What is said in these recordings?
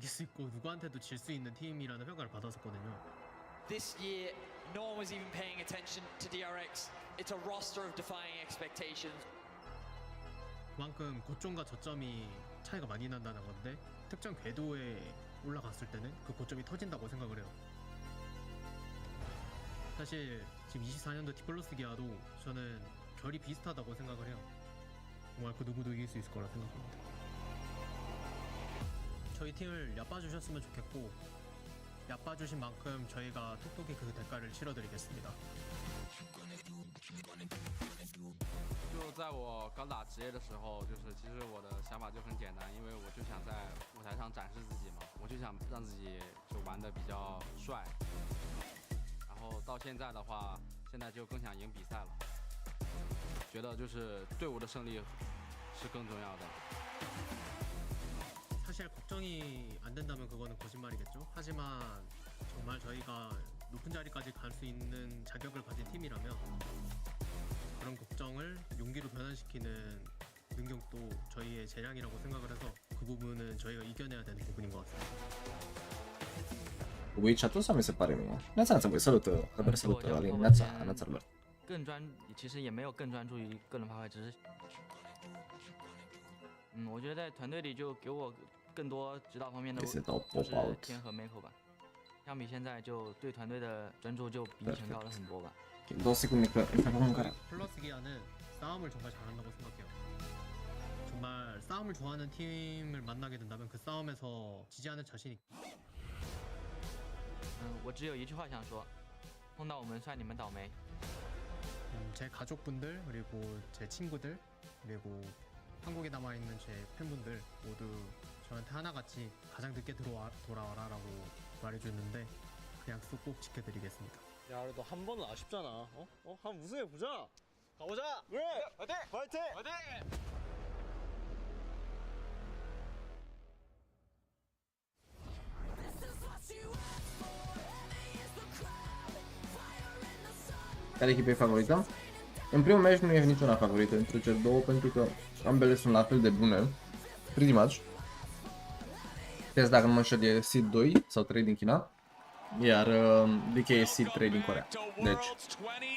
이길 수 있고 누구한테도 질 수 있는 팀이라는 평가를 받았었거든요. This year, no one was even paying attention to DRX. It's a roster of defying expectations. 그만큼 고점과 저점이 차이가 많이 난다는 건데 특정 궤도에 올라갔을 때는 그 고점이 터진다고 생각을 해요. 사실 지금 24년도 T+ 기아도 저는 결이 비슷하다고 생각을 해요. 정말 그 누구도 이길 수 있을 거라 생각합니다. 저희 팀을 얕봐주셨으면 좋겠고 얕봐주신 만큼 저희가 톡톡히 그 대가를 치러드리겠습니다. 就在我刚打职业的时候，就是其实我的想法就很简单，因为我就想在舞台上展示自己嘛，我就想让自己就玩得比较帅。然后到现在的话，现在就更想赢比赛了，觉得就是队伍的胜利是更重要的。 사실 걱정이 안 된다면 그거는 거짓말이겠죠. 하지만 정말 저희가 높은 자리까지 갈 수 있는 자격을 가진 팀이라면 그런 걱정을 용기로 변환시키는 능력도 저희의 재량이라고 생각을 해서 그 부분은 저희가 이겨내야 되는 부분인 것 같습니다. WeChat-ul sau mi se pare mie? Neața, voi salută, Robert salută, Alin, neața lor. 其实也没有更专注于个人发挥，只是，我觉得在团队里就给我更多指导方面的就是天和 Mako 吧。相比现在就对团队的专注就比以前高了很多吧。 2 secunde că fac care. 플러스 기아는 싸움을 정말 잘한다고 생각해요. 정말 싸움을 좋아하는 팀을 만나게 된다면 그 싸움에서 지지 않을 자신이. 我只有一句话想说，碰到我们算你们倒霉。 제 가족분들 그리고 제 친구들 그리고 한국에 남아있는 제 팬분들 모두 저한테 하나같이 가장 늦게 돌아와라라고 말해줬는데 그 약속 꼭 지켜드리겠습니다. 야, 그래도 한 번은 아쉽잖아. 한번 우승해 보자. 가보자. 그래. 화이팅. 화이팅. 화이팅. Care echipa e favorită? În primul meci nu e niciuna favorită între cele două pentru că ambele sunt la fel de bune. Pretty much. TES, dacă nu mă înșel, e seed 2 sau 3 din China. Iar DK e seed 3 din Coreea. Deci,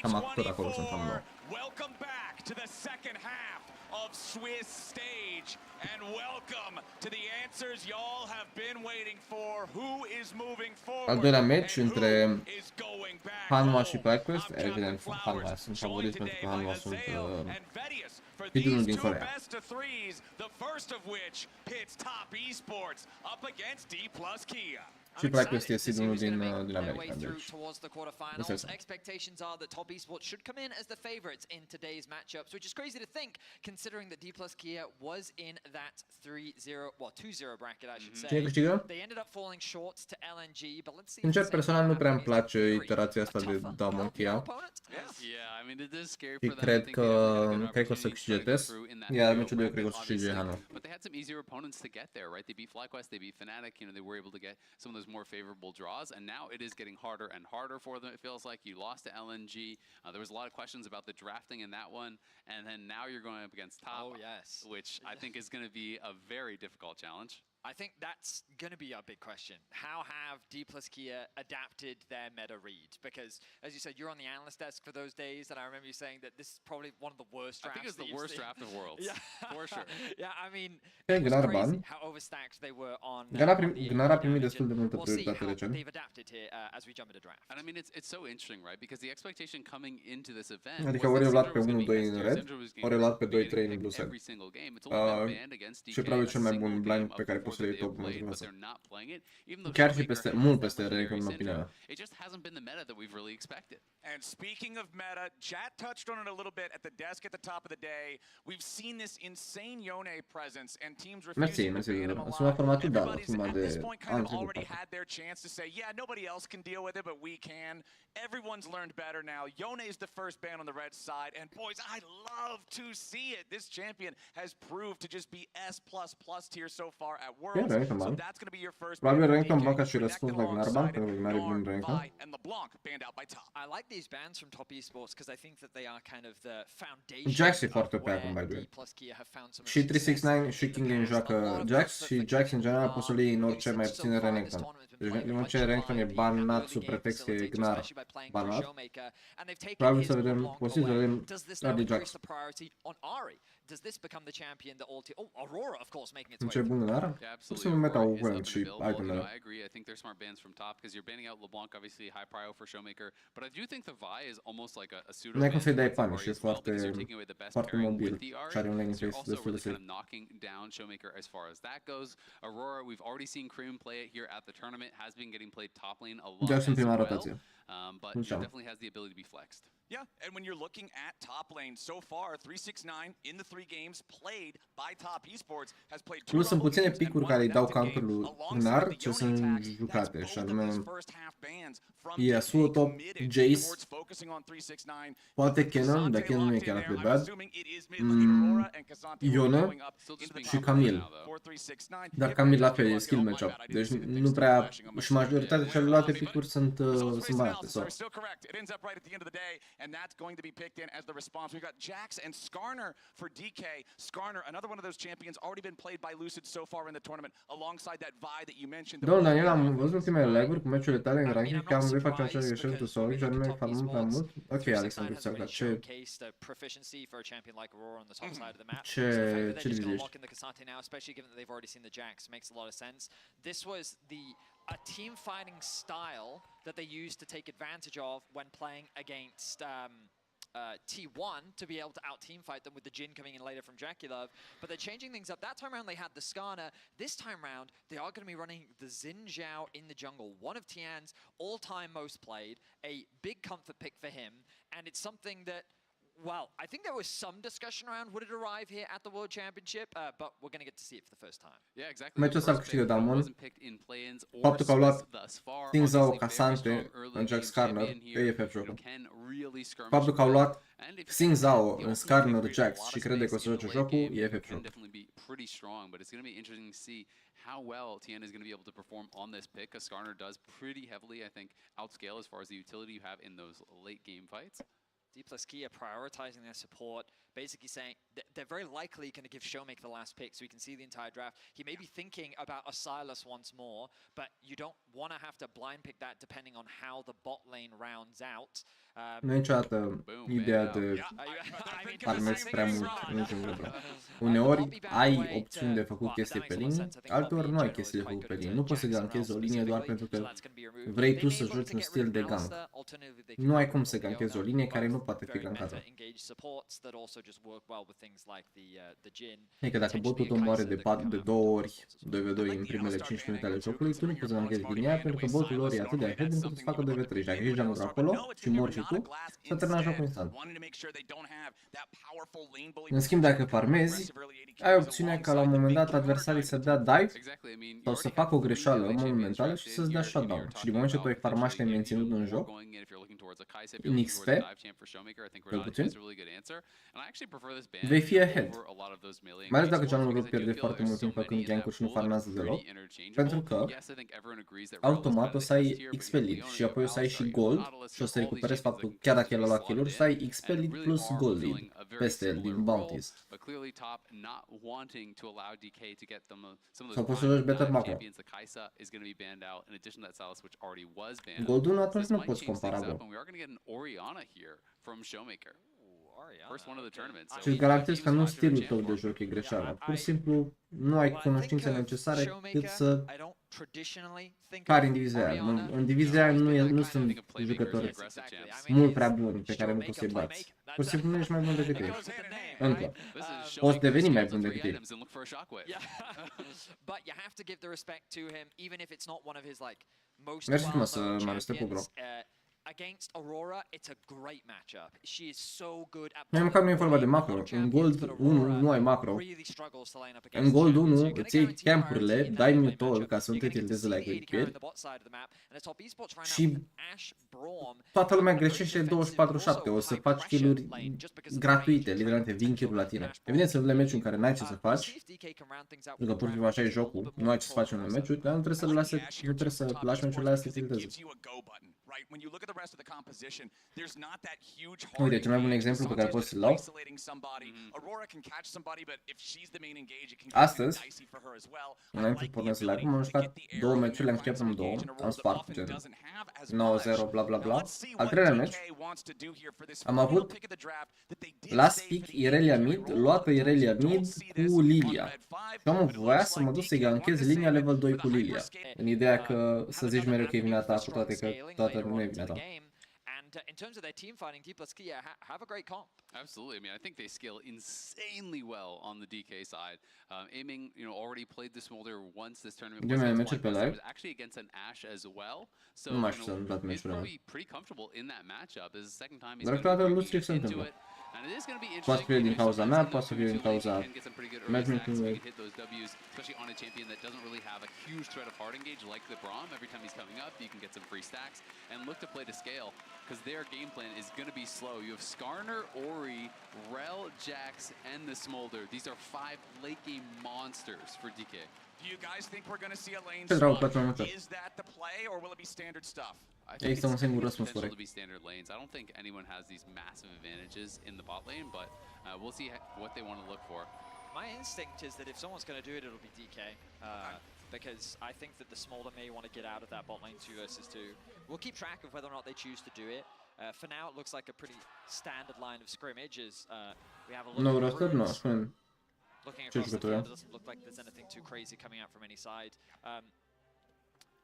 cam tot acolo sunt cam nouă. Of Swiss stage, and welcome to the answers y'all have been waiting for. Who is moving forward? Al doilea meci între Hanwha și FlyQuest. Evident, Hanwha sunt favoriți pentru că Hanwha sunt titulul din Coreea. The first of which pits top esports up against D+Kia. Și FlyQuest e seed-ul din America, deci. Expectations are that top esports should come in as the favorites in today's matchups, which is crazy to think considering that D+Kia was in that 2-0 bracket, I should say. Cine câștigă? They ended up falling short to LNG, but let's see. Sincer, personal nu prea îmi place iterația asta de Damokia. Și cred că o să câștige TES, iar meciul 2 cred că o să câștige Hanwha. But they had some easier opponents to get there, right? They beat FlyQuest, they beat Fnatic, they were able to get some of those more favorable draws, and now it is getting harder and harder for them. It feels like you lost to LNG. There was a lot of questions about the drafting in that one, and then now you're going up against Top, which I think is going to be a very difficult challenge. I think that's going to be our big question. How have D+Kia adapted their meta read? Because, as you said, you're on the analyst desk for those days, and I remember you saying that this is probably one of the worst drafts. I think it's the worst draft of Worlds, for sure. Yeah, I mean, it was crazy how overstacked they were on. Gnar a primit destul de multă prioritate recent. They've adapted here as we jump into draft. And I mean, it's so interesting, right? Because the expectation coming into this event, adică ori luat pe 1-2 în red, ori luat pe 2-3 în blue side. Și probabil cel mai bun blind pe care poți să le iei top în chiar și peste, mult peste Renekton în opinia mea. It just hasn't been the meta that we've really expected. And speaking of meta, Chat touched on it a little bit at the desk at the top of the day. We've seen this insane Yone presence and teams refusing to ban him a lot. Everybody's at this point kind of already had their chance to say, yeah, nobody else can deal with it, but we can. Everyone's learned better now. Yone is the first ban on the red side, and boys, I love to see it. This champion has proved to just be S++ tier so far at worlds. Renekton So ban. that's going to be your first Probabil ban for Renekton DK. ban ca și Neck răspuns la Gnarban, alongside pentru că Gnarban e bun Gnar, Renekton. Vi, and LeBlanc banned out by top. I like these bans from top esports because I think that they are kind of the foundation Jax e of foarte OP where acum, by the way. D plus Kia have found some Și success 369 și in the King Game past. joacă A lot of Jax comfort și for Jax King în general are poți să-l iei în getting orice, some mai so puțin far in this Renekton. tournament been Deci playing în much orice Renekton e more banat early sub game pretext că e facilitator, Gnar especially by playing for banat. Showmaker, and they've taken Probabil his să vedem, LeBlanc posibil să away. vedem Does this doar now de increase Jax. the priority on Ari? Does this become the champion that all team? Oh, Aurora, of course, making its În way ce through. bun Gnar? Yeah, Pur și absolutely. simplu meta Aurora is Wang up și and available. itemele. I agree. I think they're smart bans from top because you're banning out LeBlanc, obviously high prio for Showmaker. But I do think the Vi is almost like a pseudo. Nu ai cum să-i dai ban pani și e as well, because foarte, you're taking away the best foarte pairing mobil with the Ari. și are un laning So you're face also destul de really kind safe. of knocking down Showmaker as far as that goes. Aurora, we've already seen Cream play it here at the tournament, has been getting played top lane a lot Jax în as prima well. rotație. But Nu he știam. definitely has the ability to be flexed. Yeah, and when you're looking at top lane, so far 369 in the 3 games played by top esports has played 2 Plus sunt Rumble puține games and picuri 1 care îi dau productive counter game lui alongside Gnar the ce Yone sunt attacks. jucate That's și both of anume those first half bans from Yasuo DK top, committed Jace, towards focusing on 369. poate With Kennen, dar Cassante Kennen nu e locked chiar in atât de there, I'm bad. assuming it is mid lane. Aurora and Cassante will be Ione going up Still just into the being și top Camille. lane for 369. Dar If Camille that la fel e gets skill oh my matchup. God, I didn't Deci see the thing nu still prea flashing on my și screen. majoritatea celelalte picuri sunt Space banate. analysis So. are still correct. It ends up right at the end of the day, and that's going to be picked in as the response. We've got Jax and Skarner for DK. Skarner, another one of those champions, already been played by Lucid so far in the tournament, alongside that Vi that you mentioned. Domnul Daniel, am văzut ultimele live-uri cu meciurile tale în ranking, cam vei face aceeași greșeli tu sau și anume farmăm prea mult. Ok, Alexandru, ți-ar da ce divizie ești? A team fighting style that they use to take advantage of when playing against T1 to be able to out-team fight them with the Jhin coming in later from Draculov. But they're changing things up. That time around they had the Skarner. This time around they are going to be running the Xin Zhao in the jungle. One of Tian's all-time most played. A big comfort pick for him. And it's something that, well, I think there was some discussion around would it arrive here at the World Championship, but we're going to get to see it for the first time. Yeah, exactly. Meciul ăsta câștigă Damon. Faptul că au luat Xing Zhao, Cassante în Jax Skarner, e EFF jocul. Faptul că au luat Xing Zhao în Skarner Jax și crede că o să joace jocul, e EFF jocul. How well TN is going to be able to perform on this pick, because Skarner does pretty heavily, I think, outscale as far as the utility you have in those late game fights. D plus Kia prioritizing their support, basically saying they're very likely going to give Showmaker the last pick, so we can see the entire draft. He may be thinking about a Silas once more, but you don't want to have to blind pick that depending on how the bot lane rounds out. Nu e niciodată ideea de farmezi prea mult în niciun fel. Uneori ai opțiuni de făcut chestii pe linie, alteori nu ai chestii de făcut pe linie. Nu poți să ganchezi o linie doar pentru că vrei tu să joci un stil de gank. Nu ai cum să ganchezi o linie care nu poate fi gankată. Adică dacă botul tău moare de 2 ori 2v2 în primele 5 minute ale jocului, tu nu poți să ganchezi linia pentru că botul lor e atât de ahead încât să facă 2v3. Și dacă ești jungler acolo și mori și tu, să termina jocul instant. În schimb, dacă farmezi, ai opțiunea ca la un moment dat adversarii să dea dive sau să facă o greșeală monumentală și să-ți dea shutdown. Și din moment ce tu ai farmat și te-ai menținut în joc, în XP, cel puțin, vei fi ahead. Mai ales dacă junglerul pierde foarte mult timp făcând gank-uri și nu farmează deloc, pentru că automat o să ai XP lead și apoi o să ai și gold și o să recuperezi faptul, chiar dacă el a luat kill-uri, să ai XP lead plus gold lead peste el din bounties. Sau poți să joci better macro. Gold-ul atunci nu poți compara, bro. Și îți garantez că nu stilul tău de joc e greșeala. Pur și simplu nu ai cunoștințe necesare cât să pari în divizia aia. În divizia aia nu sunt jucători mult prea buni pe care nu poți să-i bați. Pur și simplu nu ești mai bun decât ei. Încă. Poți deveni mai bun decât ei. Mersi frumos, Marius, te pup, bro. against Aurora, it's a great matchup. She is so good at Mai măcar nu e vorba de macro. În Gold 1 nu ai macro. În Gold 1 îți iei campurile, dai mute ca să nu te tilteze la echiperi și toată lumea greșește 24/7. O să faci kill-uri gratuite, literalmente vin kill-uri la tine. Evident, sunt unele meciuri în care n-ai ce să faci, pentru că pur și simplu așa e jocul, nu ai ce să faci în unele meciuri, dar nu trebuie să lași meciurile astea să te tilteze. Uite, cel mai bun exemplu pe care pot să-l dau. Astăzi, înainte să pornesc live, m-am jucat 2 meciuri, le-am știat în 2, am spart, gen 9-0, bla bla bla. Al treilea meci, am avut last pick Irelia mid, luată Irelia mid cu Lilia. Și omul voia să mă duc să-i gankez linia level 2 cu Lilia. În ideea că să zici mereu că e vina ta, cu toate că toată nu e vina ta. In terms of their team fighting, T+K have a great comp. Absolutely. I mean, I think they scale insanely well on the DK side. Aiming, already played the Smolder once this tournament. Was actually against an Ashe as well. So, he's probably pretty comfortable in that matchup. This is the second time he's going to be into it. And it is going to be interesting. Poate să fie din cauza mea, poate să fie din cauza matchmaking-ului. Especially on a champion that doesn't really have a huge threat of hard engage like the Braum. Every time he's coming up, you can get some free stacks and look to play to scale because their game plan is going to be slow. You have Skarner, Ori, Rel, Jax, and the Smolder. These are 5 late game monsters for DK. Do you guys think we're going to see a lane swap? Is that the play or will it be standard stuff? I think it's potential to be standard lanes. I don't think anyone has these massive advantages in the bot lane, but we'll see what they want to look for. My instinct is that if someone's going to do it, it'll be DK. Because I think that the Smolder may want to get out of that bot lane 2 versus 2. We'll keep track of whether or not they choose to do it. For now, it looks like a pretty standard line of scrimmages. We have a look at the rooms. Looking across the field, it doesn't look like there's anything too crazy coming out from any side.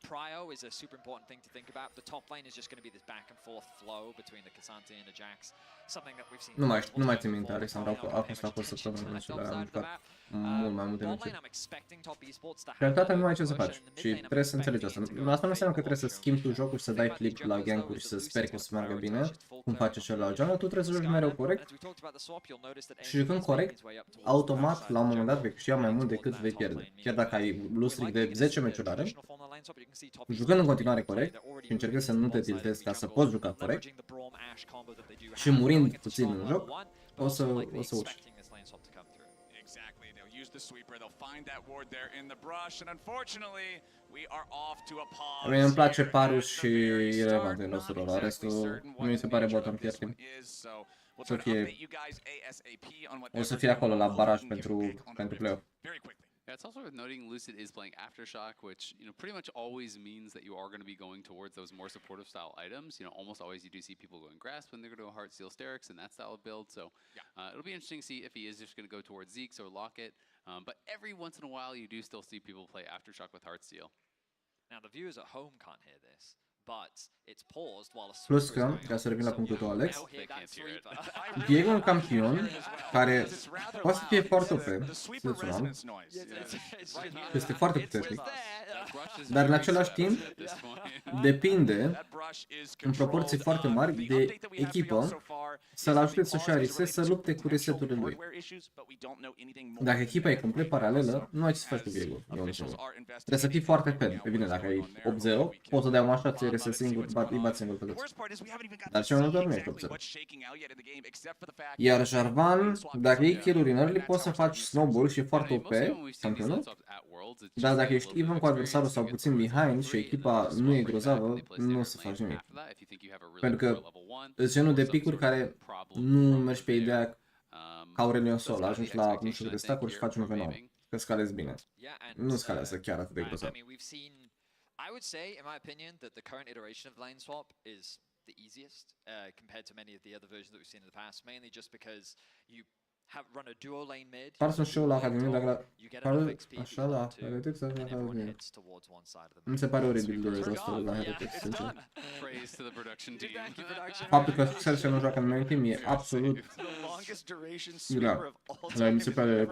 Prio is a super important thing to think about. The top lane is just going to be this back and forth flow between the K'Sante and the Jax. Something that we've seen. Nu mai țin minte, Alexandru, a fost la săptămână și am jucat mult mai multe meciuri. Realitatea nu ai ce să faci și trebuie să înțelegi asta. Asta nu înseamnă că trebuie să schimbi tu jocul și să dai flip la gank-uri și să speri că o să meargă bine, cum face celălalt jungle. Tu trebuie să joci mereu corect și jucând corect, automat, la un moment dat vei câștiga mai mult decât vei pierde. Chiar dacă ai lose streak de 10 meciuri are, jucând în continuare corect și încercând să nu te tiltezi ca să poți juca corect și murind puțin în joc, o să urci. Mie îmi place Parus și irelevant din nostru rol, restul mi se pare bottom tier team. O să fie acolo la baraj pentru play-off. Yeah, it's also worth noting Lucid is playing Aftershock, which pretty much always means that you are going to be going towards those more supportive style items. Almost always you do see people going Grasp when they're going to go Heartsteel Sterix and that style of build. So it'll be interesting to see if he is just going to go towards Zeke's or Locket. But every once in a while you do still see people play Aftershock with Heartsteel. Now the viewers at home can't hear this. Plus că, ca să revin la punctul tău, Alex, Diego e un campion care poate să fie foarte OP, este foarte puternic, dar în același timp depinde în proporții foarte mari de echipă să-l ajute să-și ia reset, să lupte cu reseturile lui. Dacă echipa e complet paralelă, nu ai ce să faci cu Diego. Trebuie să fii foarte fan. Pe bine, dacă ai 8-0, poți să dai o așa, ți-ai reset singur, îi bați singur pe toți. Dar ce mai mult nu ești 8-0. Iar Jarvan, dacă iei kill-uri în early, poți să faci snowball și e foarte OP, campionul. Dar dacă ești even cu adversarul sau puțin behind și echipa nu e grozavă, nu o să faci nimic. Pentru că îți genul de picuri care nu mergi pe ideea ca Aurelion Sol, ajungi la nu știu câte stack-uri și faci un V9, că scalezi bine. Nu scalează chiar atât de grozav. I would say, in my opinion, that the current iteration of lane swap is the easiest compared to many of the other versions that we've seen in the past, mainly just because you run a duo lane mid. Par să show la Academie, dar așa la Heretics, la Academie. Nu se pare oribil de rostul la Heretics, sincer. Faptul că Celsius nu joacă în main team e absolut grav. Mi se pare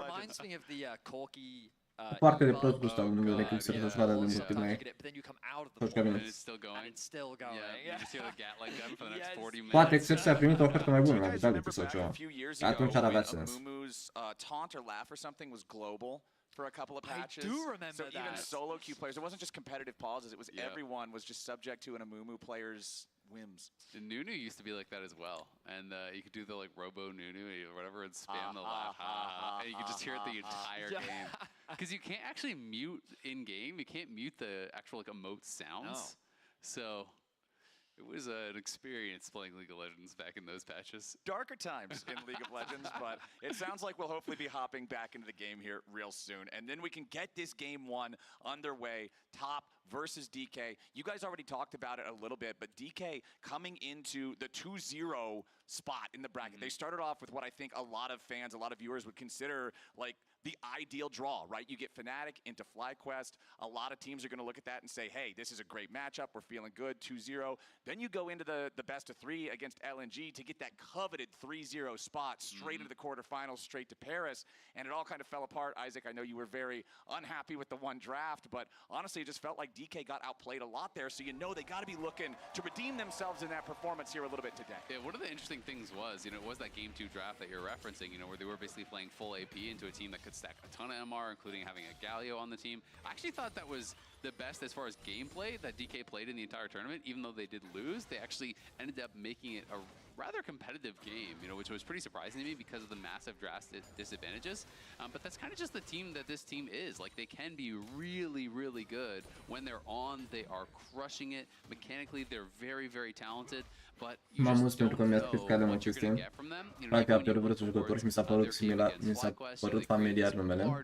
Foarte de prost gust al numele când se răsășoară de mult timp mai. And it's still going. Yeah, you just hear the gat like that for the next 40 minutes. Poate Xerxes a primit o ofertă mai bună la Vitality sau ceva. Atunci ar avea sens. Amumu's taunt or laugh or something was global for a couple of patches. I do remember so that. even solo queue players, it wasn't just competitive pauses, it was everyone was just subject to an Amumu player's whims. The Nunu used to be like that as well, and you could do the like Robo Nunu or whatever and spam the laugh, and you could just hear it the entire game. Because you can't actually mute in game, you can't mute the actual like emote sounds. No. So it was an experience playing League of Legends back in those patches. Darker times in League of Legends, but it sounds like we'll hopefully be hopping back into the game here real soon. And then we can get this game one underway. Top versus DK. You guys already talked about it a little bit, but DK coming into the 2-0 spot in the bracket. They started off with what I think a lot of fans, a lot of viewers would consider like the ideal draw, right? You get Fnatic into FlyQuest. A lot of teams are going to look at that and say, hey, this is a great matchup. We're feeling good, 2-0. Then you go into the best of three against LNG to get that coveted 3-0 spot straight into the quarterfinals, straight to Paris. And it all kind of fell apart. Isaac, I know you were very unhappy with the one draft, but honestly, it just felt like DK got outplayed a lot there. So you know they got to be looking to redeem themselves in that performance here a little bit today. Yeah, one of the interesting things was, it was that game 2 draft that you're referencing, where they were basically playing full AP into a team that could stack a ton of MR, including having a Galio on the team. I actually thought that was the best as far as gameplay that DK played in the entire tournament. Even though they did lose, they actually ended up making it a rather competitive game, which was pretty surprising to me because of the massive drastic disadvantages. But that's kind of just the team that this team is. Like, they can be really, really good. When they're on, they are crushing it. Mechanically, they're very, very talented. But you just don't know what you're going to get from them. Practic a pierdut vreun jucător și mi s-a părut similar, mi s-a părut familiar numele.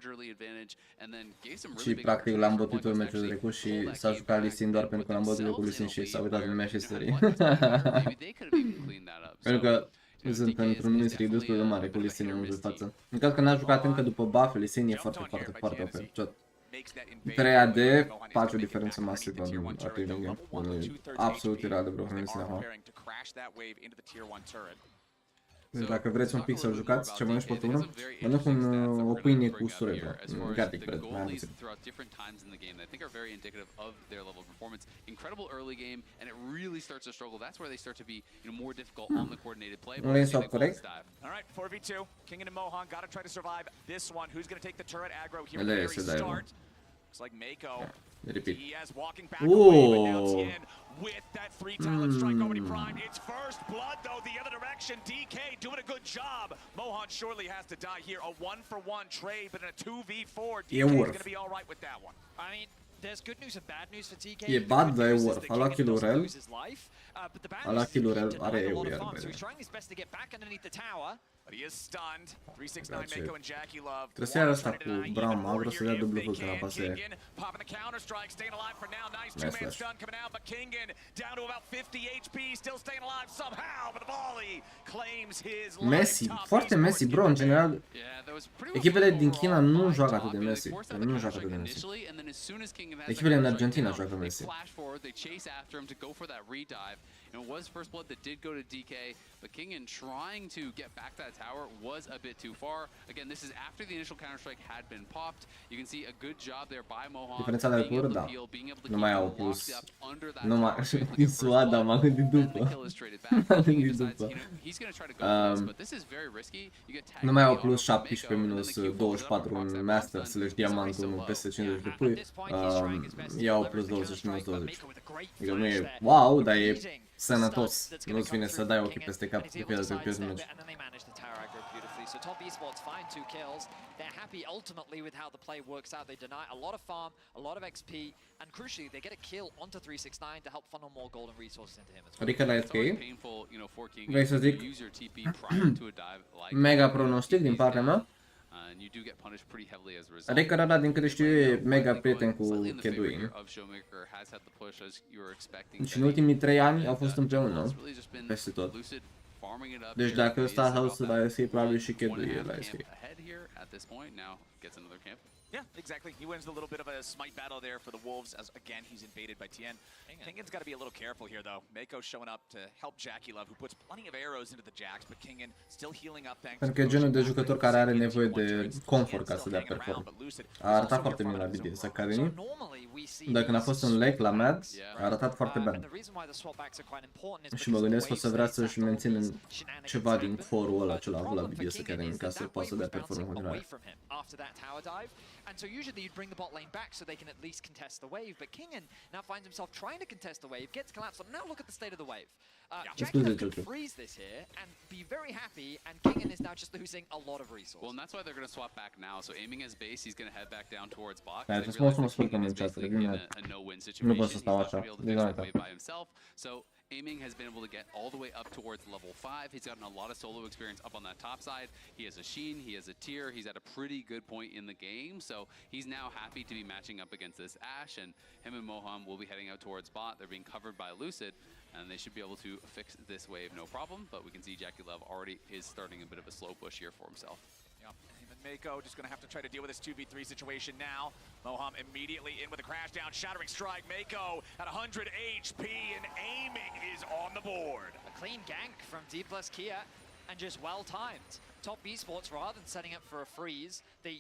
Și practic l-am bătut în meciul trecut și s-a jucat Lee Sin doar pentru că l-am bătut cu Lee Sin și s-a uitat în mea și serii. Pentru că sunt într-un win destul de mare cu Lee Sin în momentul de față. În caz că n-a jucat încă după buff, Lee Sin e foarte, foarte, foarte OP. 3AD face o diferență masivă în Artic din game. Absolut ireal de vreo Lee Sin acum. Deci dacă vreți un pic să-l jucați, ce mănânci pe turnul, mănânc o pâine cu usturoi, Gartic bread, mai am zis. Un lane swap corect? El iese, da, e repeat. With that 3 talent strike already primed. It's first blood though, the other direction. DK doing a good job. Mohan surely has to die here. A 1-for-1 trade, but in a 2v4, DK is going to be all right with that one. I mean, there's good news and bad news for DK. E bad, dar e worth. A luat kill-ul rel. A luat kill-ul rel, are EU iar. So he's trying his best to get back underneath the tower. But he is stunned. 369 Mako and Jackie Love. Trebuie să ia asta cu Brown Magro să dea dublu hook la pase. Popping the counter strike, staying alive for now. Nice two-man stun coming out, but Kingen down to about 50 HP, still staying alive somehow. But the volley claims his life. Messi, foarte Messi, bro, în general. Echipele din China nu joacă atât de Messi. Nu joacă atât de Messi. Echipele în Argentina joacă Messi. It was first blood that did go to DK, but Kingen trying to get back that tower was a bit too far. Again, this is after the initial counter-strike had been popped. You can see a good job there by Mohan. Diferența de altura, da. Nu mai au plus. Nu mai... Din Suada m-am gândit după. M-am gândit după. Nu mai au plus 17 minus 24 în Master / Diamant 1 peste 50 de pui. Iau plus 20 minus 20. Adică nu e wow, dar e sănătos. Nu-ți vine să dai ochii peste cap de pierdă de pierdă meci. So Top Esports find 2 kills. They're happy ultimately with how the play works out. They deny a lot of farm, a lot of XP, and crucially, they get a kill onto 369 to help funnel more golden resources into him as well. Adică la SK, vrei să zic, mega pronostic din partea mea. Adică ăla, din câte știu, e mega prieten cu Keduin. Și în ultimii 3 ani au fost împreună, peste tot. Deci dacă ăsta a house la SK, probabil și Kedu e la SK. Yeah, exactly. He wins a little bit of a smite battle there for the Wolves as, again, he's invaded by TN. Kingan's got to be a little careful here, though. Mako showing up to help JackeyLove, who puts plenty of arrows into the Jax, but Kingan still healing up thanks to Pentru că e genul de jucător care are nevoie de confort ca să dea perform. A arătat foarte bine la BDS Academy, dar când a fost în Lake la Mad, a arătat foarte bad. Și mă gândesc că o să vrea să-și mențină ceva din core-ul ăla ce l-a avut la BDS Academy ca să poată să dea perform în continuare. And so usually you'd bring the bot lane back so they can at least contest the wave, but Kingan now finds himself trying to contest the wave, gets collapsed on. Now look at the state of the wave. JackeyLove could freeze this here and be very happy, and Kingan is now just losing a lot of resources. Well, and that's why they're going to swap back now. So aiming his base, he's going to head back down towards bot. Hai, să mă spun în chat, A no-win nu pot să situation. stau He's așa. not going to be able to fix the wave by himself. So aiming has been able to get all the way up towards level 5. He's gotten a lot of solo experience up on that top side. He has a Sheen, he has a Tier, he's at a pretty good point in the game. So he's now happy to be matching up against this Ashe, and him and Moham will be heading out towards bot. They're being covered by Lucid, and they should be able to fix this wave no problem. But we can see JackeyLove already is starting a bit of a slow push here for himself. Mako just going to have to try to deal with this 2v3 situation now. Moham immediately in with a crash down, shattering strike. Mako at 100 HP and aiming is on the board. A clean gank from D plus Kia and just well timed. Top esports, rather than setting up for a freeze, they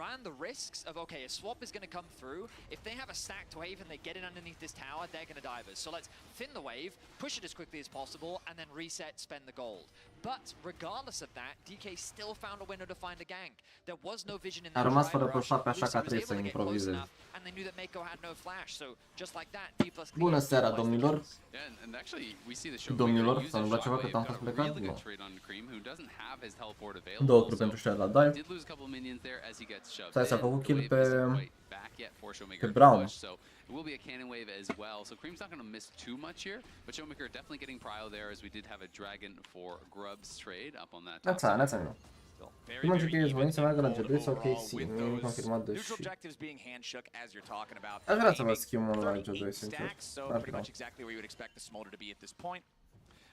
ran the risks of, okay, a swap is going to come through. If they have a stacked wave and they get in underneath this tower, they're going to dive us. So let's thin the wave, push it as quickly as possible, and then reset, spend the gold. But regardless of that, DK still found a window to find a gank. There was no vision in that A rămas drive fără rush. push-up, așa Lucid că was trebuie să able to get close improvizeze. enough, and they knew that Mako had no flash. So just like that, D plus Clear Bună seara, realized the domnilor. kills. Yeah, and actually we see the show. Domnilor, s-a întâmplat ceva că am fost plecat? Really Nu. good trade on Cream, who doesn't have his teleport Două available. lucruri pentru share la dive. Did lose a couple minions there as he gets shoved. Stai, s-a in. făcut The kill wave pe isn't quite back yet for Showmaker to Brown. push, so it will be a cannon wave as well. So Cream's not going to miss too much here, but Showmaker definitely getting prio there as we did have a Dragon for Grubs trade up on that top Neața, side. neața, nu. Primul GP ești voind să meargă la GP sau KC, nu e confirmat de și... Aș vrea să vă schimb unul la G2, sincer. Dar nu.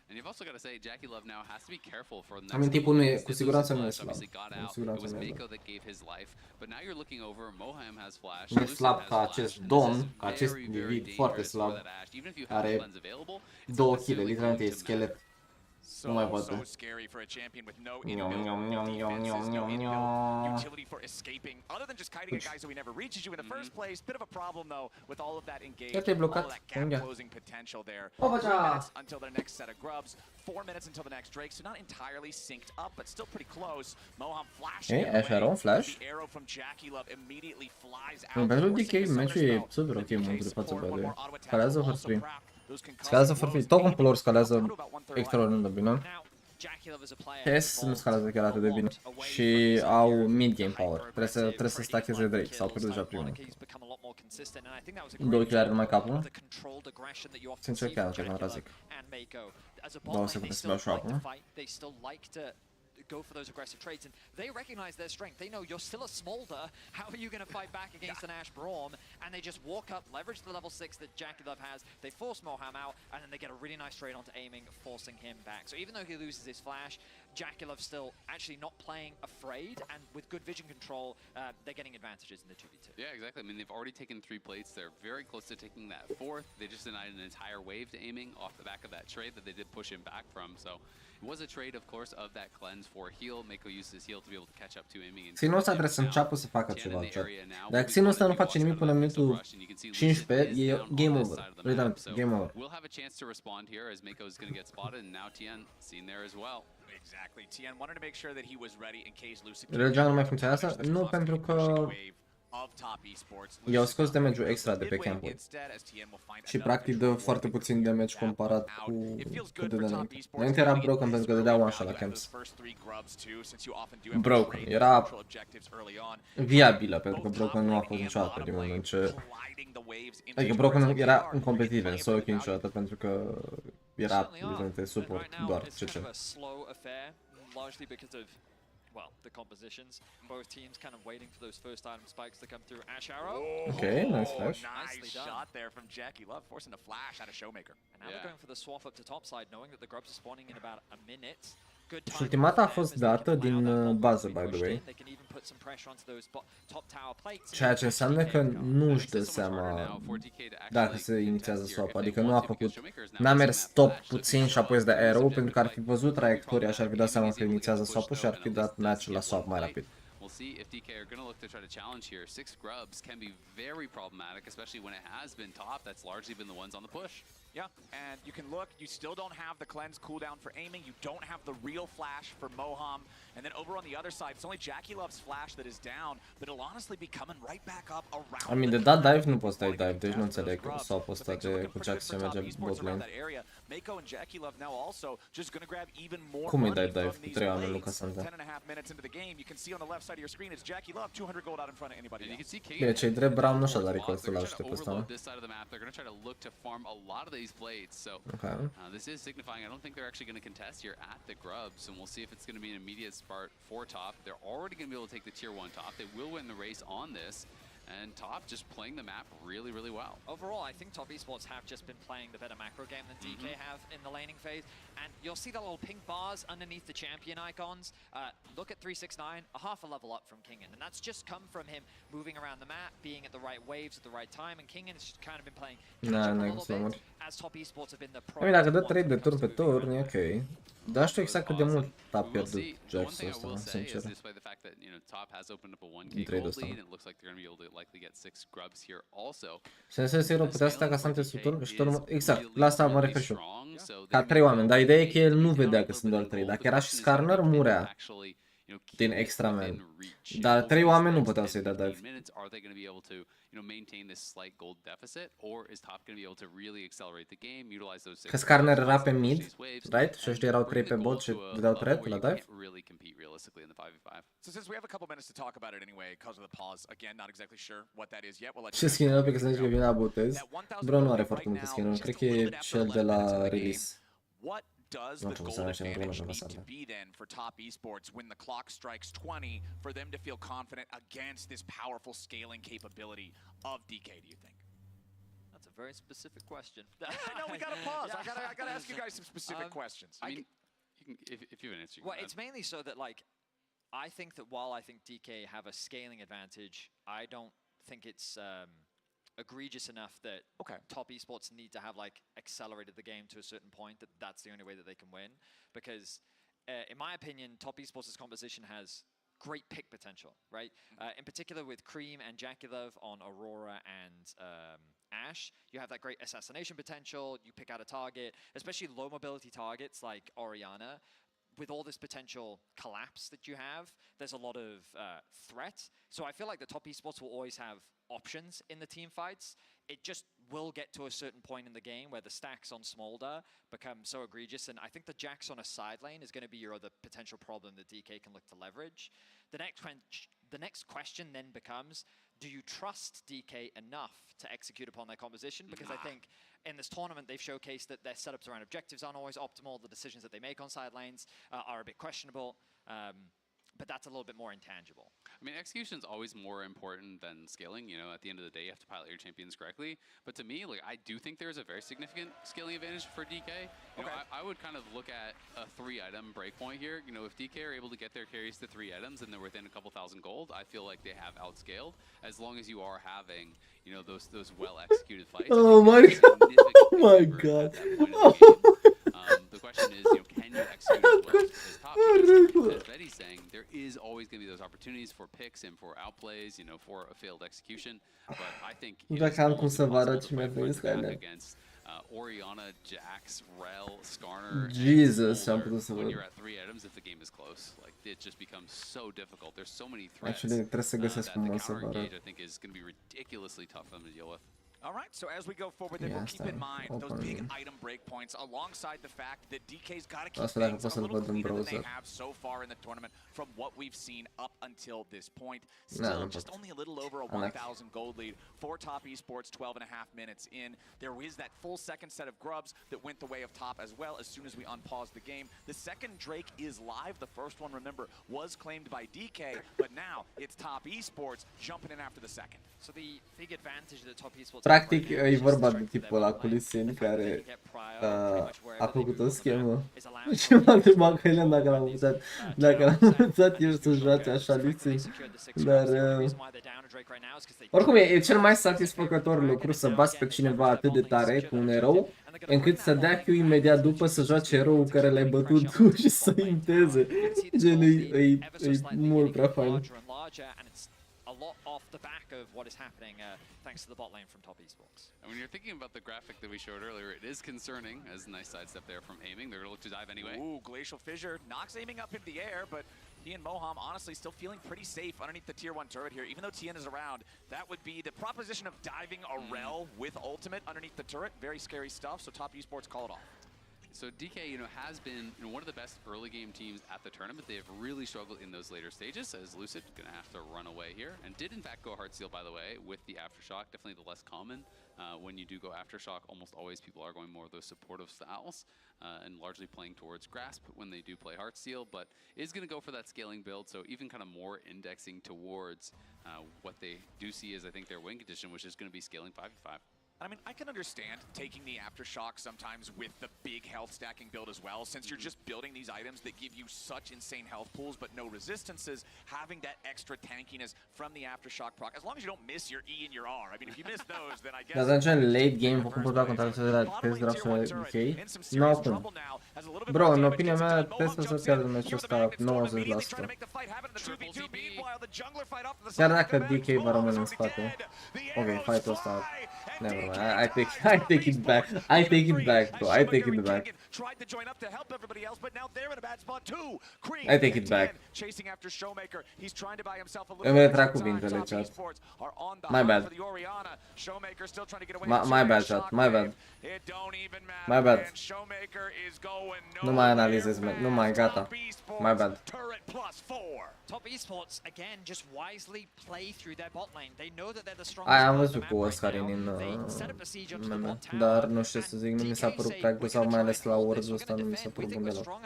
And you've also got to say, JackeyLove now has to be careful for the next Amintipul nu e, cu This siguranță was nu e Flash, slab. obviously got Cu out. It siguranță was nu e Mako slab. that gave his life, but now you're looking over. Moham has Flash. Nu e Lucid slab has ca Flash, acest and this Don, is ca acest very, individ very foarte dangerous for slab. that Ashe. Even if you have Are cleanse available, it's două not kile, necessarily literalmente e going to schelet. Nu mai văd. So scary for a champion with no defenses, no utility for escaping. Other than just kiting a guy so he never reaches you in the first place. Bit of a problem though with all of that engagement, all of that gap closing potential there. 3 minutes until their next set of grubs, 4 minutes until the next Drake, so not entirely synced up, but still pretty close. Moham flashing away. Flash. The arrow from JackeyLove immediately flies out. Pentru DK, meciul e super ok în momentul de față, bă, de scalează for free. Scalează for free, tot compul lor scalează extraordinar de bine. TES nu scalează chiar atât de bine și au mid-game power, trebuie să stacheze Drake, s-au pierdut deja primul. 2 kill are numai capul. Sincer chiar ceva vreau zic. 2 secunde să beau shop-ul. Go for those aggressive trades, and they recognize their strength. They know you're still a smolder. How are you going to fight back against an Ashe Braum? And they just walk up, leverage the level 6 that JackeyLove has. They force Moham out, and then they get a really nice trade onto aiming, forcing him back. So even though he loses his flash, JackeyLove still actually not playing afraid, and with good vision control, they're getting advantages in the 2v2. Yeah, exactly. I mean, they've already taken 3 plates. They're very close to taking that 4th. They just denied an entire wave to aiming off the back of that trade that they did push him back from. So it was a trade, of course, of that cleanse for heal. Mako used his heal to be able to catch up to aiming. Xenul ăsta trebuie să înceapă să facă ceva, chat. Dacă Xenul ăsta nu face nimic până în minutul 15, e game over. Literalmente, game over. We'll have a chance to respond here as Mako is going to get spotted, and now TN seen there as well. Exactly. TN wanted to make sure that he was ready in case Lucid. Legea nu mai funcționează? Nu, pentru că i-au scos damage-ul extra de pe campul. Și practic dă foarte puțin damage comparat cu cât de înainte. Înainte era broken pentru că dădea one-shot la camps. Broken. Era viabilă pentru că broken nu a fost niciodată din moment ce... Adică broken era în competitive, în solo niciodată pentru că era evident support doar CC. Well, the compositions. Both teams kind of waiting for those first item spikes to come through. Ash arrow. Okay, nice flash. Nice shot there from JackeyLove, forcing a flash out of Showmaker. And now they're going for the swap up to top side, knowing that the grubs are spawning in about a minute. Și ultimata a fost dată din bază, by the way. Ceea ce înseamnă că nu își dă seama dacă se inițiază swap, adică nu a făcut, n-a mers top puțin și apoi îți dă arrow, pentru că ar fi văzut traiectoria și ar fi dat seama că inițiază swap-ul și ar fi dat match la swap mai rapid. We'll see if DK are going to look to try to challenge here. 6 grubs can be very problematic, especially when it has been top. That's largely been the ones on the push. Yeah, and you can look, you still don't have the cleanse cooldown for aiming, you don't have the real flash for Moham, and then over on the other side, it's only Jackie Love's flash that is down, but it'll honestly be coming right back up around. I mean, de dat dive nu poți dai dive, deci nu înțeleg sau poți sta cu Jack să merge bot lane. Cum îi dai dive cu 3 oameni, Lucas Santa? Bine, cei drept Brown nu și-a dat request-ul la ajută pe ăsta, nu? Okay. This is signifying I don't think they're actually going to contest here at the grubs, and we'll see if it's going to be an immediate start for top. They're already going to be able to take the tier 1 top. They will win the race on this. And Top just playing the map really, really well. Overall, I think Top Esports have just been playing the better macro game than DK have in the laning phase. And you'll see the little pink bars underneath the champion icons. Look at 369, a half a level up from Kingen. And that's just come from him moving around the map, being at the right waves at the right time. And Kingen has kind of been playing catch up a little bit, as Top Esports have been the pro. Dacă dă 3 de turn pe turn, e ok. Dar știu exact cât de mult a pierdut Jackson ăsta, sincer. În trade-ul ăsta. Sensei putea să tacă Sante sub turn și turn. Exact, la asta mă refer și eu. Ca 3 oameni, dar ideea e că el nu vedea că sunt doar 3. Dacă era și Skarner, murea din extra man. Dar 3 oameni nu puteau să-i dea dive. Că Skarner era pe mid, right? Și ăștia erau 3 pe bot și dădeau threat la dive? Ce skin-ul pe că se zice că vine la botez? Bro, nu are foarte multe skin-uri, cred că e cel de la release. Does the golden advantage need to be then for Top Esports when the clock strikes 20 for them to feel confident against this powerful scaling capability of DK, do you think? That's a very specific question. I know, we gotta pause. I gotta ask you guys some specific questions. I mean, if you have an answer, well, it's mainly so that, like, I think that while I think DK have a scaling advantage, I don't think it's egregious enough that Top Esports need to have like accelerated the game to a certain point that that's the only way that they can win, because in my opinion Top Esports' composition has great pick potential, right? In particular with Cream and Jackie-Love on Aurora and Ashe, you have that great assassination potential. You pick out a target, especially low mobility targets like Orianna. With all this potential collapse that you have, there's a lot of threat. So I feel like the Top Esports will always have options in the team fights. It just will get to a certain point in the game where the stacks on Smolder become so egregious, and I think the Jax on a side lane is going to be your other potential problem that DK can look to leverage. The next question then becomes, do you trust DK enough to execute upon their composition? Because I think in this tournament they've showcased that their setups around objectives aren't always optimal, the decisions that they make on side lanes are a bit questionable. But that's a little bit more intangible. I mean, execution is always more important than scaling. You know, at the end of the day, you have to pilot your champions correctly. But to me, like, I do think there's a very significant scaling advantage for DK. You know, I would kind of look at a 3-item breakpoint here. You know, if DK are able to get their carries to 3 items and they're within a couple thousand gold, I feel like they have outscaled. As long as you are having, you know, those well-executed fights. Oh my god! Oh my god! The question is, you know, can you execute as well as Top? Because as Betty's saying, there is always going to be those opportunities for picks and for outplays, you know, for a failed execution. But I think against Orianna, Jax, Rel, Skarner, Jesus, when you're at 3 items, if the game is close, like it just becomes so difficult. There's so many threats that the counter engage, I think, is going to be ridiculously tough for them to deal with. All right, so as we go forward, then we'll keep in mind those big item breakpoints alongside the fact that DK's got to keep things a little cleaner than they have so far in the tournament from what we've seen up until this point. Still just only a little over a 1,000 gold lead for Top Esports, 12.5 minutes in. There is that full second set of grubs that went the way of Top as well as soon as we unpause the game. The second Drake is live. The first one, remember, was claimed by DK, but now it's Top Esports jumping in after the second. So the big advantage that Top Esports practic e vorba de tipul ăla cu Lee Sin care a făcut o schemă. Și m-a întrebat Helen dacă l-am învățat el să joace așa listing. Dar oricum e cel mai satisfăcător lucru să bați pe cineva atât de tare cu un erou, încât să dea Q imediat după să joace eroul care l-ai bătut tu și să inteze. Gen, e mult prea fain. A lot off the back of what is happening thanks to the bot lane from Top Esports. And when you're thinking about the graphic that we showed earlier, it is concerning, as a nice sidestep there from aiming. They're going to look to dive anyway. Ooh, Glacial Fissure knocks aiming up into the air, but he and Moham honestly still feeling pretty safe underneath the tier 1 turret here. Even though TN is around, that would be the proposition of diving a rel with ultimate underneath the turret. Very scary stuff, so Top Esports call it off. So DK, has been one of the best early game teams at the tournament. They have really struggled in those later stages, as Lucid going to have to run away here. And did in fact go Heartsteel, by the way, with the Aftershock. Definitely the less common. When you do go Aftershock, almost always people are going more of those supportive styles and largely playing towards Grasp when they do play Heartsteel. But is going to go for that scaling build, so even kind of more indexing towards what they do see as, I think, their win condition, which is going to be scaling 5v5. I mean, I can understand taking the Aftershock sometimes with the big health stacking build as well, since you're just building these items that give you such insane health pools but no resistances, having that extra tankiness from the Aftershock proc, as long as you don't miss your E and your R. I mean, if you miss those, then I guess... Dar atunci în late game vă comporta contractul de la TES draft UK? Nu acum. Bro, în opinia mea, TES o să pierdă meciul ăsta 90%. Chiar dacă DK va rămâne în spate. Ok, fight-ul ăsta... Never mind. I take it back. I take it back, bro. I take it back. I take it back. Îmi retrag cuvintele, chat. My bad. My bad, chat. My bad. My bad. Nu mai analizez, nu mai, gata. My bad. Top Esports again just wisely play through their bot lane. They know that they're the strongest. Aia am văzut cu Oscarin în meme, dar nu știu ce să zic, nu mi s-a părut prea greu, sau mai ales la Words-ul ăsta nu mi s-a părut bun deloc.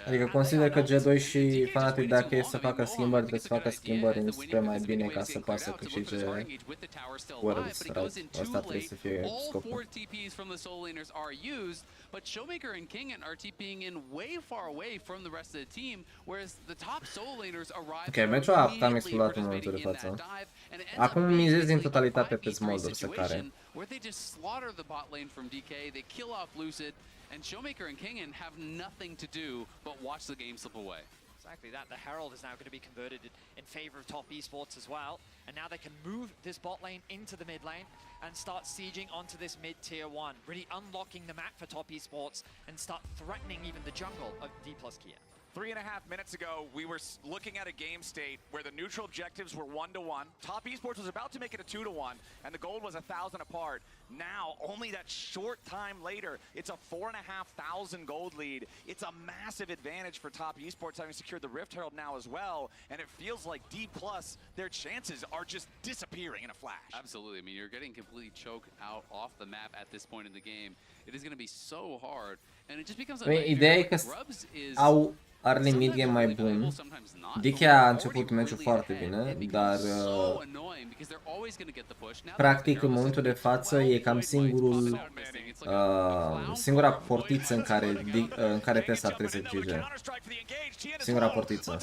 Adică consider că G2 și Fnatic, dacă e să facă schimbări, trebuie să facă schimbări spre mai bine ca să poată să câștige Words, right? Asta trebuie să fie scopul. But Showmaker and King are TPing in way far away from the rest of the team, whereas the top solo laners arrive. Ok, meciul am explodat în momentul de față. Acum mizez din totalitate pe Smolder să care. Where they just slaughter the bot lane from DK, they kill off Lucid, and Showmaker and Kingen have nothing to do but watch the game slip away. Exactly that. The Herald is now going to be converted in favor of Top Esports as well. And now they can move this bot lane into the mid lane and start sieging onto this mid tier 1, really unlocking the map for Top Esports and start threatening even the jungle of D+ Kia. 3.5 minutes ago, we were looking at a game state where the neutral objectives were 1-1. Top Esports was about to make it a 2-1, and the gold was 1,000 apart. Now, only that short time later, it's a 4,500 gold lead. It's a massive advantage for Top Esports having secured the Rift Herald now as well, and it feels like D+, their chances are just disappearing in a flash. Absolutely. I mean, you're getting completely choked out off the map at this point in the game. It is going to be so hard, and it just becomes a nightmare. Early mid game mai bun. DK a început meciul foarte bine, dar practic în momentul de față e cam singura portiță în care TES ar trebui să câștige. Singura portiță.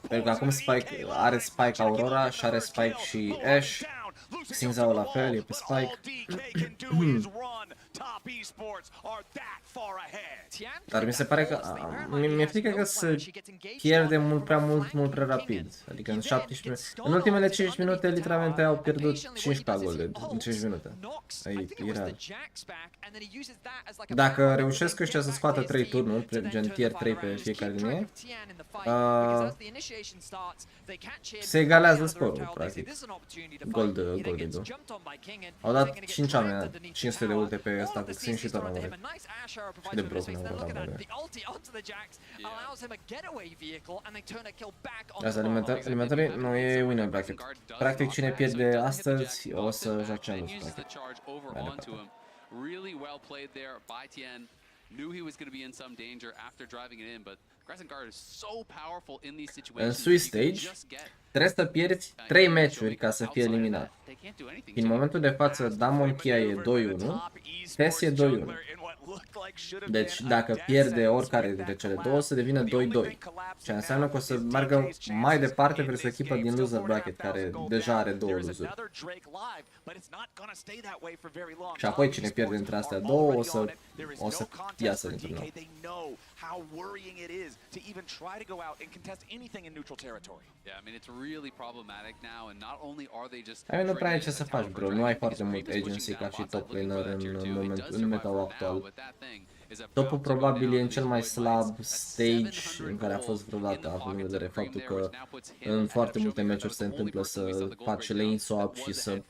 Pentru că acum Spike are Spike Aurora și are Spike și Ashe. Xingzao la fel, e pe Spike. Dar mi se pare că mi-e frică că se pierde mult prea rapid. Adică în 17 în ultimele 5 minute literalmente au pierdut 15 gole în 5 minute. E ireal. Dacă reușesc ăștia să scoată 3 turnuri, gen tier 3 pe fiecare linie, se egalează scorul, practic. Gold Eagle. Au dat 5 oameni, 500 de ulte pe ăsta cu Xin și tot la mare. Și de broken au dat la mare. Asta, alimentării nu e winner bracket. Practic cine pierde astăzi o să joace anul ăsta. Really well played there by TN. Knew he was going to be in some danger after driving it in, but Grass and Guard is so powerful in these situations. În Swiss Stage, Trebuie să pierzi 3 meciuri ca să fie eliminat. În momentul de față, Damon Kia e 2-1, TES e 2-1. Deci dacă pierde oricare dintre cele două, o să devină 2-2. Ce înseamnă că o să meargă mai departe versus o echipă din loser bracket, care deja are 2 losuri. Și apoi cine pierde dintre astea două, o să iasă dintr-un nou. How worrying it is to even try to go out and contest anything in neutral territory. Yeah, I mean it's really problematic now, and not only are they just. Ai nu prea ai ce să faci, bro. Nu ai foarte mult agency ca și top laner în meta actual. Topul probabil e în cel mai slab stage în care a fost vreodată, având în vedere faptul că în foarte multe meciuri se întâmplă să faci lane swap și să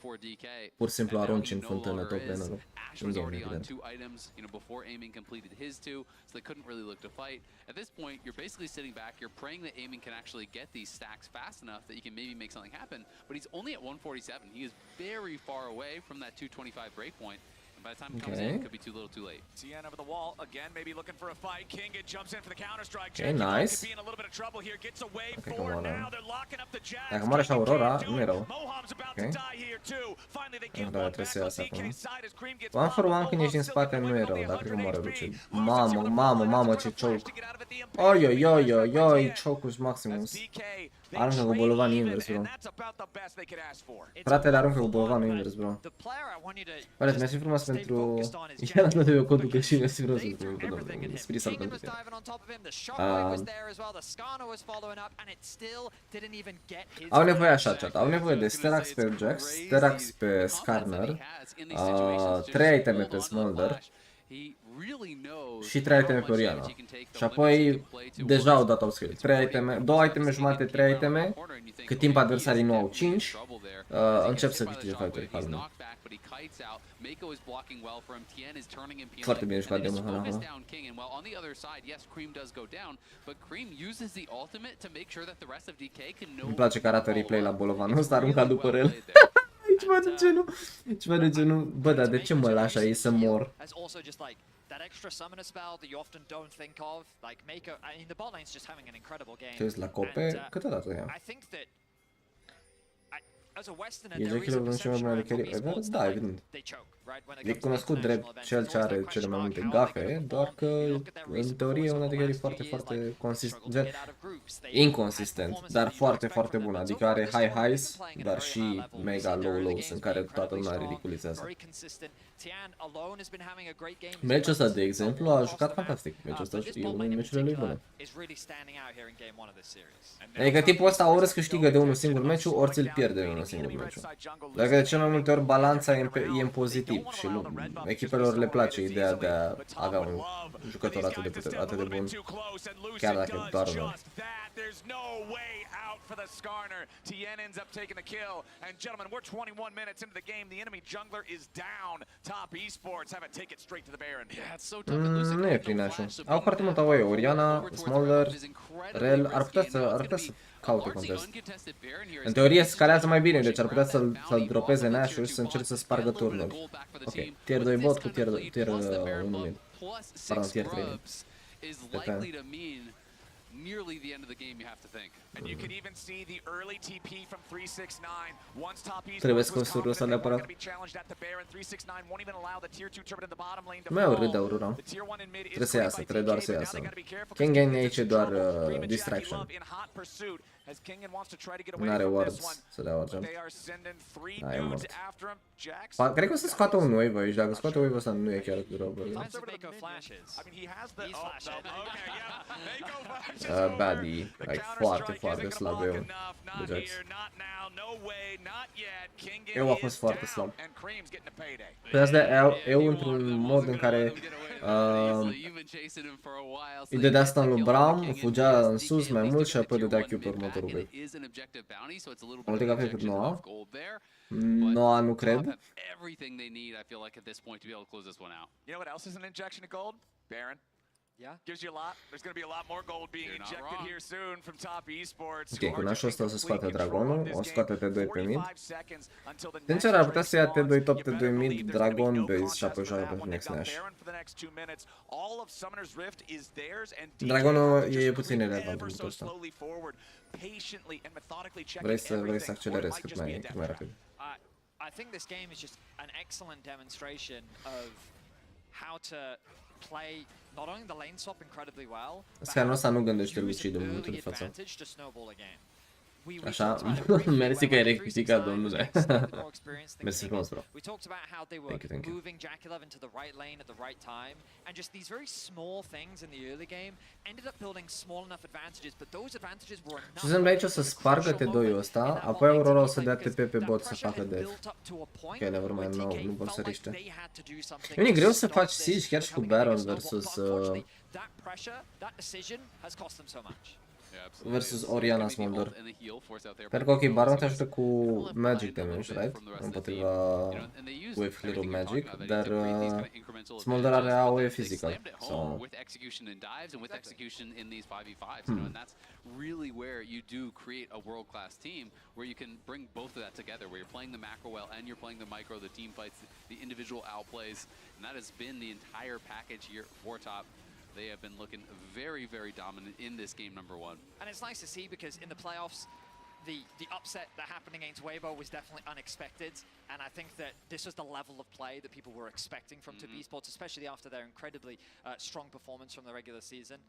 pur și simplu arunci în fântână top laner-ul. Was already on 2 items, before Aiming completed his 2, so they couldn't really look to fight. At this point, you're basically sitting back, you're praying that Aiming can actually get these stacks fast enough that you can maybe make something happen, but he's only at 147. He is very far away from that 225 breakpoint. By the time it comes in, it could be too little too late. TN over the wall, again, maybe looking for a fight. King jumps in for the counter strike. Okay, nice. Could be in a little bit of trouble here. Gets away for now. They're locking up the Jags. Dacă moare și Aurora, nu e rău. Moham's about to die here too. Finally they get Da, one trebuie să back iasă on acum. DK's side as Cream gets One for one când ești în spate nu e rău, dar cred că moare Luciu. Mamă, ce choke. Oi, choke-uri Maximus. Aruncă cu bolovanul invers, bro. Fratele aruncă cu bolovanul invers, bro. Oare, mersi frumos pentru... Ia la toate eu codul că și mersi frumos pentru Spirit Sal pentru tine. Au nevoie așa, chat. Au nevoie de Sterax pe Jax, Sterax pe Skarner, 3 iteme pe Smolder și 3 iteme pe Oriana. Și apoi deja au dat upscale. 3 iteme, 2 iteme jumate, 3 iteme. Cât timp adversarii nu au 5, încep să câștige fight-uri calme. Foarte bine jucat de Hanwha. Îmi place că arată replay la bolovanul ăsta, arunca după el. Ceva de genul, bă, dar de ce mă lași aici să mor? That extra summoner spell that you often don't think of, like Mako. I mean, the bot lane's just having an incredible game. Tu ești la cope? Câteodată ea? I think that as a Westerner, E Jackie Love cel mai mare carry ever? Da, evident. E cunoscut drept cel ce are cele mai multe gafe, doar că în teorie e una de carry foarte consistent, inconsistent, dar foarte bun, adică are high highs, dar și mega low lows în care toată lumea ridiculizează. Meciul ăsta, de exemplu, a jucat fantastic. Meciul ăsta e unul din meciurile lui bune. Adică tipul ăsta ori îți câștigă de unul singur meciul, ori ți-l pierde de unul singur meciul. Dacă de cel mai multe ori balanța e în pozitiv și echipelor le place ideea de a avea un jucător atât de bun, chiar dacă e doar unul. There's no way out for the Skarner. TN ends up taking the kill. And gentlemen, we're 21 minutes into the game. The enemy jungler is down. Top Esports have it take it straight to the Baron. Yeah, it's so tough to lose. Nu e plin așa. Au foarte mult away. Oriana, Smolder, Rel, ar putea să caute contest. În teorie scalează mai bine, deci ar putea să-l dropeze Nash-ul și să încerce să spargă turnul. Ok, tier 2 bot cu tier 1 mid. Pardon, tier 3 mid. Nearly the end of the game, you have to think. And you can even see the early TP from 369. Once top Trebuie Esports was construit confident they were neapărat. going to be challenged at the Baron. 369 won't even allow the tier 2 turret in the bottom lane to Nu au fall. râd de Aurora. The tier 1 in mid is Trebuie să played iasă, by trebuie TK, doar să but now iasă. they gotta be careful King 'cause Gang King's aici e in doar trouble. Cream and Jack distraction. Love in hot pursuit as Kingin wants to try to get away N-are from this wards one. să dea urgent. They are sending 3 Da, e dudes mort. after him. Jax. Cred că o să scoată un wave aici, dacă scoate wave-ul ăsta nu e chiar atât de rău. Finds over to the mid. I mean, he has the okay, yeah. Mako flashes over. Baddie, like foarte slab eu. De Jax. Eu a fost foarte slab. Pe asta eu într-un mod în care îi dădea stun lui Braum, fugea în sus mai mult și apoi dădea Q pe următorul wave. Multe gafe cât Noah. Noah nu cred. You know what else is an injection of gold? Baron. Gives you a lot. There's going to be a lot more gold being injected here soon from top esports. Ok, cu nașul ăsta o să scoate Dragonul, o scoate T2 pe mid. Sincer, ar putea să ia T2 top, T2 mid, Dragon, base și apoi joacă pentru next Nash. Dragonul e puțin relevant în punctul ăsta. Vrei să accelerezi cât mai rapid. I think this game is just an excellent demonstration of how to play not only the lane swap incredibly well, Scanul ăsta nu gândește lucid în momentul de față. Așa, mersi că ai rectificat, domnule. Mersi frumos, bro. We talked about how they were moving Jackilov into the right lane at the right time, and just these very small things in the early game ended up building small enough advantages, but those advantages were enough. Și semnul aici o să spargă T2-ul ăsta, apoi Aurora o să dea TP pe bot să facă death. Ok, nevermind, nu vor să riște. E greu să faci siege chiar și cu Baron versus Oriana Smolder. Pentru că, ok, Baron te ajută cu magic damage, right? Împotriva wave clear magic, dar Smolder are AOE physical. So... really where you do create a world-class team where you can bring both of that together, where you're playing the macro well and you're playing the micro, the team fights, the individual outplays, and that has been the entire package here for top. They have been looking very, very dominant in this game number one. And it's nice to see because in the playoffs, the upset that happened against Weibo was definitely unexpected, and I think that this was the level of play that people were expecting from Top Esports, especially after their incredibly strong performance from the regular season.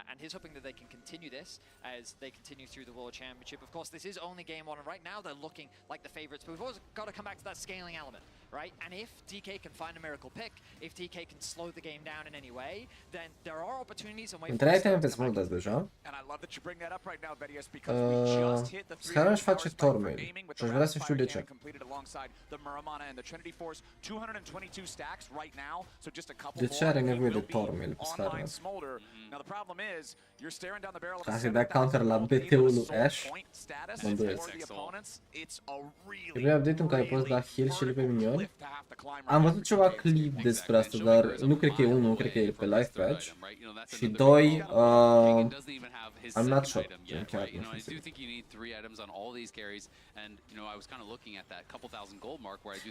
And he's hoping that they can continue this as they continue through the World Championship. Of course, this is only game one, and right now they're looking like the favorites, but we've always got to come back to that scaling element, right? And if DK can find a miracle pick, if DK can slow the game down in any way, then there are opportunities and ways. And I love that you bring that up right now, Vedius, because we just hit the Scara își face Tormail și aș vrea să știu de ce. De ce are nevoie de Tormail pe Scara? Ca să-i dea counter la BT-ul lui Ash? Mă îndoiesc. E primul update în care poți da heal și pe minion? Am văzut ceva clip despre asta, dar nu cred că e unul, nu cred că e pe live patch. Și doi, I'm not sure. Chiar nu știu.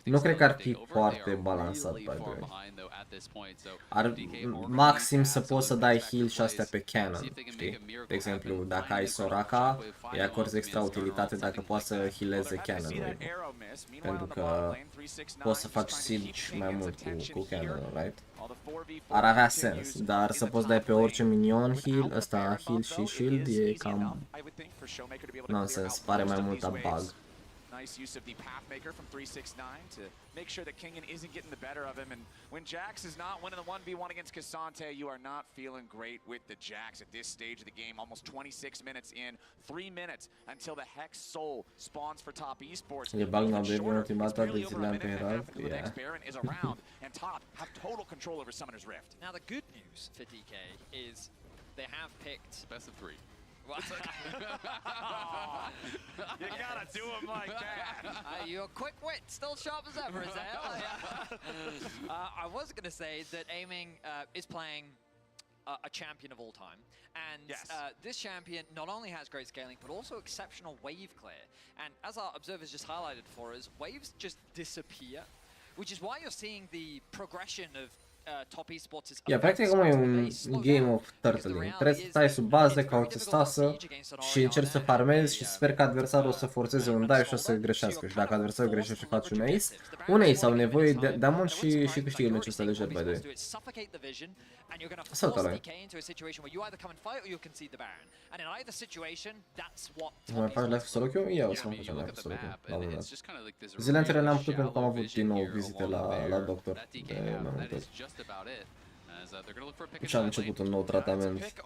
Nu cred că ar fi foarte balansat, by the way. Ar maxim să poți să dai heal și astea pe cannon, știi? De exemplu, dacă ai Soraka, îi acorzi extra utilitate dacă poți să healeze cannon-ul. Pentru că poți să faci siege mai mult cu cannon, right? Ar avea sens, dar să poți dai pe orice minion heal, ăsta heal și shield e cam nonsens, pare mai mult a bug. Nice use of the Pathmaker from 369 to make sure that Kingen isn't getting the better of him. And when Jax is not winning the 1v1 against Cassante, you are not feeling great with the Jax at this stage of the game. Almost 26 minutes in, 3 minutes until the Hex Soul spawns for Top Esports. E bug na de ultimata de Zilan pe Herald. The next Baron is around, and Top have total control over Summoner's Rift. Now the good news for DK is they have picked best of 3. You gotta do him like that. Your quick wit, still sharp as ever, is that? I was going to say that Aiming is playing a champion of all time, and this champion not only has great scaling but also exceptional wave clear. And as our observers just highlighted for us, waves just disappear, which is why you're seeing the progression of practic acum e un game of turtling. Trebuie să stai sub bază, cauți stasă și încerci să farmezi și sper că adversarul o să forțeze un dive și o să greșească. Și dacă adversarul greșește și faci un ace au nevoie de damon și câștigă meciul ăsta lejer, by the way. Salut, Alain. Mai faci live solo queue? Ia o să mă facem live solo queue la un moment dat. Zilele anterioare n-am putut pentru că am avut din nou vizite la doctor de mai multe ori. Și am început un nou tratament.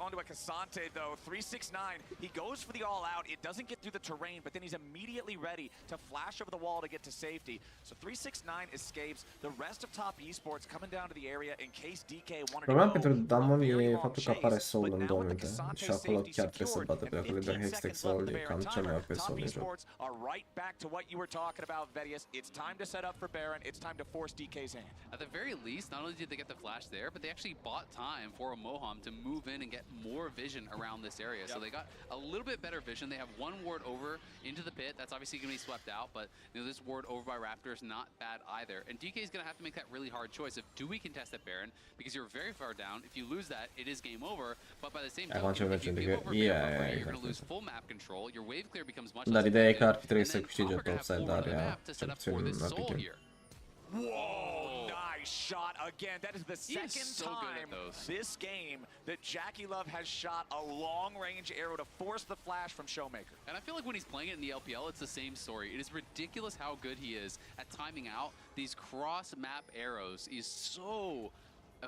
Problema pentru Damon e faptul că apare Soul în 2 minute și acolo chiar trebuie să bată pe acolo, dar Hextech Soul e cam cel mai OP Soul în joc. At the very least, not only did they get the flash there, but they actually actually bought time for a Moham to move in and get more vision around this area. So they got a little bit better vision. They have one ward over into the pit. That's obviously going to be swept out, but this ward over by Raptors, not bad either. And DK is going to have to make that really hard choice of, do we contest that Baron? Because you're very far down. If you lose that, it is game over. But by the same token, if you give over Baron, you're going to lose full map control. Your wave clear becomes much less ideea e că ar fi effective. trebuit să câștige topside, dar ea cel puțin n-a picat. Whoa, nice shot again. That is the second time this game that Jackie Love has shot a long-range arrow to force the flash from Showmaker. And I feel like when he's playing it in the LPL, it's the same story. It is ridiculous how good he is at timing out these cross-map arrows. He's so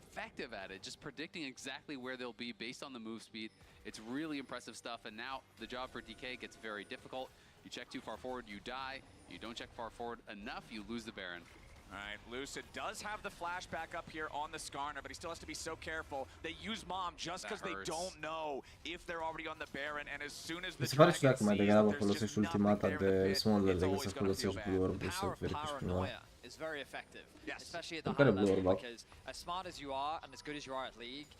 effective at it, just predicting exactly where they'll be based on the move speed. It's really impressive stuff, and now the job for DK gets very difficult. You check too far forward, you die. You don't check far forward enough, you lose the Baron. All right, Lucid does have the flash back up here on the Skarner, but he still has to be so careful. They use Mom just because they don't know if they're already on the Baron, and as soon as the se pare ciudat că mai degrabă folosești ultimata de Smolder decât să folosești Blue Orb să verifici cumva. Is very effective, especially at the Care high Blue level, Orb. because as smart as you are and as good as you are at League,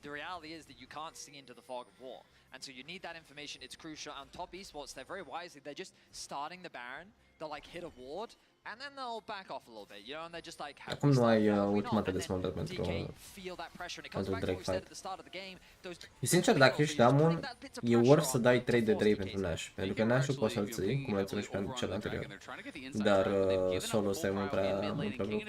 the reality is that you can't see into the fog of war. And so you need that information. It's crucial. On top esports, they're very wisely, they're just starting the Baron. They'll like hit a ward, and then they'll back off a little bit, you know, and they're just like, acum nu ai ultimata de Smolder pentru Drake fight. E sincer, dacă ești Damon, e worth să dai 3 de Drake pentru Nash, pentru că Nash-ul poți să-l ții, cum l-ai ținut și pentru cel anterior, dar solo stai mult prea lucru.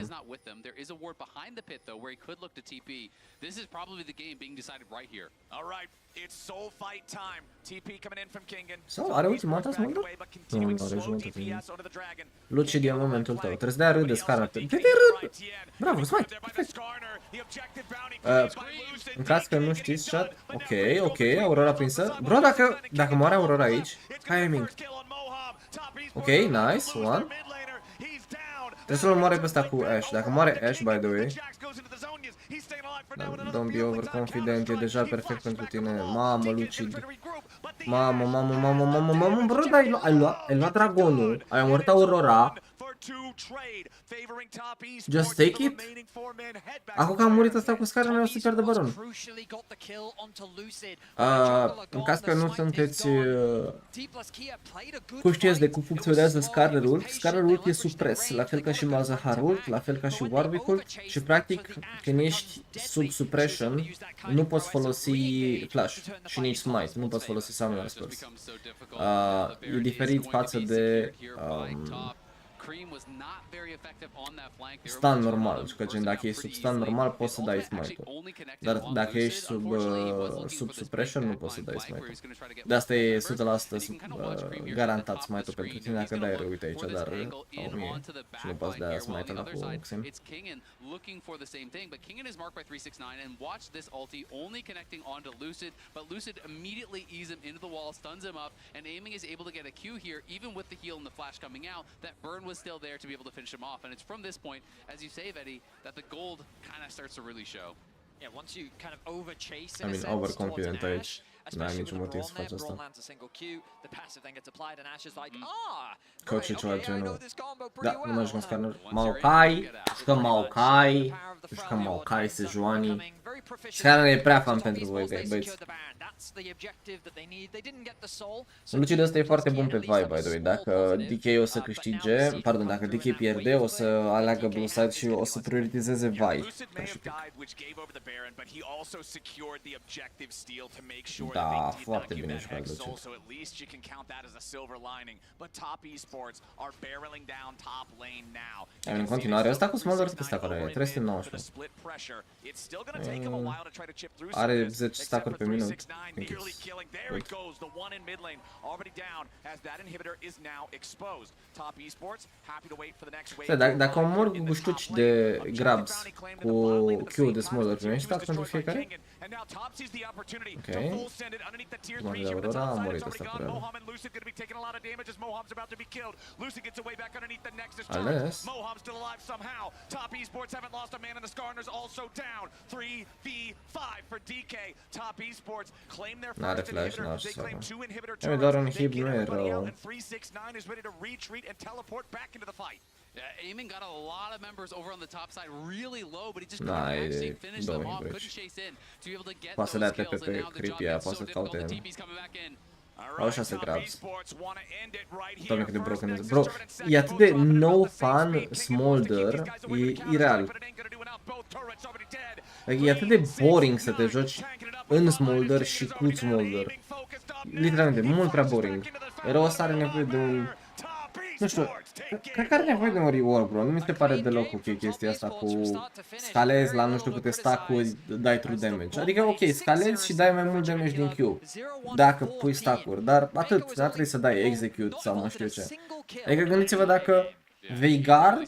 There is a ward behind the pit though where he could look to TP. This is probably the game being decided right here. All right, it's soul fight time. TP coming in from Kingen. Sau are ultimata Smolder? Nu, nu are jumătate. Lucid e momentul tău. Trebuie să dai râd de scară. Trebuie râd! Bravo, smite! Perfect! În caz că nu știți chat, ok, Aurora prinsă. Bro, dacă moare Aurora aici, timing. Ok, nice, one. Trebuie să-l moare pe ăsta cu Ashe. Dacă moare Ashe, by the way, don't be overconfident, e deja perfect pentru tine. Mamă, Lucid. Mamă, bro, dar ai luat dragonul, ai omorât Aurora. Just take it? Acum că a murit ăsta cu scară, noi o să pierdă baron. În caz că nu sunteți conștienți de cum funcționează Scarlet Ult, Scarlet Ult e supres, la fel ca și Malzahar Ult, la fel ca și Warwick Ult și practic când ești sub suppression nu poți folosi flash și nici smite, nu poți folosi Summoner Spells. E diferit față de stun normal, că gen dacă ești sub stun normal poți să dai smite-ul, dar dacă ești sub suppression nu poți să dai smite-ul. De asta e 100% garantat smite-ul pentru tine dacă dai rău, uite aici, dar au mie și nu poți da smite-ul ăla cu Xen. Looking for the same thing, but Kingen is marked by 369 and watch this ulti only connecting onto Lucid, but Lucid immediately eases him into the wall, stuns him up, and Aiming is able to get a Q here, even with the heal and the flash coming out. That burn was still there to be able to finish him off, and it's from this point, as you say, Eddie, that the gold kind of starts to really show. Yeah, once you kind of overchase I mean, overconfident aici. N-ai niciun motiv să faci asta. Coach și ceva genul. Da, nu mai jucăm Skarner. Maokai, jucăm Maokai, jucăm Maokai, Sejuani. Skarner e prea fan pentru voi, băieți. Lucid ăsta e foarte bun pe vibe, by the way. Dacă DK o să câștige, pardon, dacă DK pierde, o să aleagă blue side și o să prioritizeze Vi. Da, foarte bine jucat Lucid. În continuare, ăsta cu Smolder câte stack-uri are? 319. Are 10 stack-uri pe minut. Dacă omor cu guștuci de grabs cu Q de Smolder, primești stack pentru fiecare? Ok. Mare de Aurora, a murit ăsta cu real. Ales. N-are flash, n-are ce să facă. E doar un hip, nu e rău. Eamon got a lot of members over on the top side really low, but he just couldn't actually finish them off, couldn't chase in to be able to get those kills, and now the job gets so difficult, the TP's coming back in. Au 6 grabs. Doamne cât de broken este. Bro, e atât de no fun Smolder, e ireal. E atât de boring să te joci în Smolder și cu Smolder. Literalmente, mult prea boring. Erau ăsta are nevoie de un... Nu știu, cred că are nevoie de un rework, bro. Nu mi se pare deloc ok chestia asta cu scalezi la nu știu câte stack-uri, dai true damage. Adică ok, scalezi și dai mai mult damage din Q dacă pui stack-uri, dar atât, n-ar trebui să dai execute sau mă știu ce. Adică gândiți-vă dacă Veigar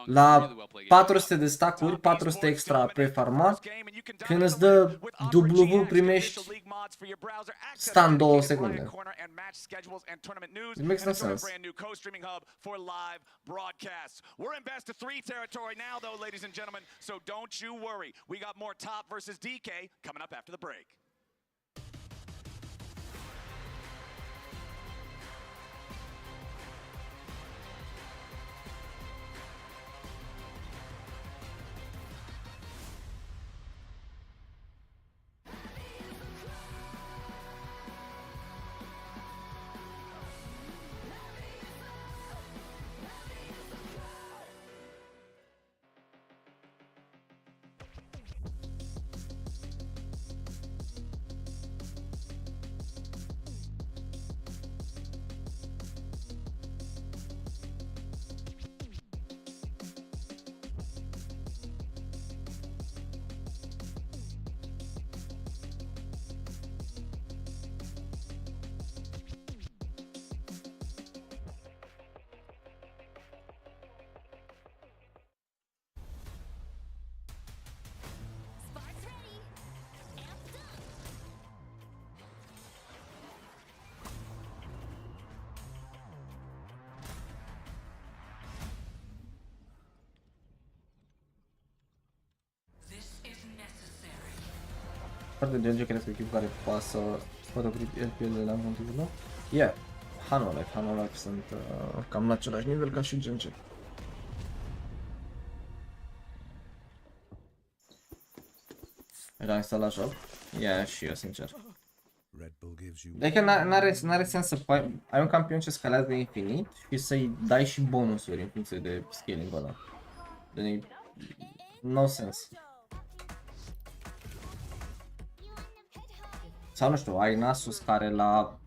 la 400 de stack-uri, 400 extra pe farmat, când îți dă W primești stun 2 secunde. It makes no sense. We're in best of 3 territory now though, ladies and gentlemen, so don't you worry. We got more top versus DK coming up after the break. Foarte GG, crezi că echipul care pasă poate opri LPL-ele la motivul lor? Yeah, Hanwha sunt cam la același nivel ca și GG. Era instalat joc? Yeah, și eu sincer. Adică n-are sens să ai un campion ce scalează infinit și să-i dai și bonusuri în funcție de scaling-ul ăla. Deci, no sens. Sau nu știu, ai Nasus care la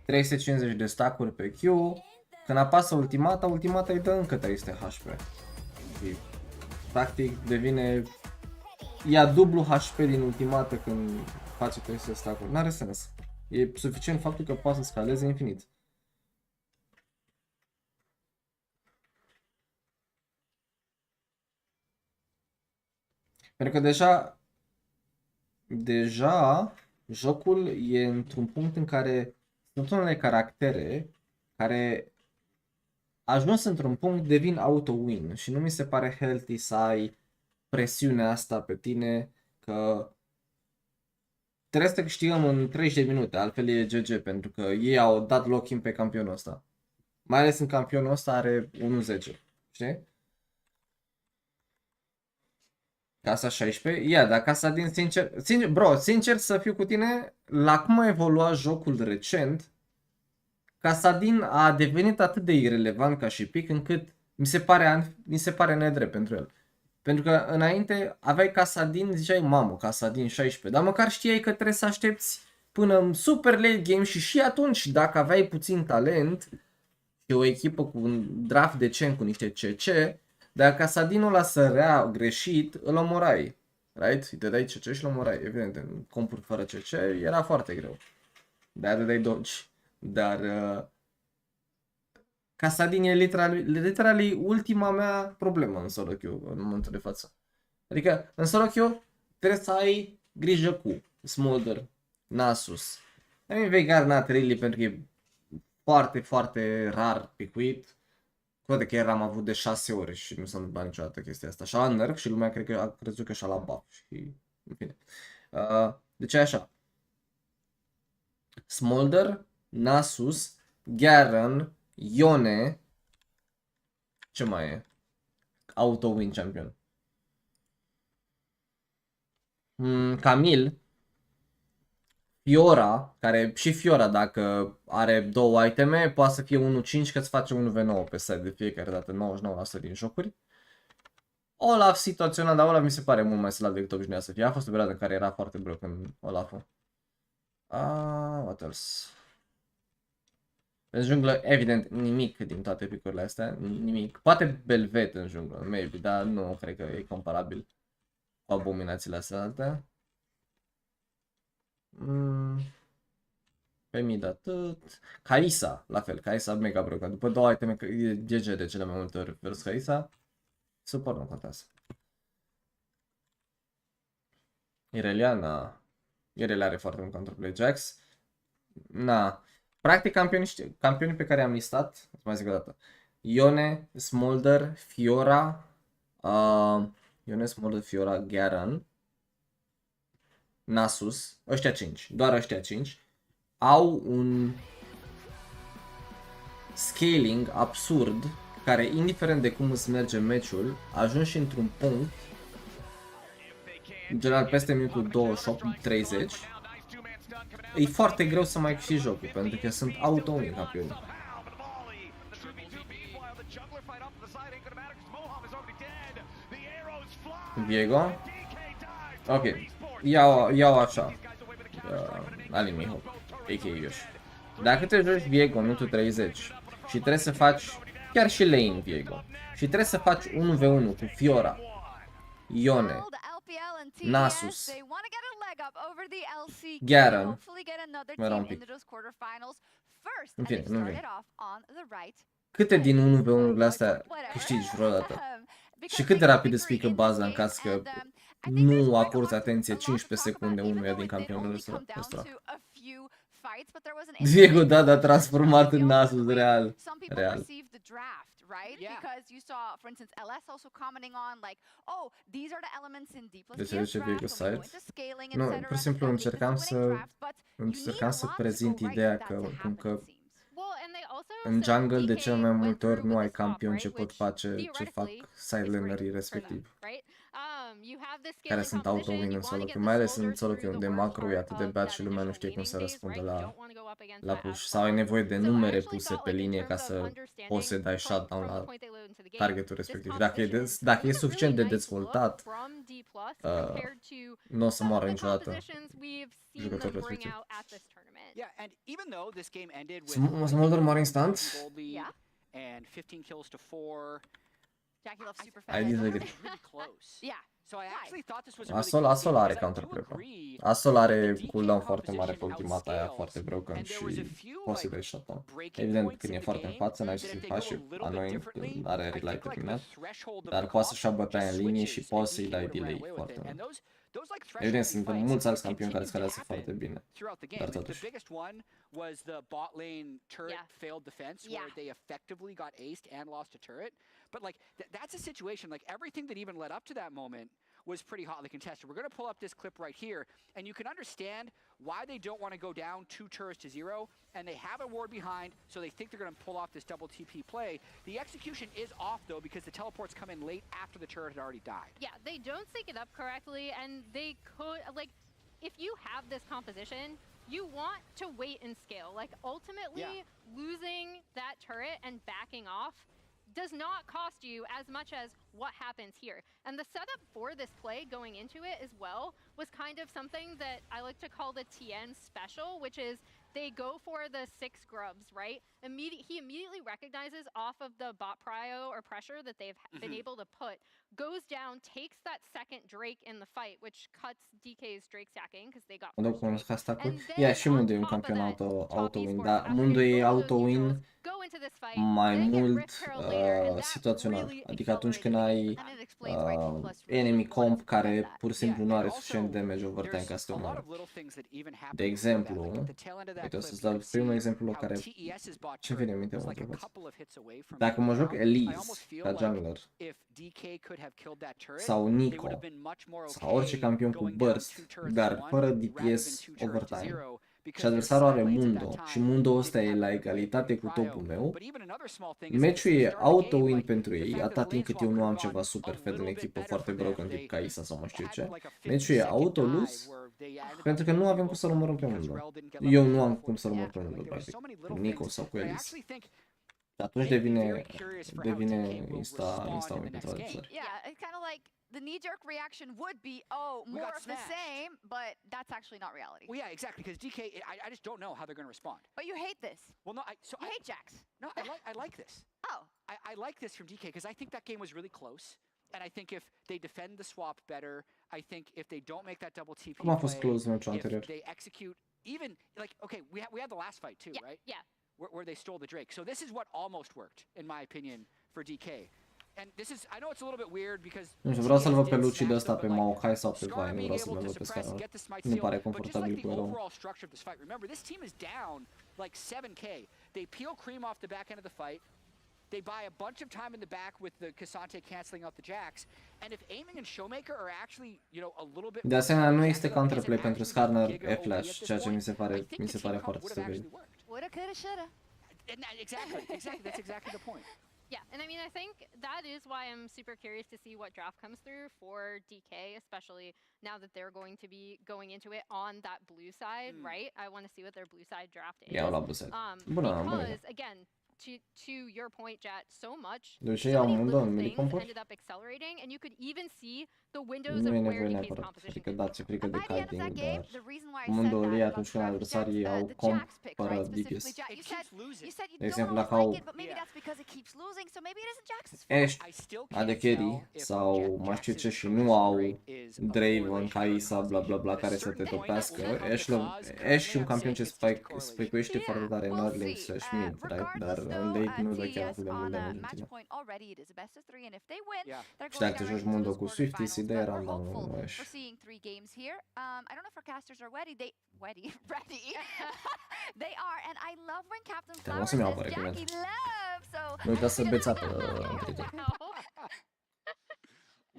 350 de stack-uri pe Q, când apasă ultimata îi dă încă 300 HP. Și practic devine... ia dublu HP din ultimată când face 300 stack-uri. N-are sens. E suficient faptul că poate să scaleze infinit. Pentru că deja jocul e într-un punct în care sunt unele caractere care ajuns într-un punct devin auto-win și nu mi se pare healthy să ai presiunea asta pe tine că trebuie să câștigăm în 30 de minute, altfel e GG pentru că ei au dat lock-in pe campionul ăsta. Mai ales în campionul ăsta are 1-10, știi? Casa 16? Dar Casa din sincer să fiu cu tine, la cum a evoluat jocul recent, Casadin a devenit atât de irelevant ca și pic încât mi se pare nedrept pentru el. Pentru că înainte aveai Casadin, ziceai mamă, Casadin 16, dar măcar știai că trebuie să aștepți până în super late game și atunci dacă aveai puțin talent și o echipă cu un draft decent cu niște CC, dacă Casadinul ăla sărea greșit, îl omorai. Right? Îi dai CC și îl omorai. Evident, în compuri fără CC era foarte greu. De-aia dai dodge. Dar Casadin e literally ultima mea problemă în solo queue în momentul de față. Adică în solo queue trebuie să ai grijă cu Smolder, Nasus. Veigar not really pentru că e foarte, foarte rar picuit. Poate că ieri am avut de 6 ori și nu s-a întâmplat niciodată chestia asta. Și-a la nerf și lumea cred că a crezut că și-a la buff. Și, în fine. Deci e așa. Smolder, Nasus, Garen, Yone Ce mai e? Auto-win champion. Camille. Fiora, care și Fiora dacă are 2 iteme, poate să fie 1-5 că îți face 1v9 pe site de fiecare dată, 99% din jocuri. Olaf situațional, dar Olaf mi se pare mult mai slab decât obișnuia să fie. A fost o perioadă în care era foarte broken Olaf-ul. What else? În junglă, evident, nimic din toate picurile astea, nimic. Poate Belvet în junglă, maybe, dar nu cred că e comparabil cu abominațiile astea alte. Pe mid atât. Kaisa, la fel, Kaisa mega broken. După 2 iteme, e GG de cele mai multe ori versus Kaisa. Super, nu contează. Ireliana. Irelia are foarte mult counterplay. Jax. Na. Practic campionii pe care am listat, mai zic o dată. Ione, Smolder, Fiora. Ione, Smolder, Fiora, Garen. Nasus. Ăștia 5. Doar ăștia 5. Au un scaling absurd care, indiferent de cum îți merge meciul, ajungi și într-un punct, în general peste minutul 28-30, e foarte greu să mai câștigi jocul, pentru că sunt auto-win campioni. Diego? Ok, iau așa, Alimi, a.k.a. Yoshi. Dacă te joci Viego în minutul 30 și trebuie să faci chiar și lane Viego și trebuie să faci 1v1 cu Fiora, Ione, Nasus, Garen, mai era un pic. În fine, nu vine. Câte din 1v1-urile astea câștigi vreodată? Și cât de rapid îți pică baza în caz că nu acorzi atenție 15 secunde unuia din campionul ăsta? Diego, da, transformat în Nasus, real. Right? Yeah. Because you saw, for instance, LS also commenting on like, oh, these are the elements in D plus draft, when we go into scaling, etc. Nu, pur și simplu încercam să prezint ideea că în jungle de cel mai multe ori nu ai campioni ce pot face ce fac sidelanerii respectiv, care sunt auto-win în solo queue, mai ales în solo queue unde macro e atât de bad și lumea nu știe cum să răspundă la push, sau ai nevoie de numere puse pe linie ca să poți să dai shutdown la targetul respectiv. Dacă e suficient de dezvoltat, nu o să moară niciodată jucătorul respectiv. Smolder moare instant. I disagree. Asol are counterplay. Asol are cooldown foarte mare pe ultimata aia, foarte broken și poți să dai shutdown. Evident, când e foarte în față, n-ai ce să-i faci și annoying când are relay terminat, dar poți să-și ia bătaia în linie și poți să-i dai delay foarte mult. Evident, sunt mulți alți campioni care scalează foarte bine, dar totuși. But like that's a situation, like everything that even led up to that moment was pretty hotly contested. We're going to pull up this clip right here, and you can understand why they don't want to go down 2 turrets to 0, and they have a ward behind, so they think they're going to pull off this double TP play. The execution is off, though, because the teleports come in late after the turret had already died. Yeah, they don't sync it up correctly, and they could, like, if you have this composition, you want to wait and scale. Like, ultimately, losing that turret and backing off does not cost you as much as what happens here. And the setup for this play going into it as well was kind of something that I like to call the TN special, which is they go for the 6 grubs, right? He immediately recognizes off of the bot prio or pressure that they've been able to put, goes down, takes that second Drake in the fight, which cuts DK's Drake stacking because they got și Mundu e un campion auto-win, dar Mundu e auto-win mai mult situațional, adică atunci când ai enemy comp care pur și simplu nu are suficient damage over time ca să te omoare. De exemplu, uite, o să-ți dau primul exemplu care ce vine în minte dacă mă joc Elise ca jungler sau Nico sau orice campion cu burst, dar fără DPS overtime, și adversarul are Mundo și Mundo ăsta e la egalitate cu topul meu, meciul e auto-win pentru ei, atâta timp cât eu nu am ceva super fed în echipă foarte broken tip ca Isa sau mă știu ce. Meciul e auto-lose pentru că nu avem cum să-l omorâm pe Mundo. Eu nu am cum să-l omor pe Mundo, practic, cu Nico sau cu Elise. Și atunci devine insta-win pentru adversari. The knee-jerk reaction would be, oh, more of the same, but that's actually not reality. Well, yeah, exactly, because DK, I just don't know how they're going to respond. But you hate this. Well, no, you hate Jax. No, I like this. Oh. I like this from DK because I think that game was really close, and I think if they defend the swap better, I think if they don't make that double TP Cum a fost close meciul if anterior? they execute even like okay, we had the last fight too, right? Yeah. Where they stole the Drake. So this is what almost worked, in my opinion, for DK. And this is, I know it's a little bit weird because nu știu, vreau să-l văd pe Lucid ăsta pe Maokai sau pe Vi, nu vreau să-l văd pe Scar. Nu mi pare confortabil cu erou. Remember, this team is down like 7k. They peel cream off the back end of the fight. They buy a bunch of time in the back with the Cassante canceling out the Jacks. And if Aiming and Showmaker are actually, you know, a little bit. De asemenea, nu este counterplay pentru Skarner E-Flash, ceea ce mi se pare foarte stupid. Woulda, coulda, shoulda. Exactly. That's exactly the point. Yeah, and I mean, I think that is why I'm super curious to see what draft comes through for DK, especially now that they're going to be going into it on that blue side, right? I want to see what their blue side draft is. Iau la blue side. Because, again, to your point, Jat, so much, deci so iau many Mundo în little things mini-compuri. ended up accelerating, and you could even see the windows Nu of e where nevoie DK's neapărat, composition frică could dați, frică de By the end of that kiting, game, dar the reason why I Mundo said e that atunci about când draft adversarii Jax, au the comp Jax pick, fără right? DPS. Specifically Jax. You said you De don't exemplu, always dacă au like it, but maybe that's because it keeps losing, so maybe it isn't Jax's fault. Ashe, AD Carry sau mai știu ce și nu au Draven, Kaisa, bla bla bla, care să te topească. Ashe e un campion ce spike-uiește foarte tare în early lane slash mid, right? Dar în late nu dă chiar atât de mult damage în tine. Și dacă te joci Mundo cu Swifty, SID era random în Ashe. I don't know if our casters are ready. Ready. They are, and I love when Captain Flowers să-mi iau says pe Jackie love. So Nu uita să beți apă, Twitter.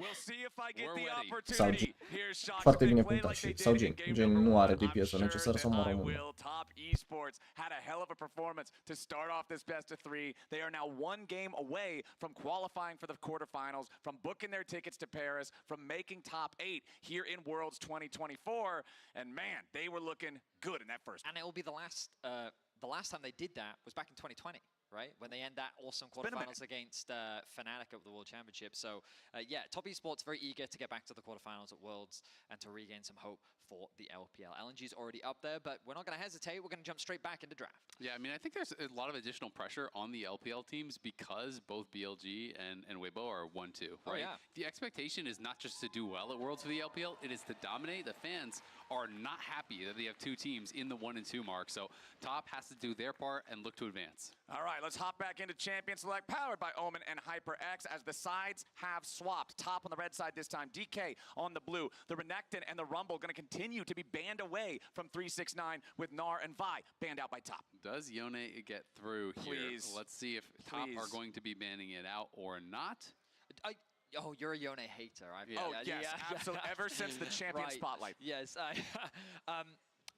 We'll see if I get the Sau opportunity. Jin. Foarte bine punctat și sau Jin. Jin nu are DPS-ul necesar să omoară Mundo. Top Esports had a hell of a performance to start off this best of 3. They are now one game away from qualifying for the quarterfinals, from booking their tickets to Paris, from making top 8 here in Worlds 2024. And man, they were looking good in that first. And it will be the last time they did that was back in 2020. Right, when they end that awesome quarterfinals against Fnatic at the World Championship. So yeah, Top Esports very eager to get back to the quarterfinals at Worlds and to regain some hope for the LPL. LNG is already up there, but we're not going to hesitate. We're going to jump straight back into draft. Yeah, I mean, I think there's a lot of additional pressure on the LPL teams because both BLG and Weibo are 1-2, right? Oh, yeah. The expectation is not just to do well at Worlds for the LPL, it is to dominate. The fans are not happy that they have two teams in the 1-2 mark, so Top has to do their part and look to advance. All right, let's hop back into Champion Select, powered by Omen and HyperX, as the sides have swapped. Top on the red side this time, DK on the blue. The Renekton and the Rumble going to continue to be banned away from 369 with Gnar and Vi banned out by Top. Does Yone get through here? Please. Let's see if Top are going to be banning it out or not. Oh, you're a Yone hater. Yes, absolutely. Ever since the champion spotlight. Yes.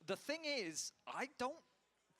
The thing is, I don't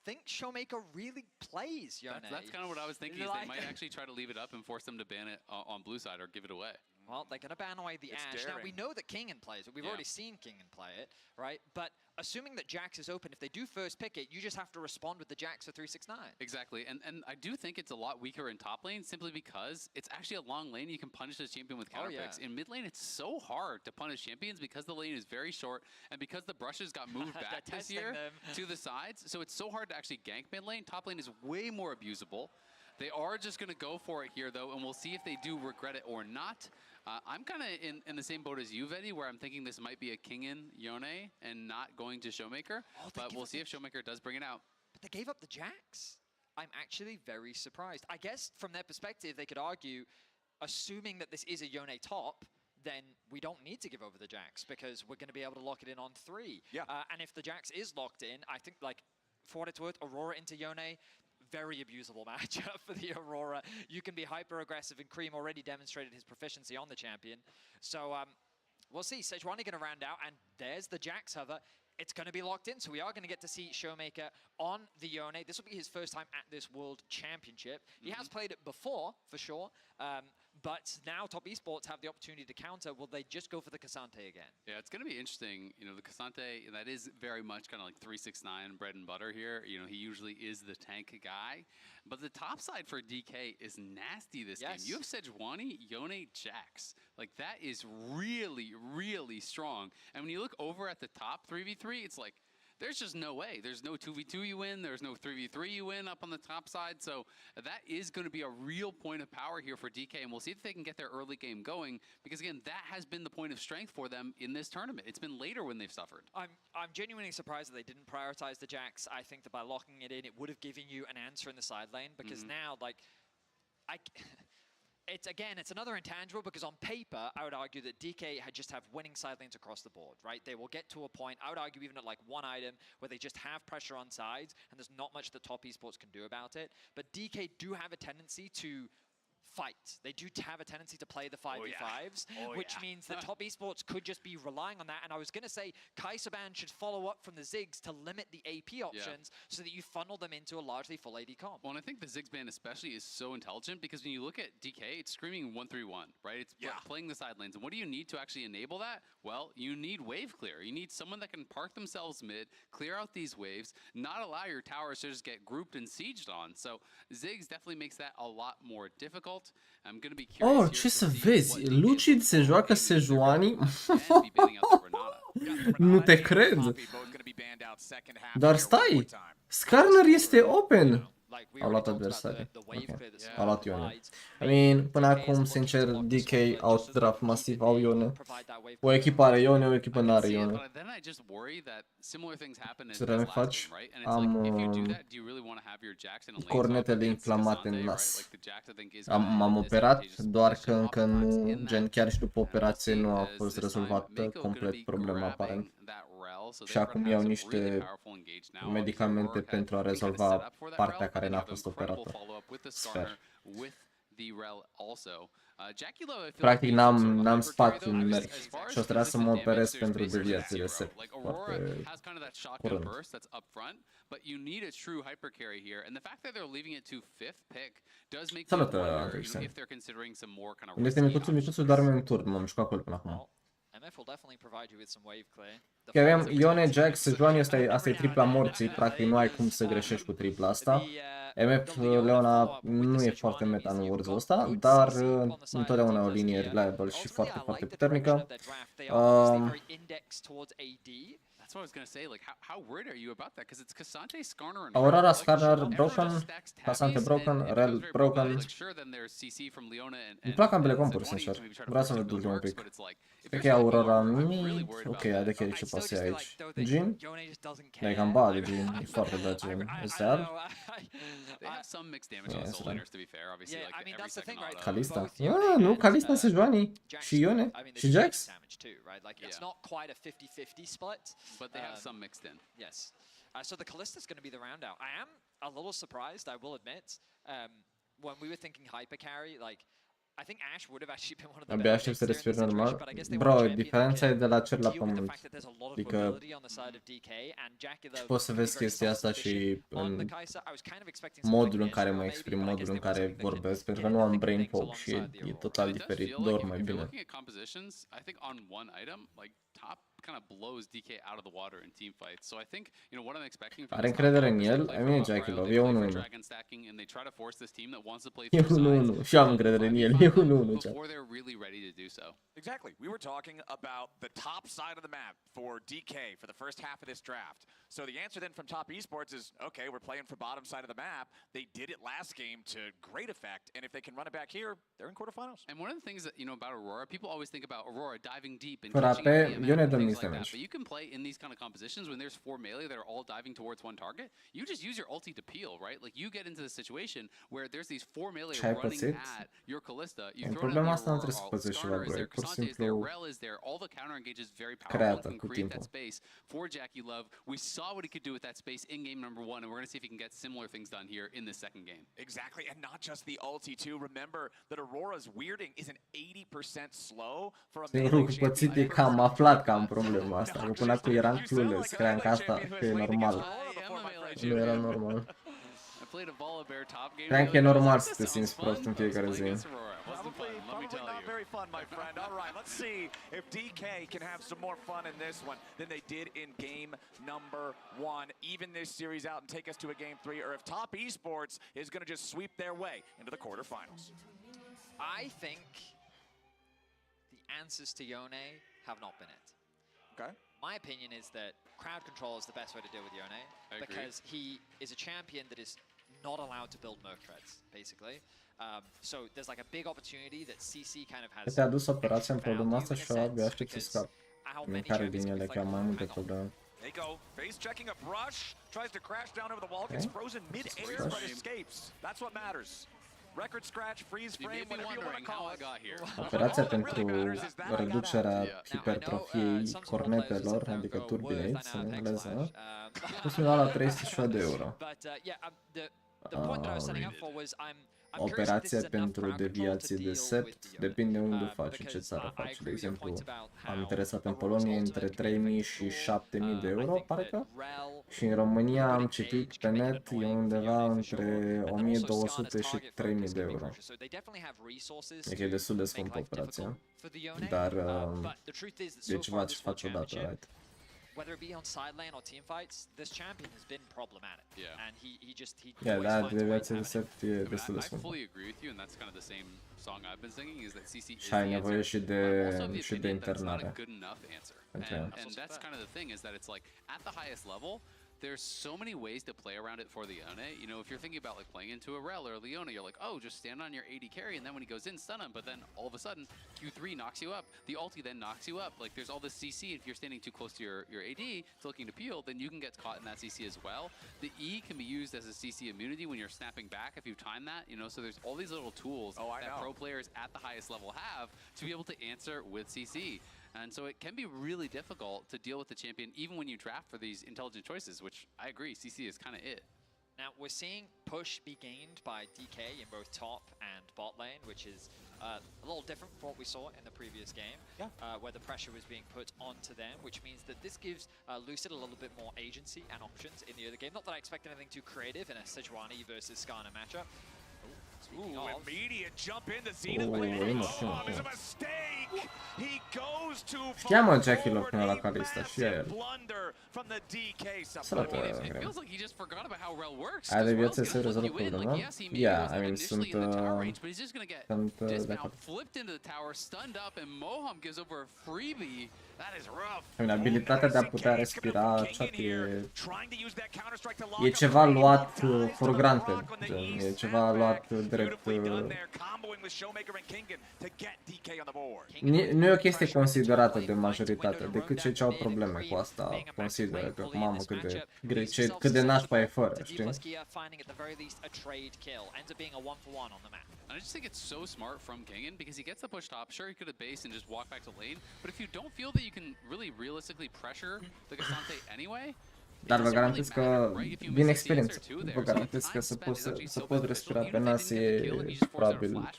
think Showmaker really plays Yone. That's kind of what I was thinking. Is they might actually try to leave it up and force them to ban it on blue side or give it away. Well, they're going to ban away the Ashe. Now, we know that Kingen plays it. We've already seen Kingen play it, right? But assuming that Jax is open, if they do first pick it, you just have to respond with the Jax for 369. Exactly. And I do think it's a lot weaker in top lane simply because it's actually a long lane. You can punish this champion with counter picks. In mid lane, it's so hard to punish champions because the lane is very short and because the brushes got moved back this year to the sides. So it's so hard to actually gank mid lane. Top lane is way more abusable. They are just going to go for it here, though, and we'll see if they do regret it or not. I'm kind of in the same boat as you, Vedi, where I'm thinking this might be a Kingen Yone and not going to Showmaker. But we'll see if Showmaker does bring it out. But they gave up the Jax. I'm actually very surprised. I guess from their perspective, they could argue, assuming that this is a Yone top, then we don't need to give over the Jax because we're going to be able to lock it in on 3. Yeah. And if the Jax is locked in, I think, like, for what it's worth, Aurora into Yone, very abusable matchup for the Aurora. You can be hyper-aggressive, and Cream already demonstrated his proficiency on the champion. So we'll see. Sejuani going to round out, and there's the Jax hover. it's going to be locked in. So we are going to get to see Showmaker on the Yone. This will be his first time at this World Championship. He has played it before, for sure. But now Top Esports have the opportunity to counter. Will they just go for the Cassante again? Yeah, it's going to be interesting. You know, the Cassante, that is very much kind of like 369 bread and butter here. You know, he usually is the tank guy. But the top side for DK is nasty this game. You have Sejuani, Yone, Jax. Like, that is really, really strong. And when you look over at the top 3v3, it's like, there's just no way. There's no 2v2 you win. There's no 3v3 you win up on the top side. So that is going to be a real point of power here for DK. And we'll see if they can get their early game going. Because, again, that has been the point of strength for them in this tournament. It's been later when they've suffered. I'm genuinely surprised that they didn't prioritize the Jax. I think that by locking it in, it would have given you an answer in the side lane. Because now, like, it's another intangible because on paper, I would argue that DK had just have winning side lanes across the board, right? They will get to a point, I would argue even at like one item, where they just have pressure on sides, and there's not much that Top Esports can do about it. But DK do have a tendency to fight. They do have a tendency to play the 5v5s, which means that Top Esports could just be relying on that. And I was going to say, Kaiserban should follow up from the Ziggs to limit the AP options so that you funnel them into a largely full AD comp. Well, and I think the Ziggs ban especially is so intelligent because when you look at DK, it's screaming 1-3-1, right? It's playing the side lanes. And what do you need to actually enable that? Well, you need wave clear. You need someone that can park themselves mid, clear out these waves, not allow your towers to just get grouped and sieged on. So Ziggs definitely makes that a lot more difficult. I'm going to be curious. Oh, ce să vezi? Lucid se joacă Sejuani? Nu te cred. Dar stai, Skarner este open. Au luat adversarii. Okay. Au luat Ione. I mean, până acum, sincer, DK outdraft masiv, au Ione. O echipă are Ione, o echipă n-are Ione. Ce rău faci? Am cornetele inflamate în nas. M-am operat, doar că încă nu, gen chiar și după operație nu a fost rezolvată complet problema aparent. Și acum iau niște medicamente pentru a rezolva partea care n-a fost operată. Sper. Practic n-am spațiu în merg și o trebuia să mă operez pentru deviații reset foarte curând. Salut, Andrei. Unde este micuțul? Micuțul doarme în turn, m-am jucat acolo până acum. Că avem Ione, Jax, Sejuani, asta e tripla morții, practic nu ai cum să greșești cu tripla asta. MF Leona nu e foarte meta în Warzone ăsta, dar întotdeauna o linie reliable și foarte, foarte puternică. That's what I was going to say, like, how worried are you about that? Because it's Cassante, Skarner, and Aurora, Skarner, broken, Cassante broken, Rel broken. Îmi plac ambele compuri, sincer. Vreau să văd ultimul pic. Cred că e Aurora mid. Ok, adică e ce pase aici. Jhin? Like, am bad de Jhin. E foarte bad Jhin. Este al? Kalista? Nu, Kalista, Sejuani. Și Ione. Și Jax. It's not quite a 50-50 split. But they have some mixed in. Yes. So the Kallista's going to be the round out. I am a little surprised, I will admit. When we were thinking hyper carry, like, I think Ashe would have actually been one of the abia aștept să respir normal. Bro, diferența e de la cer la pământ. Adică poți să vezi chestia asta și în modul în care mă exprim, modul în care vorbesc, pentru că nu am brain fog și e total diferit, dorm mai bine. Kind of blows DK out of the water in team fights. So I think, you know, what I'm expecting from Are încredere în el? I mean, Jackie Love, e 1-1. E 1-1. Și am încredere în el. E 1-1, before they're really ready to do so. Exactly. We were talking about the top side of the map for DK for the first half of this draft. So the answer then from Top Esports is, okay, we're playing for bottom side of the map. They did it last game to great effect, and if they can run it back here, they're in quarterfinals. And one of the things that, you know, about Aurora, people always think about Aurora diving deep and like that, but you can play in these kind of compositions when there's 4 melee that are all diving towards one target. You just use your ulti to peel, right? Like, you get into the situation where there's these 4 melee running at your Callista. You throw it out your Skarner is there, Cassante is there, Rel is there. All the counter engage is very powerful and can create that space for Jackie Love. We saw what he could do with that space in game number 1, and we're going to see if he can get similar things done here in the second game. Exactly, and not just the ulti too. Remember that Aurora's weirding is an 80% slow for a melee champion. Că am aflat că am problema asta. Că până acum eram clueless, credeam că asta că e normal. Nu era normal. Credeam că e normal să te simți prost în fiecare zi. Probably not very fun, my friend. All right, let's see if DK can have some more fun in this one than they did in game number 1. Even this series out and take us to a game 3, or if Top Esports is going to just sweep their way into the quarterfinals. I think the answers to Yone have not been it. Okay. My opinion is that crowd control is the best way to deal with Yone because he is a champion that is not allowed to build Merc treads, basically. So there's like a big opportunity that CC kind of has. Te-a dus operația în problema asta și abia aștept să scap. În care din ele, că am mai multe probleme. They go face checking a brush, tries to crash down over the wall, gets frozen mid-air but escapes. That's what matters. Record scratch, freeze frame, whatever you want to call it. Operația pentru reducerea hipertrofiei cornetelor, adică turbinates în engleză, a fost la 300 de euro. Operația pentru deviații de sept depinde unde faci și ce țară faci. De exemplu, am interesat în Polonia între 3.000 și 7.000 de euro, parcă. Și în România am citit pe net, e undeva între 1.200 și 3.000 de euro. E că e destul de scumpă operația, dar e ceva ce faci odată, right? Whether it be on side lane or team fights, this champion has been problematic. And he deviația de sept e destul de scumpă. Și ai nevoie și de internare. And that's kind of the thing, is that it's like at the highest level there's so many ways to play around it for the Yone. You know, if you're thinking about like playing into a Rel or a Leona, you're like, oh, just stand on your AD carry, and then when he goes in, stun him. But then all of a sudden, Q3 knocks you up. The ulti then knocks you up. Like, there's all this CC. If you're standing too close to your AD, it's looking to peel, then you can get caught in that CC as well. The E can be used as a CC immunity when you're snapping back if you time that. You know, so there's all these little tools that pro players at the highest level have to be able to answer with CC. And so it can be really difficult to deal with the champion even when you draft for these intelligent choices, which I agree, CC is kind of it. Now we're seeing push be gained by DK in both top and bot lane, which is a little different from what we saw in the previous game, where the pressure was being put onto them, which means that this gives Lucid a little bit more agency and options in the other game. Not that I expect anything too creative in a Sejuani versus Skarner matchup. Immediate jump in the Zenith lane. Is a mistake. He goes to cheamă Jackie-lor până la Kalista și el. It feels like he just forgot about how Rel works. Aia de viață se rezolvă problema? Yeah, I mean, sunt de acord. Flipped into the tower, stunned up, and Moham gives over a freebie. That is rough. Abilitatea de a putea respira, e ceva luat for granted, e ceva luat drept. Nu e o chestie considerată de majoritate, decât cei ce au probleme cu asta consideră că, mamă, cât de nașpa e fără, știi? And I just think it's so smart from Gangan because he gets the push top. Sure, he could have based and just walk back to lane, but if you don't feel that you can really realistically pressure the Cassante anyway, dar vă garantez că, din experiență, vă garantez că să pot respira pe nas e probabil,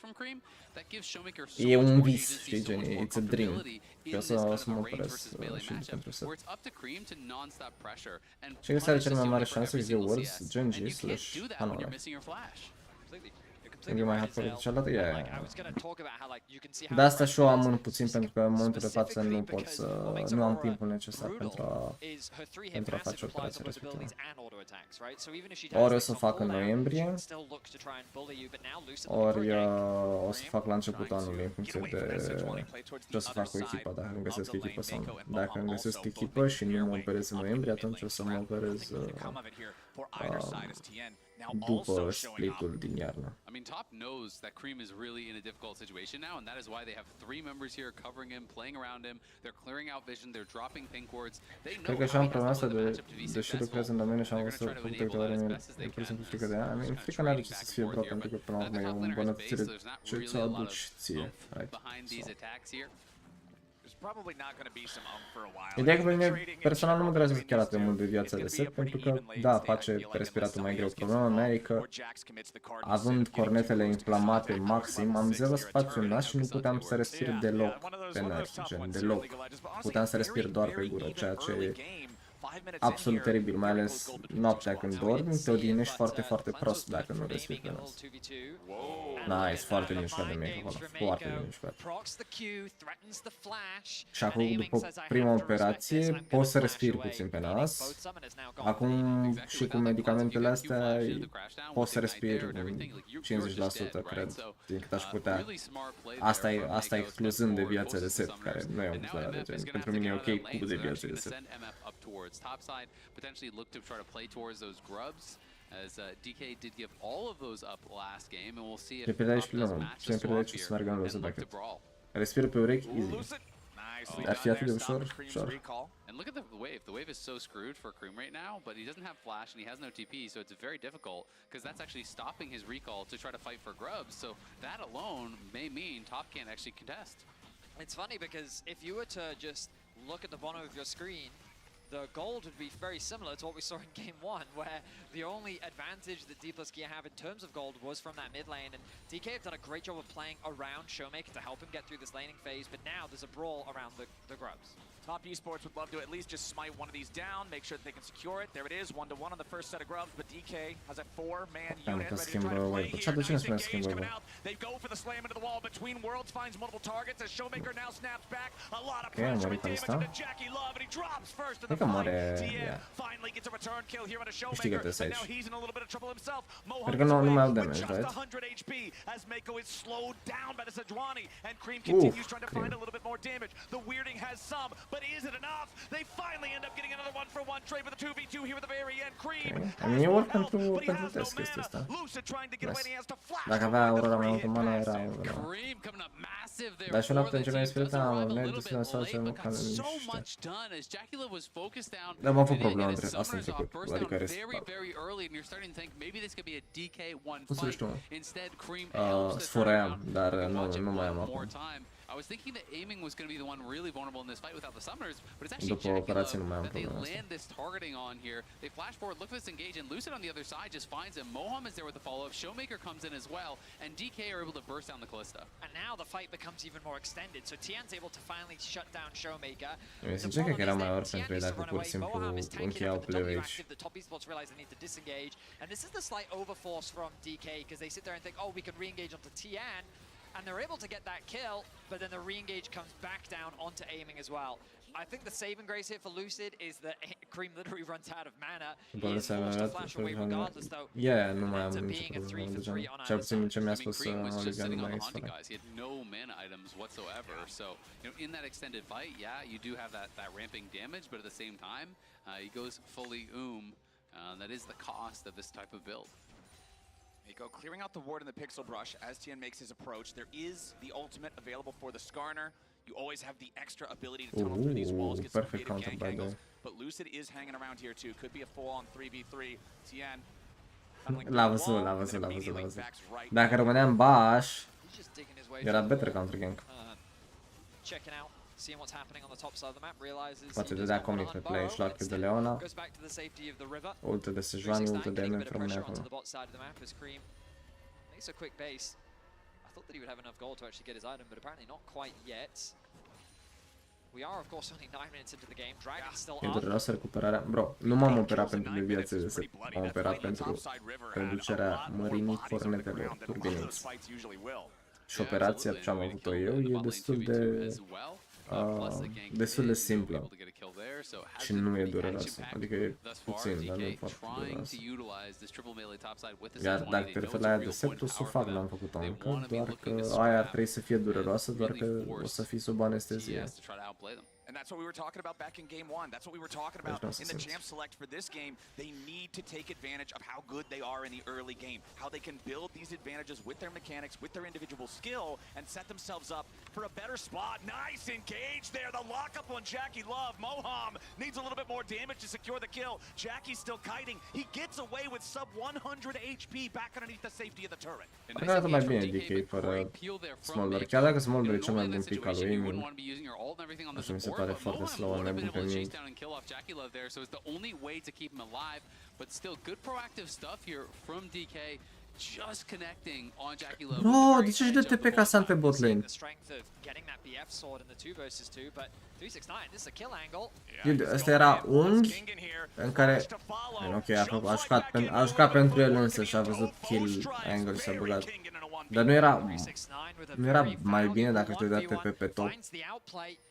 e un vis, știi, gen, it's a dream. Și o să mă opresc și pentru set. Și că are cel mai mare șansă să fie Words, Genji / Hanwha. E mai hardcore cealaltă, de asta și eu amân puțin pentru că în momentul de față nu am timpul necesar pentru a face operația respectivă. Ori o să fac în noiembrie, ori o să fac la începutul anului în funcție de ce o să fac cu echipa, dacă îmi găsesc echipă sau nu. Dacă îmi găsesc echipă și nu mă operez în noiembrie, atunci o să mă operez după split-ul din iarnă. I mean, Top knows that Cream is really in a difficult situation now, and that is why they have 3 members here covering him, playing around him. They're clearing out vision, they're dropping pink wards. Cred că și am problema asta deși lucrez în domeniu și am văzut făcut câteva ori, e pur și simplu frică de aia. I mean, frica n-are ce să fie bro, pentru că până la urmă e o îmbunătățire ce ți-o aduci ție, right? Ideea că pe mine personal nu mă deranjează chiar atât de mult de viața de set, pentru că, da, face respiratul mai greu. Problema mea e că, având cornetele inflamate maxim, am zero spațiu în nas și nu puteam să respir deloc pe nări, gen, deloc. Puteam să respir doar pe gură, ceea ce e absolut teribil, mai ales noaptea când dormi, te odihnești foarte, foarte prost dacă nu respiri pe nas. Nice, foarte liniștit de mine acolo, foarte liniștit. Și acum, după prima operație, poți să respiri puțin pe nas. Acum, și cu medicamentele astea, poți să respiri 50%, cred, din cât aș putea. Asta excluzând de viața de set, care nu e o guzare de gen. Pentru mine e ok cu de viața de set. Topside, potentially look to try to play towards those grubs, as DK did give all of those up last game, and we'll see if this match is swap here and look to brawl. Respiră pe urechi, easy. Ar fi atât de ușor, ușor. And look at the wave. The wave is so screwed for Cream right now, but he doesn't have flash and he has no TP, so it's very difficult because that's actually stopping his recall to try to fight for grubs. So that alone may mean Top can't actually contest. It's funny because if you were to just look at the bottom of your screen, the gold would be very similar to what we saw in Game 1, where the only advantage that D plus Gear have in terms of gold was from that mid lane, and DK have done a great job of playing around Showmaker to help him get through this laning phase, but now there's a brawl around the grubs. Top Esports would love to at least just smite one of these down, make sure that they can secure it. There it is, 1-1 on the first set of grubs, but DK has a 4-man unit ready to try to play here. Nice engage coming out. They go for the slam into the wall between worlds, finds multiple targets as Showmaker now snaps back. A lot of pressure and damage into Jackie Love, and he drops first in the fight. TN finally gets a return kill here on a Showmaker, and now he's in a little bit of trouble himself. Mohammed with just 100 HP as Mako is slowed down by the Sejuani, and Cream continues trying to find a little bit more damage. The Weirding has some, but is it enough? They finally end up getting another 1-for-1 trade with a 2v2 here at the very end. Cream has no health, but he has no mana. Lucid trying to get away, and he has to flash. Dacă avea aurora mai multă mana, era Cream coming up massive there. Dar și una putem ce mai sperită, am venit să ne facem ca so much done as Jackie Love was focused down. Dar m-am făcut problema între asta în trecut, adică very early, and you're starting to think maybe this could be a DK1 cum să știu, instead Cream sfoream, dar nu mai am acum. I was thinking that aiming was going to be the one really vulnerable in this fight without the summoners, but it's actually Jackie Love that they land this targeting on here. They flash forward, look for this engage, and Lucid on the other side just finds him. Moham is there with the follow-up. Showmaker comes in as well, and DK are able to burst down the Callista. And now the fight becomes even more extended, so Tian's able to finally shut down Showmaker. Sincer că era mai ori pentru ei dacă pur și simplu încheiau play-ul aici. The top esports realize they need to disengage, and this is the slight overforce from DK, because they sit there and think, oh, we can re-engage onto Tian, and they're able to get that kill, but then the re-engage comes back down onto aiming as well. I think the saving grace here for Lucid is that Cream literally runs out of mana. He is forced to flash away regardless, though. Nu mai am nicio problemă de gen. Cel puțin ce mi-a spus Olivian nu mai este. He had no mana items whatsoever, so in that extended fight, yeah, you do have that ramping damage, but at the same time, he goes fully that is the cost of this type of build. Miko clearing out the ward in the Pixel Brush as Tian makes his approach. There is the ultimate available for the Skarner. You always have the extra ability to tunnel through these walls, get some creative gank angles. But Lucid is hanging around here too. Could be a full-on 3v3. Tian. L-a văzut. Dacă rămânea în baș, era better counter gank. Checking out, seeing what's happening on the top side of the map, realizes poate dădea comic pe play, șloc de Leona, ultă de Sejuani, ultă de MF rămâne acolo. Makes a quick base. I thought that he would have enough gold to actually get his item, but apparently not quite yet. We are, of course, only 9 minutes into the game. Dragon's still up. E dureroasă recuperarea. Bro, nu m-am operat pentru deviație de set. M-am operat pentru reducerea mărimii cornetelor turbiniți. Și operația ce am avut-o eu e destul de simplă și nu e dureroasă, adică e puțin, dar nu e foarte dureroasă. Iar dacă te referi la aia de set, o să o fac, n-am făcut-o încă, doar că aia ar trebui să fie dureroasă, doar că o să fii sub anestezie. And that's what we were talking about back in game one. That's what we were talking about in the champ select for this game. They need to take advantage of how good they are in the early game, how they can build these advantages with their mechanics, with their individual skill, and set themselves up for a better spot. Nice engage there. The lockup on Jackie Love. Moham needs a little bit more damage to secure the kill. Jackie's still kiting. He gets away with sub 100 HP back underneath the safety of the turret. Arată mai bine DK fără Smolder. Chiar dacă Smolder e cel mai bun pick al lui aiming, așa mi se pare foarte slow în nebun pe mid. Just connecting on Jackie Love. Bro, de ce își dă TP ca San pe bot lane? Dude, ăsta era unghi în care... Ok, a jucat pentru el însă și a văzut kill angle și s-a băgat. Dar nu era mai bine dacă te dea TP pe top,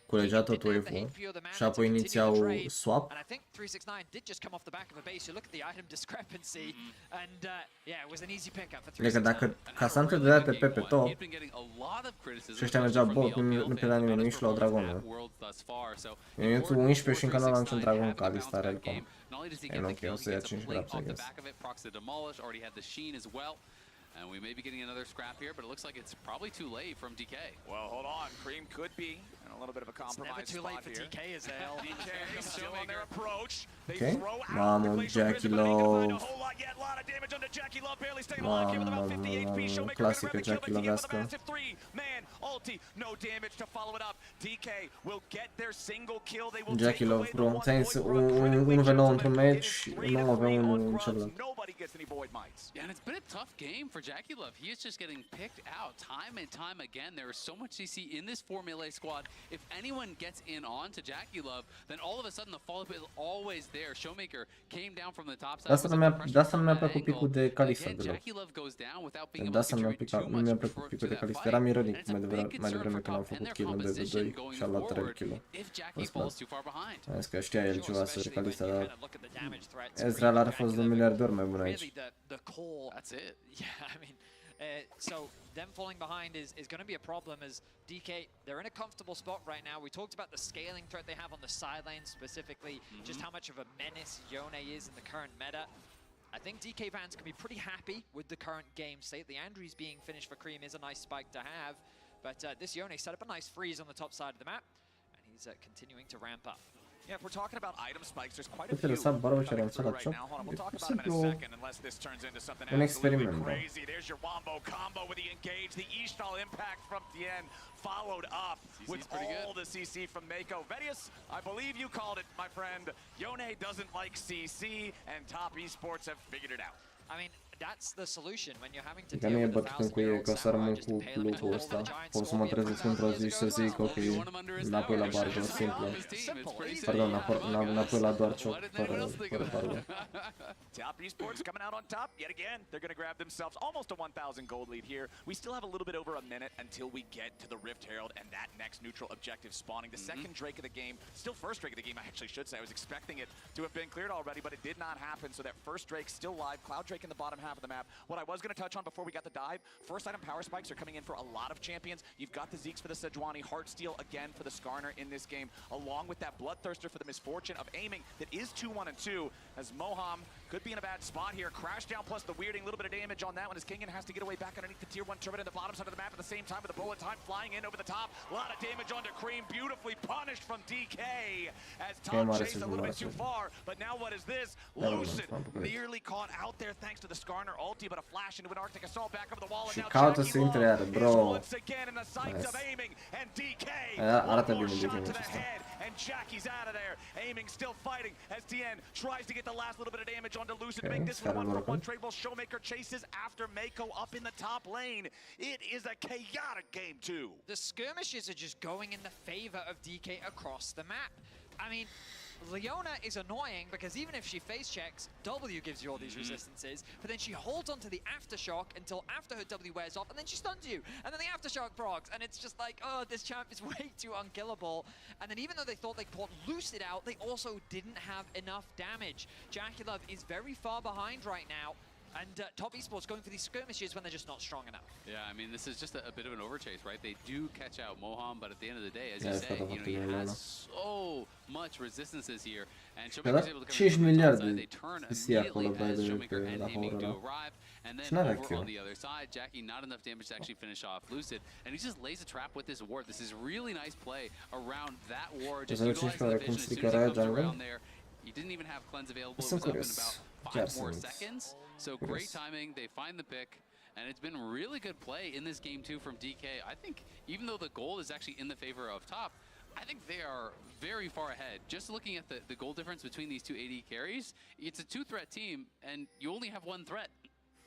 culegea tot wave-ul și apoi inițiau swap. Adică dacă Casan te dădea TP pe top și ăștia mergeau bot, nu pierdea nimeni nimic și luau dragonul. În minutul 11 și încă nu am niciun dragon ca lista Relcom. E ok, o să ia 5 grabs, I guess. And we may be getting another scrap here, but it looks like it's probably too late from DK. Well, hold on. Cream could be in a little bit of a compromise. It's never too late for DK, is there? DK still on their approach. They Okay. throw out Mamă, Jackie Love. Mamă, clasică Jackie Lovească. Jackie Love, bro. Ți-am zis 1v9 într-un match, nu avem unul în celălalt. Yeah, and it's been a tough game for Jackie Love. He is just getting picked out time and time again. There is so much CC in this Formula squad. If anyone gets in on to Jackie Love, then all of a sudden the follow-up is always there. Showmaker came down from the top side. De asta nu mi-a plăcut picul de Kalista deloc. De asta nu mi-a plăcut picul de Kalista. Era mirărit mai devreme când am făcut kill în 2v2 și a luat 3 kill-ul. Am zis că știa el ceva să Kalista, dar Ezreal ar fost de 1 miliard de ori mai bun aici. That's it. Yeah, I mean, so them falling behind is going to be a problem as DK, they're in a comfortable spot right now. We talked about the scaling threat they have on the side lane specifically, just how much of a menace Yone is in the current meta. I think DK fans can be pretty happy with the current game state. The Andrews being finished for Cream is a nice spike to have, but this Yone set up a nice freeze on the top side of the map, and he's continuing to ramp up. Yeah, if we're talking about item spikes, there's quite a few lăsat barba și a renunțat la ciop. E pur și simplu un experiment, bro. There's your wombo combo with the engage, the E-stall impact from Tien, followed up with all the CC from Mako. Vedius, I believe you called it, my friend. Yone doesn't like CC, and top esports have figured it out. I mean, that's the solution when you're having to deal with 1,000-year-old că o să rămân cu loot-ul ăsta. Pot să mă trezesc într-o zi și să zic, ok, înapoi la barbă, simplu. Pardon, înapoi la doar ciop, fără barbă. Top esports coming out on top yet again. They're going to grab themselves almost a 1,000 gold lead here. We still have a little bit over a minute until we get to the Rift Herald and that next neutral objective spawning. The second Drake of the game, still first Drake of the game, I actually should say. I was expecting it to have been cleared already, but it did not happen. So that first Drake still live. Cloud Drake in the bottom half of the map. What I was going to touch on before we got the dive, first item power spikes are coming in for a lot of champions. You've got the Zeeks for the Sejuani, Heartsteel again for the Skarner in this game, along with that Bloodthirster for the misfortune of aiming that is 2-1-2, as Moham could be in a bad spot here. Crash down plus the weirding, a little bit of damage on that one as Kingan has to get away back underneath the tier 1 turret in the bottom side of the map at the same time with the bullet time flying in over the top. A lot of damage onto Cream, beautifully punished from DK as Tom chased a little bit too far, but now what is this? Lucid nearly caught out there thanks to the Skarner ulti, but a flash into an Arctic assault back over the wall, and now Jackie Love is once again in the sights of aiming, and DK over shot to the head, and Jackie's out of there. Aiming still fighting as Tien tries to get the last little bit of damage onto Lucid to make this one 1-for-1 tradable. Showmaker chases after Mako up in the top lane. It is a chaotic game too. The skirmishes are just going in the favor of DK across the map. I mean, Leona is annoying because even if she face checks, W gives you all these resistances, but then she holds onto the aftershock until after her W wears off, and then she stuns you, and then the aftershock procs, and it's just like, oh, this champ is way too unkillable. And then even though they thought they put Lucid out, they also didn't have enough damage. Jackie Love is very far behind right now. And top esports going for these skirmishes when they're just not strong enough. Yeah, I mean, this is just a bit of an overchase, right? They do catch out Moham, but at the end of the day, as you say, you know, he has so much resistances here. And Showmaker's able to come in from the top side. They turn immediately as Showmaker and aiming to arrive. And then over on the other side, Jackie, not enough damage to actually finish off Lucid. And he just lays a trap with this ward. This is really nice play around that ward. Just utilizing the vision as soon as he comes around there. He didn't even have cleanse available. It was up in about 5 more seconds. So great timing. They find the pick. And it's been really good play in this game too from DK. I think even though the goal is actually in the favor of top, I think they are very far ahead. Just looking at the goal difference between these two AD carries, it's a 2-threat team and you only have 1 threat.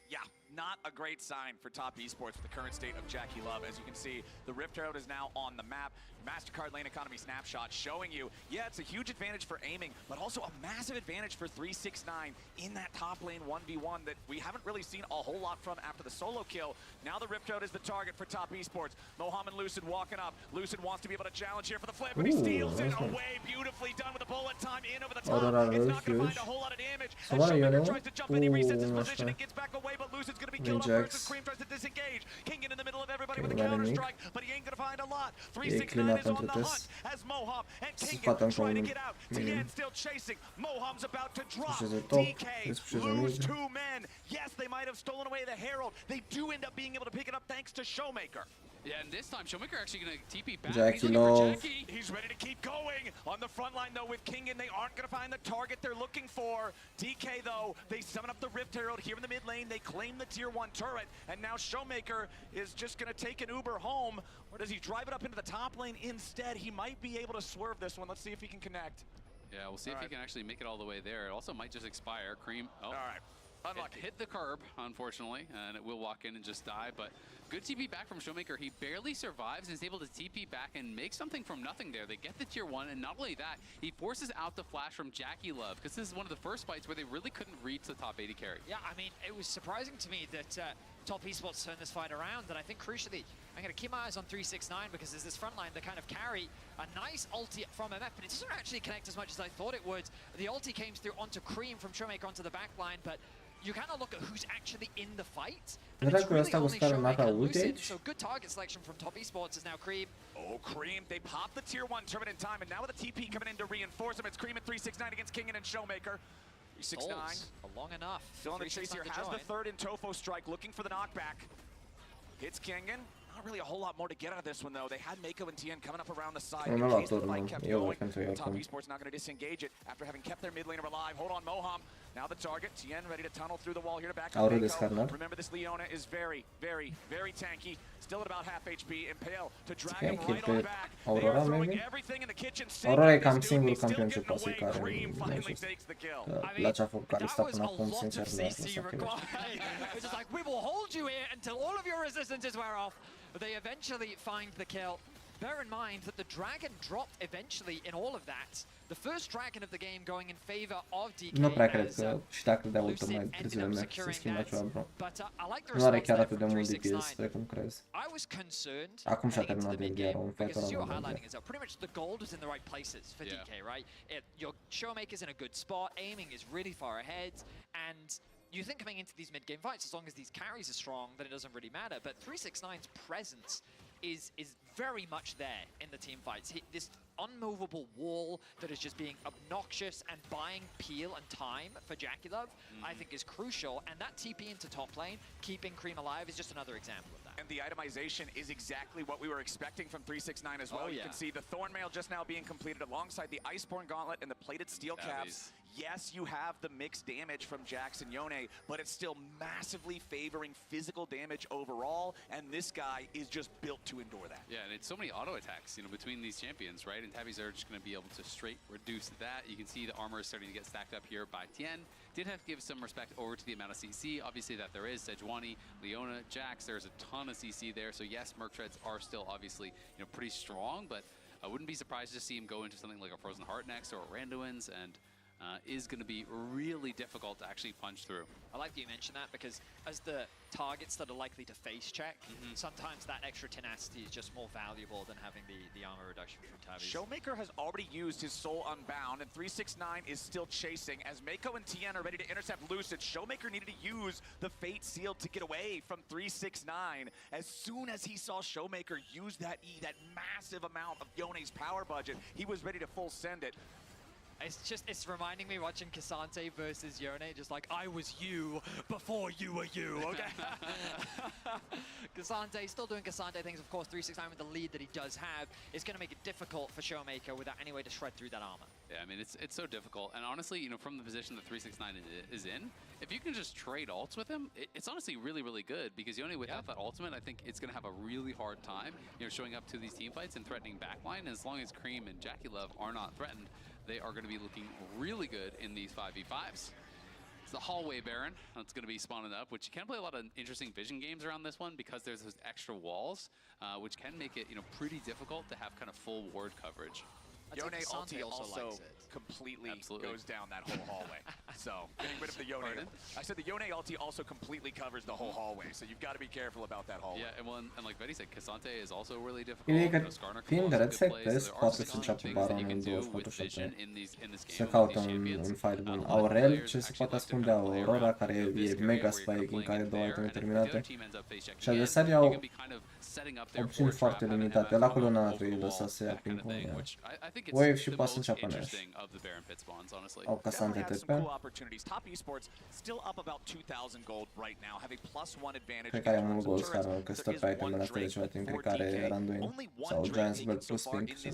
Yeah, not a great sign for top esports with the current state of Jackie Love. As you can see, the Rift Herald is now on the map. MasterCard Lane Economy snapshot showing you, yeah, it's a huge advantage for aiming, but also a massive advantage for 369 in that top lane 1v1 that we haven't really seen a whole lot from after the solo kill. Now the Rift Herald is the target for top esports. Mohamed Lucid walking up. Lucid wants to be able to challenge here for the flip, but he steals it away. Beautifully done with a bullet time in over the top. It's not going to find a whole lot of damage. As Showmaker tries to jump in, he resets his position and gets back away, but Lucid's going to be killed off first as Cream tries to disengage. Kingen in the middle of everybody with a counter strike, but he ain't going to find a lot. 369 is on the hunt as Moham and Kingen try to get out. TN still chasing. Moham's about to drop. DK lose 2 men. Yes, they might have stolen away the Herald. They do end up being able to pick it up thanks to Showmaker. Yeah, and this time Showmaker actually going to TP back. Jackie Love. He's ready to keep going. On the front line, though, with Kingen, they aren't going to find the target they're looking for. DK, though, they summon up the Rift Herald here in the mid lane. They claim the tier 1 turret, and now Showmaker is just going to take an Uber home. Or does he drive it up into the top lane instead? He might be able to swerve this one. Let's see if he can connect. Yeah, we'll see if he can actually make it all the way there. It also might just expire. Cream, all right. Unlucky. Hit the curb, unfortunately, and it will walk in and just die, but good TP back from Showmaker. He barely survives and is able to TP back and make something from nothing there. They get the tier 1, and not only that, he forces out the flash from Jackie Love, because this is one of the first fights where they really couldn't reach the top AD carry. Yeah, I mean, it was surprising to me that top esports turned this fight around, and I think crucially, I'm going to keep my eyes on 369 because there's this front line that kind of carry a nice ulti from MF, but it doesn't actually connect as much as I thought it would. The ulti came through onto Cream from Showmaker onto the back line, but you kind of look at who's actually in the fight. And it's really only Showmaker and Lucid, so good target selection from top esports is now Cream. Oh, Cream, they popped the tier 1 turret in time, and now with the TP coming in to reinforce him, it's Cream at 369 against Kingen and Showmaker. 369. Long enough. Still on the chase here, has the third in Tofo strike, looking for the knockback. Hits Kingen. Not really a whole lot more to get out of this one, though. They had Mako and TN coming up around the side. In case the fight kept going. Top esports not going to disengage it after having kept their mid laner alive. Hold on, Moham. Now the target. TN ready to tunnel through the wall here to back up Mako. Remember, this Leona is very, very, very tanky. Still at about half HP. Impale to drag him right on back. They are throwing everything in the kitchen sink. Aurora e cam singurul campion ce poate care. Plăcea focalista până acum, sincer, de asta. It's just like, we will hold you here until all of your resistances wear off. They eventually find the kill. Bear in mind that the dragon dropped eventually in all of that. The first dragon of the game going in favor of DK. Nu prea cred că și dacă dea ultă mai târziu de se schimba ceva, bro. Nu are chiar atât de mult DPS precum crezi. Acum și-a terminat de iar un fetor al pretty much the gold was in the right places for DK, right? Your Showmaker's in a good spot, aiming is really far ahead, and you think coming into these mid-game fights, as long as these carries are strong, then it doesn't really matter. But 369's presence is very much there in the team fights. This unmovable wall that is just being obnoxious and buying peel and time for Jackie Love, I think is crucial. And that TP into top lane, keeping Cream alive, is just another example of that. And the itemization is exactly what we were expecting from 369 as well. You can see the Thornmail just now being completed alongside the Iceborne Gauntlet and the plated steel caps. Yes, you have the mixed damage from Jax and Yone, but it's still massively favoring physical damage overall, and this guy is just built to endure that. Yeah, and it's so many auto attacks, you know, between these champions, right? And Tabby's are just going to be able to straight reduce that. You can see the armor is starting to get stacked up here by Tien. Did have to give some respect over to the amount of CC, obviously, that there is. Sejuani, Leona, Jax, there's a ton of CC there. So yes, Merc Treads are still obviously, you know, pretty strong, but I wouldn't be surprised to see him go into something like a Frozen Heart next or a Randuin's, and is going to be really difficult to actually punch through. I like that you mentioned that because as the targets that are likely to face check, sometimes that extra tenacity is just more valuable than having the armor reduction from Tavis. Showmaker has already used his Soul Unbound, and 369 is still chasing. As Mako and Tien are ready to intercept Lucid, Showmaker needed to use the Fate Seal to get away from 369. As soon as he saw Showmaker use that E, that massive amount of Yone's power budget, he was ready to full send it. It's reminding me watching Cassante versus Yone, just like, I was you before you were you, okay? Cassante still doing Cassante things, of course. 369 with the lead that he does have is going to make it difficult for Showmaker without any way to shred through that armor. Yeah, I mean, it's so difficult. And honestly, you know, from the position that 369 is in, if you can just trade ults with him, it's honestly really, really good. Because Yone, without that ultimate, I think it's going to have a really hard time, you know, showing up to these team fights and threatening backline. As long as Cream and Jackie Love are not threatened, they are going to be looking really good in these 5v5s. It's the Hallway Baron that's going to be spawning up, which you can play a lot of interesting vision games around this one because there's those extra walls, which can make it, you know, pretty difficult to have kind of full ward coverage. Yone ulti also completely goes down that whole hallway. So, getting rid of the Yone. I said the Yone ulti also completely covers the whole hallway, so you've got to be careful about that hallway. Yeah, and, well, and like Betty said, Cassante is also really difficult. Ideea e că fiind de rețele, poate să înceapă baronul în 247. Se caută un fight bun. Aurel, ce se poate ascunde, Aurora, care e mega spike, în care 2 iteme terminate. Și adversarii au opțiuni foarte limitate. La acolo n-ar trebui lăsat să ia ping-pong. Wave și poate să înceapă Nash. Au Cassante TP. Cred că are mult gold scar, că stă pe itemele astea de ceva timp, cred că are Randuin sau Giants Belt plus ping și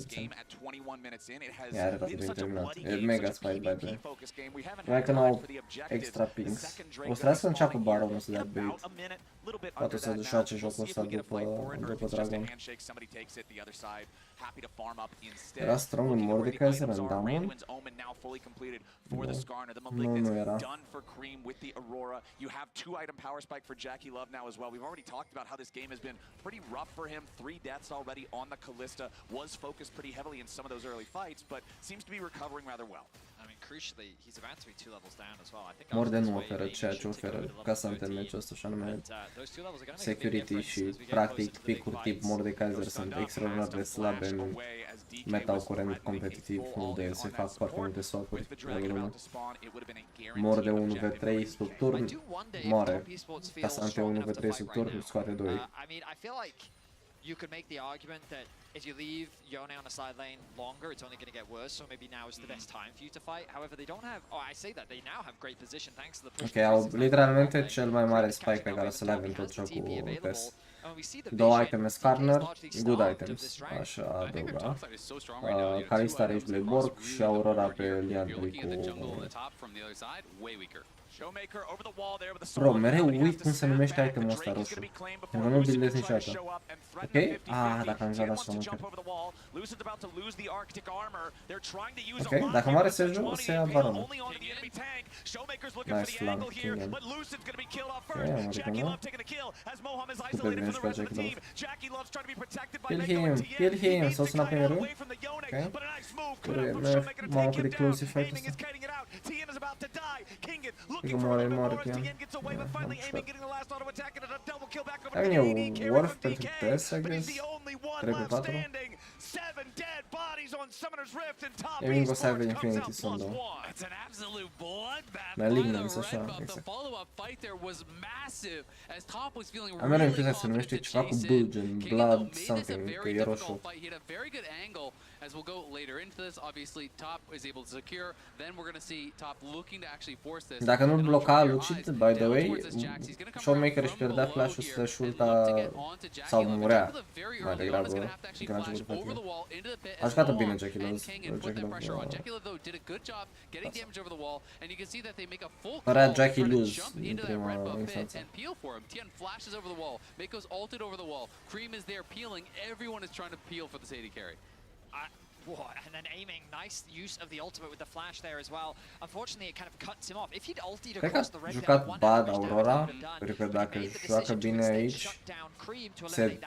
ea are ratul de terminat. E mega spike by the way. Numai că n-au extra pings. O să trebuie să înceapă baronul să dea bait. Poate să joace jocul ăsta după Dragon. Era strong în Mordekaiser în Damon? Nu era. You have 2 item power spike for Jackie Love now as well. We've already talked about how this game has been pretty rough for him. 3 deaths already on the Callista. Was focused pretty heavily in some of those early fights, but seems to be recovering rather well. I mean, crucially, he's about to be 2 levels down as well. I think Morde nu oferă ceea ce oferă Cassante în meciul ăsta, și anume security și practic picuri tip Mordekaiser sunt extraordinar de slabe în metau curent competitiv, unde se fac foarte multe swap-uri la urmă. Morde 1v3 sub turn, moare. Cassante 1v3 sub turn, scoate 2. You could make the argument that if you leave Yone on the side lane longer, it's only going to get worse, so maybe now is the best time for you to fight. However, they don't have... Oh, I say that. They now have great position thanks to the push. Ok, au literalmente cel mai mare spike pe care să le avem în tot jocul PES. 2 iteme Skarner, good items, așa adăuga. Kalista Rage Blade Borg și Aurora pe Liandry cu... Bro, mereu uit cum se numește itemul ăsta roșu. Pentru că nu-l buildez niciodată. Ok? Ah, dacă am jucat așa, mă cred. Ok, dacă moare Sergiu, o să ia baronul. Nice flank, King. Ok, am murit unul. Super bine jucat Jackie Love. Kill him, s-o sunat pe mereu. Ok. Mamă, cât de close e fight-ul ăsta. Cred că moare Tian. I mean, e worth pentru TES, I guess. 3-4. Gaming o să aibă Infinity Sun, da. Malignance, așa, exact. Am mereu impresia că se numește ceva cu bull, gen Blood something, că e roșu. As we'll go later into this, obviously top is able to secure. Then we're going to see top looking to actually force this. Dacă nu bloca Lucid, by the way, Showmaker își pierdea flash-ul să-și ulta sau murea mai degrabă când a început partida. A jucat bine Jackie Love. Părea Jackie lose în prima instanță. Tien flashes over the wall. Mako's ulted over the wall. Cream is there peeling. Everyone is trying to peel for this AD carry. And then aiming, nice use of the ultimate with the flash there as well. Unfortunately, it kind of cuts him off. If he'd ultied across the red, jucat bad Aurora, pentru că dacă joacă bine aici, se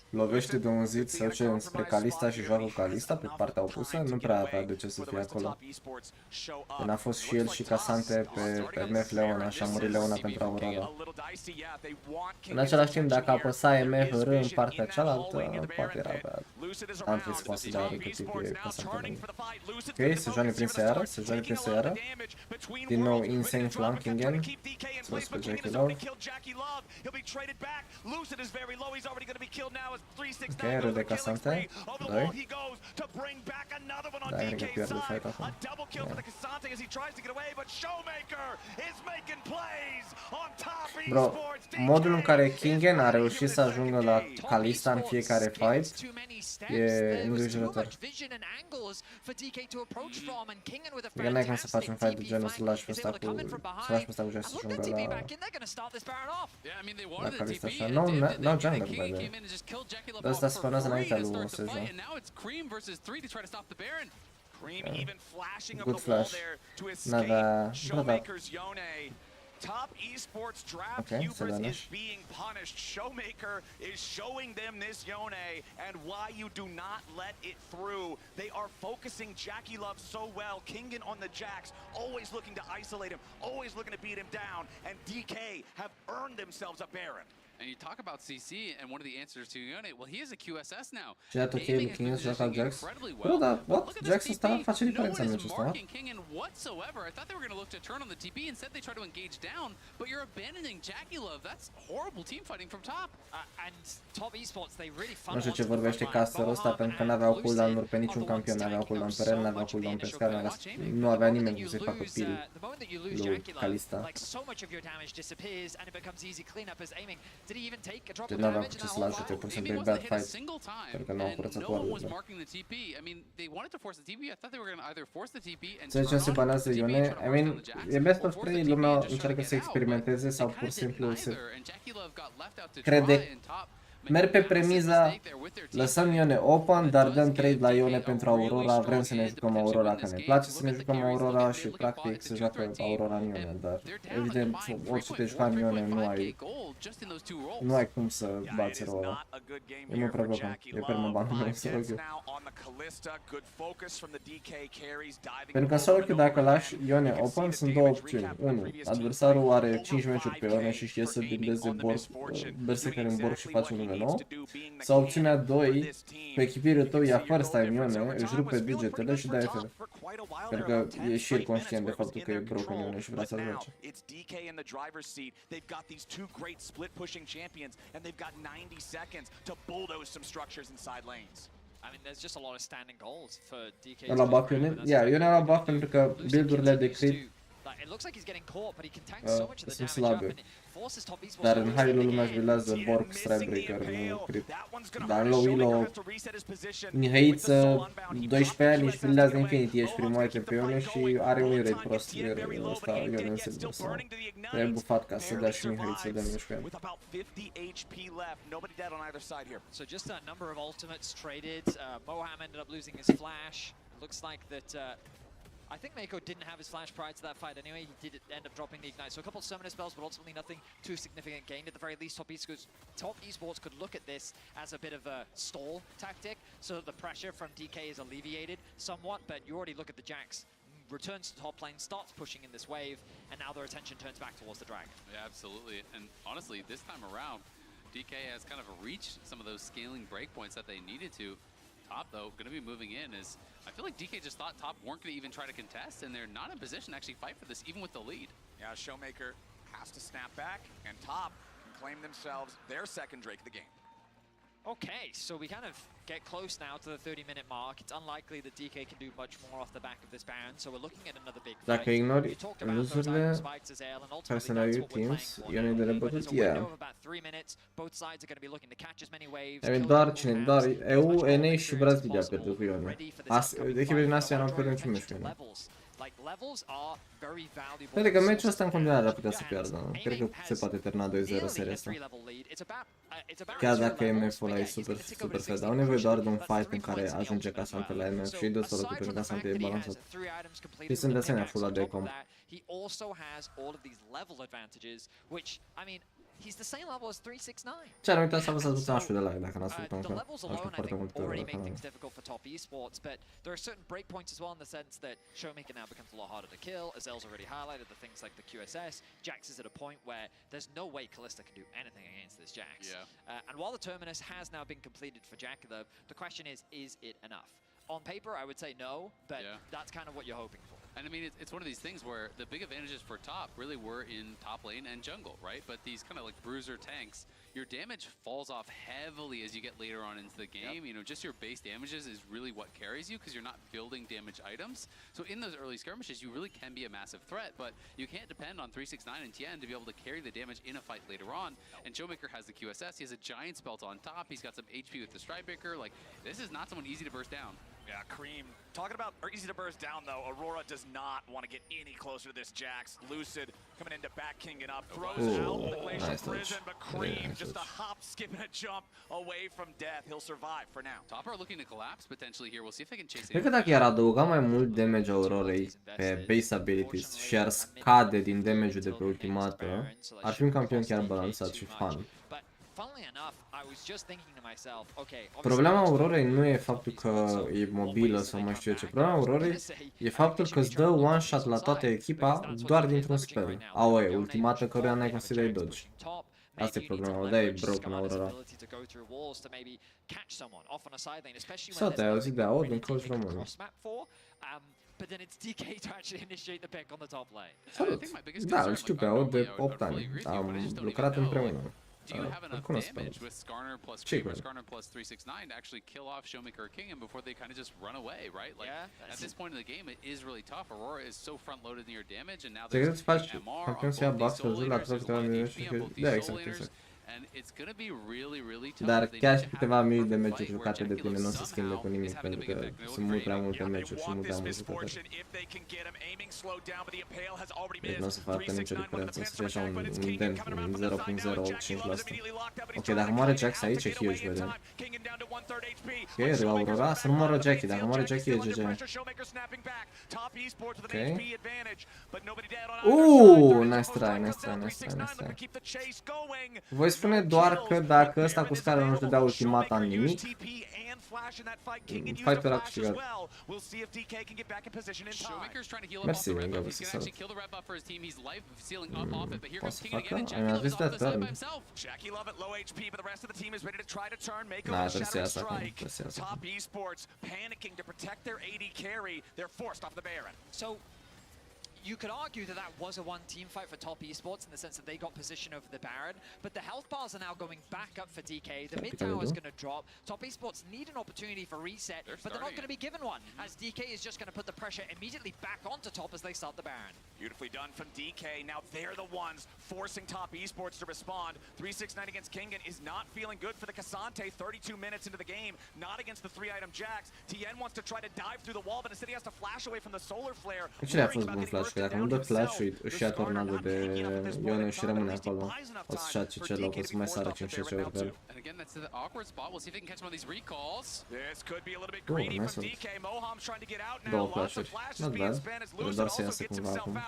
lovește de un zid, se duce spre Kalista și joacă cu Kalista pe partea opusă, nu prea avea de ce să fie acolo. Când a fost și el și Casante pe MF Leona și a murit Leona pentru Aurora. În același timp, dacă apăsa MF R în partea cealaltă, poate era bad. Am fi scoasă de arăt cât e Casante. Ok, se joane prin seară, se joane prin seară. Din nou insane flanking again. Sus pe Jackie Love. Ok, râde Casante. 2. Da, cred că pierde fight acum. Bro, modul în care Kingen a reușit să ajungă la Kalista în fiecare fight e îngrijorător. Adică n-ai cum să faci un fight de genul să lași pe ăsta cu Jess să ajungă la Kalista așa. N-au jungler, by the way. Dar ăsta spănează înaintea lui Sejo. Good flash. N-avea... Top esports draft hubris is being punished. Showmaker is showing them this Yone and why you do not let it through. They are focusing Jackie Love so well. Kingen on the Jax, always looking to isolate him, always looking to beat him down. And DK have earned themselves a Baron. And you talk about CC, and one of the answers to Yone, well, he is a QSS now. Și dat ok, Kingen să joacă Jax. Bro, dar what? Jax ăsta face diferența în meciul ăsta, I thought they were going to look to turn on the TP. Instead, they try to engage down, but you're abandoning Jackie Love. That's horrible team fighting from top. And top esports, they really nu știu ce vorbește casterul ăsta, pentru că n-aveau cooldown-uri pe niciun campion, n-aveau cooldown pe Ren, n-aveau cooldown pe Scar, nu avea nimeni cum să-i facă pil lui Kalista. Deci n-avea cu ce să-l ajute, pur și simplu e bad fight, pentru că nu au curățat oarele. Să zicem se banează Yone, I mean, e best of 3, lumea încearcă să experimenteze sau pur și simplu se crede. Merg pe premiza, lăsăm Yone open, dar dăm trade la Yone pentru Aurora, vrem să ne jucăm Aurora, că ne place să ne jucăm Aurora și practic se joacă Aurora în Yone, dar evident orice te juca în Yone nu ai cum să bați ăla. E mult prea blocam, e permaban, nu să rog eu. Pentru că în solo queue dacă lași Yone open sunt două opțiuni. 1. Adversarul are 5 meciuri pe Yone și știe să buildeze berserker în borg și face un nou. Sau opțiunea 2, pe echipirul tău ia first time Yone, își rupe degetele și dai FL. Pentru că e și el conștient de faptul că e broken Yone și vrea să-l joace. La buff Yone? Yone la buff pentru că build-urile de crit sunt slabe. Dar în high-ul lumea își buildează Borg, Strikebreaker, nu crit. Dar în low-elo, Mihăiță, 12 ani, își buildează Infinity, ești primul item pe Yone și are un rate prost, ăsta Yone în server sau trebuie bufat ca să dea și Mihăiță de damage pe el. So just a number of ultimates traded. Moham ended up losing his flash. Looks like that I think Mako didn't have his flash prior to that fight anyway. He did end up dropping the ignite. So a couple of summoner spells, but ultimately nothing too significant gained. At the very least, top esports could look at this as a bit of a stall tactic, so that the pressure from DK is alleviated somewhat. But you already look at the Jax returns to top lane, starts pushing in this wave, and now their attention turns back towards the dragon. Yeah, absolutely. And honestly, this time around, DK has kind of reached some of those scaling breakpoints that they needed to. Top, though, going to be moving in as I feel like DK just thought top weren't going to even try to contest, and they're not in position to actually fight for this, even with the lead. Yeah, Showmaker has to snap back, and top can claim themselves their second Drake of the game. Okay, so we kind of get close now to the 30-minute mark. It's unlikely that DK can do much more off the back of this Baron, so we're looking at another big fight. Dacă ignori loser-urile, personalii teams, Yone de nebătut, doar cine? Doar EU, NA și Brazilia pierdut cu Yone. Echipele din Asia n-au pierdut niciun meci cu Yone. Like levels are very valuable. Cred că meciul ăsta în continuare ar putea să piardă. Cred că se poate termina 2-0 seria asta. Chiar dacă MF-ul ăla e super fed, au nevoie doar de un fight în care ajunge Casante la MF și dă solo pentru Casante e balansat. Și sunt de asemenea full AD comp. He also has all of these level advantages, which, I mean, he's the same level as 369. Ce am uitat să apăsați butonul de like dacă n-ați făcut încă. The levels Ajută alone, I foarte think, mult already make canalul. things difficult for top esports, but there are certain breakpoints as well in the sense that Showmaker now becomes a lot harder to kill. As El's already highlighted, the things like the QSS. Jax is at a point where there's no way Kalista can do anything against this Jax. Yeah. And while the Terminus has now been completed for Jakilov, the question is it enough? On paper, I would say no, but that's kind of what you're hoping for. And I mean, it's one of these things where the big advantages for top really were in top lane and jungle, right? But these kind of like bruiser tanks, your damage falls off heavily as you get later on into the game. You know, just your base damages is really what carries you because you're not building damage items. So in those early skirmishes, you really can be a massive threat, but you can't depend on 369 and TN to be able to carry the damage in a fight later on. And Showmaker has the QSS, he has a giant spelt on top, he's got some HP with the Strikebreaker. Like, this is not someone easy to burst down. Yeah, Cream. Talking about easy to burst down though, Aurora does not want to get any closer to this Jax. Lucid coming into back kinging up, throws out the glacial prison, but Cream just a hop, skip, and a jump away from death. He'll survive for now. Top are looking to collapse potentially here. We'll see if they can chase it. Cred că dacă i-ar adăuga mai mult damage Aurorei pe base abilities și ar scade din damage-ul de pe ultimată, ar fi un campion chiar balansat și fun. Problema Aurorei nu e faptul că e mobilă sau mai știu eu ce. Problema Aurorei e faptul că îți dă one shot la toată echipa doar dintr-un spell. AOE, ultimată căruia n-ai cum să dai dodge. Asta e problema, de-aia e broken Aurora. Sau te-ai auzit de AOD în coach român. Salut! Da, îl știu pe AOD de 8 ani. Am lucrat împreună. Do you have enough damage with Skarner plus Cream or Skarner plus 369 to actually kill off Showmaker or Kingham before they kind of just run away, right? Like, at this point in the game, it is really tough. Aurora is so front-loaded in your damage, and now there's MR on both these soul laners, there's a lot of HP on both these soul laners, and it's gonna be really tough. Dar chiar și câteva mii de meciuri jucate de tine nu o să schimbe cu nimic, pentru că sunt mult prea multe meciuri și mult prea multe jucători. Deci nu o să facă nicio diferență, să fie așa un dent, un 0.05%. Ok, dacă moare Jax aici e huge, vedem. Ok, la Aurora, să nu moară Jackie, dacă moare Jackie e GG. Ok. Nice try. Voi spune doar că dacă ăsta cu scară nu-și dădea ultimata în nimic, fight-ul era câștigat. Mersi, Inga, vă să salut. Poate să facă? Ai mai văzut de turn? Na, trebuie să iasă acum, trebuie să iasă acum. You could argue that that was a one team fight for top esports in the sense that they got position over the Baron, but the health bars are now going back up for DK. The mid tower is going to drop. Top esports need an opportunity for reset, but they're not going to be given one, as DK is just going to put the pressure immediately back onto top as they start the Baron. Beautifully done from DK. Now they're the ones forcing top esports to respond. 369 against Kingan is not feeling good for the Casante. 32 minutes into the game, not against the 3-item Jax. TN wants to try to dive through the wall, but instead he has to flash away from the solar flare. Cine a fost bun flash? Că dacă nu dă flash-ul, își ia tornado de Ione și rămâne acolo. O să-și ia ce loc, o să mai sară 5-6 ori pe el. Nice ult. Două flash-uri. Not bad. Trebuie doar să iasă cumva acum.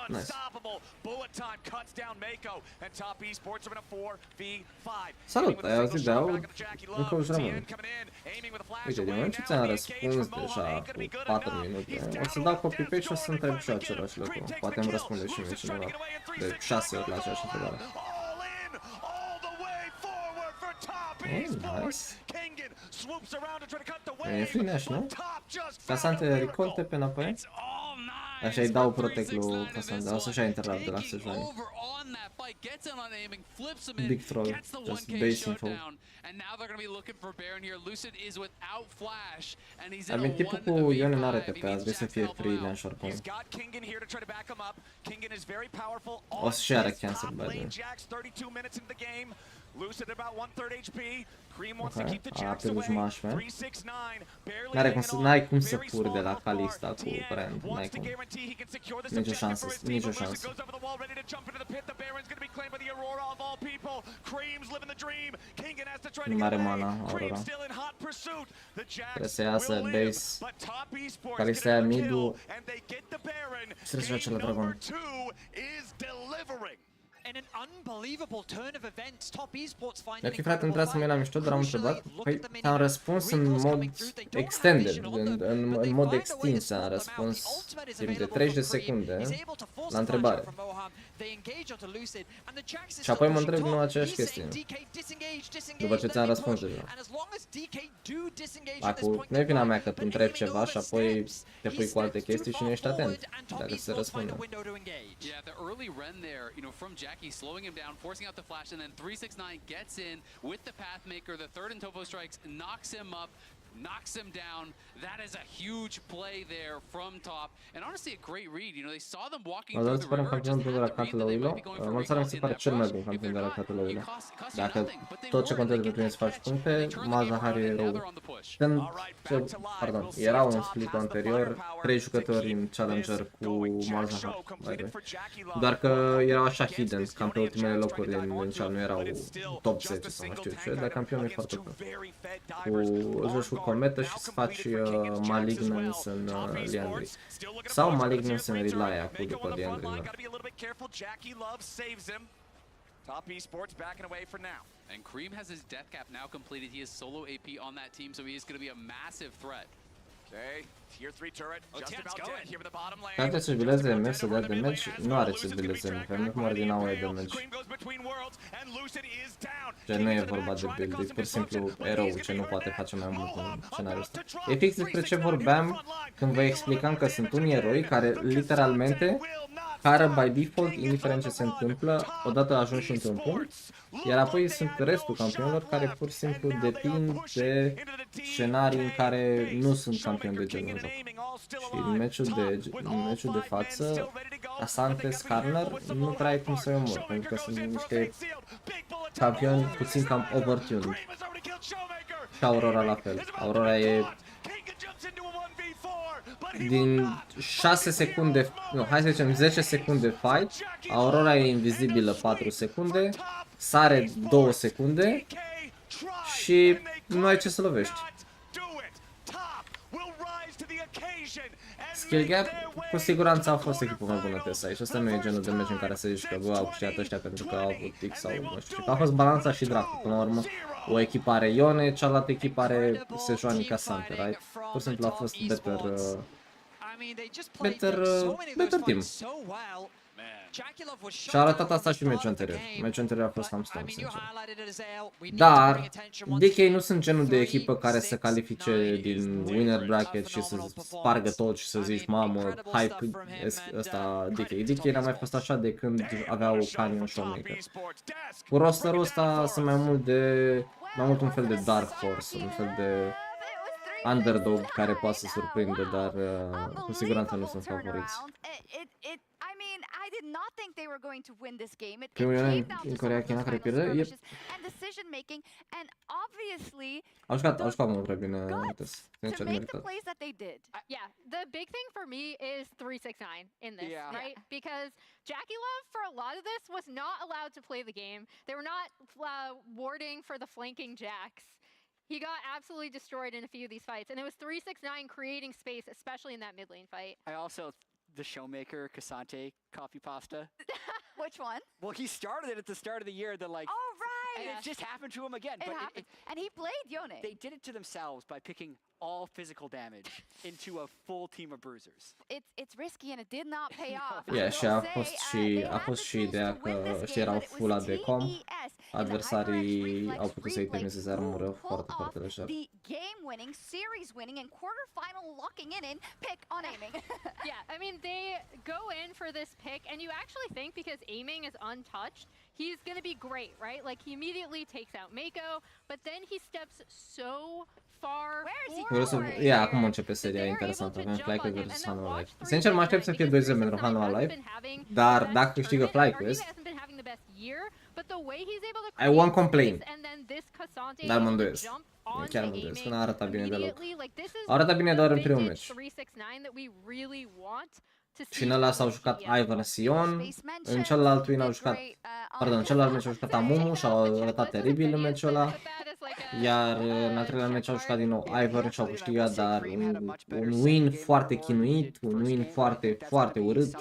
Nice. Salut, ai auzit de AUD? Un coach rămân. Uite, din moment ce ți-am răspuns deja cu 4 minute, o să dau copy-paste și o să întreb și același lucru. Poate îmi răspunde și mie cineva de 6 ori la aceeași întrebare. Nice. E Flineash, nu? Casante recolte pe înapoi? Așa îi dau protect lui Casante, o să-și ia interrupt de la Sejani. gets in on aiming, flips him in, Big troll, gets the just 1K base info. showdown, and now they're going to be looking for Baron here. Lucid is without flash, and he's in I a mean, tipul cu Ione n-are TP, ar trebui să fie free launch oricum. O să-și are cancel, by the way. Lucid about 1/3 HP. Cream wants Ok, to keep the a Jax pierdut away. Smash, man. 369, barely N-ai cum hanging să on, furi de la very Kalista small cu TS Brand, n-ai wants to cum. guarantee he can secure this Nicio objective șansă, for his team, nicio but Lucid șansă. goes over the wall, ready to jump into the pit. The Baron's going to be claimed by the Aurora of all people. Cream's living the dream. Kingen has to try to Nu get are away. mana, Cream Aurora. still in hot pursuit. The Jax Trebuie să iasă will live, base. but Top Esports Kalista get ia a kill, mid-ul. and they get the Baron. Trebuie să joace la Game Dragon. number 2 is delivering. In an unbelievable turn of events, Top Esports find Ok, frate, nu trebuia să mă iei la mișto, dar am întrebat. Păi, am răspuns în mod extended, în mod extins am răspuns timp de 30 de secunde la întrebare. Și apoi mă întreb nu aceeași chestie. După ce ți-am răspuns deja. Acum, nu e vina mea că tu întrebi ceva și apoi te pui cu alte chestii și nu ești atent dacă se răspunde. Yeah, the early run there, from Jackie, slowing him down, forcing out the flash, and then 369 gets in with the Pathmaker. The third in Topo strikes, knocks him up, knocks him down. That is a huge play there from top, and honestly a great read. They saw them walking through the river, just had to read that they might be going for recall in that rush. If they're not, it costs you Dacă nothing. But they tot ce were, contează they pentru tine get să that faci push. puncte, They turned the game Mazahar e around, and now rău. they're on the push. Când era un split anterior, 3 jucători în Challenger cu Mazahar. Doar că erau așa hidden, cam pe ultimele locuri din cel, nu erau top 10 sau nu știu ce, dar campionul e foarte bun. Cu joci cu Cometă și să faci Malignance în Liandry. Sau Malignance în Relay acum după Liandry. Top Esports backing away for now. And Cream has his death cap now completed. He is solo AP on that team, so he is going to be a massive threat. Okay, tier 3 turret, just about dead here in the bottom lane. Dacă să bileze MS să dea damage, nu are ce bileze MP, nu cum are din nou e damage. Ce nu e vorba de build, e pur și simplu erou ce nu poate face mai mult în scenariul ăsta. E fix despre ce vorbeam când vă explicam că sunt unii eroi care literalmente cară by default, indiferent ce se întâmplă, odată ajungi într-un punct, iar apoi sunt restul campionilor care pur și simplu depind de scenarii în care nu sunt campioni de genul joc. Și în meciul de față, Asante, Skarner, nu prea ai cum să-i omori, pentru că sunt niște campioni puțin cam overtuned. Și Aurora la fel. Aurora e din 6 secunde, nu, hai să zicem 10 secunde fight, Aurora e invizibilă 4 secunde, sare 2 secunde și nu ai ce să lovești. Skill gap, cu siguranță a fost echipa mai bună TES aici. Asta nu e genul de meci în care să zici că bă, au câștigat ăștia pentru că au avut X sau nu știu. A fost balanța și draft. Până la urmă, o echipă are Ione, cealaltă echipă are Sejuani ca Sante, right? Pur și simplu a fost better team. Și a arătat asta și meciul anterior. Meciul anterior a fost cam stăm, sincer. Dar DK nu sunt genul de echipă care să califice din winner bracket și să spargă tot și să zici mamă, hype ăsta DK. DK n-a mai fost așa de când aveau Canyon Showmaker. Cu rosterul ăsta sunt mai mult un fel de Dark Horse, un fel de underdog care poate să surprindă, dar cu siguranță nu sunt favoriți. Primul Ione în Coreea, China care pierde, au jucat mult prea bine, sincer, meritat. Yeah, the big thing for me is 369 in this, right? Because Jackie Love, for a lot of this, was not allowed to play the game. They were not warding for the flanking Jax. He got absolutely destroyed in a few of these fights, and it was 369 creating space, especially in that mid lane fight. I also, the Showmaker, Cassante, copy pasta. Which one? Well, he started it at the start of the year, Oh, right! and it just happened to him again. It happened. And he played Yone. They did it to themselves by picking all physical damage into a full team of bruisers. It's risky and it did not pay off. Yeah, și a fost și ideea că ăștia erau full AD com adversarii au putut să-i temizeze armură foarte, foarte lejer. The game-winning, series-winning, and quarterfinal locking-in pick on aiming. Yeah, I mean, they go in for this pick, and you actually think because aiming is untouched, he's going to be great, right? Like, he immediately takes out Mako, but then he steps so far forward. Ia, acum începe seria interesantă. Avem FlyQuest vs Hanwha Live. Sincer, mă aștept să fie 2-0 pentru Hanwha Live, dar dacă câștigă FlyQuest, I won't complain. Dar mă îndoiesc. Chiar mă îndoiesc, n-a arătat bine deloc. A arătat bine doar în primul meci. Și în ăla s-au jucat Ivan Sion, în celălalt win au jucat, pardon, în celălalt meci au jucat Amumu și au arătat teribil în meciul ăla. Iar în al treilea meci au jucat din nou Ivern și au câștigat, dar un win foarte chinuit, un win foarte, foarte urât.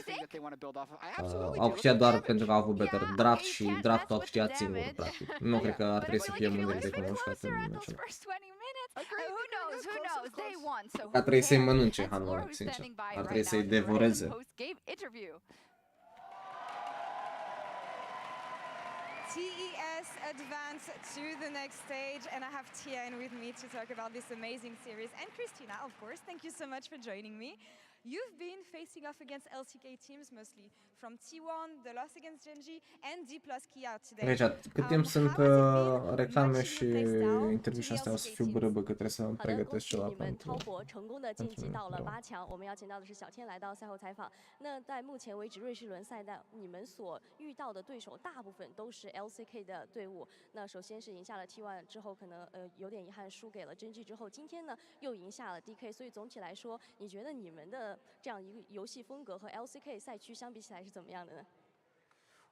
Au câștigat doar pentru că au avut better draft și draftul a câștigat singur, practic. Nu cred că ar trebui să fie mândri de cum au jucat în meciul ăla. Ar trebui să-i mănânce Hanwha, sincer. Ar trebui să-i devoreze. TES advance to the next stage, and I have Tian with me to talk about this amazing series, and Christina, of course. Thank you so much for joining me. You've been facing off against LCK teams mostly, from T1, the loss against Genji, and D plus Kia today. Deci, cât timp sunt reclame și interviu și astea, o să fiu bărăbă că trebuie să îmi pregătesc ceva pentru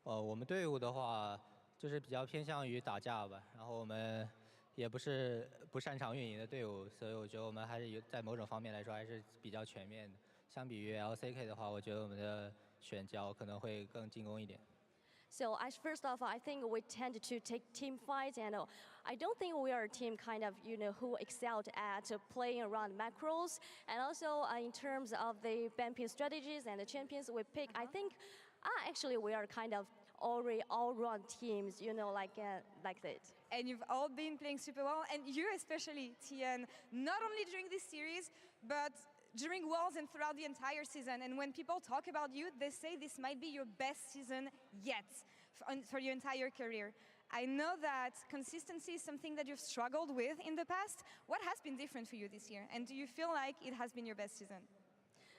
我们队伍的话，就是比较偏向于打架吧，然后我们也不是不擅长运营的队伍，所以我觉得我们还是有在某种方面来说还是比较全面的。相比于 LCK 的话，我觉得我们的选角可能会更进攻一点。 So first off, I think we tend to take team fights, and I don't think we are a team kind of who excelled at playing around macros, and also in terms of the bumping strategies and the champions we pick. I think actually we are kind of all-round teams, like that. And you've all been playing super well, and you especially, Tian, not only during this series, but during Worlds and throughout the entire season. And when people talk about you, they say this might be your best season yet for your entire career. I know that consistency is something that you've struggled with in the past. What has been different for you this year? And do you feel like it has been your best season?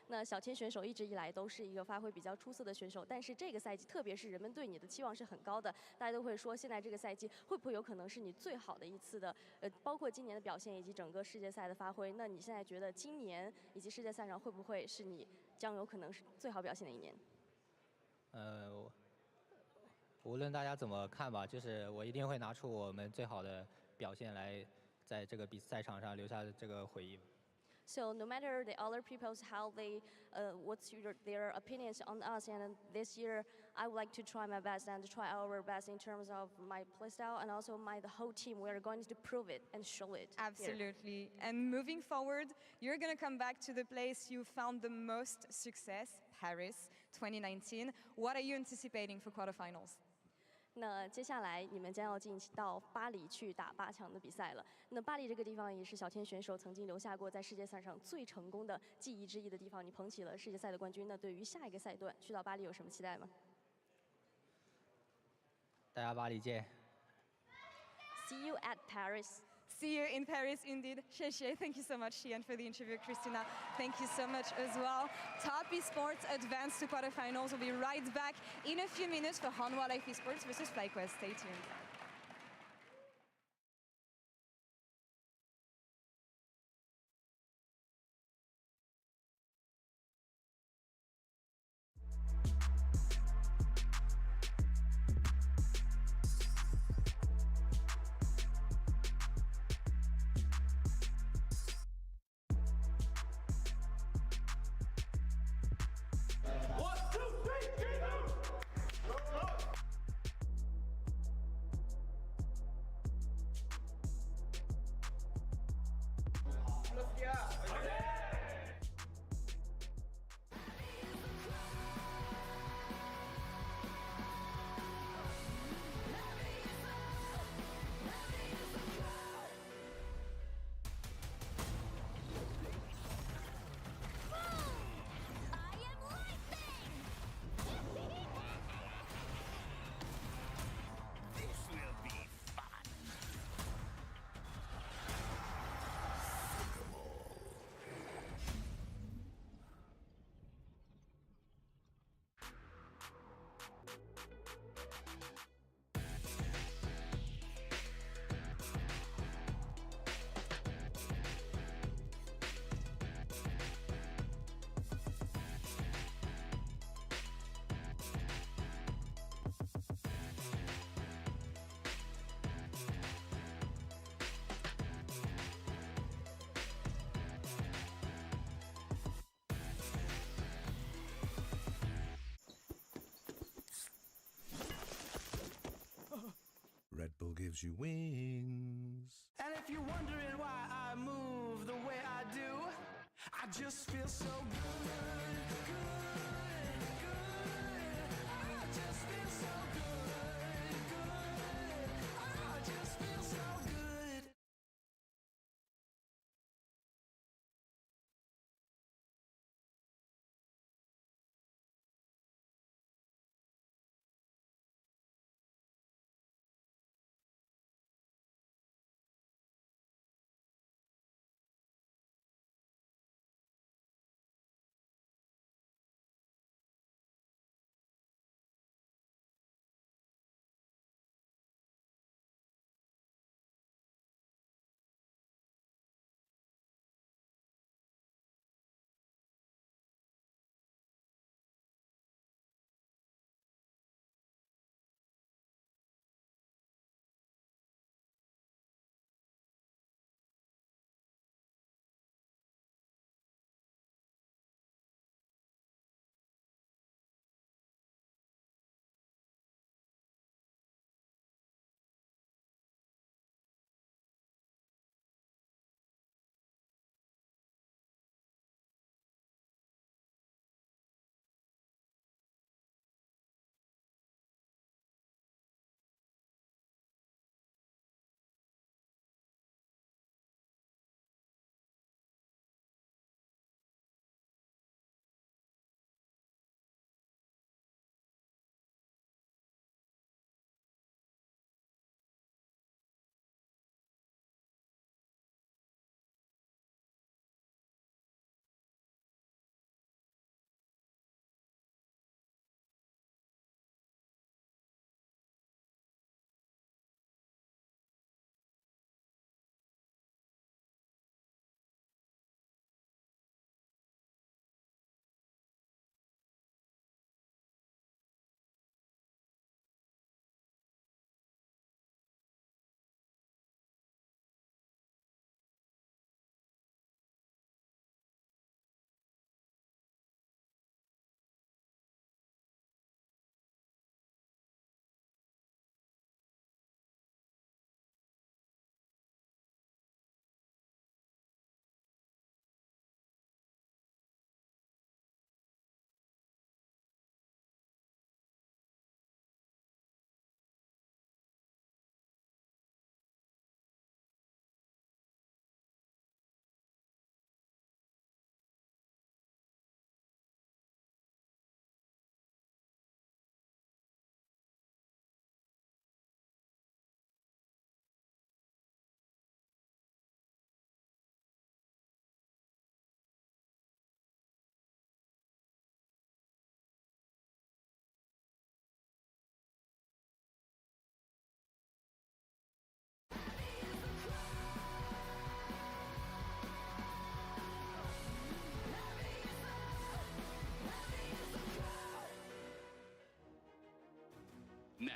那小千选手一直以来都是一个发挥比较出色的选手，但是这个赛季，特别是人们对你的期望是很高的，大家都会说，现在这个赛季会不会有可能是你最好的一次的？包括今年的表现以及整个世界赛的发挥，那你现在觉得今年以及世界赛上会不会是你将有可能是最好表现的一年？无论大家怎么看吧，就是我一定会拿出我们最好的表现来，在这个赛场上留下这个回忆。 So no matter the other people's how they, what's their opinions on us, and this year I would like to try my best and try our best in terms of my playstyle and also the whole team. We are going to prove it and show it. Absolutely. Here. And moving forward, you're going to come back to the place you found the most success, Paris 2019. What are you anticipating for quarterfinals? 那接下来你们将要进到巴黎去打8强的比赛了。那巴黎这个地方也是小千选手曾经留下过在世界赛上最成功的记忆之一的地方。你捧起了世界赛的冠军，那对于下一个赛段去到巴黎有什么期待吗？大家巴黎见。See you at Paris. See you in Paris, indeed. Sheshe, thank you so much, Tian, for the interview. Christina, thank you so much as well. Top Esports advanced to quarterfinals. We'll be right back in a few minutes for Hanwha Life Esports versus FlyQuest. Stay tuned. Red Bull gives you wings. And if you're wondering why I move the way I do, I just feel so good, good, good. I just feel so good, good. I just feel so good.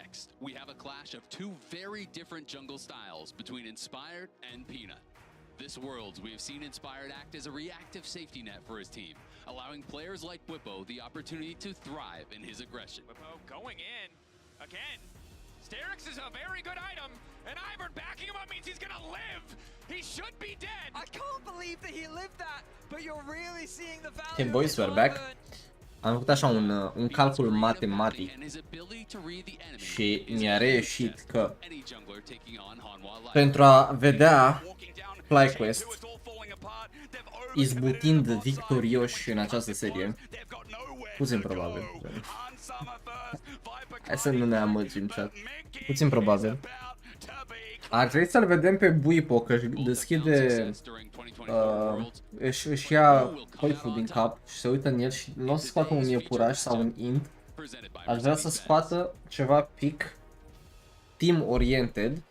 Next, we have a clash of two very different jungle styles between Inspired and Peanut. This Worlds, we have seen Inspired act as a reactive safety net for his team, allowing players like Whippo the opportunity to thrive in his aggression. Whippo going in again. Sterix is a very good item, and Ivern backing him up means he's gonna live. He should be dead. I can't believe that he lived that, but you're really seeing the value. Okay, boys, we're back. Am făcut așa un calcul matematic și mi-a reieșit că pentru a vedea FlyQuest izbutind victorioși în această serie, puțin probabil. Hai să nu ne amăgim, chat. Puțin probabil. Ar trebui să-l vedem pe Buipo, că își deschide, își ia coiful din cap și se uită în el și nu o să scoată un iepuraș sau un int. Aș vrea să scoată ceva pic team-oriented,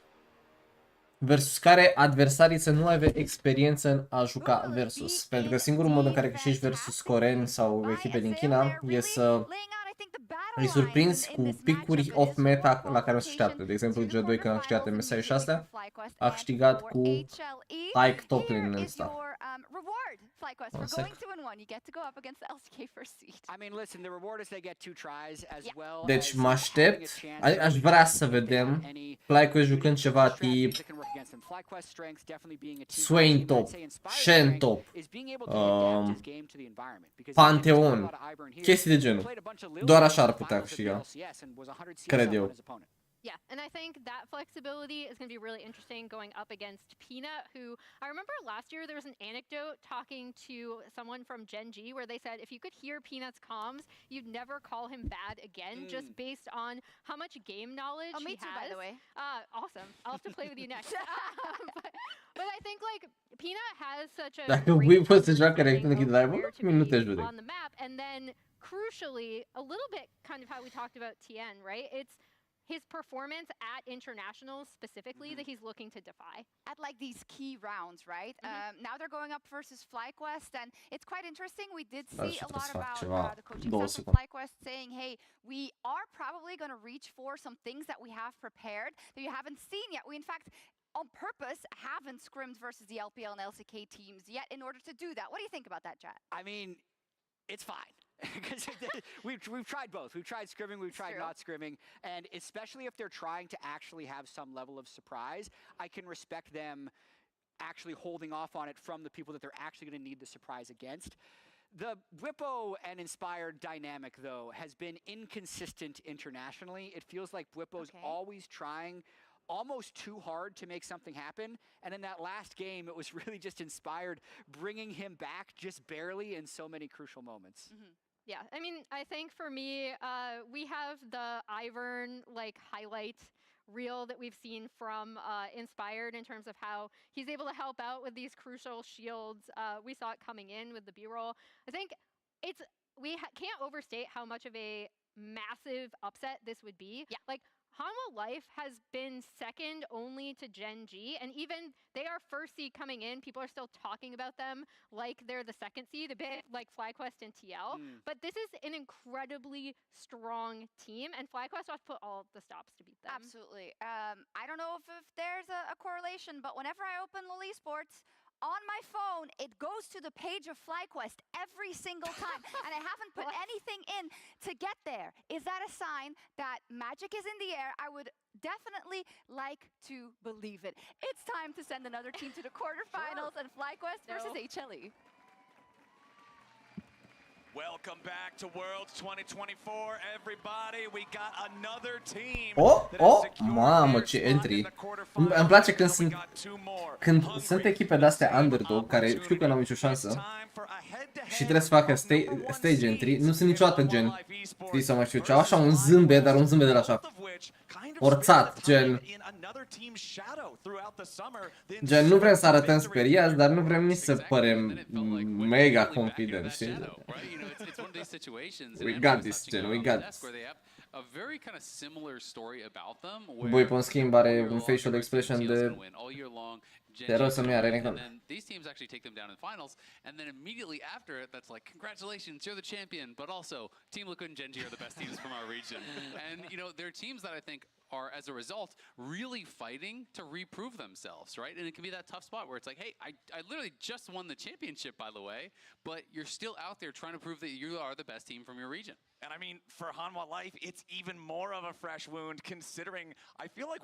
versus care adversarii să nu aibă experiență în a juca versus. Pentru că singurul mod în care câștigi versus coreeni sau echipe din China e să îi surprins cu picuri off-meta la care o să așteaptă. De exemplu, G2 când a câștigat MSI și astea, a câștigat cu Ike top lane în stuff. Un sec. Deci mă aștept, aș vrea să vedem FlyQuest jucând ceva tip Swain top, Shen top, Pantheon, chestii de genul. Doar așa ar putea câștiga, cred eu. Yeah, and I think that flexibility is going to be really interesting going up against Peanut, who I remember last year there was an anecdote talking to someone from Gen G where they said if you could hear Peanut's comms, you'd never call him bad again, just based on how much game knowledge he has. By the way. Awesome. I'll have to play with you next. But I think like Peanut has such a Dacă Wii poți să joacă direct în echid live, nu te judec. on the map, and then crucially, a little bit kind of how we talked about TN, right? It's his performance at internationals specifically that he's looking to defy. At like these key rounds, right? Now they're going up versus FlyQuest, and it's quite interesting. We did see a lot about the coaching staff of FlyQuest saying, hey, we are probably going to reach for some things that we have prepared that you haven't seen yet. We, in fact, on purpose, haven't scrimmed versus the LPL and LCK teams yet in order to do that. What do you think about that, Jet? I mean, it's fine. Because we've tried both. We've tried scrimming, we've tried not scrimming, and especially if they're trying to actually have some level of surprise, I can respect them actually holding off on it from the people that they're actually going to need the surprise against. The Bwipo and Inspired dynamic, though, has been inconsistent internationally. It feels like Bwipo's always trying almost too hard to make something happen, and in that last game it was really just Inspired bringing him back just barely in so many crucial moments. Yeah, I mean, I think for me, we have the Ivern like highlight reel that we've seen from Inspired in terms of how he's able to help out with these crucial shields. We saw it coming in with the B-roll. I think we can't overstate how much of a massive upset this would be. Yeah, like Hanwha Life has been second only to Gen G, and even they are first seed coming in. People are still talking about them like they're the second seed, a bit like FlyQuest and TL. But this is an incredibly strong team, and FlyQuest has put all the stops to beat them. Absolutely. I don't know if there's a correlation, but whenever I open LoL Esports, on my phone, it goes to the page of FlyQuest every single time, and I haven't put anything in to get there. Is that a sign that magic is in the air? I would definitely like to believe it. It's time to send another team to the quarterfinals and FlyQuest versus HLE. Welcome back to Worlds 2024, everybody. We got another team. Mamă, ce entry. Îmi place când sunt echipe de-astea underdog, care știu că n-au nicio șansă și trebuie să facă stage entry. Nu sunt niciodată gen, știi, sau mai știu ce, așa un zâmbet, dar un zâmbet de la așa forțat, gen nu vrem să arătăm speriați, dar nu vrem nici să părem mega confident, știi? We got this, gen, we got this. A very kind of similar story about them. Bwipo în schimb are un facial expression de rău să nu ia Renekton. And these teams actually take them down in finals, and then immediately after it, that's like, congratulations, you're the champion. But also, Team Liquid and Gen G are the best teams from our region. And you know, they're teams that I think are, as a result, really fighting to reprove themselves, right? And it can be that tough spot where it's like, hey, I literally just won the championship, by the way, but you're still out there trying to prove that you are the best team from your region. And I mean, for Hanwha Life, it's even more of a fresh wound, considering I feel like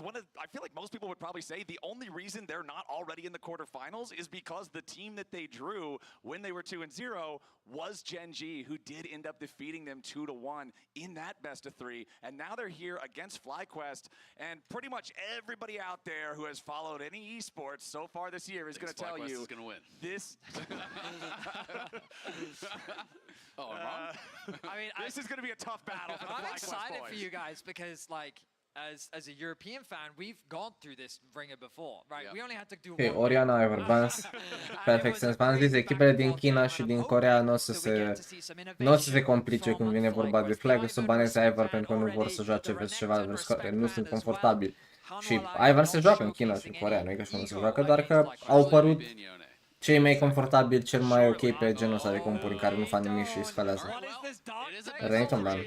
most people would probably say the only reason they're not already in the quarterfinals is because the team that they drew when they were 2-0 was Gen G, who did end up defeating them 2-1 in that best of 3. And now they're here against FlyQuest, and pretty much everybody out there who has followed any esports so far this year is going to tell you is going to win. This. Oh, I'm wrong? I mean, this is going to be a tough battle for the I'm FlyQuest excited boys. for you guys because, like, as a European fan, we've gone through this ringer before, right? We only had to do one. Oriana, Ivor, Vans, Perfect Sense. V-am zis, echipele din China și din Coreea nu o să se complice când vine vorba de flag, o să baneze Ivor pentru că nu vor să joace vs ceva vs care nu sunt confortabili. Și Ivor se joacă în China și în Coreea, nu e ca și cum nu se joacă, doar că au apărut cei mai confortabili, cel mai ok pe genul ăsta de compuri care nu fac nimic și scalează. Renekton ban.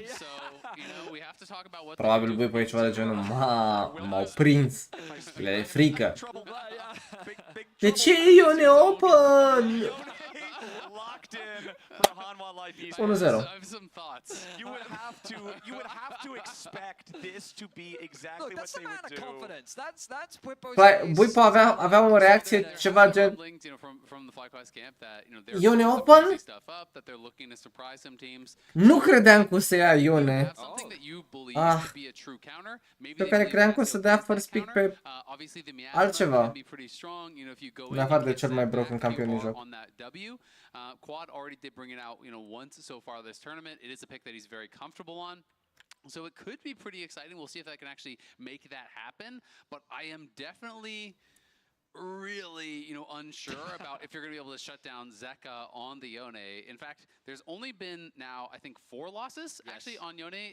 Probabil voi pe ceva de genul, m-au prins. Le frică. De ce Ione Open? 1-0. You would have to expect this to be exactly what they would do. Confidence. That's Buipo avea o reacție ceva gen Ione Open? Nu credeam că o să ia Ione. Pe care credeam că o să dea first pick pe altceva. În afară de cel mai broken campion din joc. Quad already did bring it out, once so far this tournament. It is a pick that he's very comfortable on. So it could be pretty exciting. We'll see if that can actually make that happen. But I am definitely really, unsure about if you're going to be able to shut down Zeka on the Yone. In fact, there's only been now, I think, 4 losses actually on Yone,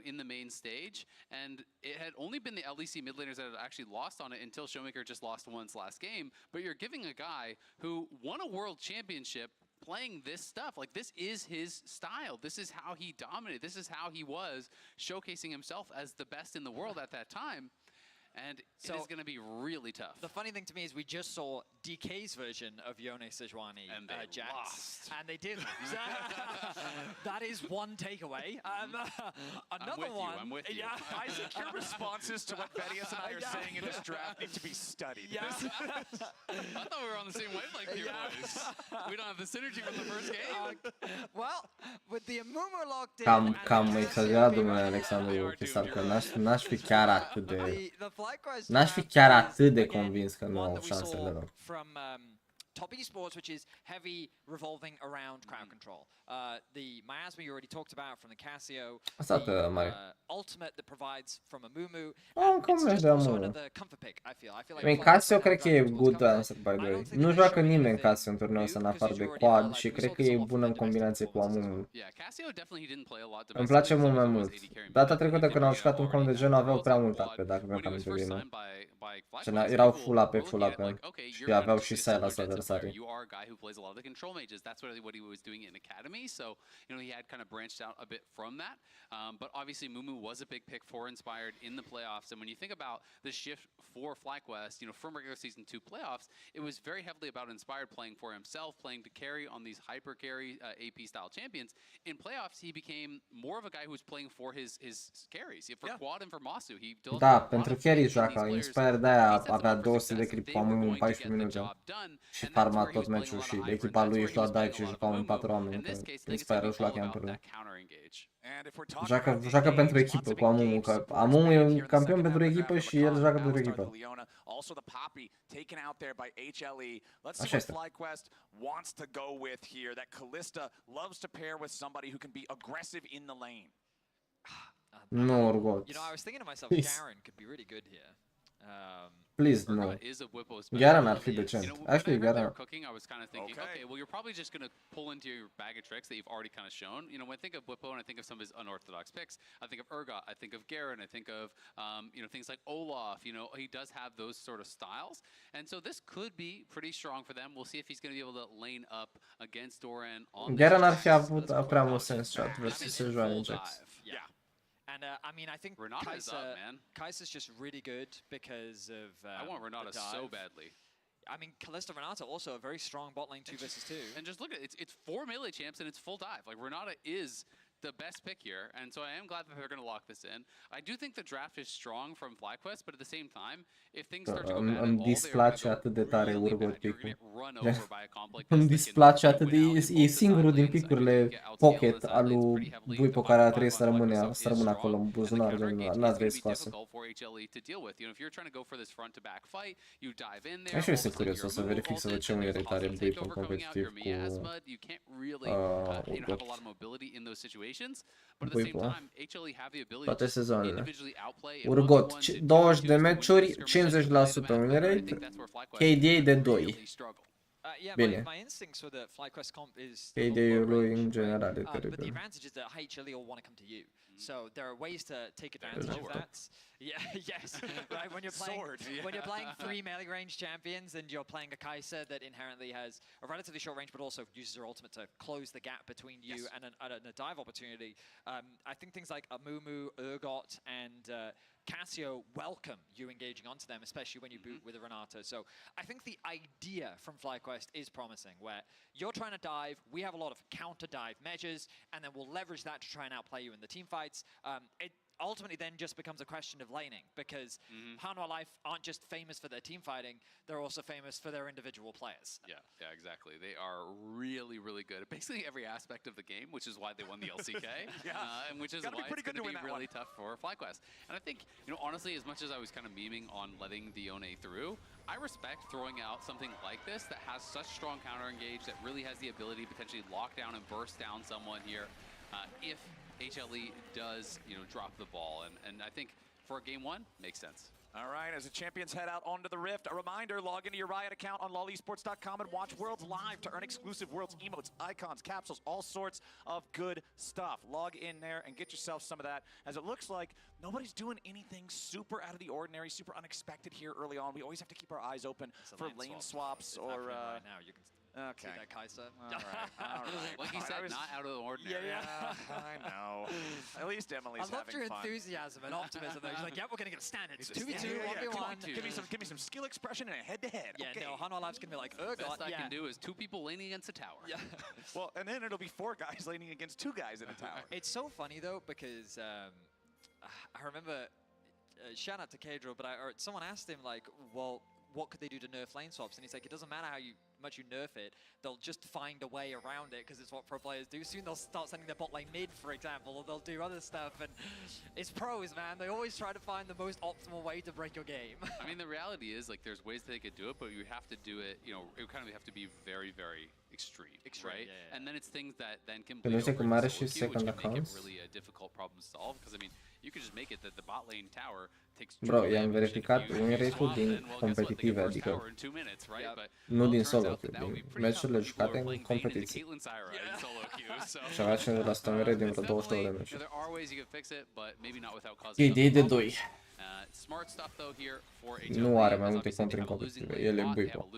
in the main stage. And it had only been the LEC mid laners that had actually lost on it until Showmaker just lost once last game. But you're giving a guy who won a world championship playing this stuff. Like, this is his style. This is how he dominated. This is how he was showcasing himself as the best in the world at that time. And it is going to be really tough. The funny thing to me is we just saw DK's version of Yone Sejuani and they lost. And they did lose. That is one takeaway. Another one. I'm with you. I think your responses to what Vedius and I are saying in this draft need to be studied. I thought we were on the same wavelength here, boys. We don't have the synergy from the first game. Well, with the Amumu locked in. Cam exagerat, domnule Alexandru Chisar, că n-aș fi chiar atât de... N-aș fi chiar atât de convins că nu au șansele lor. From top esports, which is heavy revolving around crowd control. The miasma you already talked about from the Casio. The ultimate that provides from Amumu. It's just also another comfort pick, I feel. I feel like Casio cred că e good answer, by the way. Nu joacă nimeni Casio în turneul ăsta în afară de Quad și cred că e bună în combinație cu Amumu. Îmi place mult mai mult. Data trecută când au jucat un comp de genul aveau prea mult AP, dacă mi-am aminte bine. Erau full AP și aveau și Silas adversarii. You are a guy who plays a lot of the control mages. That's what he was doing in Academy. So, he had kind of branched out a bit from that. But obviously, Mumu was a big pick for Inspired in the playoffs. And when you think about the shift for FlyQuest, from regular season 2 playoffs, it was very heavily about Inspired playing for himself, playing to carry on these hyper carry AP style champions. In playoffs, he became more of a guy who was playing for his carries, for Quad and for Masu. Da, pentru carry joacă. Inspired de-aia avea 200 de creep cu Amumu în 14 minute. Și farma tot meciul și echipa lui își lua dive și jucau în 4 oameni, că Inspire își lua camperul. Joacă pentru echipă cu Amumu, că Amumu e un campion pentru echipă și el joacă pentru echipă. Also the Poppy taken out there by HLE. Let's see Așa what este. FlyQuest wants to go with here. That Callista loves to pair with somebody who can be aggressive in the lane. Nu, Urgot. I was thinking to myself, Garen could be really good here. Please, no. Garen ar fi decent. Actually, Garen. I was kind of thinking, okay, well, you're probably just going to pull into your bag of tricks that you've already kind of shown. When I think of Whippo and I think of some of his unorthodox picks, I think of Urgot, I think of Garen, I think of, things like Olaf. He does have those sort of styles. And so this could be pretty strong for them. We'll see if he's going to be able to lane up against Doran on Garen ar fi avut prea mult sens chat versus să joace în Jax. Yeah. And I think Kai'Sa's just really good because of I want Renata so badly. I mean, Kalista Renata also a very strong bot lane 2 versus 2. And just look at it, it's 4 melee champs and it's full dive. Like, Renata is the best pick here, and so I am glad that they're going to lock this in. I do think the draft is strong from FlyQuest, but at the same time, if things start to go bad, îmi displace atât de tare Urgot pick-ul. Îmi displace atât de... E singurul din pick-urile pocket al lui Buipo care a trebuit să rămână acolo în buzunar, n-a trebuit scoasă. Așa este curios, o să verific să văd ce mai e tare Buipo în competitiv cu Urgot. Buipo, toate sezoanele. Urgot, 20 de meciuri, 50% win rate, KDA de 2. Bine. KDA-ul lui în general e teribil. So there are ways to take advantage of that. Yeah, yes, right. When you're playing 3 melee range champions and you're playing a Kai'Sa that inherently has a relatively short range, but also uses her ultimate to close the gap between you and a dive opportunity. I think things like Amumu, Urgot, and Cassio welcome you engaging onto them, especially when you boot with a Renato. So I think the idea from FlyQuest is promising, where you're trying to dive, we have a lot of counter dive measures, and then we'll leverage that to try and outplay you in the team fights. It ultimately then just becomes a question of laning, because Hanwha Life aren't just famous for their team fighting, they're also famous for their individual players. Yeah, exactly. They are really, really good at basically every aspect of the game, which is why they won the LCK, and which is why it's going to be really tough for FlyQuest. And I think, honestly, as much as I was kind of memeing on letting the Yone through, I respect throwing out something like this that has such strong counter engage, that really has the ability to potentially lock down and burst down someone here if HLE does, drop the ball. And I think for game 1, makes sense. All right, as the champions head out onto the Rift, a reminder, log into your Riot account on lolesports.com and watch Worlds live to earn exclusive Worlds emotes, icons, capsules, all sorts of good stuff. Log in there and get yourself some of that, as it looks like nobody's doing anything super out of the ordinary, super unexpected here early on. We always have to keep our eyes open for lane swaps or... right now, you can see that Kai'Sa. All right. Like he said, not out of the ordinary. Yeah, I know. At least Emily's having fun. I loved your enthusiasm and optimism though. She's like, yeah, we're going to get a standard. It's 2v2, 1v1. Give me some skill expression and a head-to-head. Yeah, no, Hanwha Live's going to be like, best I can do is 2 people laning against a tower. Yeah. Well, and then it'll be 4 guys laning against 2 guys in a tower. It's so funny though, because I remember, shout out to Kadro, but someone asked him like, well, what could they do to nerf lane swaps? And he's like, it doesn't matter how much you nerf it, they'll just find a way around it, because it's what pro players do. Soon they'll start sending their bot lane mid, for example, or they'll do other stuff. And it's pros, man. They always try to find the most optimal way to break your game. I mean, the reality is, like, there's ways they could do it, but you have to do it, it kind of have to be very, very extreme, right? Yeah. And then it's things that then can bleed over into solo queue, which can make it really a difficult problem to solve, because, I mean, you could just make it that the bot lane tower takes... Bro, i-am verificat win rate-ul din competitive, adică nu din solo queue, din meciurile jucate în competiție. Și avea 50% win rate din vreo 22 de meciuri. Idei de 2. Nu are mai multe contri în competitive, el e Buipo.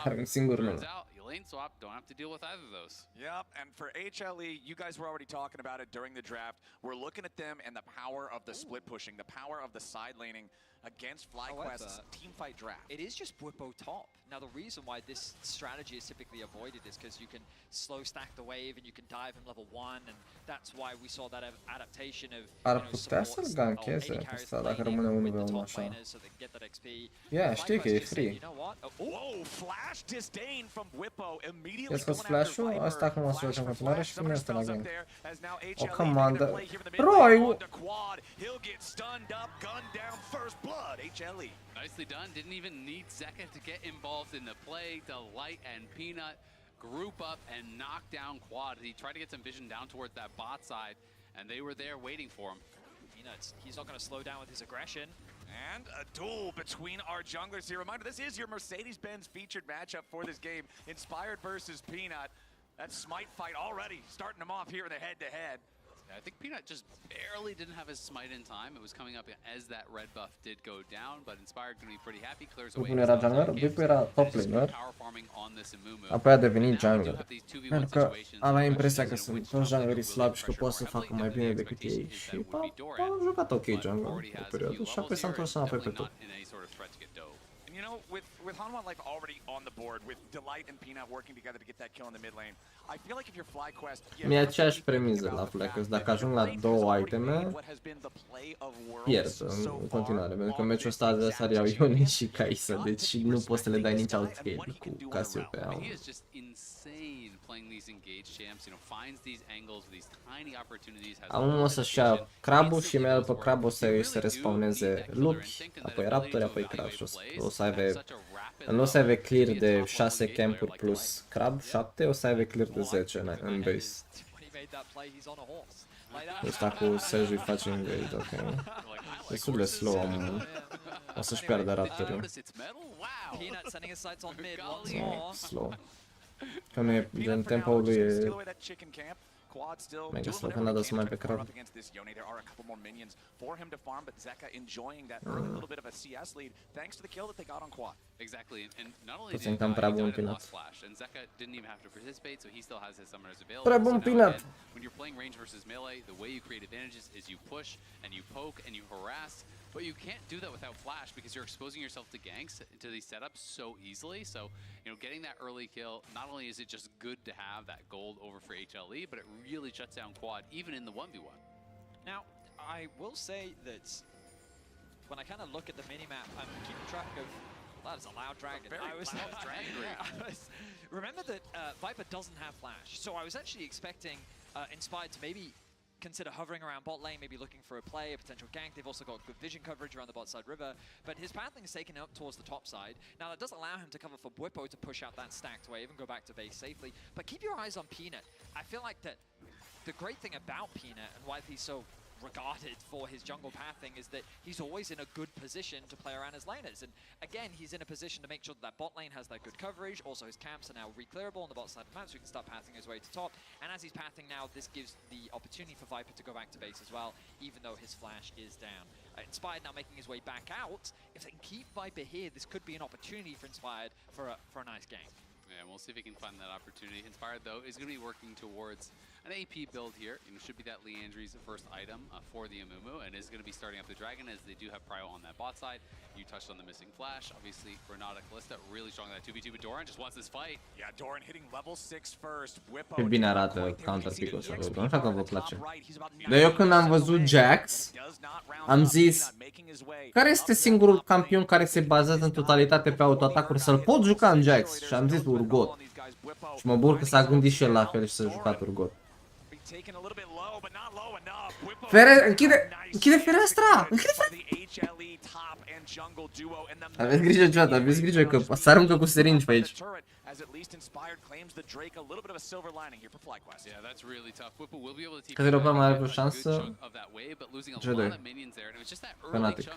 Are un singur nume. Lane swap, don't have to deal with either of those. Yep, and for HLE, you guys were already talking about it during the draft. We're looking at them and the power of the split pushing, the power of the side laning against FlyQuest's team fight draft. It is just Bwipo top. Now the reason why this strategy is typically avoided is because you can slow stack the wave and you can dive in level 1, and that's why we saw that adaptation of ar putea să-l gancheze ăsta dacă rămâne 1v1 așa. Yeah, știi că e free. I-a scos flash-ul, asta acum o să joci în continuare și primi asta la gank. O comandă. Bro, Nicely done. Didn't even need Zeka to get involved in the play. Delight and Peanut group up and knock down Quad. He tried to get some vision down towards that bot side, and they were there waiting for him. Peanuts, he's not going to slow down with his aggression. And a duel between our junglers here. Reminder, this is your Mercedes-Benz featured matchup for this game. Inspired versus Peanut. That smite fight already starting them off here in the head-to-head. I think Peanut just barely didn't have his smite in time. It was coming up as that red buff did go down, but Inspired going to be pretty happy. Clears away. Buipo era jungler, Buipo era top laner. Apoi a devenit jungler. Pentru că avea impresia că sunt toți junglerii slabi și că pot să facă mai bine decât ei. Și a jucat ok jungler o perioadă și apoi s-a întors înapoi pe tot. You know, with Hanwha Life already on the board, with Delight and Peanut working together to get that kill in the mid lane, I feel like if you're FlyQuest... Mi-e aceeași premiză la FlyQuest. Dacă ajung la 2 iteme, pierd în continuare. Pentru că meciul ăsta adversarii au Yone și Kai'Sa, deci nu poți să le dai nici alt kill cu Cassio pe aur. Acum o să-și ia crabul și mai după crab o să se respawneze lupi, apoi raptori, apoi crab și o să aibă... Nu o să aibă clear de 6 campuri plus crab, 7, o să aibă clear de 10 în base. Ăsta cu Sergi face invade, ok. Destul de slow omul. O să-și piardă raptorul. Slow. Că nu e, gen tempo-ul lui e Quad still Mega doing slow, whatever nada he să can mai to pe try to crowd. run up against this Yone. There are a couple more minions for him to farm, but Zeka enjoying that early little bit of a CS lead thanks to the kill that they got on Quad. Exactly, and not only Toți did cam prea he bun died and Peanut. lost flash, and Zeka didn't even have to participate, so he still has his summoners available. Prea So bun now Peanut. again, when you're playing range versus melee, the way you create advantages is you push and you poke and you harass, but you can't do that without flash because you're exposing yourself to ganks into these setups so easily. So, you know, getting that early kill, not only is it just good to have that gold over for HLE, but it really shuts down Quad even in the 1v1. Now, I will say that when I kind of look at the minimap, I'm keeping track of. That is a loud dragon. Remember that Viper doesn't have flash, so I was actually expecting Inspired to maybe consider hovering around bot lane, maybe looking for a play, a potential gank. They've also got good vision coverage around the bot side river, but his pathing is taken up towards the top side. Now that does allow him to cover for Bwipo to push out that stacked wave and go back to base safely, but keep your eyes on Peanut. I feel like that the great thing about Peanut and why he's so regarded for his jungle pathing is that he's always in a good position to play around his laners. And again, he's in a position to make sure that bot lane has that good coverage. Also, his camps are now re-clearable on the bot side of the map, so he can start pathing his way to top. And as he's pathing now, this gives the opportunity for Viper to go back to base as well, even though his flash is down. Inspired now making his way back out. If they can keep Viper here, this could be an opportunity for Inspired for a nice game. Yeah, we'll see if he can find that opportunity. Inspired, though, is going to be working towards an AP build here. It should be that Leandry's first item for the Amumu, and is going to be starting up the Dragon as they do have Prio on that bot side. You touched on the missing flash. Obviously, Renata Callista really strong in that 2v2, but Doran just wants this fight. Yeah, Doran hitting level 6 first. Ce bine arată counter-pick-ul ăsta, nu știu dacă vă place. Dar eu când am văzut Jax, am zis, care este singurul campion care se bazează în totalitate pe autoatacuri? Să-l pot juca în Jax? Și am zis Urgot. Și mă bucur că s-a gândit și el la fel și s-a jucat Urgot. Închide fereastra! Închide fereastra! Aveți grijă, Ciuat, aveți grijă că se aruncă cu seringi pe aici. Că Europa mai are o șansă. G2. Fanatic.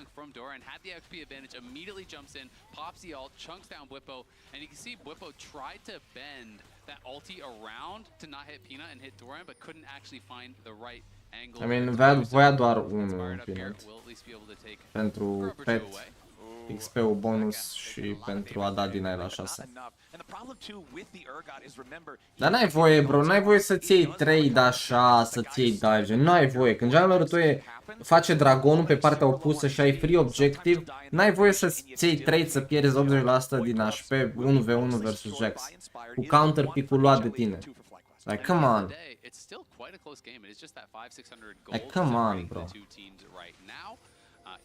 That ulti around to not hit Peanut and hit Doran, but couldn't actually find the right angle. I mean, voia doar unul Peanut. Pentru pet, XP-ul bonus și pentru a da din aia la 6. Dar n-ai voie, bro, n-ai voie să-ți iei 3 de așa, să-ți iei dive, nu ai voie. Când junglerul tău face dragonul pe partea opusă și ai free objective, n-ai voie să-ți iei 3 să pierzi 80% din HP 1v1 versus Jax. Cu counter pick-ul luat de tine. Like, come on. Like, come on, bro.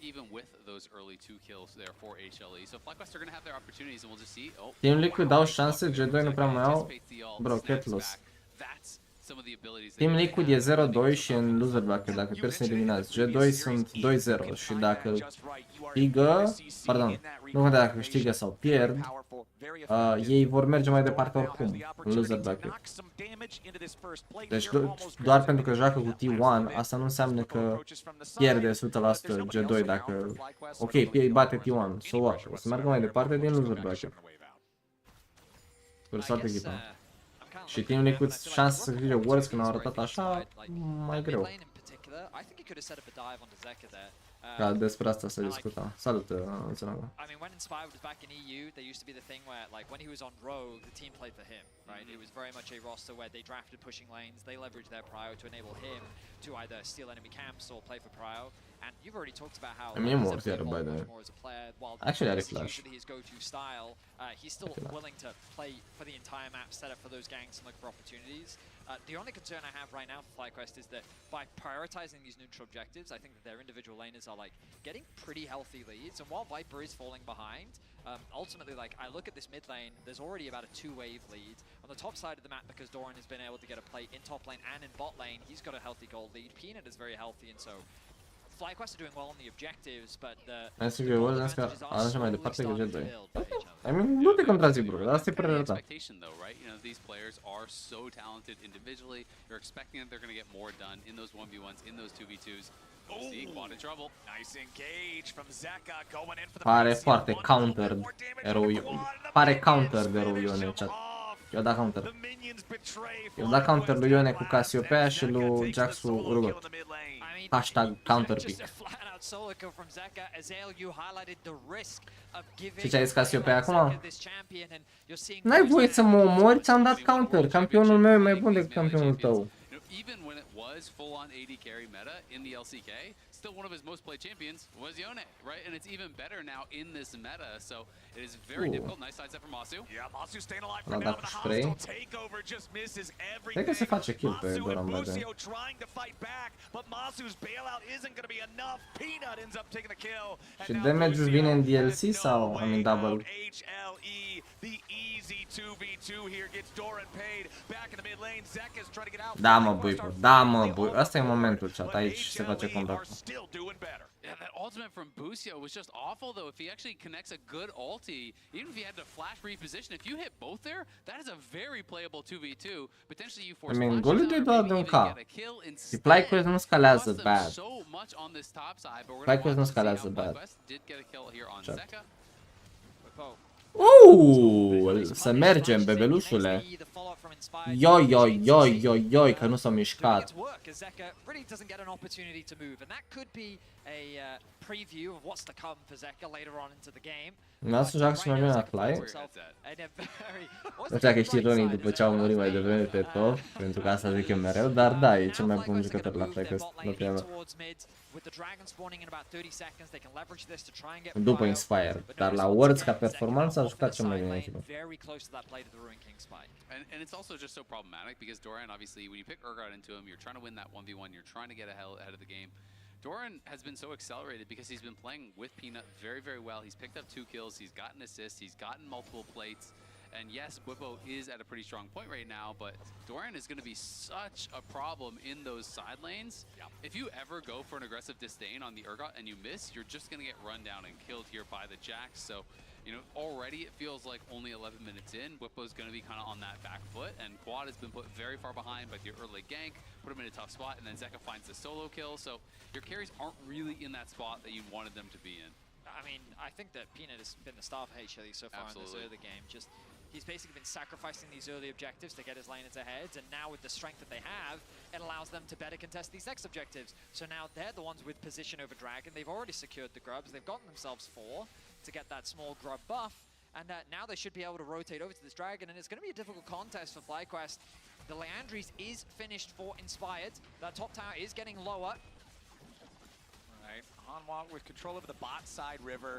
Even with those early 2 kills there for HLE. So FlyQuest are going to have their opportunities and we'll just see. Oh, Team Liquid dau șanse, G2 nu prea mai au. Bro, get lost. Team Liquid e 0-2 și în loser bracket, dacă pierd sunt eliminați. G2 sunt 2-0 și dacă câștigă, pardon, nu contează dacă câștigă sau pierd, ei vor merge mai departe oricum, în loser bracket. Deci doar pentru că joacă cu T1, asta nu înseamnă că pierde 100% G2 dacă, ok, bate T1, so what? O să meargă mai departe din loser bracket. Cu soartă echipa. Și Team Liquid șanse să câștige Worlds când au arătat așa, mai greu. Ca despre asta se discuta. Salut, Zanaga. I mean, when Inspired was back in EU, there used to be the thing where, like, when he was on Rogue, the team played for him, right? It was very much a roster where they drafted pushing lanes, they leveraged their prio to enable him to either steal enemy camps or play for prio. And you've already talked about how I mean, more by the way. Actually, I flash. His go-to style, he's still willing to play for the entire map, set up for those ganks and look for opportunities. The only concern I have right now for FlyQuest is that by prioritizing these neutral objectives, I think that their individual laners are like getting pretty healthy leads. And while Viper is falling behind, ultimately, like, I look at this mid lane, there's already about a 2-wave lead. On the top side of the map, because Doran has been able to get a play in top lane and in bot lane, he's got a healthy gold lead. Peanut is very healthy, and so FlyQuest are doing well on the objectives, but the așa mai departe că G2. I mean, nu te contrazic, bro, asta e părerea ta. These players are so talented individually. You're expecting that they're going to get more done in those 1v1s, in those 2v2s. See, Quad in trouble. Nice engage from Zeka going in for the Pare foarte counter erou. Pare counter de erou Ione chat. I-a dat counter. I-a dat counter lui Ione cu Cassiopeia și lui Jax cu Urgot. Hashtag counter pick. Și ce ai zis Cassiopeia acum? N-ai voie să mă omori, ți-am dat counter. Campionul meu e mai bun decât campionul tău. Even when it was full-on AD carry meta in the LCK, still one of his most played champions was Yone, right? And it's even better now in this meta, so it is very difficult. Nice side set from Masu. Yeah, Masu staying alive for now, but the hostile takeover just misses everything. Cred că se face kill pe Doran Bade. Trying to fight back, but Masu's bailout isn't going to be enough. Peanut ends up taking the kill. Și damage-ul vine în DLC sau în double? HLE, the easy 2v2 here gets Doran paid back in the mid lane. Zeka's trying to get out. Da, mă, bui, da, mă, bui. Asta e momentul, chat. Aici se face comeback. Yeah, that ultimate from Busio was just awful, though. If he actually connects a good ulti, even if he had to flash reposition, if you hit both there, that is a very playable 2v2. Potentially you force golul de doar de un K. Și FlyQuest nu scalează bad. FlyQuest nu scalează bad. Să mergem, bebelușule. Ioi, ioi, ioi, ioi, ioi, că nu s-a mișcat. N-a să joacă și mai bine la Fly? Nu știu dacă știi Ronnie după ce au murit mai devreme pe top, pentru că asta zic eu mereu, dar da, e cel mai bun jucător la FlyQuest, după Inspire, dar la Worlds ca performanță a jucat cel mai bine în echipă. And it's also just so problematic because Doran, obviously, when you pick Urgot into him, you're trying to win that 1v1, you're trying to get ahead of the game. Doran has been so accelerated because he's been playing with Peanut very, very well. He's picked up 2 kills, he's gotten assists, he's gotten multiple plates. And yes, Bwipo is at a pretty strong point right now, but Doran is going to be such a problem in those side lanes. If you ever go for an aggressive disdain on the Urgot and you miss, you're just going to get run down and killed here by the Jax. So, you know, already it feels like only 11 minutes in, Bwipo's going to be kind of on that back foot, and Quad has been put very far behind by the early gank, put him in a tough spot, and then Zeka finds the solo kill. So your carries aren't really in that spot that you wanted them to be in. I mean, I think that Peanut has been the star for HLE so far in this early game. Just he's basically been sacrificing these early objectives to get his lane into heads, and now with the strength that they have, it allows them to better contest these next objectives. So now they're the ones with position over Dragon. They've already secured the grubs. They've gotten themselves 4 to get that small grub buff, and now they should be able to rotate over to this Dragon, and it's going to be a difficult contest for FlyQuest. The Leandries is finished for Inspired. That top tower is getting lower. Right, Hanwha with control over the bot side river.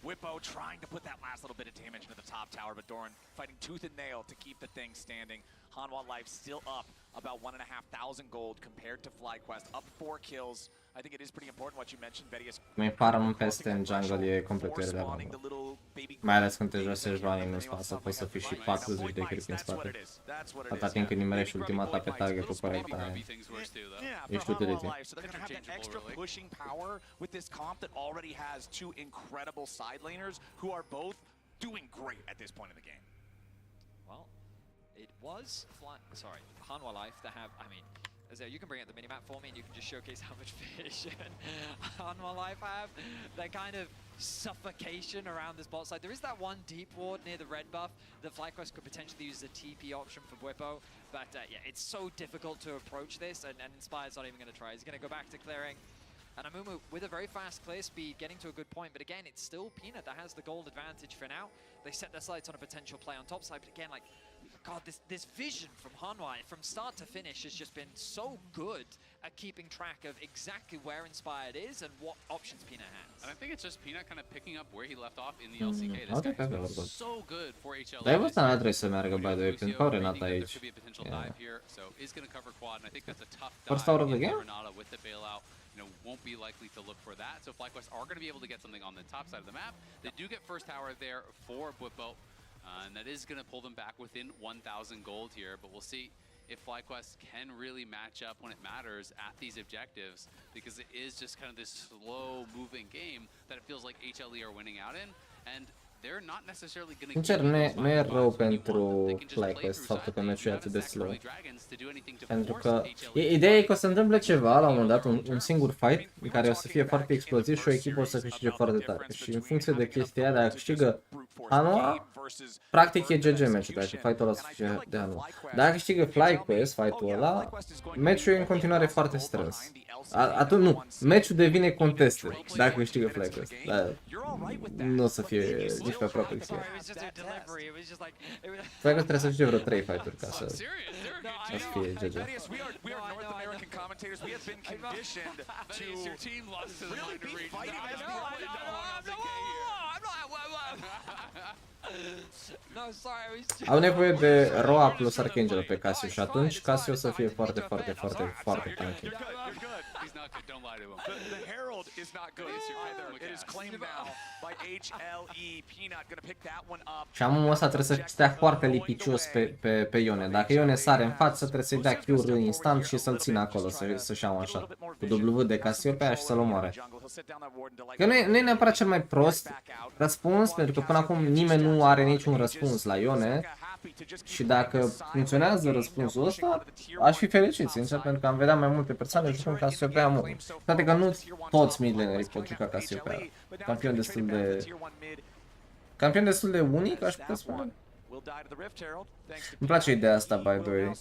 Bwipo trying to put that last little bit of damage into the top tower, but Doran fighting tooth and nail to keep the thing standing. Hanwha life still up about 1,500 gold compared to FlyQuest, up 4 kills. I think it is pretty important what you mentioned, Betty. Mai farm peste în jungle e complet irrelevant. Mai ales când te joci să joani în spate, să poți să fii și 40 de creep în spate. Atâta timp când nimerești ultima ta pe target-ul corect, ești utility. Extra pushing power with this comp that already has 2 incredible side laners who are both doing great at this point in the game. Well, it was Hanwha life to have, I mean, Azale, you can bring up the minimap for me and you can just showcase how much vision Hanwha life have. That kind of suffocation around this bot side. There is that one deep ward near the red buff that FlyQuest could potentially use as a TP option for Bwipo, but yeah, it's so difficult to approach this, and Inspired's not even going to try. He's going to go back to clearing. And Amumu with a very fast clear speed, getting to a good point, but again, it's still Peanut that has the gold advantage for now. They set their sights on a potential play on top side, but again, like, God, this vision from Hanwha from start to finish has just been so good at keeping track of exactly where Inspired is and what options Peanut has. And I think it's just Peanut kind of picking up where he left off in the LCK. This guy has been so good for HLE. Dar ăsta n-a trebuit să meargă, by the way, pentru că au Renata aici. First hour of the game? You know, won't be likely to look for that. So FlyQuest are going to be able to get something on the top side of the map. They do get first tower there for Bwipo, and that is going to pull them back within 1,000 gold here. But we'll see if FlyQuest can really match up when it matters at these objectives, because it is just kind of this slow-moving game that it feels like HLE are winning out in. And they're not necessarily going to Sincer, nu e rău pentru FlyQuest faptul că meciul e atât de slow. Pentru că ideea e că o să se întâmple ceva la un moment dat, un singur fight în care o să fie foarte exploziv și o echipă o să câștige foarte tare. Și în funcție de chestia aia, dacă câștigă Hanwha, practic e GG meciul, dacă fight-ul ăla o să fie de Hanwha. Dacă câștigă FlyQuest fight-ul ăla, meciul e în continuare foarte strâns. Atunci nu, meciul devine contested dacă câștigă FlyQuest. Dar nu o să fie nici pe aproape XP. FlyQuest trebuie să câștige vreo 3 fight-uri ca să fie GG. Au nevoie de Roa plus Archangel pe Casio și atunci Casio o să fie foarte tanky. The Herald is not good either. It is claimed now by HLE. Peanut gonna pick that one up. Și amul ăsta trebuie să stea foarte lipicios pe Ione. Dacă Ione sare în față, trebuie să-i dea Q instant și să-l țină acolo, să-și iau așa. Cu W de Cassiopeia și să-l omoare. Că nu e neapărat cel mai prost răspuns, pentru că până acum nimeni nu are niciun răspuns la Ione. Și dacă funcționează răspunsul ăsta, aș fi fericit, sincer, pentru că am vedea mai multe persoane jucând Cassiopeia mult. Toate că nu toți midlanerii pot juca Cassiopeia. Campion destul de unic, aș putea spune. Îmi place ideea asta, by the way.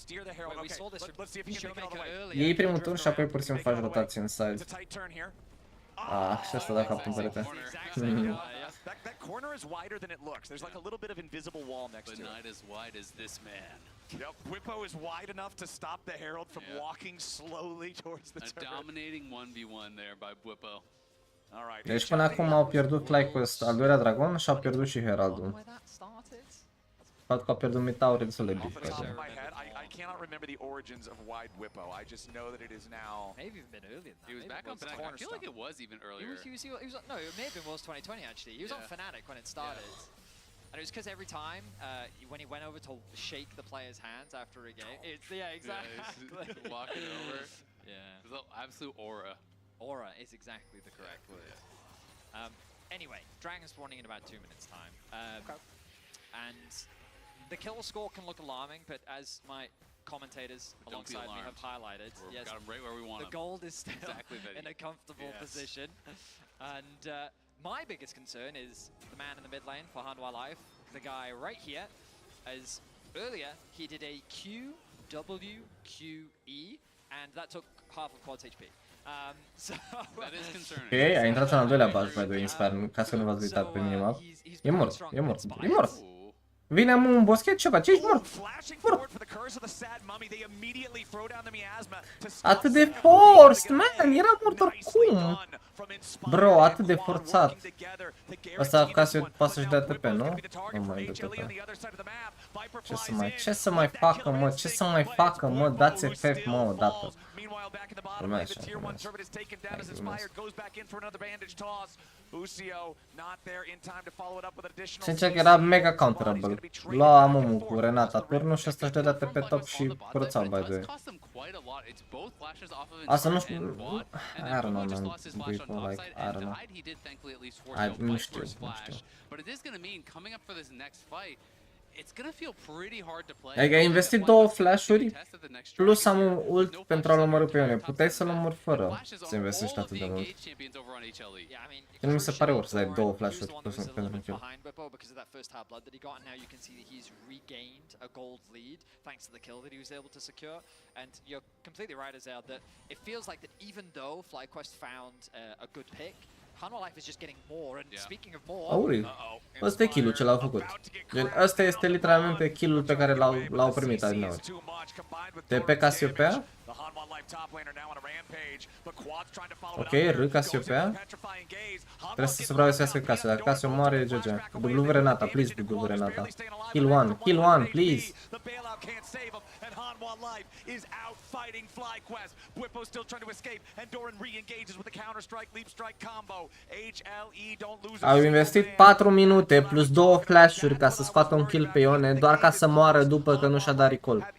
Iei primul tur și apoi pur și simplu faci rotație în side. Și asta da capul în perete. That corner is wider than it looks. There's like a little bit of invisible wall next to it. But not as wide as this man. Yep, Whippo is wide enough to stop the Herald from walking slowly towards the turret. A dominating 1v1 there by Whippo. All right. Deci până acum au pierdut FlyQuest al doilea dragon și au pierdut și Heraldul. Faptul că au pierdut Mitaur e destul de big. I cannot remember the origins of wide Whippo. I just know that it is now. Maybe even been earlier. He was back on Fnatic. I feel like it was even earlier. No, it may have been Worlds 2020 actually. He was on Fnatic when it started. And it was because every time when he went over to shake the player's hands after a game, exactly. Yeah, walking over. Yeah, the absolute aura. Aura is exactly the correct word. Anyway, Dragon spawning in about 2 minutes time. And the kill score can look alarming, but as my commentators alongside me have highlighted, yes, got him right where we want the gold is still in a comfortable position. And my biggest concern is the man in the mid lane for Hanwha Life, the guy right here, as earlier he did a QWQE, and that took half of Quad's HP. So that is concerning. Ok, a intrat în al doilea baj, by the way, Inspire, ca să nu v-ați uitat pe minimap. E mort. Vine un boschet, ceva, ce ești mort? Atât de forced, man, era mort oricum. Bro, atât de forțat. Asta ca să poată să-și dea TP, nu? Nu mai dă TP. Ce să mai facă, mă? Ce să mai facă, mă? Dați FF, mă, odată. Urmează. Sincer că era mega counterable. Lua Amumu cu Renata turnul și ăsta își dădea pe top și curățau, by the way. Asta nu știu... I don't know, man. People like, I don't know. Nu știu. Adică ai investit 2 flash-uri plus am un ult pentru a-l omorî pe Ione. Puteai să-l omori fără să investești atât de mult. Nu mi se pare ori să dai 2 flash-uri pentru un kill. And you're completely right, Azale, that it feels like that even though FlyQuest found a good pick, Hanwha Life is just getting more, and speaking of more... Auri, ăsta e kill-ul ce l-au făcut. Gen, ăsta este literalmente kill-ul pe care l-au primit adineauri. TP Cassiopeia. Ok, R Cassiopeia. Trebuie să supraviețuiască Casio, dacă Casio moare e GG. W Renata, please W Renata. Kill one, please. Is out fighting FlyQuest. Whippo still trying to escape, and Doran re-engages with the counter-strike, leap-strike combo. HLE don't lose. Au investit 4 minute plus 2 flash-uri ca să scoată un kill pe Ione, doar ca să moară după că nu și-a dat recall.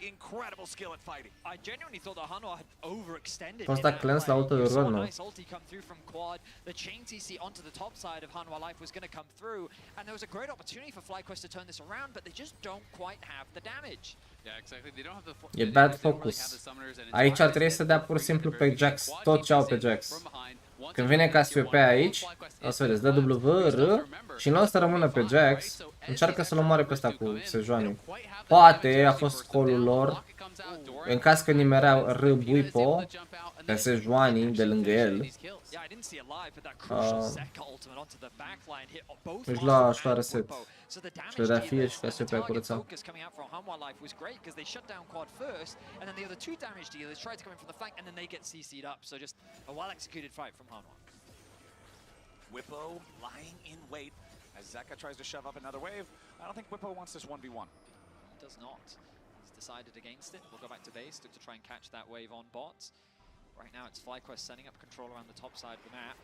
thought that Hanwha had overextended. Asta cleanse la ultă de rol, nu? Nice ulti come through from quad. The chain CC onto the top side of Hanwha Life was going to come through, and there was a great opportunity for FlyQuest to turn this around, but they just don't quite have the damage. Yeah, exactly. They don't have the E bad focus. Aici trebuie să dea pur și simplu pe Jax tot ce au pe Jax. Când vine Cassiopeia aici, o să vedeți, dă W, R și în loc să rămână pe Jax, încearcă să-l omoare pe ăsta cu Sejuani. Poate a fost scroll-ul lor, în caz că nimerea R Buipo pe Sejuani de lângă el. Își lua reset și le dea fie și Cassiopeia curăța. Whippo lying in wait as Zeka tries to shove up another wave. I don't think Whippo wants this 1v1. Does not. He's decided against it. We'll go back to base, look to try and catch that wave on bots. Right now it's FlyQuest setting up control around the top side of the map.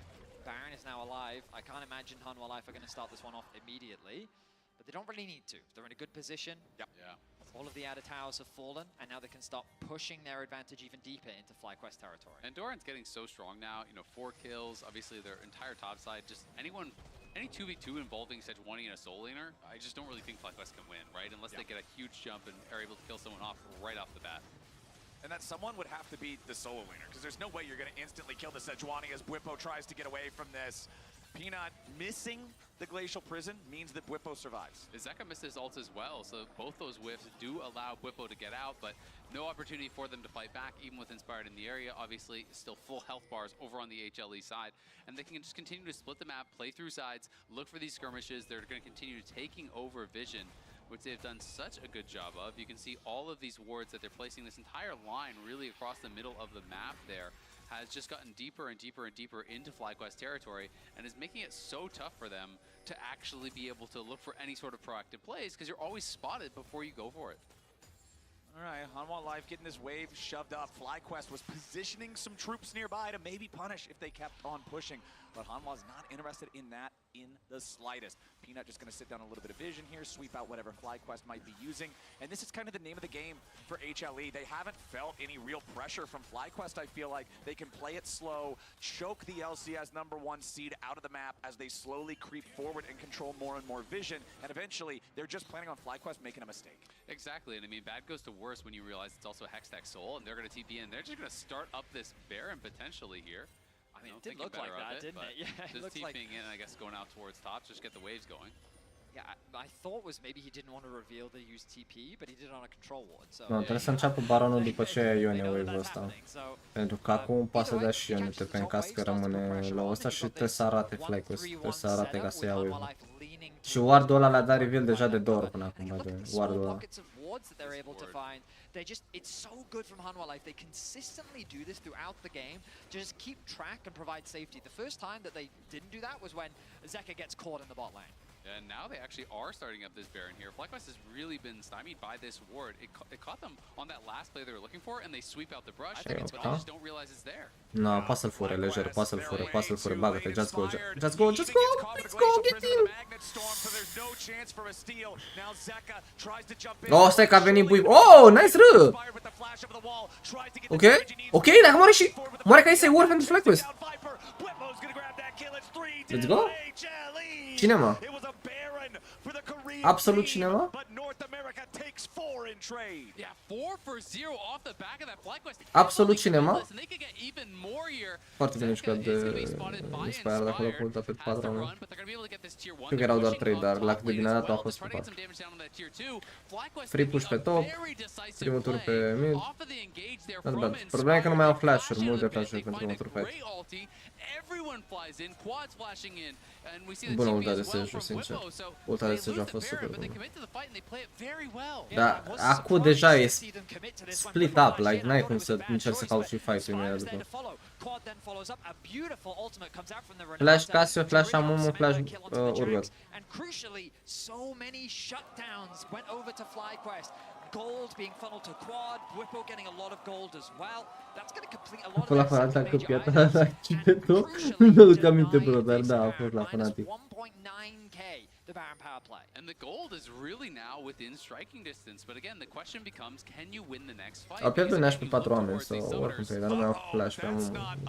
Baron is now alive. I can't imagine Hanwha Life are going to start this one off immediately, but they don't really need to. They're in a good position. Yep. Yeah. All of the outer towers have fallen, and now they can start pushing their advantage even deeper into FlyQuest territory. And Doran's getting so strong now. You know, 4 kills. Obviously, their entire top side. Just any 2v2 involving Sejuani and a soul laner, I just don't really think FlyQuest can win, right? Unless they get a huge jump and are able to kill someone off right off the bat. And that someone would have to be the solo laner, because there's no way you're going to instantly kill the Sejuani as Whippo tries to get away from this. Peanut missing the Glacial Prison means that Whippo survives. Zeka missed his ult as well, so both those whiffs do allow Whippo to get out, but no opportunity for them to fight back, even with Inspired in the area. Obviously, still full health bars over on the HLE side, and they can just continue to split the map, play through sides, look for these skirmishes. They're going to continue taking over Vision, which they've done such a good job of. You can see all of these wards that they're placing. This entire line really across the middle of the map there has just gotten deeper and deeper and deeper into FlyQuest territory, and is making it so tough for them to actually be able to look for any sort of proactive plays, because you're always spotted before you go for it. All right, Hanwha Life getting this wave shoved up. FlyQuest was positioning some troops nearby to maybe punish if they kept on pushing, but Hanwha's not interested in that in the slightest. Peanut just going to sit down a little bit of vision here, sweep out whatever FlyQuest might be using, and this is kind of the name of the game for HLE. They haven't felt any real pressure from FlyQuest. I feel like they can play it slow, choke the LCS #1 seed out of the map as they slowly creep forward and control more and more vision, and eventually they're just planning on FlyQuest making a mistake. Exactly, and I mean, bad goes to worse when you realize it's also a Hextech Soul, and they're going to TP in. They're just going to start up this Baron potentially here. I mean, it did look like that, didn't it? Yeah, just TPing in, I guess, going out towards top, just get the waves going. Yeah, I thought was maybe he didn't want to reveal they used TP, but he did it on a control ward. So trebuie să înceapă baronul după ce ia Ione wave-ul ăsta. Pentru că acum poate să dea și Ione TP în caz că rămâne la ăsta și trebuie să arate FlyQuest, trebuie să arate ca să ia wave-ul. Și ward-ul ăla le-a dat reveal deja de 2 ori până acum, ward-ul ăla. It's so good from Hanwha Life. They consistently do this throughout the game to just keep track and provide safety. The first time that they didn't do that was when Zeka gets caught in the bot lane. And now they actually are starting up this Baron here. FlyQuest has really been stymied by this ward. It caught them on that last play they were looking for, and they sweep out the brush, but they just don't realize it's there. No, poate să-l fure, lejer, poate să-l fure, bagă-te, just go, let's go, get him! Oh, stai că a venit bui, oh, nice R! Ok, dacă moare ca este war pentru FlyQuest. Let's go! Cine, mă? Absolut cine, mă? Absolut cine, mă? Foarte bine jucat de Inspired acolo cu ulta pe 4 oameni. Cred că erau doar 3, dar la cât de bine a dat a fost pe 4. Free push pe top, primul tur pe mid. Problema e că nu mai au flash-uri, multe flash-uri pentru următorul fight. Bună ulta de Seju, sincer. Ulta de Seju a fost super bună. Dar acum deja e split up, like n-ai cum să încerci să cauți și fight-ul imediat după. Flash Casio, Flash Amumu, Flash Urgot. gold being funneled to quad, Whippo getting a lot of gold as well. That's going to complete a lot Fost la of their Fnatic second cu major piatra items. la Chipeto. Nu mi-aduc aminte, bro, dar da, a fost la Fnatic. 1.9k the Baron power play. And the gold is really now within striking distance. But again, the question becomes, can you win the next fight? Au pierdut Nash pe 4 oameni sau oricum pe ei, dar nu mai au flash pe amul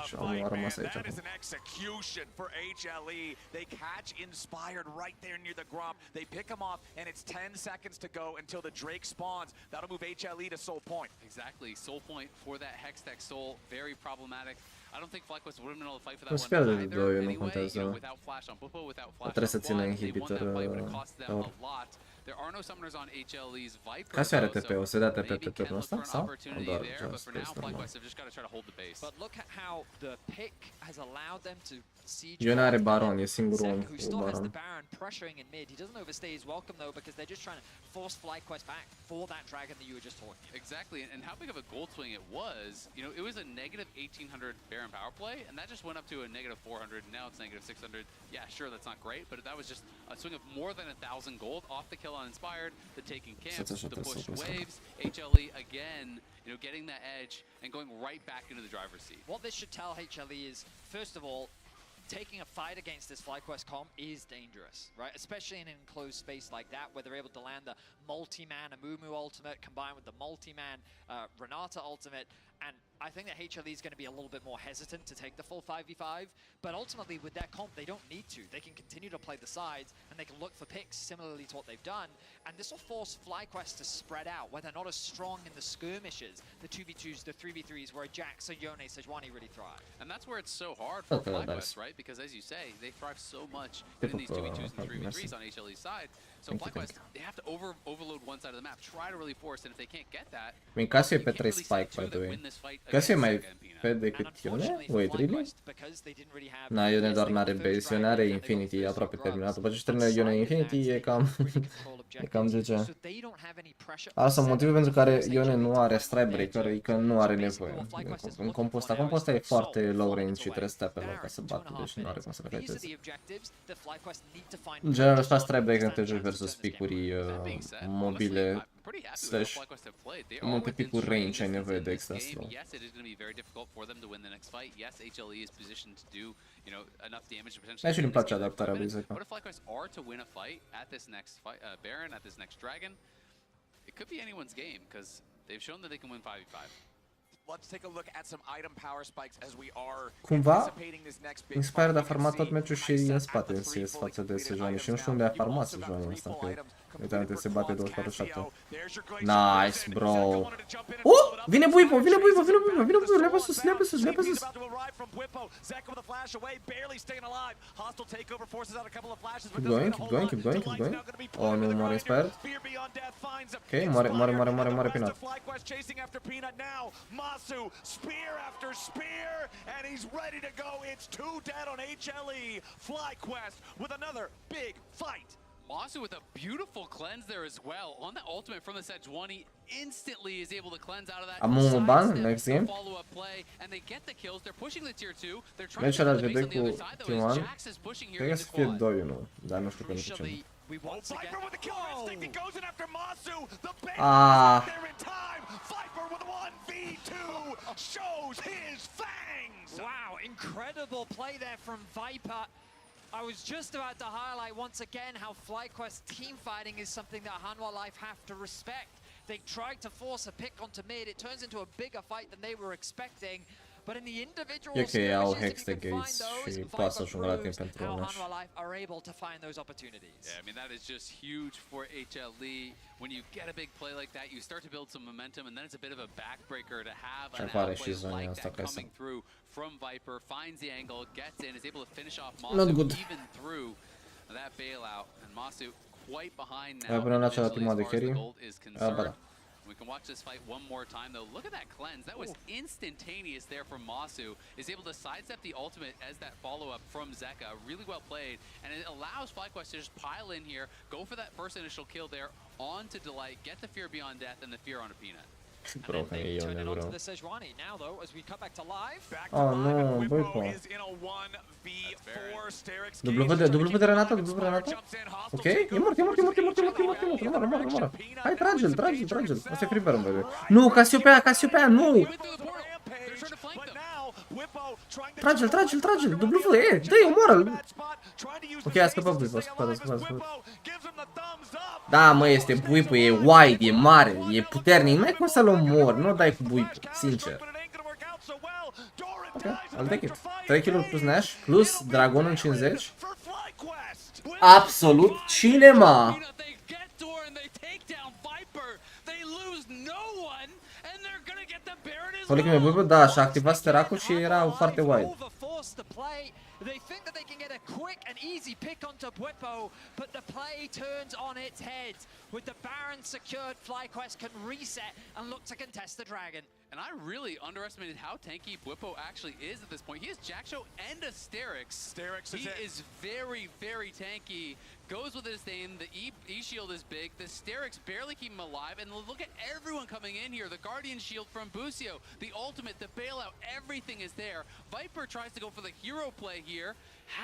și omul a rămas aici. That is an execution for HLE. They catch Inspired right there near the Gromp. They pick him off, and it's 10 seconds to go until the Drake spawns. That'll move HLE to Soul Point. Exactly. Soul Point for that Hextech Soul. Very problematic. I don't think FlyQuest would have been able to fight for that Nu-ți one pierde de either. 2, nu Anyway, contează. without flash on Buppo, without flash Trebuie să on țină Quad, they won inhibitor that fight, but it cost them tower. a lot. There are no summoners on HLE's Viper. Ca să are TP, o să dea TP maybe pe can turnul look ăsta for an sau? opportunity Doar there, but just for now, test normal. FlyQuest have just got to try to hold the base. But look at how the pick has allowed them to siege. Ion are Baron, e singurul om Who cu still has Baron. the Baron pressuring in mid. He doesn't overstay his welcome though, because they're just trying to force FlyQuest back for that dragon that you were just talking about. Exactly, and how big of a gold swing it was. You know, it was a negative 1800 Baron power play, and that just went up to a negative 400. Now it's negative 600. Yeah, sure, that's not great, but that was just a swing of more than 1,000 gold off the kill on Inspired, the taking camps, the pushed waves. HLE again, you know, getting that edge and going right back into the driver's seat. What this should tell HLE is, first of all, taking a fight against this FlyQuest comp is dangerous, right? Especially in an enclosed space like that, where they're able to land the multi-man Amumu ultimate combined with the multi-man Renata ultimate. And I think that HLE is going to be a little bit more hesitant to take the full 5v5, but ultimately with their comp, they don't need to. They can continue to play the sides, and they can look for picks similarly to what they've done, and this will force FlyQuest to spread out, where they're not as strong in the skirmishes, the 2v2s, the 3v3s, where Jax, Yone, Sejuani really thrive. And that's where it's so hard for FlyQuest, right? Because as you say, they thrive so much in these 2v2s and 3v3s on HLE's side. So FlyQuest, they have to overload one side of the map, try to really force, and if they can't get that, Bine, Casio e pe 3 spike, by the way. Casio e mai pe decât Ione? Wait, really? Na, Ione doar n-are base, Ione are Infinity, e aproape terminat. După ce termină Ione Infinity, e cam... e cam GG. Asta motivul pentru care Ione nu are Strike Breaker, e că nu are nevoie. În composta. Composta e foarte low range și trebuie să stea pe loc ca să bată, deci nu are cum să le feteze. În general, ăsta Strike Breaker te joci versus picuri mobile slash multe picuri range ai nevoie de extra slow. yes, it is going to be very difficult for them to win the next fight. Yes, HLE is positioned to do, you know, enough damage to potentially. Și îmi place adaptarea lui Zeka. What if FlyQuest are to win a fight at this next fight, Baron, at this next Dragon? It could be anyone's game because they've shown that they can win 5v5. Let's take a look at some item power spikes as we are Cumva, anticipating this next big Inspired a farmat tot meciul și în spate în CS față de Sejuani și nu știu unde a farmat Sejuani ăsta, că uite, se bate 24/7. Nice, bro! Vine Buipo, le-a pe sus, Keep going. Oh, nu, moare Inspired. Ok, moare Peanut. Now, Masu, spear after spear, and he's ready to go. It's 2 dead on HLE. FlyQuest with another big fight. Masu with a beautiful cleanse there as well. On the ultimate from the Sejuani, instantly is able to cleanse out of that. Am ban next game. Follow-up play, and they get the kills. They're pushing the tier 2. They're trying to get the base on the other side, though, as Jax is pushing here into quad. Cred că să fie 2-1, dar nu știu pentru ce. Viper with the killer instinct, he goes in after Masu. The base there in time. Viper with 1v2 shows his fangs. Wow, incredible play there from Viper. I was just about to highlight once again how FlyQuest team fighting is something that Hanwha Life have to respect. They tried to force a pick onto mid. It turns into a bigger fight than they were expecting. But in the individual skirmishes, if you can find those, Viper proves how Hanwha Life are able to find those opportunities. Yeah, I mean, that is just huge for HLE. When you get a big play like that, you start to build some momentum, and then it's a bit of a backbreaker to have an outplay like that coming through from Viper, finds the angle, gets in, is able to finish off Masu even through that bailout. And Masu quite behind now as far as the gold is concerned. We can watch this fight one more time, though. Look at that cleanse. That was instantaneous there from Masu. Is able to sidestep the ultimate as that follow-up from Zeka. Really well played. And it allows FlyQuest to just pile in here, go for that first initial kill there, on to Delight, get the Fear Beyond Death and the Fear on a Peanut. Bro, că e Ione, bro. The Sejuani now though as we cut back to live. Oh, nu, băi, po. W de Renata, W de Renata. Ok, e mort. Rămar. Hai, trage-l. Asta e free burn, băi. Nu, Cassiopeia, nu! Trage-l, W, dă-i, omoră-l! Ok, a scăpat Buipo, Da, mă, este Buipo, e wide, e mare, e puternic, nu ai cum să-l omori, nu dai cu Buipo, sincer. Ok, I'll take it. 3 kill plus Nash, plus Dragon în 50. Absolut cinema! Folic mi Buipo, da, și-a activat steracul și era foarte wide. They think that they can get a quick and easy pick onto Bwipo, but the play turns on its head. With the Baron secured, FlyQuest can reset and look to contest the Dragon. And I really underestimated how tanky Bwipo actually is at this point. He has Jackshow and a Sterix. He is very, very tanky. Goes with his name. The E-shield is big. The Sterix barely keep him alive. And look at everyone coming in here. The Guardian shield from Busio. The ultimate, the bailout, everything is there. Viper tries to go for the hero play here.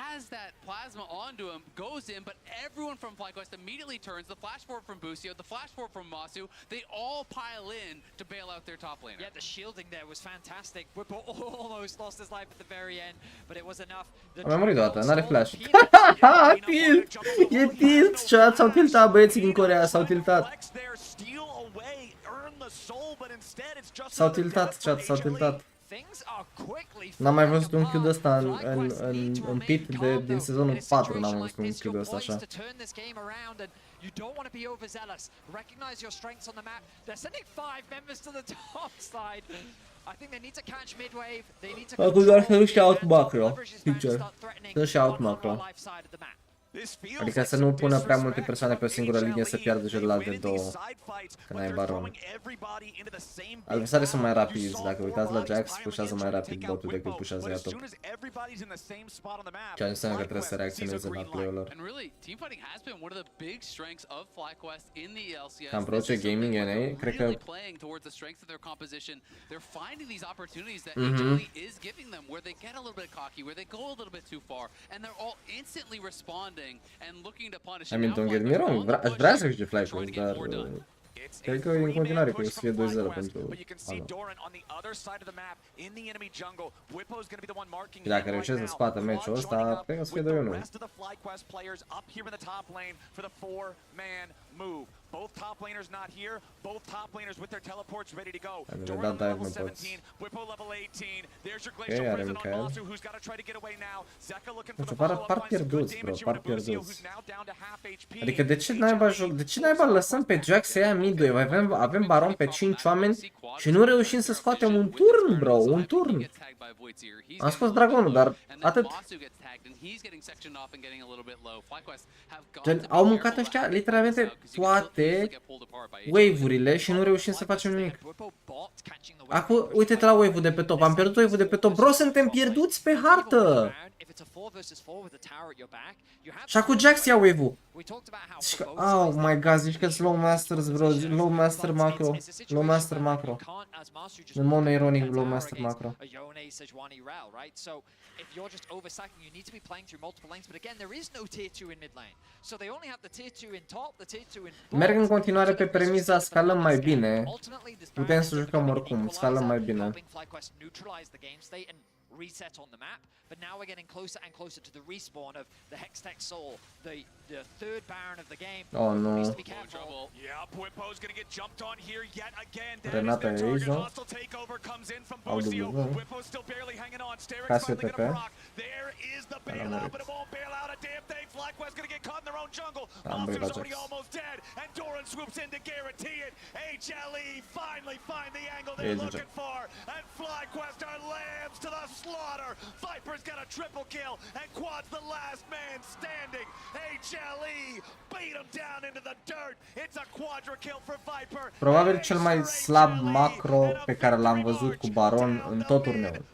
Has that plasma onto him, goes in, but everyone from FlyQuest immediately turns. The flash forward from Busio, the flash forward from Masu, they all pile in to bail out their top laner. Yeah, the shielding there was fantastic. Bwipo almost lost his life at the very end, but it was enough. Am mai murit o dată, n-are flash. Tilt! E tilt! Chat, s-au tiltat băieții din Coreea, s-au tiltat. S-au tiltat, chat, s-au tiltat. N-am mai văzut un Q de ăsta în pit din sezonul 4, n-am mai văzut un Q de ăsta așa. You don't want to be overzealous. Recognize your strengths on the map. They're sending 5 members to the top side. I think they need to catch mid-wave. They need to Acum doar să nu-și out macro, sincer. Să nu-și out macro. Adică să nu pună prea multe persoane pe o singură linie să piardă celălalt de două când ai baron. Adversarii sunt mai rapizi, dacă uitați la Jax, pushează mai rapid botul decât pushează ea top. Ceea ce înseamnă că trebuie să reacționeze la play-ul lor. Cam Proce Gaming NA, cred că... I mean, don't get me wrong, aș vrea să câștige FlyQuest, dar... Cred că e în continuare că o să fie 2-0 pentru și dacă reușesc să scoată meciul ăsta, cred că o să fie 2-1. Both top laners not here, both top laners with their teleports ready to go. Doran level 17, Bwipo level 18. There's your glacial prison on Masu, who's got to try to get away now. Zeka looking for the follow-up. Par pierduți, bro, par pierduți. Adică de ce naiba lăsăm pe Jack să ia mid-wave? Avem baron pe 5 oameni și nu reușim să scoatem un turn, bro, un turn. Am scos dragonul, dar atât. Au mâncat ăștia literalmente toate wave-urile și nu reușim să facem nimic. Acum, uite-te la wave-ul de pe top, am pierdut wave-ul de pe top, bro, suntem pierduți pe hartă! Și acum Jax ia wave-ul. Oh my god, zici că slow masters, bro, low master macro, low master macro. În mod ironic, low master macro. If you're just overstacking, you need to be playing through multiple lanes, but again, there is no tier 2 in mid lane. So they only have the tier 2 in top, the tier 2 in bot. Merg în continuare pe premiza scalăm mai bine. Putem să jucăm oricum, scalăm mai bine. Reset on the map, but now we're getting closer and closer to the respawn of the Hextech Soul, the third Baron of the game. Oh no. Yeah, Bwipo's gonna get jumped on here yet again. Renata e aici, nu? Au W. Bwipo's still barely hanging on. Casio TP. There is the bailout, but it won't bail out a damn thing. FlyQuest gonna get caught in their own jungle. Masu's already almost dead, and Doran swoops in to guarantee it. HLE finally find the angle they're looking for, and FlyQuest are lambs to the slaughter. Viper's got a triple kill, and Quad's the last man standing. HLE beat him down into the dirt. It's a quadra kill for Viper. Probabil cel mai slab macro pe care l-am văzut cu Baron în tot turneul.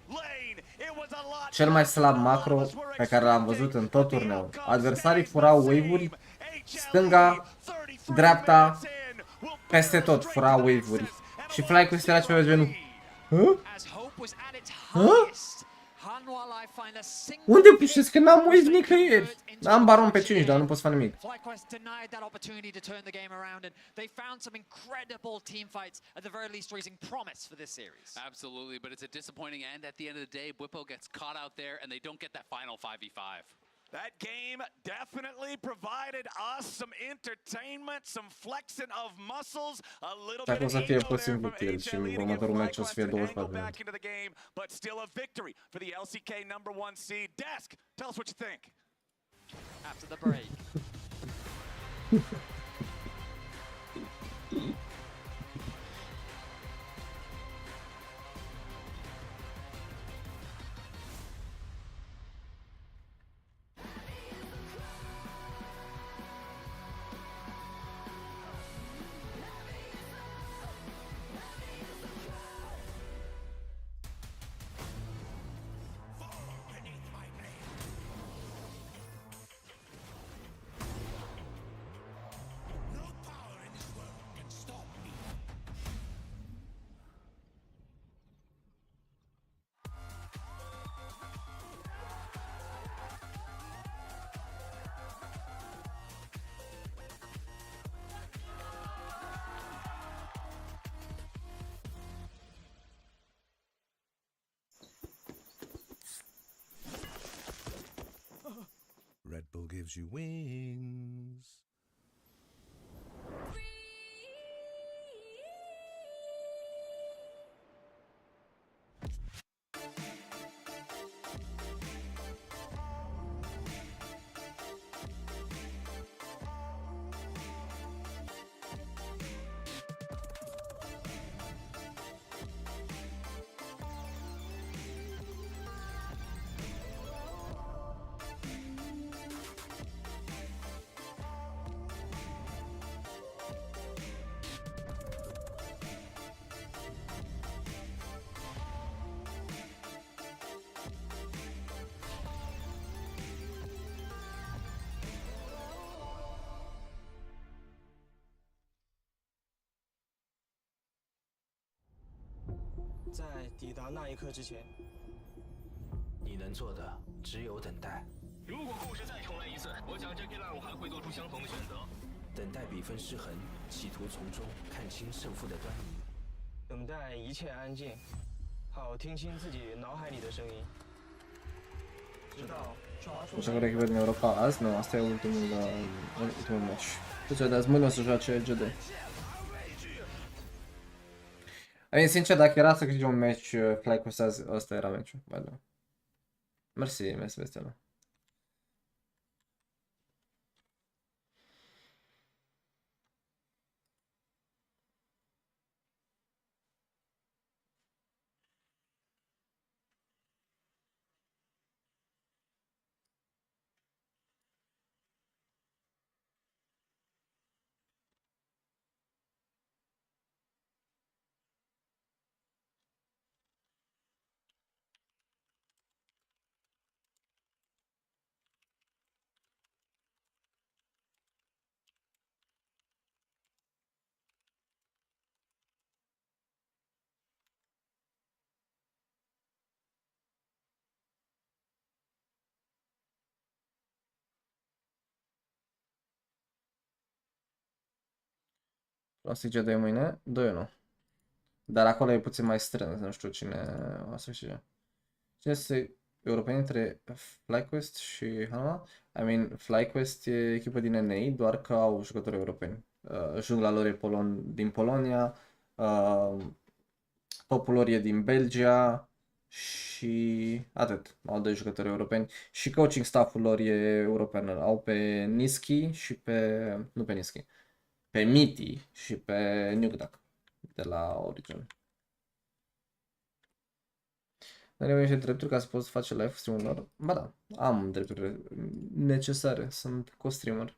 Cel mai slab macro pe care l-am văzut în tot turneul. Adversarii furau wave-uri, stânga, dreapta, peste tot furau wave-uri. Și FlyQuest era ceva de genul. As hope was at its Huh? highest. Hanwha Live find a single Unde pușesc că n-am uit nicăieri? Am baron pe 5, dar nu pot să fac nimic. FlyQuest denied that opportunity to turn the game around, and they found some incredible team fights, at the very least raising promise for this series. Absolutely, but it's a disappointing end. At the end of the day, Bwipo gets caught out there, and they don't get that final 5v5. That game definitely provided us some entertainment, some flexing of muscles, a little bit Dacă o of să fie ego pur și there simplu from kill și HLE to give următorul meci o să fie FlyQuest an angle 24 de back minute. into the game, but still a victory for the LCK number 1 seed. Desk, tell us what you think. After the break. Red Bull gives you wings. Așa că echipă din Europa azi, nu, asta e ultimul meci. Deci de azi mâine o să joace GD. Adică, sincer, dacă era să câștige un meci FlyQuest azi, ăsta era meciul. Mersi, Vestelă. Classic GD mâine, 2-1. Dar acolo e puțin mai strâns, nu știu cine o să câștige. Cine este european între FlyQuest și Hanwha? I mean, FlyQuest e echipă din NA, doar că au jucători europeni. Jungla lor e din Polonia, topul lor e din Belgia și atât. Au 2 jucători europeni și coaching staff-ul lor e european. Au pe Niski și nu pe Niski, pe Miti și pe Nugdak de la Origin. Dar eu niște drepturi ca să poți face live stream-ul lor? Ba da, am drepturi necesare, sunt co-streamer.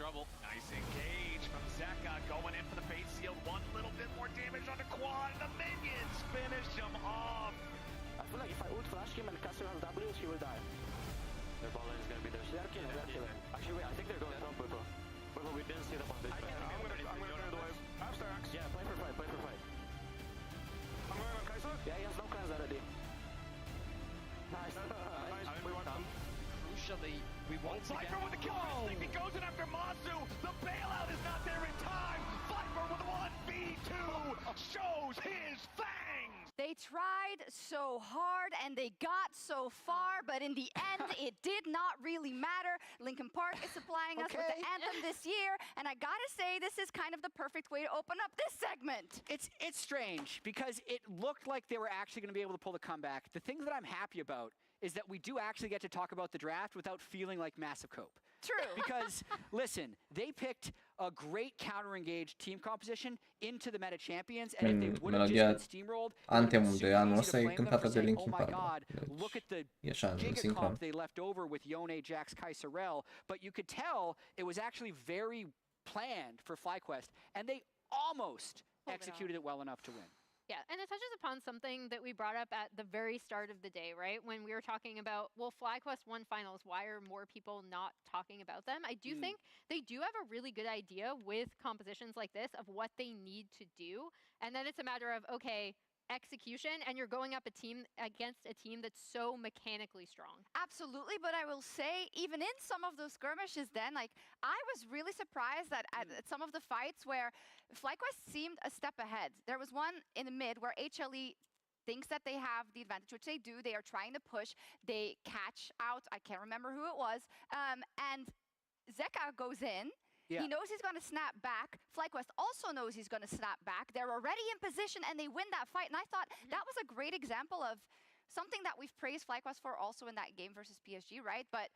trouble. Nice engage from Zeka going in for the bait seal. One little bit more damage on the quad. The minions finish him off. I feel like if I ult flash him and caster has W's, he will die. Their ball lane is gonna be there. They're killing. Actually, wait, I think they're going top Bwipo. Bwipo, we didn't see them on this. I'm gonna clear the wave. I have stacks. Yeah, play for fight. I'm going on Kai'Sa. Yeah, he has no cleanse already. Nice. We want them. Crucially, we want to Viper with the kill instinct. He goes in after Masu. The bailout is not there in time. Viper with 1v2 shows his fangs. They tried so hard and they got so far, but in the end, it did not really matter. Linkin Park is supplying us with the anthem this year, and I gotta say, this is kind of the perfect way to open up this segment. It's strange because it looked like they were actually going to be able to pull the comeback. The thing that I'm happy about is that we do actually get to talk about the draft without feeling like massive cope. True. Because, listen, they picked a great counter-engaged team composition into the meta champions, and if they would have just been steamrolled, Anthemul de anul ăsta e cântată de Linkin Park. Look at the E așa, în giga sincron. comp they left over with Yone, Jax, Kai'Sa, but you could tell it was actually very planned for FlyQuest, and they almost executed it well enough to win. Yeah, and it touches upon something that we brought up at the very start of the day, right? When we were talking about, well, FlyQuest won finals, why are more people not talking about them? I do think they do have a really good idea with compositions like this of what they need to do. And then it's a matter of, okay, execution, and you're going up against a team that's so mechanically strong. Absolutely, but I will say, even in some of those skirmishes then, like, I was really surprised that at some of the fights where FlyQuest seemed a step ahead. There was one in the mid where HLE thinks that they have the advantage, which they do. They are trying to push. They catch out, I can't remember who it was, and Zeka goes in. Yeah. He knows he's going to snap back. FlyQuest also knows he's going to snap back. They're already in position, and they win that fight. And I thought that was a great example of something that we've praised FlyQuest for also in that game versus PSG, right? But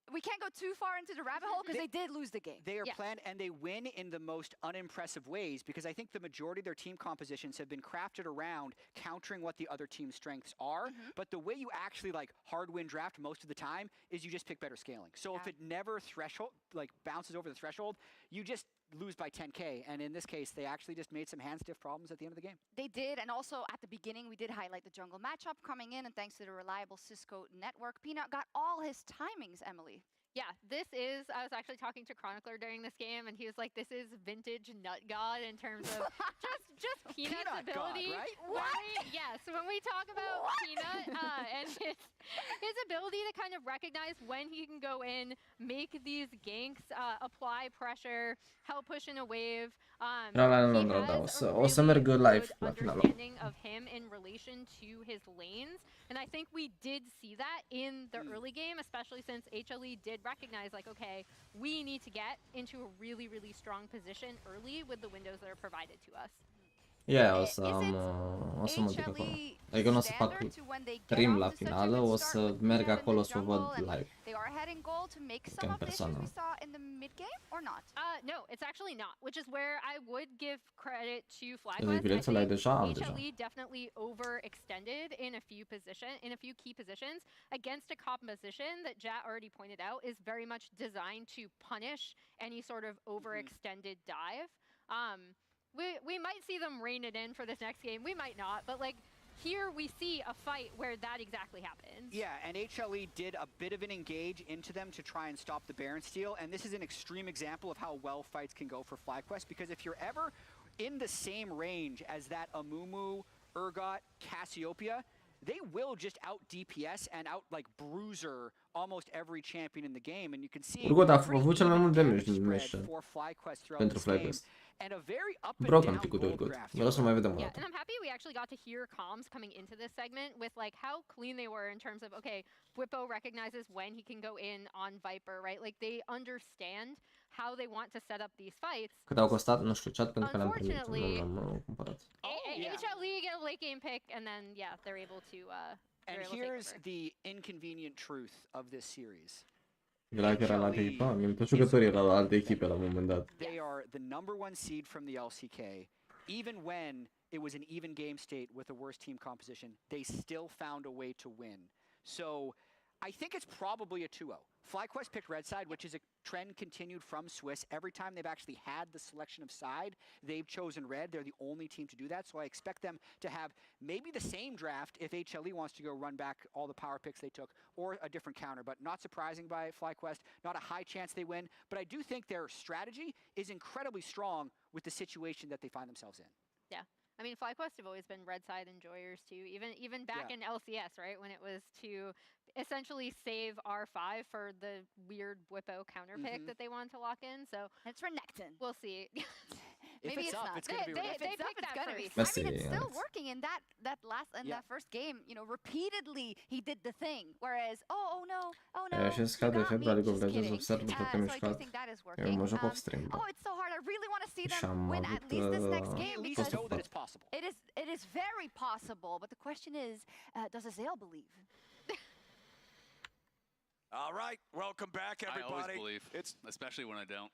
we can't go too far into the rabbit hole because they did lose the game. They are planned, and they win in the most unimpressive ways because I think the majority of their team compositions have been crafted around countering what the other team's strengths are. But the way you actually hard win draft most of the time is you just pick better scaling. So if it never bounces over the threshold, you just lose by 10K. And in this case, they actually just made some hand stiff problems at the end of the game. They did, and also at the beginning, we did highlight the jungle matchup coming in, and thanks to the reliable Cisco network, Peanut got all his timings, Emily. Yeah, I was actually talking to Chronicler during this game, and he was like, this is vintage Nut God in terms of just Peanut's ability. God, right? What? Yes, when we talk about Peanut and his ability to kind of recognize when he can go in, make these ganks, apply pressure, help push in a wave. O să merg live la finalul. Understanding of him in relation to his lanes, and I think we did see that in the early game, especially since HLE did recognize, like, okay, we need to get into a really, really strong position early with the windows that are provided to us. Yeah, o să mă duc acolo. Adică nu o să fac stream la finală, o să merg acolo să o văd live. They are ahead in goal to make some of this we saw in the mid game, or not? No, it's actually not, which is where I would give credit to FlyQuest. I think HLE definitely overextended in a few key positions against a composition that Jat already pointed out is very much designed to punish any sort of overextended dive. We might see them rein it in for this next game. We might not, but here we see a fight where that exactly happens. Yeah, and HLE did a bit of an engage into them to try and stop the Baron steal, and this is an extreme example of how well fights can go for FlyQuest, because if you're ever in the same range as that Amumu, Urgot, Cassiopeia, they will just out DPS and out bruiser almost every champion in the game, and you can see Urgot a făcut cel mai mult damage din meci pentru FlyQuest. And a very up and Broken down pic-ul de Urgot. graph. Vreau să mai vedem o Yeah, dată. and I'm happy we actually got to hear comms coming into this segment with how clean they were in terms of, okay, Bwipo recognizes when he can go in on Viper, right? They understand how they want to set up these fights. Cât au costat, nu știu, chat, pentru că n-am primit, nu l-am cumpărat. HLE get a late game pick, and then, yeah, they're able to And here's the inconvenient truth of this series. Era chiar la alte echipe, toți jucătorii erau la alte echipe la un moment dat. They are the #1 seed from the LCK. Even when it was an even game state with a worse team composition, they still found a way to win. So I think it's probably a 2-0. FlyQuest picked red side, which is a trend continued from Swiss. Every time they've actually had the selection of side, they've chosen red. They're the only team to do that, so I expect them to have maybe the same draft if HLE wants to go run back all the power picks they took, or a different counter, but not surprising by FlyQuest. Not a high chance they win, but I do think their strategy is incredibly strong with the situation that they find themselves in. Yeah. I mean, FlyQuest have always been red side enjoyers too, even back in LCS, right? When it was to essentially save R5 for the weird Whippo counter pick that they wanted to lock in. So it's Renekton. We'll see. Maybe it's up, it's going to be They picked that first. I mean, it's still working in that first game. You know, repeatedly he did the thing. Whereas, oh no, Și scade februarie cu Legends of Server pe mișcat. Eu mă joc off-stream. Oh, it's so hard. I really want to see them win at least this next game because it is very possible. But the question is, does Azael believe? All right, welcome back, everybody. I always believe, especially when I don't.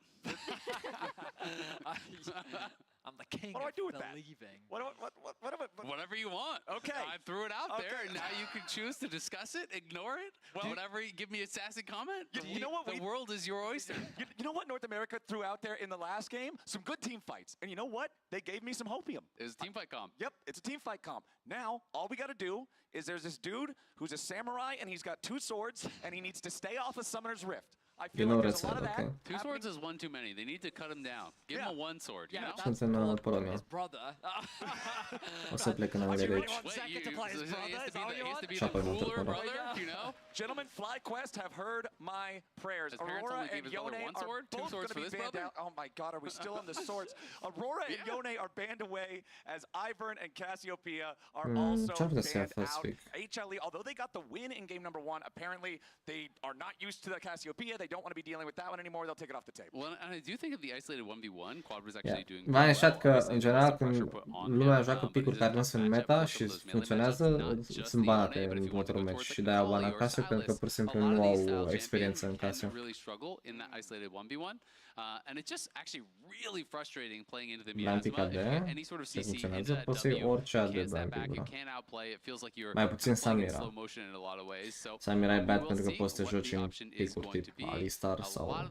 I'm the king what do I do with believing. That? Whatever you want. Okay. I threw it out there, and now you can choose to discuss it, ignore it, whatever. Give me a sassy comment. You know what? The world is your oyster. You know what North America threw out there in the last game? Some good team fights. And you know what? They gave me some hopium. It was a team fight comp. Yep, it's a team fight comp. Now, all we got to do is there's this dude who's a samurai, and he's got 2 swords, and he needs to stay off of Summoner's Rift. I feel like there's a lot of that. 2 swords is one too many. They need to cut him down. Give him a 1 sword, you know? Sunt în Polonia. O să plec în Anglia de aici. Și apoi mă întorc până. Gentlemen, FlyQuest have heard my prayers. Aurora and Yone are both going to be banned out. Oh my God, are we still on the swords? Aurora and Yone are banned away as Ivern and Cassiopeia are also banned out. HLE, although they got the win in game number 1, apparently they are not used to the Cassiopeia. They don't want to be dealing with that one anymore. They'll take it off the table. Well, and I do think of the isolated 1v1, Quad was actually doing V-am ieșit că, în general, când lumea joacă picuri care nu sunt meta și funcționează, sunt banate în următorul meci și de-aia ban acasă, pentru că pur și simplu nu au experiență în casă. And it's just actually really frustrating playing into the miasma. Any sort of CC funcționează, poți să iei orice ad de bani pe gura. Mai puțin Samira. Samira e bad pentru că poți să te joci în picuri tip Alistar sau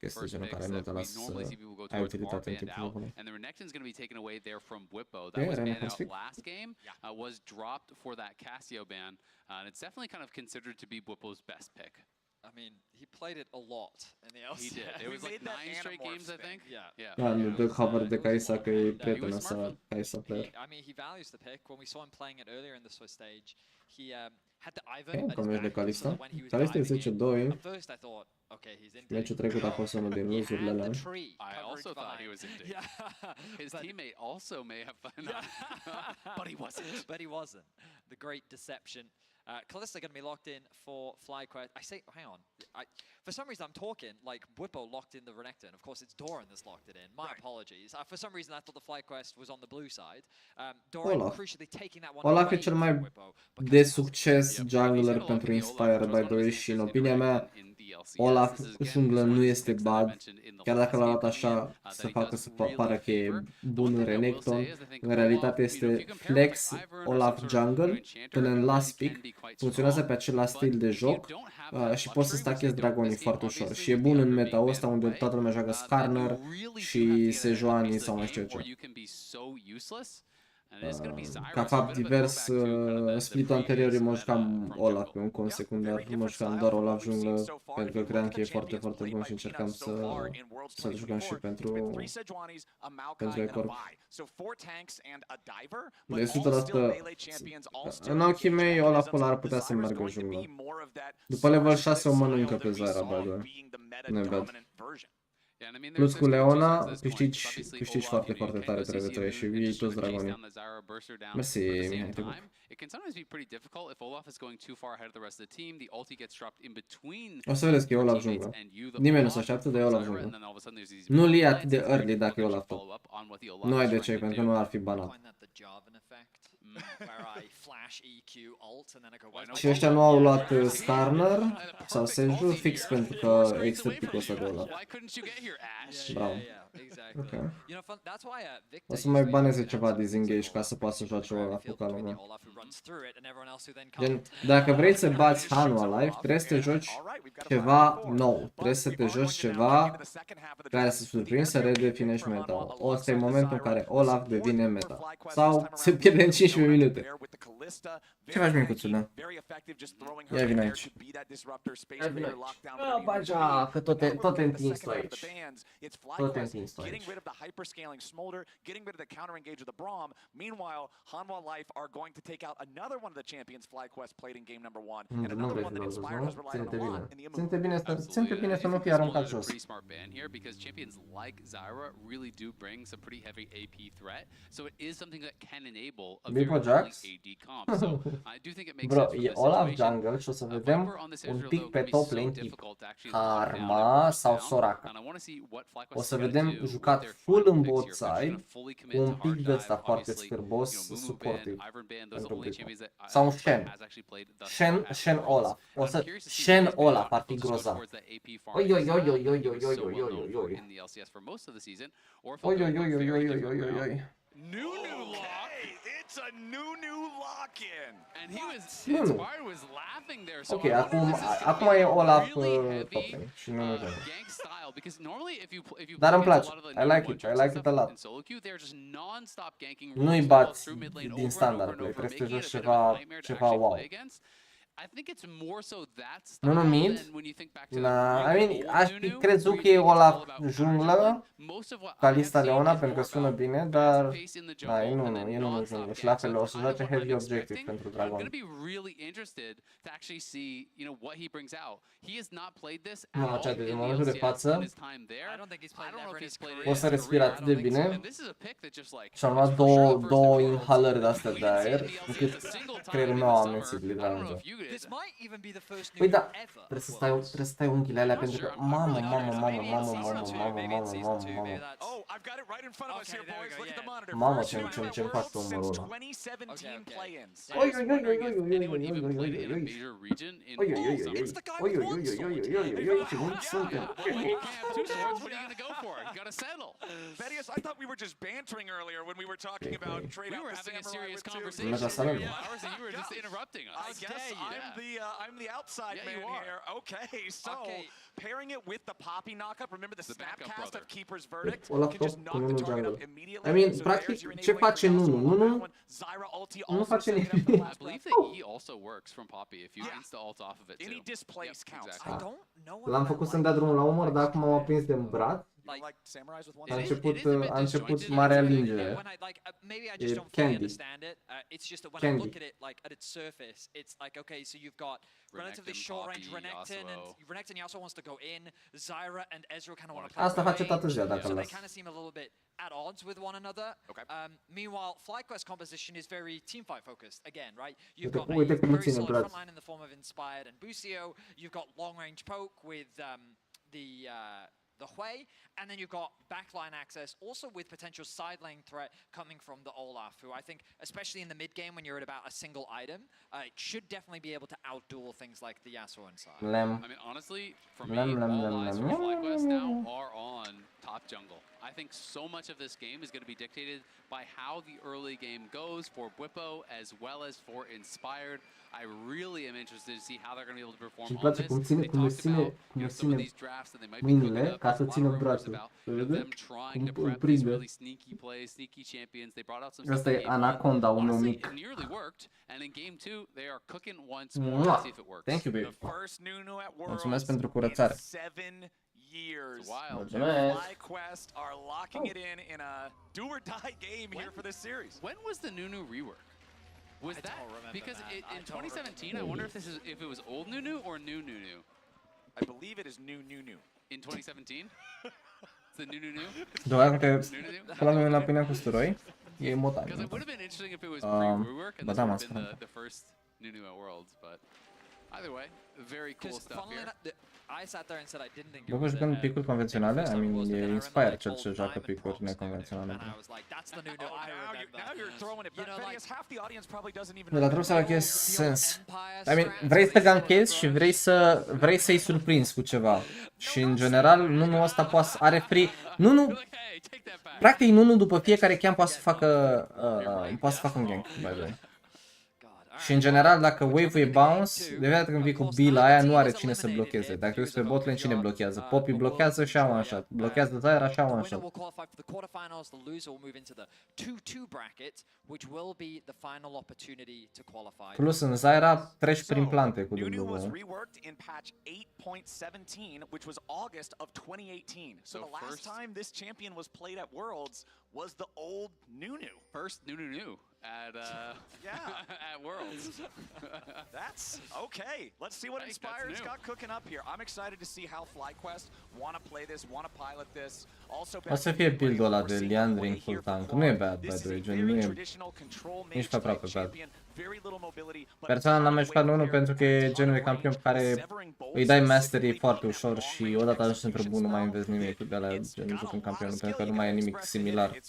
chestii genul care nu te lasă să ai utilitate în timpul jocului. And the Renekton's going to be taken away there from Whippo. Yeah, That was banned out last game, was dropped for that Cassio ban, and it's definitely kind of considered to be Whippo's best pick. I mean, he played it a lot in the LCS. He did. It was like 9 straight games, I think. Yeah. Da, nu dă cover de Kaisa că e prietena sa, Kaisa player. I mean, he values the pick. When we saw him playing it earlier in the Swiss stage, he had the Ivern at his back, Kalista. so when he was Kalista e diving 10-2. at first I thought, okay, he's in. Meciul trecut a fost unul din losurile alea. I also thought he was in. His teammate also may have found out, but he wasn't. But he wasn't. The great deception. Kalista going to be locked in for FlyQuest. Hang on. For some reason, I'm talking like Whippo locked in the Renekton. Of course, it's Doran that's locked it in. My apologies. For some reason, I thought the FlyQuest was on the blue side. Doran crucially taking that one Olaf away e cel mai de succes jungler pentru Inspire, by the way, și în opinia mea, Olaf junglă nu este bad, chiar dacă l-a luat așa să facă să pară că e bun în Renekton, în realitate este flex Olaf jungle până în last pick, funcționează pe același stil de joc și poți să stachezi dragonii foarte ușor și e bun în meta-ul ăsta unde toată lumea joacă Skarner și Sejuani sau mai știu ce. Ca fapt divers, split-ul anterior mă jucam Olaf pe un cont secundar, mă jucam doar Olaf junglă pentru că credeam că e foarte, foarte bun și încercam să-l jucăm și pentru Ecorp. De 100%, în ochii mei Olaful ar putea să meargă junglă. După level 6 o mănâncă pe Zyra, by the way. Nu e bad. Plus cu Leona câștigi foarte, foarte tare 3v3 și vii toți dragonii. Mersi, Mihai, te buc. O să vedeți că e Olaf junglă. Nimeni nu se așteaptă de Olaf junglă. Nu-l iei atât de early dacă e Olaf top. Nu ai de ce, pentru că nu ar fi banat. Și ăștia nu au luat Skarner sau Seju fix pentru că există picul ăsta de Olaf. Bravo. Exactly. Ok. You know, that's why Victor O să mai baneze ceva disengage ca să poată să joace Olaf cu calul meu. Gen, dacă vrei să bați Hanwha live, trebuie să te joci ceva nou. Trebuie să te joci ceva care să surprinde, să redefinești meta. Ăsta e momentul în care Olaf devine meta. Sau se pierde în 15 minute. Ce faci, micuțule? Ia vin aici. Ia vin aici. Bagea, că tot te întins tu aici. Tot te întins tu aici. Getting rid of the counter engage of the Braum. Meanwhile, Hanwha Life are going to take out another one of the champions FlyQuest played in game number 1 and another one that Inspired has relied on a lot in the Ținte bine să nu fie aruncat jos. Pretty smart ban here because champions like Zyra really do bring some pretty heavy AP threat. So it is something that can enable a very early AD comp. So I do think it makes Bro, sense for e this Olaf situation. jungle și o să vedem un pic pe top lane tip Karma sau Soraka. O să vedem jucat full în bot side cu un pic de ăsta foarte scârbos supportive pentru Blitz. Sau un Shen Olaf. O să Shen Olaf ar fi grozav. Oi oi oi oi oi oi oi oi oi oi. Oi oi oi oi oi oi oi oi. It's a new lock-in. And he was Inspired was laughing there. So Ok, acum e Olaf top lane și nu gank style because normally if you Dar îmi place. I like it a lot. in solo queue they're just non-stop ganking. Nu-i bați din standard play, trebuie să joci ceva wow. I think it's more so that Nu, nu mid. I mean, aș fi crezut că e Olaf junglă ca lista Leona pentru că sună bine, dar da, e nu junglă și la fel o să joace heavy objective pentru Dragon. Nu, cea de momentul de față o să respire atât de bine și am luat două inhalări de-astea de aer încât creierul meu a amețit literalmente. Păi da, trebuie să stai unghiile alea pentru că mamă. Mamă, ce-mi fac pe umărul ăla. Oi, oi, oi, oi, oi, oi, oi, oi, oi, ce mulți suntem. Thaddeus, I thought we were just bantering earlier when we were talking about trade out the samurai with two. You were just interrupting us. I guess I'm the outside man here. Okay, so pairing it with the Poppy knockup, remember the snapcast of Keeper's Verdict can just knock the target up immediately. I mean, practic, ce face Nunu? Nu face nimic. I believe that E also works from Poppy if you insta ult off of it too. Any displace counts. Exactly. I don't know. L-am făcut să-mi dea drumul la umăr, dar acum m-am prins de îmbrat. A început marea lingere. Maybe I just don't fully Candy. understand it. It's just that when I look at it like at its surface, it's like okay, so you've got relatively short range Renekton, and Renekton Yasuo wants to go in. Zyra and Ezreal kind of want to play. Asta face toată ziua dacă so îl they las. kind of seem a little bit at odds with one another. Meanwhile, FlyQuest composition is very teamfight focused again, right? You've got a very solid front line in the form of Inspired and Busio. You've got long range poke with the Hui, and then you've got backline access, also with potential side lane threat coming from the Olaf, who I think, especially in the mid game when you're at about a single item, should definitely be able to outduel things like the Yasuo inside. I mean, honestly, for me, all eyes for FlyQuest now are on top jungle. I think so much of this game is going to be dictated by how the early game goes for Bwipo as well as for Inspired. I really am interested to see how they're going to be able to perform on this. They talked about some of these drafts that they might be cooking up. Ca să țină brațul. Them trying to prep these really sneaky plays, sneaky champions. They brought out some stuff. Asta e Anaconda-ul meu mic. It nearly worked, and in game 2 they are cooking once more to see if it works. Thank you, baby. Mulțumesc pentru curățare. Years. Mulțumesc. FlyQuest are locking it in a do or die game here for this series. When was the Nunu rework? Was that because in 2017? I wonder if it was old Nunu or new Nunu. I believe it is new Nunu. In 2017, it's the new Nunu. Doar că te la la pâinea cu stroi. E emotan. Because it would have been interesting if it was pre-rework and this would have been the first Nunu at Worlds, but Either way, very cool stuff here. I sat there and said I didn't think it După was jucând picuri convenționale, I mean, e inspire cel ce joacă picuri neconvenționale. De la trebuie să laghezi sens. I mean, vrei să ganchezi și vrei să-i surprinzi cu ceva. Și în general, Nunu ăsta are free... Nunu... Practic, Nunu după fiecare camp poate să facă un gank, by the way. Și în general, dacă wave-ul e bounce, de fiecare când vii cu B la aia, nu are cine să blocheze. Dacă uiți pe botlane, cine blochează? Poppy blochează și one shot. Blochează Zyra și one shot. Plus în Zyra treci prin plante cu W. Was the old Nunu. First Nunu at at Worlds. That's okay. Let's see what Inspired's got cooking up here. I'm excited to see how FlyQuest want to play this, want to pilot this. Also, o să fie build-ul ăla de Leandrin full tank. Nu e bad, by the way, gen, nu e nici pe aproape bad. Personal n-am mai jucat Nunu pentru că e genul de campion pe care îi dai mastery foarte ușor și odată ajungi într-o bun nu mai înveți nimic de la gen jucând campionul pentru că nu mai e nimic similar.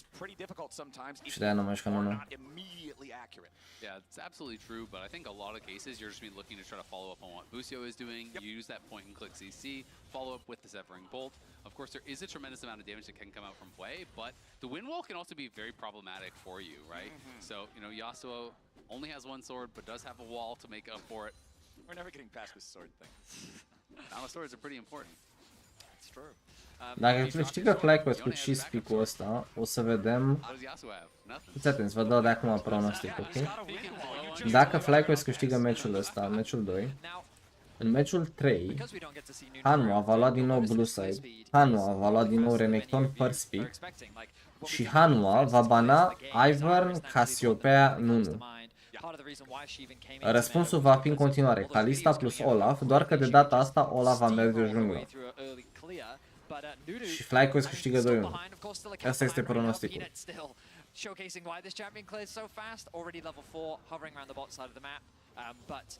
Și de aia n-am mai jucat Nunu. Yeah, it's absolutely true, but I think a lot of cases you're just be looking to try to follow up on what Busio is doing. You use that point and click CC, follow up with the Severing Bolt. Of course, there is a tremendous amount of damage that can come out from Hwei, but the wind wall can also be very problematic for you, right? So, you know, Yasuo only has one sword, but does have a wall to make up for it. We're never getting past this sword thing. Now, swords are pretty important. It's true. Dacă câștigă FlyQuest cu cheese pick-ul ăsta, o să vedem... Fiți atenți, vă dau de acum pronostic, ok? Dacă FlyQuest câștigă meciul ăsta, meciul 2, în meciul 3, Hanwha va lua din nou blue side, Hanwha va lua din nou Renekton first pick și Hanwha va bana Ivern, Cassiopeia, Nunu. Răspunsul va fi în continuare Kalista plus Olaf, doar că de data asta Olaf va merge jungla. Și FlyQuest câștigă 2-1. Asta este pronosticul.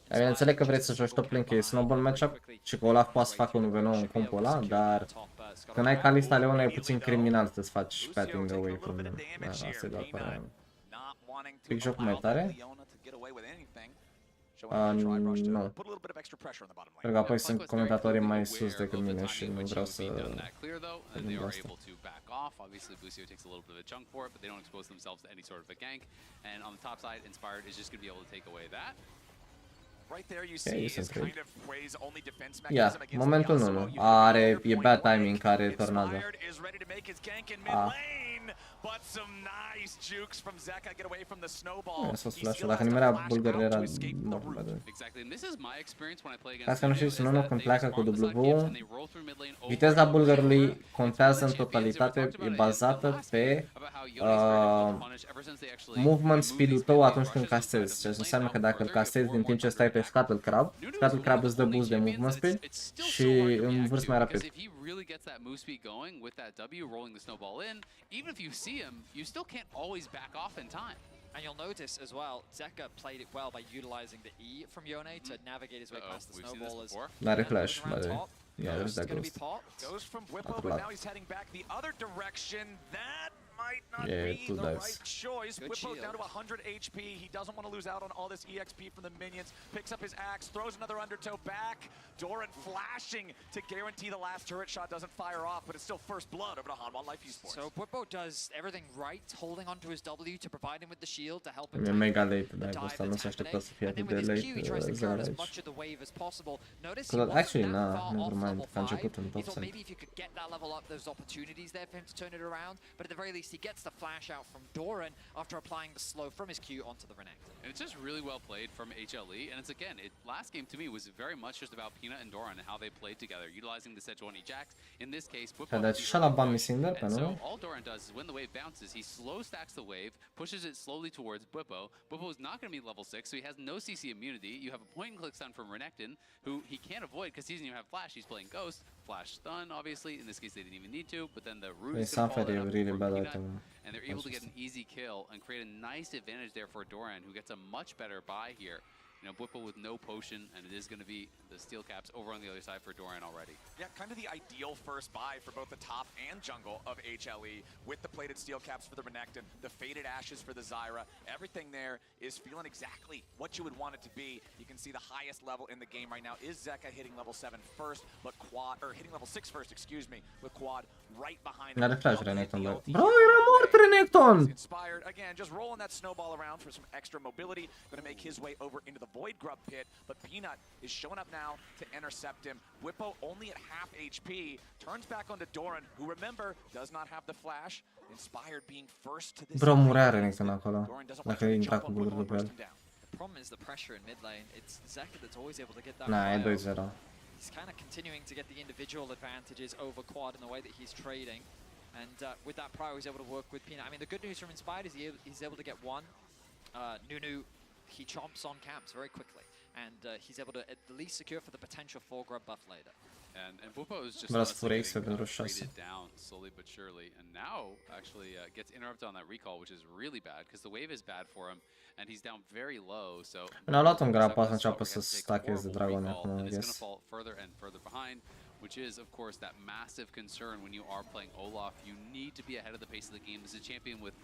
Înțeleg că vreți să joci top lane, că e snowball matchup și că Olaf poate să facă un 1v9 în compul ăla, dar când ai Kalista Leona e puțin criminal să-ți faci patting away from them. Asta e doar părerea mea. Pic jocul mai tare? Nu. Pentru că apoi sunt comentatorii mai sus decât mine și nu vreau să gândesc asta. Obviously, Busio takes a little bit of a chunk for it, but they don't expose themselves to any sort of a gank. And on the top side, Inspired is just going to be able to take away that. Right there you see is kind of Hwei's only defense Yeah, mechanism against momentul nu. E bad timing care tornado. Is ready to make his gank in mid lane, but some nice jukes from Zeka get away from the snowball. Asta flash-ul, dacă nimerea bulgăr era mort. Asta nu știți, Nunu când pleacă cu W, viteza bulgărului contează în totalitate, e bazată pe movement speed-ul tău atunci când castezi. Ceea ce înseamnă că dacă îl castezi din timp ce stai pe Scuttle Crab îți dă boost de movement speed și învârți mai rapid. Even if you see him, you still can't always back off in time. And you'll notice as well, Zeka played it well by utilizing the E from Yone to navigate his way past the snowballers. N-are flash, by the way. Yeah, there's that ghost. Goes from Whippo, but now he's heading back the other direction. That might not be the right choice. Whippo's down to 100 HP. He doesn't want to lose out on all this EXP from the minions. Picks up his axe, throws another undertow back. Doran flashing to guarantee the last turret shot doesn't fire off, but it's still first blood over to Hanwha Life Esports. So Whippo does everything right, holding onto his W to provide him with the shield to help him. E mega late, dar ăsta nu se aștepta să fie atât de late Zara aici. Actually, never mind, că a început în top side. Maybe if you could get that level up, there's opportunities there for him to turn it around, but at the very least he gets the flash out from Doran after applying the slow from his Q onto the Renekton. And it's just really well played from HLE, and it's again, last game to me was very much just about Peanut and Doran and how they played together, utilizing the Sejuani Jax. In this case, and so all Doran does is when the wave bounces, he slow stacks the wave, pushes it slowly towards Bwipo. Bwipo is not going to be level 6, so he has no CC immunity. You have a point and click stun from Renekton, who he can't avoid because he doesn't even have flash. He's playing Ghost. Flash stun, obviously. In this case, they didn't even need to, but then the root is going to fall and they're able to get an easy kill and create a nice advantage there for Doran, who gets a much better buy here. You know, Bwipo with no potion, and it is going to be the steel caps over on the other side for Doran already. Yeah, kind of the ideal first buy for both the top and jungle of HLE with the plated steel caps for the Renekton, the faded ashes for the Zyra. Everything there is feeling exactly what you would want it to be. You can see the highest level in the game right now is Zeka hitting level 7 first, but Quad, or hitting level 6 first, excuse me, with Quad right behind him. N-are flash Renekton, bă. Bro, era mort Renekton! Inspired, again, just rolling that snowball around for some extra mobility. Going to make his way over into the Void Grub pit, but Peanut is showing up now to intercept him. Bwipo only at half HP, turns back onto Doran, who, remember, does not have the flash. Inspired being first to this. Bro, murea Renekton acolo. Dacă intra cu bulgurul pe el. The problem is the pressure in mid lane. It's Zeka that's always able to get that. Nah, e 2-0. He's kind of continuing to get the individual advantages over Quad in the way that he's trading. And with that prio, he's able to work with Peanut. I mean, the good news from Inspired is he's able to get one. Nunu, he chomps on camps very quickly. And he's able to at least secure for the potential 4 grub buff later. And Bwipo is just getting down slowly but surely. And now, actually, gets interrupted on that recall, which is really bad, because the wave is bad for him. And he's down very low, so... N-a luat un grappa să înceapă să stacheze dragoni acum, I guess. Fall further and further behind, which is, of course, that massive concern when you are playing Olaf. You need to be ahead of the pace of the game. This is a champion with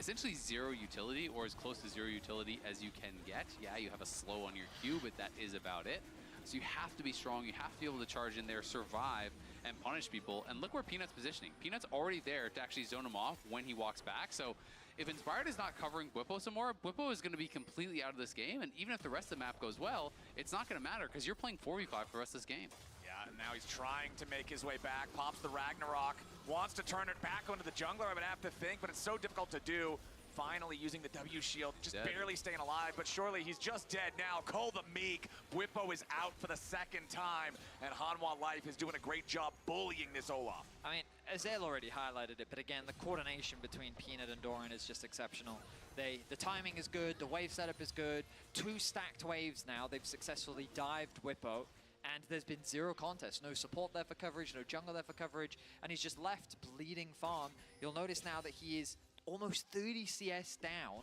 essentially 0 utility, or as close to 0 utility as you can get. Yeah, you have a slow on your Q, but that is about it. So you have to be strong, you have to be able to charge in there, survive, and punish people. And look where Peanut's positioning. Peanut's already there to actually zone him off when he walks back. So if Inspired is not covering Bwipo some more, Bwipo is going to be completely out of this game. And even if the rest of the map goes well, it's not going to matter because you're playing 4v5 for the rest of this game. Yeah, and now he's trying to make his way back, pops the Ragnarok, wants to turn it back onto the jungler, I would have to think, but it's so difficult to do. Finally using the W shield, just barely staying alive, but surely he's just dead now. Cole the Meek, Bwipo is out for the 2nd time, and Hanwha Life is doing a great job bullying this Olaf. I mean, Azale already highlighted it, but again, the coordination between Peanut and Doran is just exceptional. The timing is good, the wave setup is good, 2 stacked waves now, they've successfully dived Bwipo, and there's been 0 contest, no support there for coverage, no jungle there for coverage, and he's just left bleeding farm. You'll notice now that he is almost 30 CS down,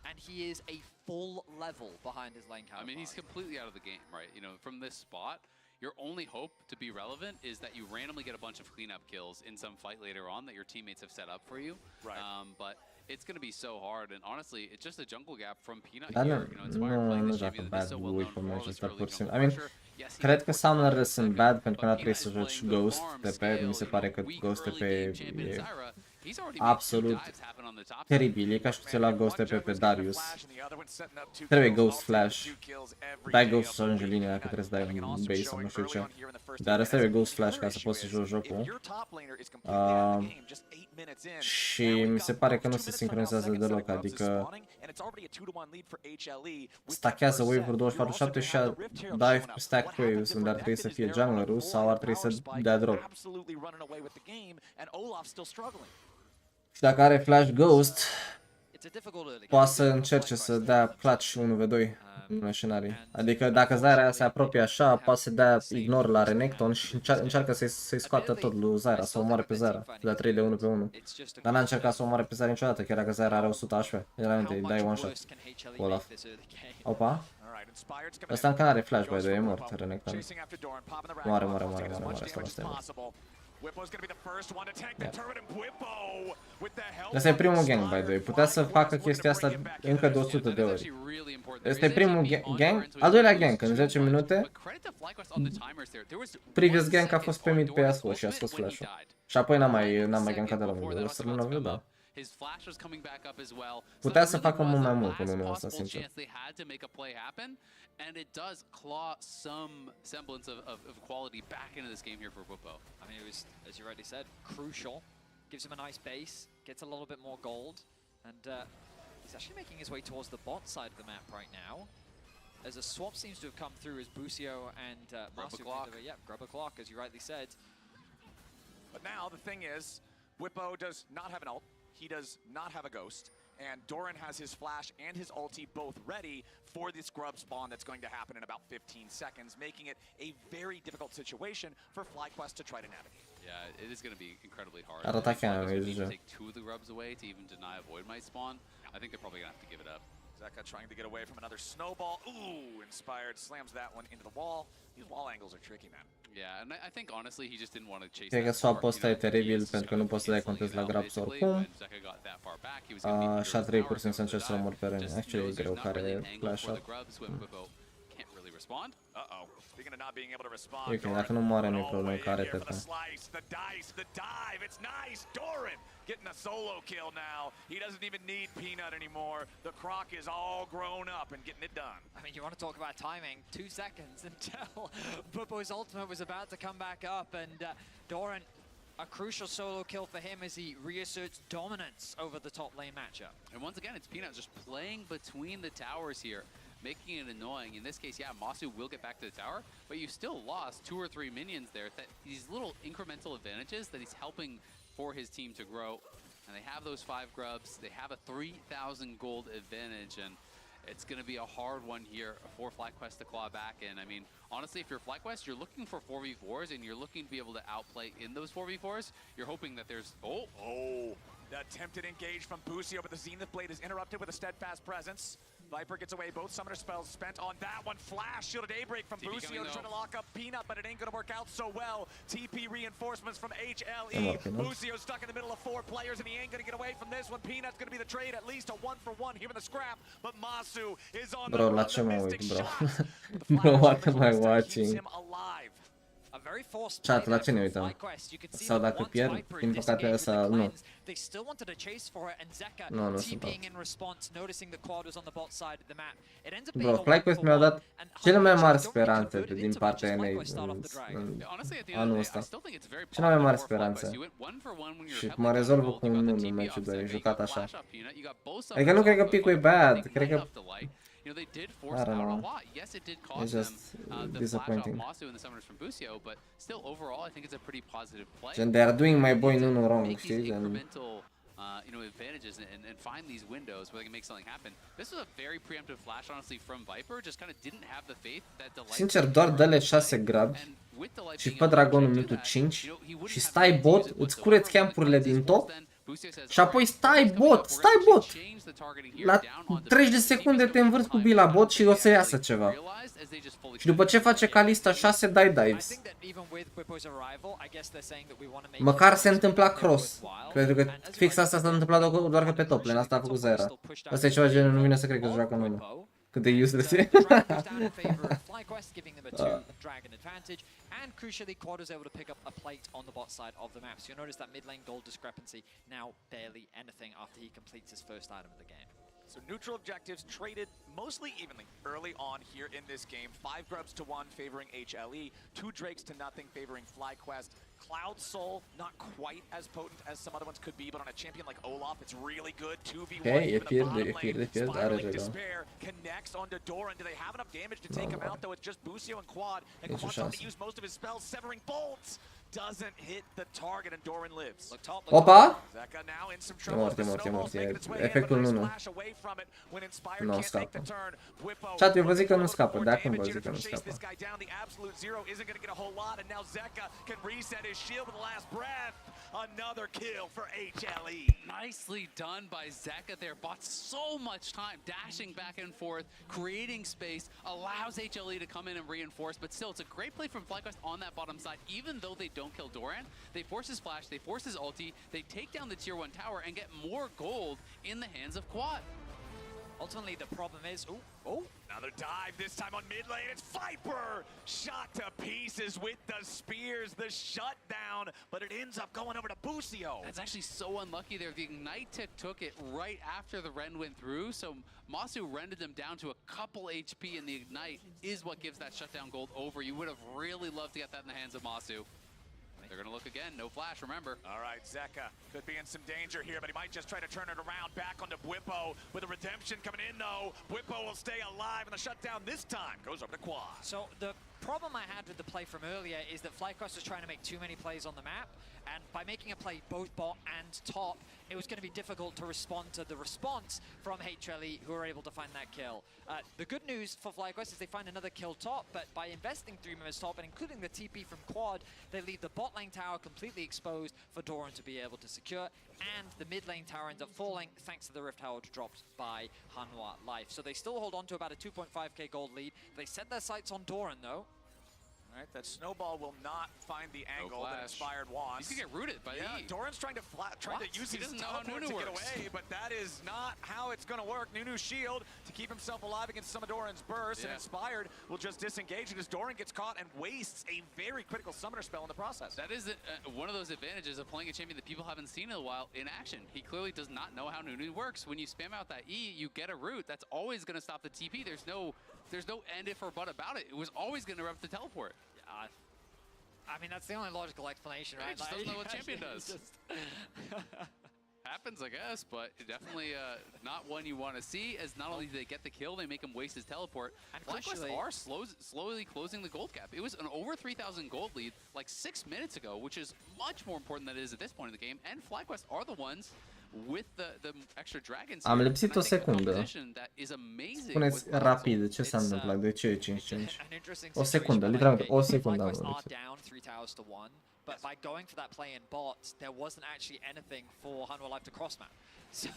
and he is a full level behind his lane counterpart. I mean, he's completely out of the game, right? You know, from this spot, your only hope to be relevant is that you randomly get a bunch of cleanup kills in some fight later on that your teammates have set up for you. Right. But it's going to be so hard, and honestly, it's just a jungle gap from Peanut here. You know, Inspired playing this champion that is so well known for all this early jungle pressure. Cred că summonerele sunt bad pentru că nu trebuie să joci Ghost TP, mi se pare că Ghost TP e absolut teribil, e ca și cum ți-ai luat Ghost TP pe Darius. Trebuie Ghost Flash, dai Ghost să ajungi în linia dacă trebuie să dai un base sau nu știu ce. Dar ăsta trebuie Ghost Flash ca să poți să joci jocul. Și mi se pare că nu se sincronizează deloc, adică stachează wave-uri 24/7 și dive pe stack waves unde ar trebui să fie jungler-ul sau ar trebui să dea drop. Și dacă are Flash Ghost, poate să încerce să dea clutch 1v2 în scenarii. Adică dacă Zyra se apropie așa, poate să dea ignore la Renekton și încearcă să-i scoată tot lui Zyra, să o omoare pe Zyra, de la 3 de 1 pe 1. Dar n-a încercat să o omoare pe Zyra niciodată, chiar dacă Zyra are 100 HP. Realmente îi dai one shot. Olaf. Opa. Ăsta încă n-are flash, by the way, e mort, Renekton. Moare, asta e mort. Ăsta e primul gang, by the way. Putea să facă chestia asta încă de 100 de ori. Ăsta e primul gang, al doilea gang, în 10 minute. Previous gang a fost pe mid pe Yasuo și a scos flash-ul. Și apoi n-am mai gankat de la mid. O să rămână văd, da. Putea să facă mult mai mult până nu asta, sincer. And it does claw some semblance of quality back into this game here for Bwipo. I mean, it was, as you rightly said, crucial. Gives him a nice base, gets a little bit more gold, and he's actually making his way towards the bot side of the map right now. As a swap seems to have come through as Busio and Masu grab a clock, as you rightly said. But now the thing is, Bwipo does not have an ult, he does not have a ghost, and Doran has his flash and his ulti both ready for this grub spawn that's going to happen in about 15 seconds, making it a very difficult situation for FlyQuest to try to navigate. Yeah, it is going to be incredibly hard. Artic to take 2 of the grubs away to even deny a Void Might spawn. I think they're probably going to have to give it up. Zeka trying to get away from another snowball. Ooh, inspired, slams that one into the wall. These wall angles are tricky, man. Yeah, and I think honestly he just didn't want to chase. Cred că swap-ul ăsta e teribil pentru că nu poți să dai contest la grabs oricum. Și a trebuit pur și simplu să încerci să rămuri pe rând. Actually e greu care flash-up. Speaking of not being able to respond. E ok, dacă nu moare nu e problemă că are TP. The dive, it's nice. Doran getting a solo kill now. He doesn't even need Peanut anymore. The Croc is all grown up and getting it done. I mean, you want to talk about timing. 2 seconds until Bubbo's ultimate was about to come back up, and Doran, a crucial solo kill for him as he reasserts dominance over the top lane matchup. And once again, it's Peanut just playing between the towers here, making it annoying. In this case, yeah, Masu will get back to the tower, but you still lost 2 or 3 minions there. These little incremental advantages that he's helping for his team to grow. And they have those 5 grubs. They have a 3,000 gold advantage, and it's going to be a hard one here for FlyQuest to claw back in. I mean, honestly, if you're FlyQuest, you're looking for 4v4s, and you're looking to be able to outplay in those 4v4s. You're hoping that there's... The attempted engage from Busio, but the Zenith Blade is interrupted with a steadfast presence. Viper gets away, both summoner spells spent on that one. Flash, shielded daybreak from Busio to try to lock up Peanut, but it ain't gonna work out so well. TP reinforcements from HLE. Busio stuck in the middle of 4 players, and he ain't gonna get away from this one. Peanut's gonna be the trade, at least a 1-for-1 here in the scrap, but Masu is on the la ce mă uit, bro? Bro, what am I watching? Chat, la ce ne uităm? Sau dacă pierd, din păcate ăsta, nu. Nu sunt Bro, FlyQuest mi-a dat cele mai mari speranțe din partea NA în anul ăsta. Cele mai mari speranțe. Și mă rezolvă cu un 1 în meciul 2, jucat așa. Adică nu cred că picul e bad, cred că... I don't know. It's just disappointing. And they are doing my boy Nunu wrong, știi? Advantages and find these windows where they can make something happen. This was a very preemptive flash, honestly, from Viper. Just kind of didn't have the faith that the light. Sincer, doar dă-le 6 grab și fă dragonul minutul 5 și stai bot, îți cureți campurile din top și apoi stai bot! La 30 de secunde te învârți cu B la bot și o să iasă ceva. Și după ce face Kalista 6 dai dives. Măcar se întâmpla cross. Pentru că fix asta s-a întâmplat doar că pe top lane, asta a făcut Zera. Asta e ceva genul, nu vine să cred că joacă în unul. Cât de useless e. And crucially, Quad was able to pick up a plate on the bot side of the map. So you'll notice that mid lane gold discrepancy now barely anything after he completes his first item of the game. So neutral objectives traded mostly evenly early on here in this game. 5 grubs to 1 favoring HLE, 2 drakes to nothing favoring FlyQuest. Cloud Soul, not quite as potent as some other ones could be, but on a champion like Olaf, it's really good. 2v1 in the bottom lane. Spiraling Despair connects onto Doran. Do they have enough damage to take him out, though? It's just Busio and Quad. And Quad's trying to use most of his spells. Severing Bolts doesn't hit the target, and Doran lives. Opa! Zeka now in some trouble. Efectul nu. Nu scapă. Chat, eu vă zic că nu scapă, de acum vă zic că nu scapă. His shield with the last breath. Another kill for HLE. Nicely done by Zeka there. Bought so much time, dashing back and forth, creating space, allows HLE to come in and reinforce, but still, it's a great play from FlyQuest on that bottom side. Even though they don't kill Doran, they force his flash, they force his ulti, they take down the tier 1 tower and get more gold in the hands of Quad. Ultimately, the problem is, another dive, this time on mid lane. It's Viper! Shot to pieces with the spears, the shutdown, but it ends up going over to Busio. That's actually so unlucky there. The Ignite tick took it right after the Ren went through, so Masu rendered them down to a couple HP, and the Ignite is what gives that shutdown gold over. You would have really loved to get that in the hands of Masu. They're going to look again. No flash, remember. All right, Zeka could be in some danger here, but he might just try to turn it around back onto Bwipo with a redemption coming in, though. Bwipo will stay alive, and the shutdown this time goes over to Quad. So the problem I had with the play from earlier is that FlyQuest was trying to make too many plays on the map, and by making a play both bot and top, it was going to be difficult to respond to the response from HLE, who were able to find that kill. The good news for FlyQuest is they find another kill top, but by investing 3 members top and including the TP from Quad, they leave the bot lane tower completely exposed for Doran to be able to secure, and the mid lane tower ends up falling thanks to the Rift Herald dropped by Hanwha Life. So they still hold on to about a 2.5k gold lead. They set their sights on Doran though. Right, that snowball will not find the angle that Inspired wants. He's gonna get rooted by the Doran's trying to use his teleport to get away, but that is not how it's gonna work. Nunu's shield to keep himself alive against some of Doran's bursts, and Inspired will just disengage it as Doran gets caught and wastes a very critical summoner spell in the process. That is one of those advantages of playing a champion that people haven't seen in a while in action. He clearly does not know how Nunu works. When you spam out that E, you get a root. That's always gonna stop the TP. There's no end if or but about it. It was always gonna interrupt the teleport. I mean, that's the only logical explanation, right? He just doesn't know what champion does. Happens, I guess, but definitely not one you want to see, as not only do they get the kill, they make him waste his teleport. And FlyQuest are slowly closing the gold gap. It was an over 3,000 gold lead like 6 minutes ago, which is much more important than it is at this point in the game, and FlyQuest are the ones with the extra dragons. Am lipsit o secundă. Spuneți rapid ce s-a întâmplat, de ce e 5-5? O secundă, literalmente o secundă am lipsit. But by going for that play in bot, there wasn't actually anything for Hanwha Life to cross map. So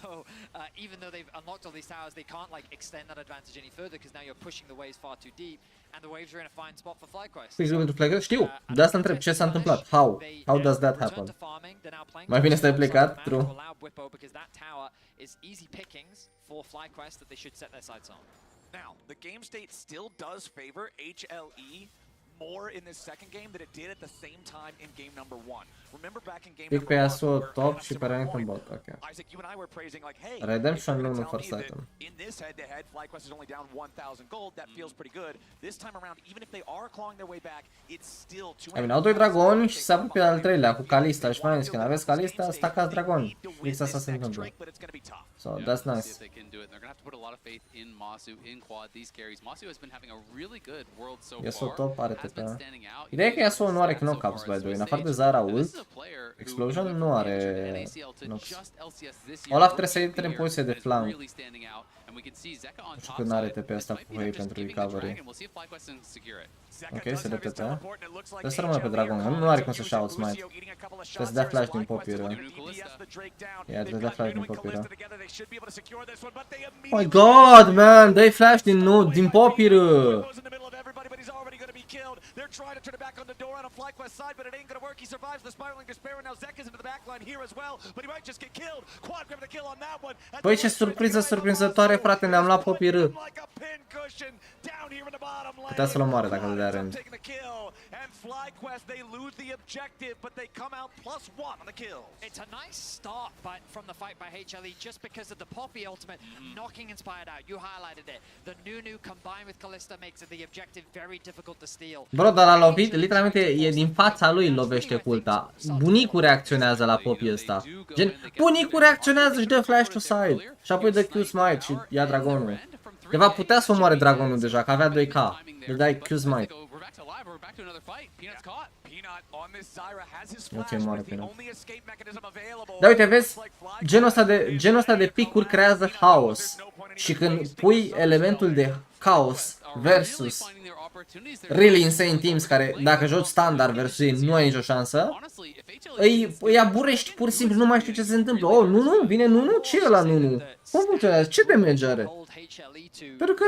even though they've unlocked all these towers, they can't like extend that advantage any further because now you're pushing the waves far too deep, and the waves are in a fine spot for FlyQuest. Păi pentru FlyQuest știu, de asta întreb ce s-a întâmplat. How does that happen? Mai bine stai plecat, true. Because that tower is easy pickings for FlyQuest that they should set their sights on. Now, the game state still does favor HLE more in this second game than it did at the same time in game number 1. Remember back in game number 1, top și pe Renekton bot, ok. Isaac, you and I were praising like, hey, Redemption nu first item. In this head-to-head, FlyQuest is only down 1,000 gold. That feels pretty good. This time around, even if they are clawing their way back, it's still too. I mean, au 2 dragoni și se apropie al 3-lea cu Kalista și mai când aveți Kalista, stacați dragoni. Fix asta se întâmplă. So that's nice. Yasuo top are TP. Ideea e că Yasuo nu are knock-ups, by the way. În afară de Zara ult, Explosion nu are knocks. Olaf trebuie să intre în poziție de flank. Nu știu când are TP asta cu Hei pentru recovery. Ok, se dă TP. Trebuie să rămână pe Dragon. Nu are cum să-și out smite. Trebuie să dea flash din popiră. Ia, trebuie să dea flash din popiră. Oh my god, man! Dă-i flash din popiră! They're trying to turn it back on the door on a FlyQuest side, but it ain't gonna work. He survives the spiraling despair, and now Zek is into the backline here as well, but he might just get killed. Quad grab the kill on that one. Băi, ce surpriză surprinzătoare, frate, ne-am luat popiră. Putea să-l omoare dacă îl dea rând. And FlyQuest, they lose the objective, but they come out +1 on the kills. It's a nice start but from the fight by HLE just because of the Poppy ultimate knocking Inspired out. You highlighted it. The Nunu combined with Kalista makes the objective very difficult to steal. Bro, dar l-a lovit, literalmente e din fața lui lovește culta. Bunicul reacționează la Poppy ăsta. Gen, bunicul reacționează și dă flash to side. Și apoi dă Q smite și ia dragonul. Deva putea să omoare dragonul deja, că avea 2k. Îl dai Q smite. Ok, moare Peanut. Dar uite, vezi, genul ăsta de picuri creează haos. Și când pui elementul de chaos versus really insane teams care, dacă joci standard versus ei, nu ai nicio șansă, îi aburești pur și simplu, nu mai știu ce se întâmplă. Oh, nu, vine Nunu? Ce e ăla Nunu? Cum funcționează? Ce damage are? Pentru că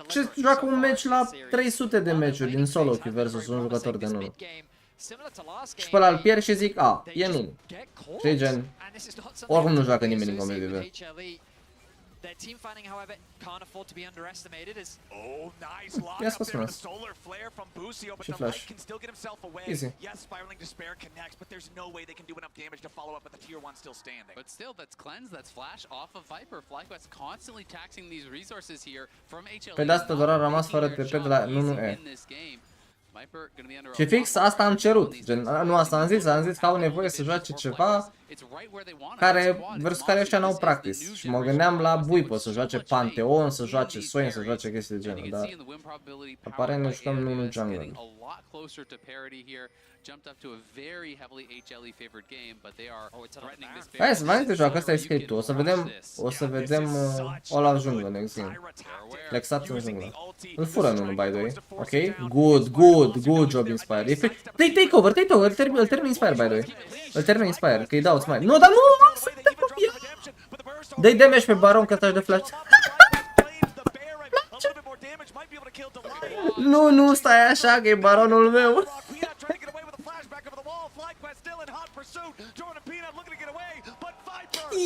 ce joacă un match la 300 de meciuri din solo queue versus un jucător de Nunu. Și pe ăla îl pierd și zic, a, e Nunu. Și gen, oricum nu joacă nimeni în competitive. Their team finding, however, can't afford to be underestimated as nice lock up there with the solar flare from Busio, but the light can still get himself away. Easy. Yes, spiraling despair connects, but there's no way they can do enough damage to follow up with the tier 1 still standing. But still, that's cleanse, that's flash off of Viper. FlyQuest constantly taxing these resources here from HLE. Pe de asta doar a rămas fără TP de la Nunu E. Și fix asta am cerut, gen, nu asta am zis că au nevoie să joace ceva versus care ăștia n-au practice. Și mă gândeam la Buipo să joace Pantheon, să joace Swain, să joace chestii de genul, dar aparent ne jucăm nu jungle. Jumped up to a very heavily HLE favored game, but they are threatening this. Hai să vedem, joacă, asta e skate-ul. O să vedem ăla jungle, de exemplu. Flexat în jungle. Îl fură în unul, by the way. Ok? Good job, Inspire. Take cover, îl termin Inspire, by the way. Îl termin Inspire, că îi dau smite. Nu, dar nu! Dă-i damage pe Baron că taci de flash. Nu, stai așa, că e Baronul meu.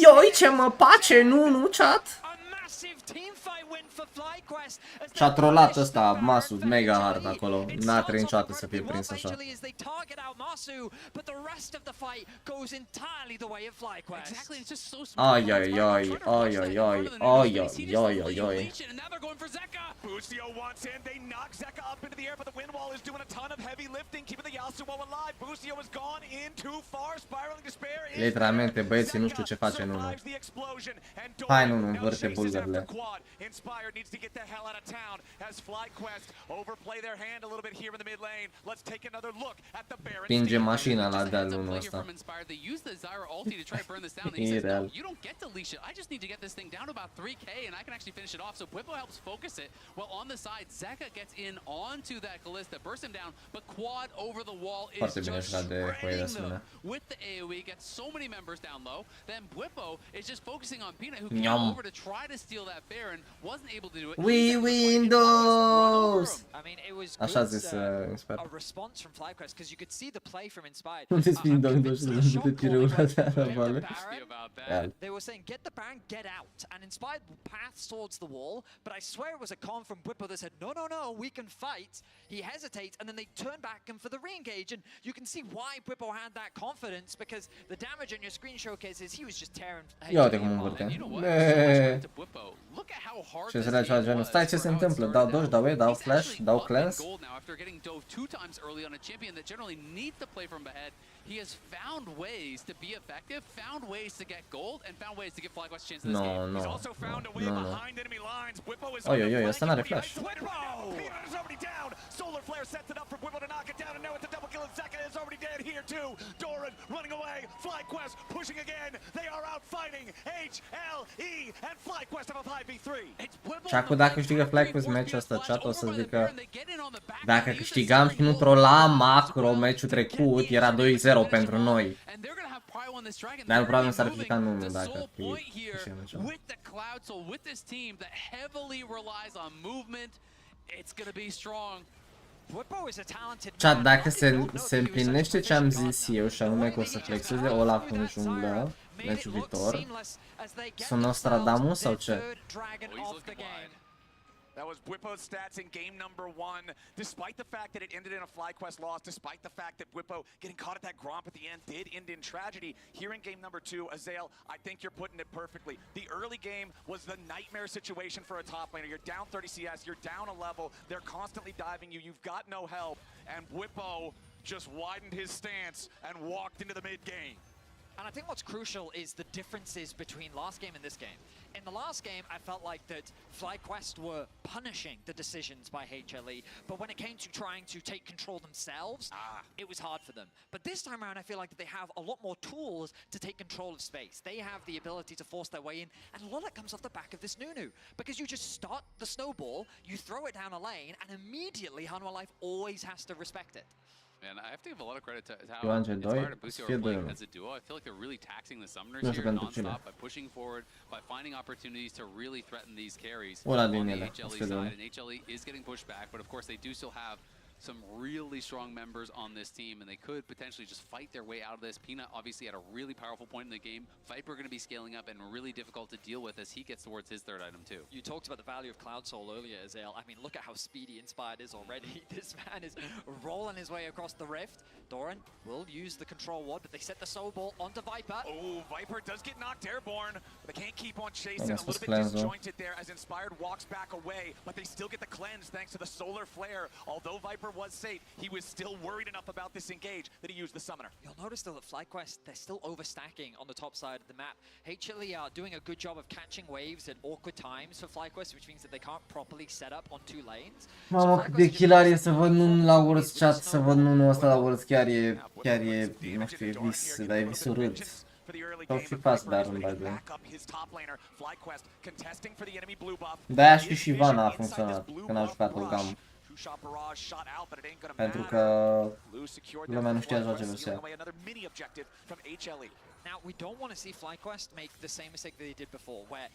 Ioi, ce mă pace, nu, chat. Și-a trollat ăsta, Masu, mega hard acolo. N-a trebuit niciodată să fie prins așa. Ai. Busio wants in, they knock Zeka up into the air, but the wind wall is doing a ton of heavy lifting, keeping the Yasuo alive. Busio has gone in too far, spiraling despair. Literalmente, băieții, nu știu ce face Nunu. Hai, Nunu, învârte bulgările. Inspired needs to get the hell out of town as FlyQuest overplay their hand a little bit here in the mid lane. Let's take another look at the Baron. Pinge mașina la deal Nunu ăsta. E real. You don't get to leash it. I just need to get this thing down to about 3k and I can actually finish it off. So Bwipo helps focus it. Well, on the side, Zeka gets in onto that Kalista, bursts him down, but Quad over the wall is just shredding them with the AoE, gets so many members down low. Then Bwipo is just focusing on Peanut, who came over to try to steal that Baron, wasn't able to do it. We Windows! I mean, it was Așa zis Inspire. a response from FlyQuest because you could see the play from Inspired. Cum se spune Windows și de tirul ăla la vale? They were saying, get the Baron, get out. And Inspired paths towards the wall, but I swear it was a con from Bwipo that said, no, we can fight. He hesitates, and then they turn back and for the re-engage, and you can see why Bwipo had that confidence, because the damage on your screen showcases he was just tearing. Ia uite cum învârte. Ce se face genul? Stai, ce se întâmplă? Dau dodge, dau E, dau flash, dau cleanse. He has found ways to be effective, found ways to get gold, and found ways to give FlyQuest a chance in this game. He's also found a way behind enemy lines. Bwipo is Oi, ăsta n-are flash. Peanut is already down. Solar Flare sets it up for Bwipo to knock it down, and now it's a double kill, and Zeka is already dead here too. Doran running away. FlyQuest pushing again. They are out fighting. HLE and FlyQuest have a 5v3. Și acum dacă câștigă FlyQuest meciul ăsta, chat, o să zică dacă câștigam și nu trollam macro meciul trecut, era 2-0 pentru noi. Dar probabil s-ar fi jucat unul dacă câștigă meciul. Chat, dacă se împlinește ce am zis eu, și anume că o să flexeze Olaf în junglă meciul viitor, sunt Nostradamus sau ce? That was Bwipo's stats in game number 1. Despite the fact that it ended in a FlyQuest loss, despite the fact that Bwipo getting caught at that Gromp at the end did end in tragedy, here in game number 2, Azael, I think you're putting it perfectly. The early game was the nightmare situation for a top laner. You're down 30 CS, you're down a level, they're constantly diving you, you've got no help, and Bwipo just widened his stance and walked into the mid game. And I think what's crucial is the differences between last game and this game. In the last game, I felt like that FlyQuest were punishing the decisions by HLE, but when it came to trying to take control themselves, it was hard for them. But this time around, I feel like that they have a lot more tools to take control of space. They have the ability to force their way in, and a lot of that comes off the back of this Nunu. Because you just start the snowball, you throw it down a lane, and immediately Hanwha Life always has to respect it. And I have to give a lot of credit to how Inspired and Busio are playing as a duo. I feel like they're really taxing the summoners here non-stop by pushing forward, by finding opportunities to really threaten these carries on the HLE side. And HLE is getting pushed back, but of course they do still have some really strong members on this team, and they could potentially just fight their way out of this. Peanut obviously at a really powerful point in the game. Viper going to be scaling up and really difficult to deal with as he gets towards his third item too. You talked about the value of Cloud Soul earlier, Azael. I mean, look at how speedy Inspired is already. This man is rolling his way across the rift. Doran will use the control ward, but they set the soul ball onto Viper. Oh, Viper does get knocked airborne, but they can't keep on chasing. A little bit disjointed there as Inspired walks back away, but they still get the cleanse thanks to the solar flare. Although Viper buffer was safe, he was still worried enough about this engage that he used the summoner. You'll notice though that FlyQuest, they're still overstacking on the top side of the map. HLE are doing a good job of catching waves at awkward times for FlyQuest, which means that they can't properly set up on 2 lanes. Mamă, cât de chilar e să văd nu la World Chat, să văd nu ăsta la World, chiar e, nu știu, e vis, dar e vis urât. Sau fi fast dar în bază. De-aia și Ivana a funcționat când a jucat Ogam. Pentru că lumea nu știa joace VSA. Now, we don't want to see FlyQuest make the same mistake that they did before, where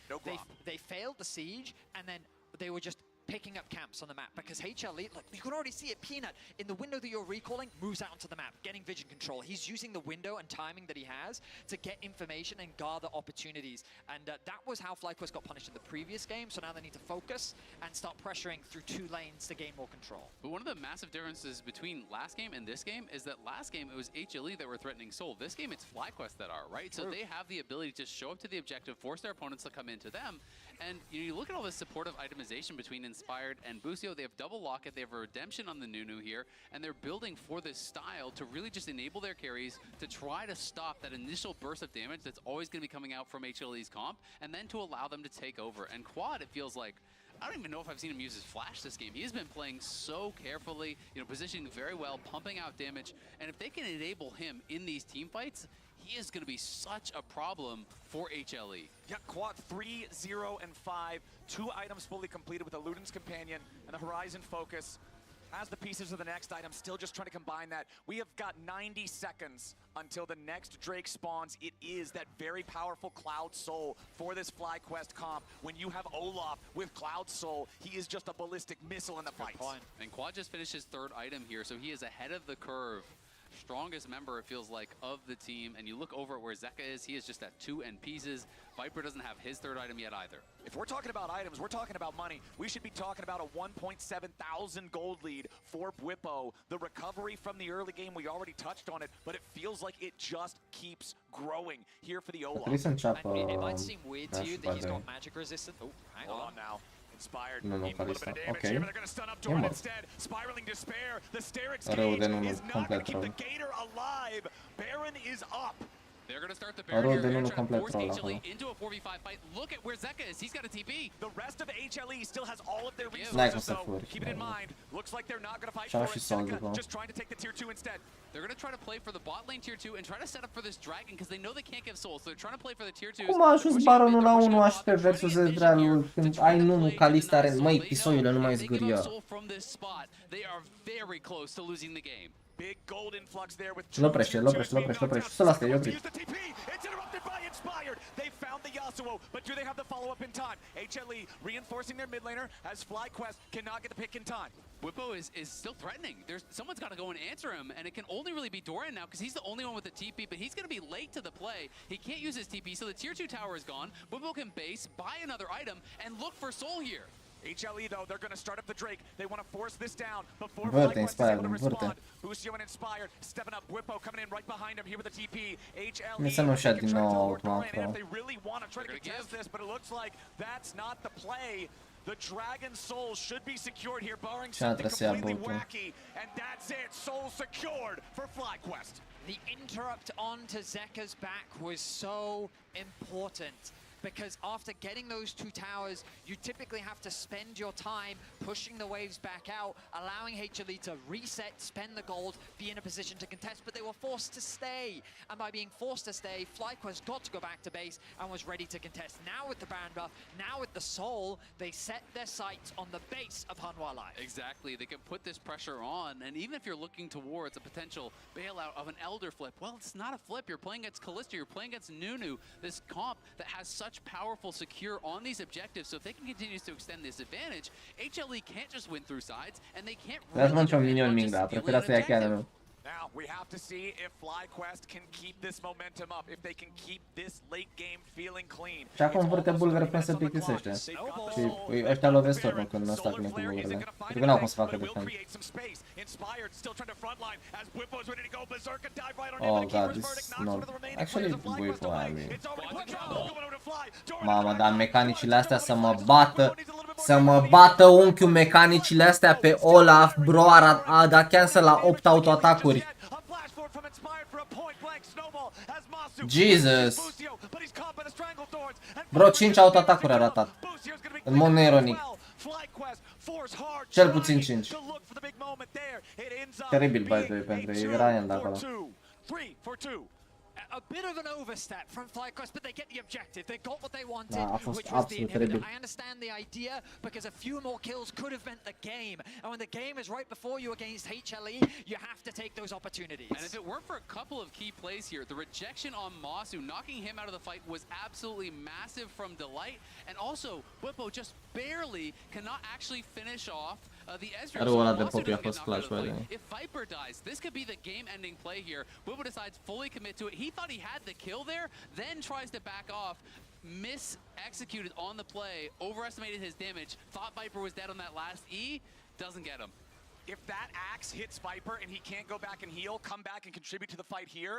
they failed the siege and then they were just picking up camps on the map, because HLE, look, you can already see it. Peanut, in the window that you're recalling, moves out onto the map, getting vision control. He's using the window and timing that he has to get information and gather opportunities. And that was how FlyQuest got punished in the previous game, so now they need to focus and start pressuring through 2 lanes to gain more control. But one of the massive differences between last game and this game is that last game it was HLE that were threatening Seoul. This game it's FlyQuest that are, right? So they have the ability to show up to the objective, force their opponents to come into them. And you look at all this supportive itemization between Inspired and Busio. They have double locket, they have a redemption on the Nunu here, and they're building for this style to really just enable their carries to try to stop that initial burst of damage that's always going to be coming out from HLE's comp, and then to allow them to take over. And Quad, it feels like, I don't even know if I've seen him use his flash this game. He's been playing so carefully, positioning very well, pumping out damage, and if they can enable him in these team fights, he is going to be such a problem for HLE. Yeah, Quad 3, 0, and 5. 2 items fully completed with the Luden's Companion and the Horizon Focus. As the pieces of the next item, still just trying to combine that. We have got 90 seconds until the next Drake spawns. It is that very powerful Cloud Soul for this FlyQuest comp. When you have Olaf with Cloud Soul, he is just a ballistic missile in the fight. And Quad just finished his 3rd item here, so he is ahead of the curve. Strongest member, it feels like, of the team. And you look over at where Zeka is, he is just at 2 end pieces. Viper doesn't have his 3rd item yet either. If we're talking about items, we're talking about money. We should be talking about a 1.7 thousand gold lead for Bwipo. The recovery from the early game, we already touched on it, but it feels like it just keeps growing here for the Olaf. It might seem weird to you that he's got magic resistance. Oh, hang on now. Inspired. Nu, a little bit of damage here, but they're going to stun up Doran instead. Spiraling despair. The Sterix cage is not going to keep the Gator alive. Baron is up. They're going to start the Baron here. They're trying to force HLE into a 4v5 fight. Look at where Zeka is. He's got a TP. The rest of HLE still has all of their resources, so keep it in mind. Looks like they're not going to fight for it. Zeka just trying to take the tier 2 instead. They're going to try to play for the bot lane tier 2 and try to set up for this dragon because they know they can't give souls. So they're trying to play for the tier 2. Cum a ajuns baronul la 1 HP versus Ezrealul când ai Nunu ca lista are... Măi, pisoiule, nu mai zgâria. They are very close to losing the game. Big gold influx there with L-oprește. Să las e oprit. It's interrupted by Inspired. They found the Yasuo, but do they have the follow-up in time? HLE reinforcing their mid laner as FlyQuest cannot get the pick in time. Bwipo is still threatening. Someone's got to go and answer him, and it can only really be Doran now because he's the only one with the TP, but he's going to be late to the play. He can't use his TP, so the tier 2 tower is gone. Bwipo can base, buy another item, and look for Soul here. HLE, though, they're going to start up the Drake. They want to force this down before FlyQuest is able to respond. Busio and Inspired stepping up. Bwipo coming in right behind him here with the TP. HLE, they can try to teleport Brian in if they really want to try to contest this, but it looks like that's not the play. The Dragon Soul should be secured here, barring something completely wacky. And that's it. Soul secured for FlyQuest. The interrupt onto Zeka's back was so important. Because after getting those 2 towers, you typically have to spend your time pushing the waves back out, allowing HLE to reset, spend the gold, be in a position to contest, but they were forced to stay. And by being forced to stay, FlyQuest got to go back to base and was ready to contest. Now with the Baron buff, now with the Soul, they set their sights on the base of Hanwha Live. Exactly, they can put this pressure on, and even if you're looking towards a potential bailout of an Elder flip, well, it's not a flip. You're playing against Kalista, you're playing against Nunu, this comp that has such powerful secure on these objectives, so if they can continue to extend this advantage, HLE can't just win through sides, and they can't really just Now, we have to see if FlyQuest can keep this momentum up, if they can keep this late game feeling clean. Și acum vârte bulgăre până se plictisește. Și ăștia lovesc tot când nu stau cu bulgările. Pentru că n-au cum să facă defend. Oh god, this is not... Actually, Bwipo, I mean... Mama, dar mecanicile astea să mă bată, Să mă bată unchiul mecanicile astea pe Olaf, bro, a dat cancel la 8 autoatacuri. Jesus. Bro, 5 autoatacuri a ratat. În mod neironic. Cel puțin 5. Teribil, by the way, pentru ei. Era el de acolo. A bit of an overstep from FlyQuest, but they get the objective. They got what they wanted, Da, a fost which was the absolut inhibitor. teribil. I understand the idea because a few more kills could have meant the game. And when the game is right before you against HLE, you have to take those opportunities. And if it weren't for a couple of key plays here, the rejection on Masu, knocking him out of the fight, was absolutely massive from Delight. And also, Whippo just barely cannot actually finish off the Ezreal. Are ăla de Poppy a fost flash, by the way. If Viper dies, this could be the game-ending play here. Whippo decides fully commit to it. He thought he had the kill there, then tries to back off. Mis-executed on the play, overestimated his damage, thought Viper was dead on that last E, doesn't get him. If that axe hits Viper and he can't go back and heal, come back and contribute to the fight here,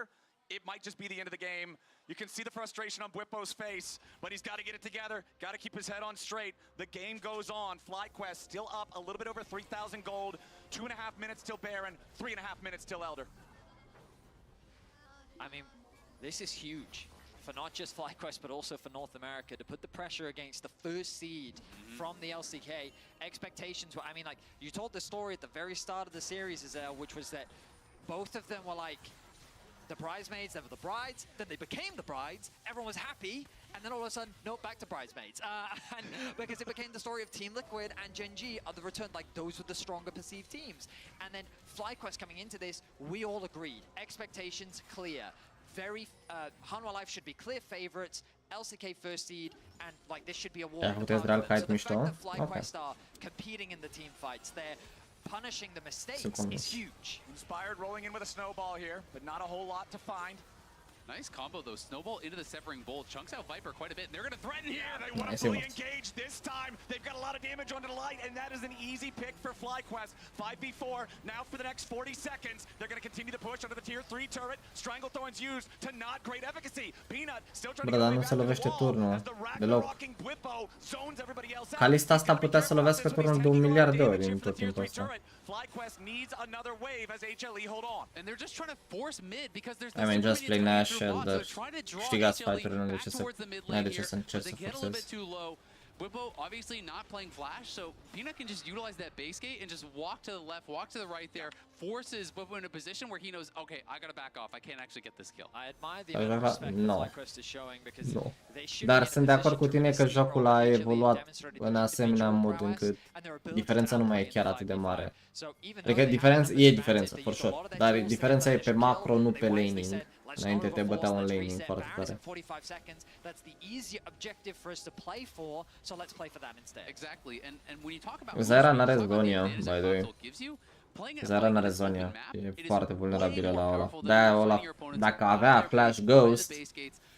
it might just be the end of the game. You can see the frustration on Whippo's face, but he's got to get it together, got to keep his head on straight. The game goes on. FlyQuest still up a little bit over 3,000 gold, 2.5 minutes till Baron, 3.5 minutes till Elder. I mean, this is huge for not just FlyQuest, but also for North America to put the pressure against the first seed from the LCK. Expectations were, I mean, like, you told the story at the very start of the series, which was that both of them were like, the bridesmaids, they were the brides, then they became the brides, everyone was happy, and then all of a sudden, no, back to bridesmaids. And because it became the story of Team Liquid and Gen G on the return, like those were the stronger perceived teams. And then FlyQuest coming into this, we all agreed, expectations clear. Very, Hanwha Life should be clear favorites, LCK first seed, and like this should be a war. So the fact that FlyQuest are competing in the team fights, they're punishing the mistakes is huge. Inspired rolling in with a snowball here, but not a whole lot to find. Nice combo though, snowball into the severing bolt, chunks out Viper quite a bit, and they're gonna threaten here. They want to fully engage this time. They've got a lot of damage onto the light, and that is an easy pick for FlyQuest. 5v4, now for the next 40 seconds. They're gonna continue to push under the tier 3 turret. Stranglethorn's used to not great efficacy. Peanut still trying to dar nu se lovește turnul deloc. Kalista asta putea să lovească turnul de 1 miliard de ori în tot timpul ăsta. FlyQuest needs another wave as HLE hold on. And they're just trying to force mid because there's I mean, just play Nash, Elder. Câștigați fight-uri, nu ai de ce să încerci să forțezi. Whippo obviously not playing Flash, so Peanut can just utilize that base gate and just walk to the left, walk to the right there, forces Whippo in a position where he knows, okay, I gotta back off, I can't actually get this kill. I admire the amount of respect that FlyQuest is showing because they should Dar sunt de acord cu tine că jocul a evoluat în asemenea mod încât diferența nu mai e chiar atât de mare. Adică e diferență, for sure, dar diferența e pe macro, nu pe laning. Înainte te băteau în laning foarte tare. Zaira n-are zonia, by the way. Zaira n-are zonia, e foarte vulnerabilă la Olaf. De-aia Olaf, dacă avea Flash Ghost,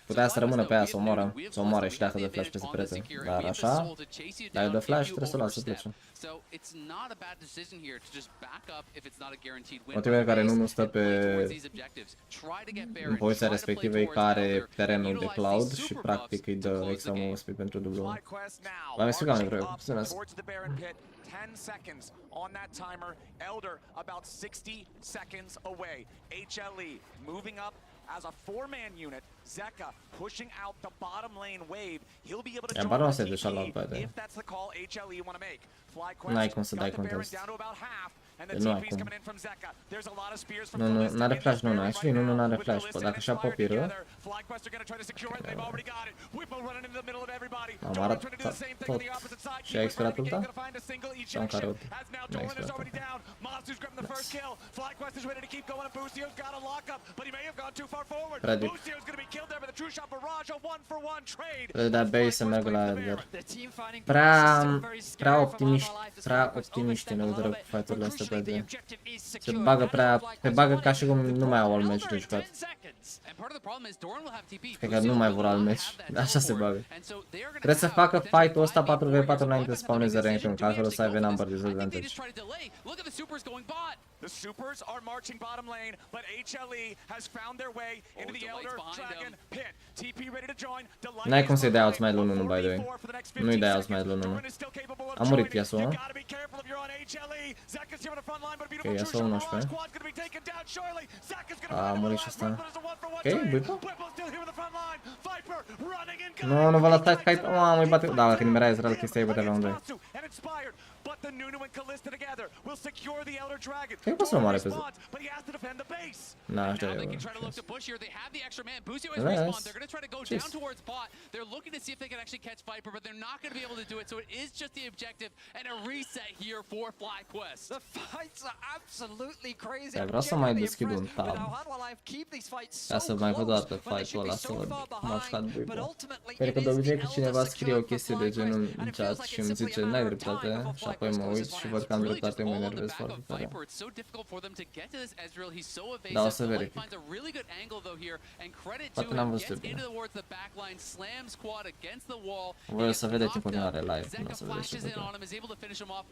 putea să rămână pe ea, să o omoare și dacă dă flash peste perete. Dar așa, dacă dă flash, trebuie să o lasă să plece. Motivul care nu stă în poziția respectivă e că are terenul de Cloud și practic îi dă extra move speed pentru W. V-am explicat mai vreau, mulțumesc. 10 seconds on that timer. Elder about 60 seconds away. HLE moving up as a 4-man unit. Zeka pushing out the bottom lane wave. He'll be able to join the TP if that's the call HLE want to make. FlyQuest got the Baron down to about half. And the TP's coming in from Zeka. There's a lot of spears from Nu, n-are flash, nu, actually, nu are flash. Dacă și-a popiră, am arătat tot. Și-a expirat ulta? Sau în care ulta? Nu a expirat ulta. Predic. Trebuie de-a base să meargă la Edgar. Prea optimiști în legătură cu fight-urile astea. Se bagă ca și cum nu mai au all match de jucat. Cred că nu mai vor all match, așa se bagă. Trebuie să facă fight-ul ăsta 4v4 înainte să spawneze rank-ul, că altfel o să aibă number disadvantage. The supers are marching bottom lane, but HLE has found their way into the Elder Dragon pit. TP ready to join. N-ai cum să-i dai outsmite lui 1, by the way. Nu-i dai outsmite lui 1. A murit Yasuo. Ok, Yasuo 19. A murit și ăsta. Ok, Buipo? Nu vă lăsați că ai... Mamă, îi bate... Da, când era Ezreal chestia, îi bătea pe amândoi. Cred că o să nu moare pe zi. Na, așa e. Nice. They're looking to see if they can actually catch Viper, but they're not going to be able to do it. So it is just the objective and a reset here for FlyQuest. The fights are absolutely crazy. Vreau să mai deschid un tab. Ca să mai văd o dată fight-ul ăla, să văd cum a jucat Buipo. Pentru că de obicei când cineva scrie o chestie de genul în chat și îmi zice n-ai dreptate și apoi mă uit și văd că am dreptate, mă enervez foarte tare. Da, o să verific. Poate n-am văzut bine. Voi o să vedeți în continuare live, nu o să vedeți ce văd.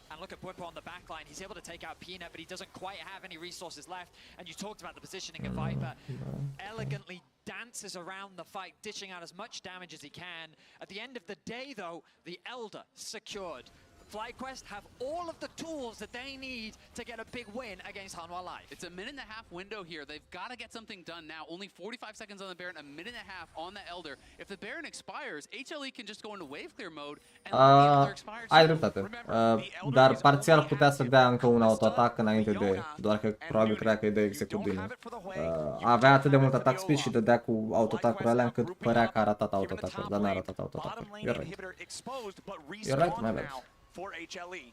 And look at Bwipo on the back line. He's able to take out Peanut, but he doesn't quite have any resources left. And you talked about the positioning of Viper. Elegantly dances around the fight, dishing out as much damage as he can. At the end of the day, though, the Elder secured. FlyQuest have all of the tools that they need to get a big win against Hanwha Life. It's a minute-and-a-half window here. They've got to get something done now. Only 45 seconds on the Baron, a minute and a half on the Elder. If the Baron expires, HLE can just go into wave clear mode and let the Elder expire. Ai dreptate. Dar parțial putea să dea încă un autoatac înainte de... Doar că probabil credea că e de execut bine. Avea atât de mult attack speed și dădea cu autoatacuri alea încât părea că a ratat autoatacuri, dar n-a ratat autoatacuri. You're right. You're right, my bad. For HLE.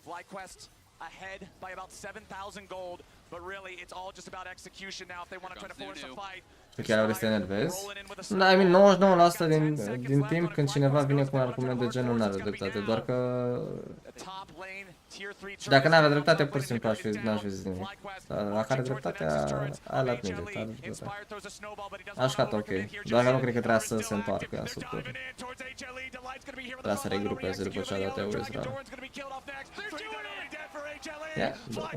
FlyQuest ahead by about 7,000 gold, but really it's all just about execution now if they want to try to force a fight. Și chiar vrei să te enervezi? Da, I mean, 99% din timp când cineva vine cu un argument de genul n-are dreptate, doar că... Și dacă n-avea dreptate, pur și simplu n-aș fi zis nimic. Dar dacă are dreptate, a luat mine, are dreptate. A jucat ok, doar că nu cred că trebuia să se întoarcă în subtur. Trebuia să regrupeze după ce a dat eu Ezreal. Yeah, da,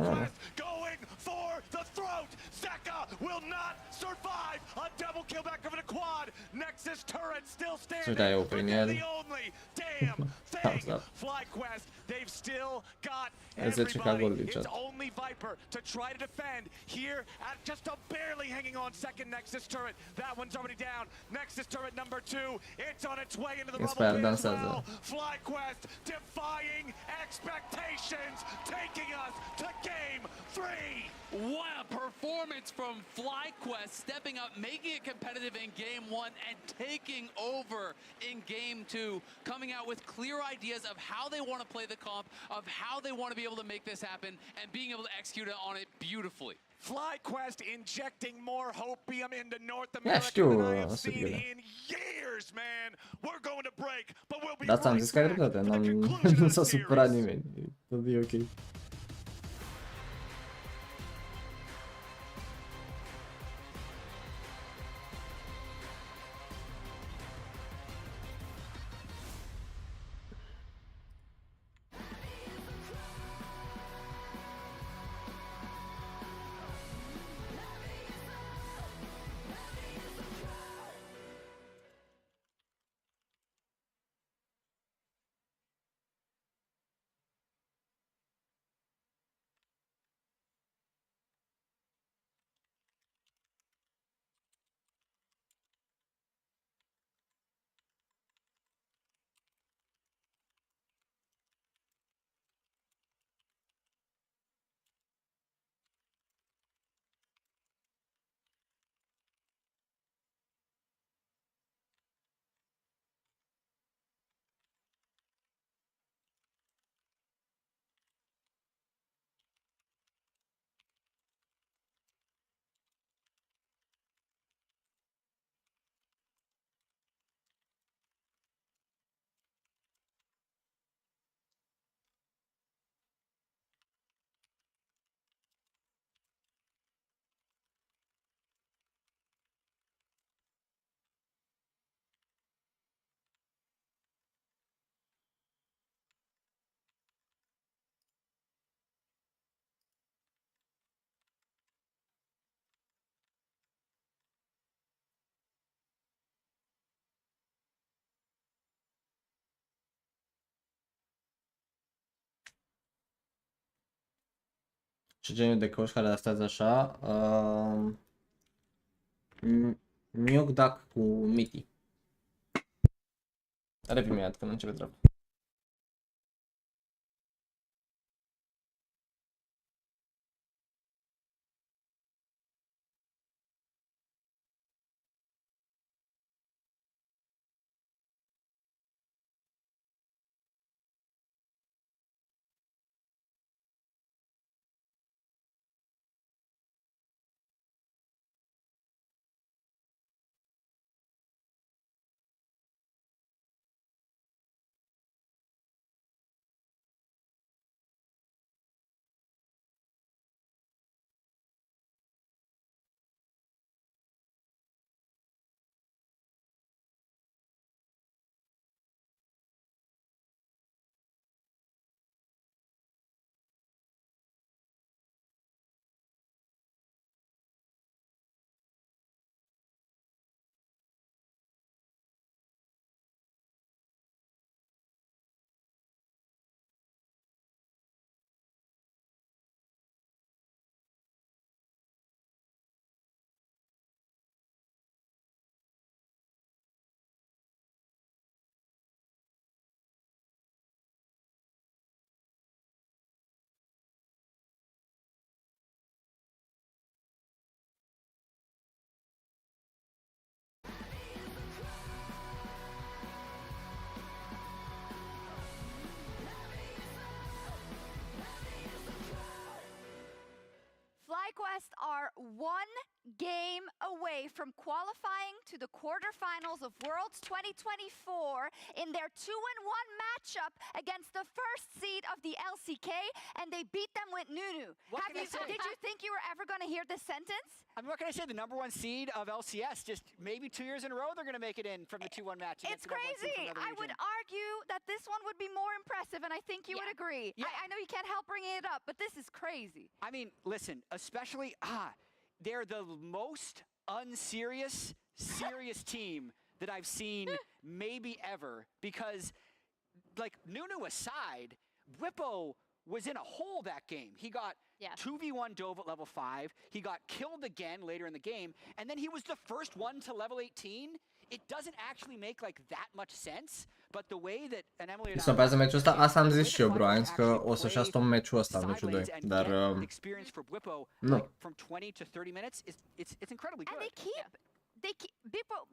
so da eu prin el. Thumbs up. They've still got everybody. It's only Viper to try to defend here at just a barely hanging on second Nexus turret. That one's already down. Nexus turret number 2. It's on its way into the bubble pit as well. FlyQuest defying expectations, taking us to game 3. What a performance from FlyQuest, stepping up, making it competitive in Game 1 and taking over in Game 2, coming out with clear ideas of how they want to play the comp, of how they want to be able to make this happen, and being able to execute on it beautifully. FlyQuest injecting more hopium into North America than I have seen in years, man. We're going to break, but we'll be That's am zis că ai dreptate, nu s-a supărat nimeni. E ok. Ce genul de coach care dastează așa? Miogdak cu Miti. Revii imediat când începe treaba. FlyQuest are one game away from qualifying to the quarterfinals of Worlds 2024 in their 2-1 matchup against the first seed of the LCK, and they beat them with Nunu. Did you think you were ever going to hear this sentence? I mean, what can I say? The #1 seed of LCS, just maybe 2 years in a row, they're going to make it in from the 2-1 match. It's crazy. I would argue that this one would be more impressive, and I think you would agree. Yeah. I know you can't help bringing it up, but this is crazy. I mean, listen, especially, they're the most unserious, serious team that I've seen maybe ever, because, like, Nunu aside, Whippo was in a hole that game. He got 2v1 dove at level 5. He got killed again later in the game, and then he was the first one to level 18. It doesn't actually make like that much sense, but the way that an Emily Stopează meciul ăsta, asta am zis și eu, bro, am zis că o să-și ia stop meciul ăsta, meciul 2, dar nu. from 20 to 30 minutes is it's incredibly good. And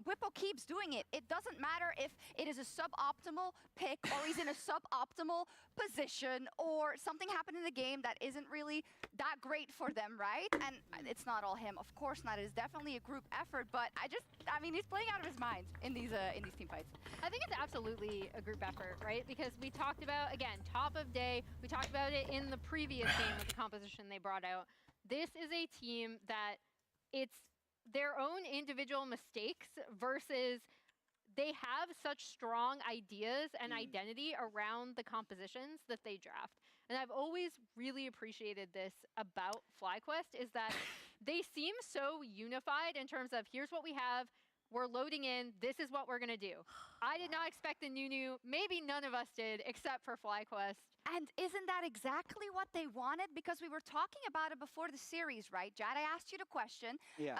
Whippo keeps doing it. It doesn't matter if it is a suboptimal pick or he's in a suboptimal position or something happened in the game that isn't really that great for them, right? And it's not all him, of course not. It's definitely a group effort, but I mean, he's playing out of his mind in these team fights. I think it's absolutely a group effort, right? Because we talked about, again, top of day, we talked about it in the previous game with the composition they brought out. This is a team that it's their own individual mistakes versus they have such strong ideas and identity around the compositions that they draft. And I've always really appreciated this about FlyQuest is that they seem so unified in terms of here's what we have, we're loading in, this is what we're going to do. I did not expect the Nunu, maybe none of us did, except for FlyQuest. And isn't that exactly what they wanted? Because we were talking about it before the series, right? Jad, I asked you the question. Yeah.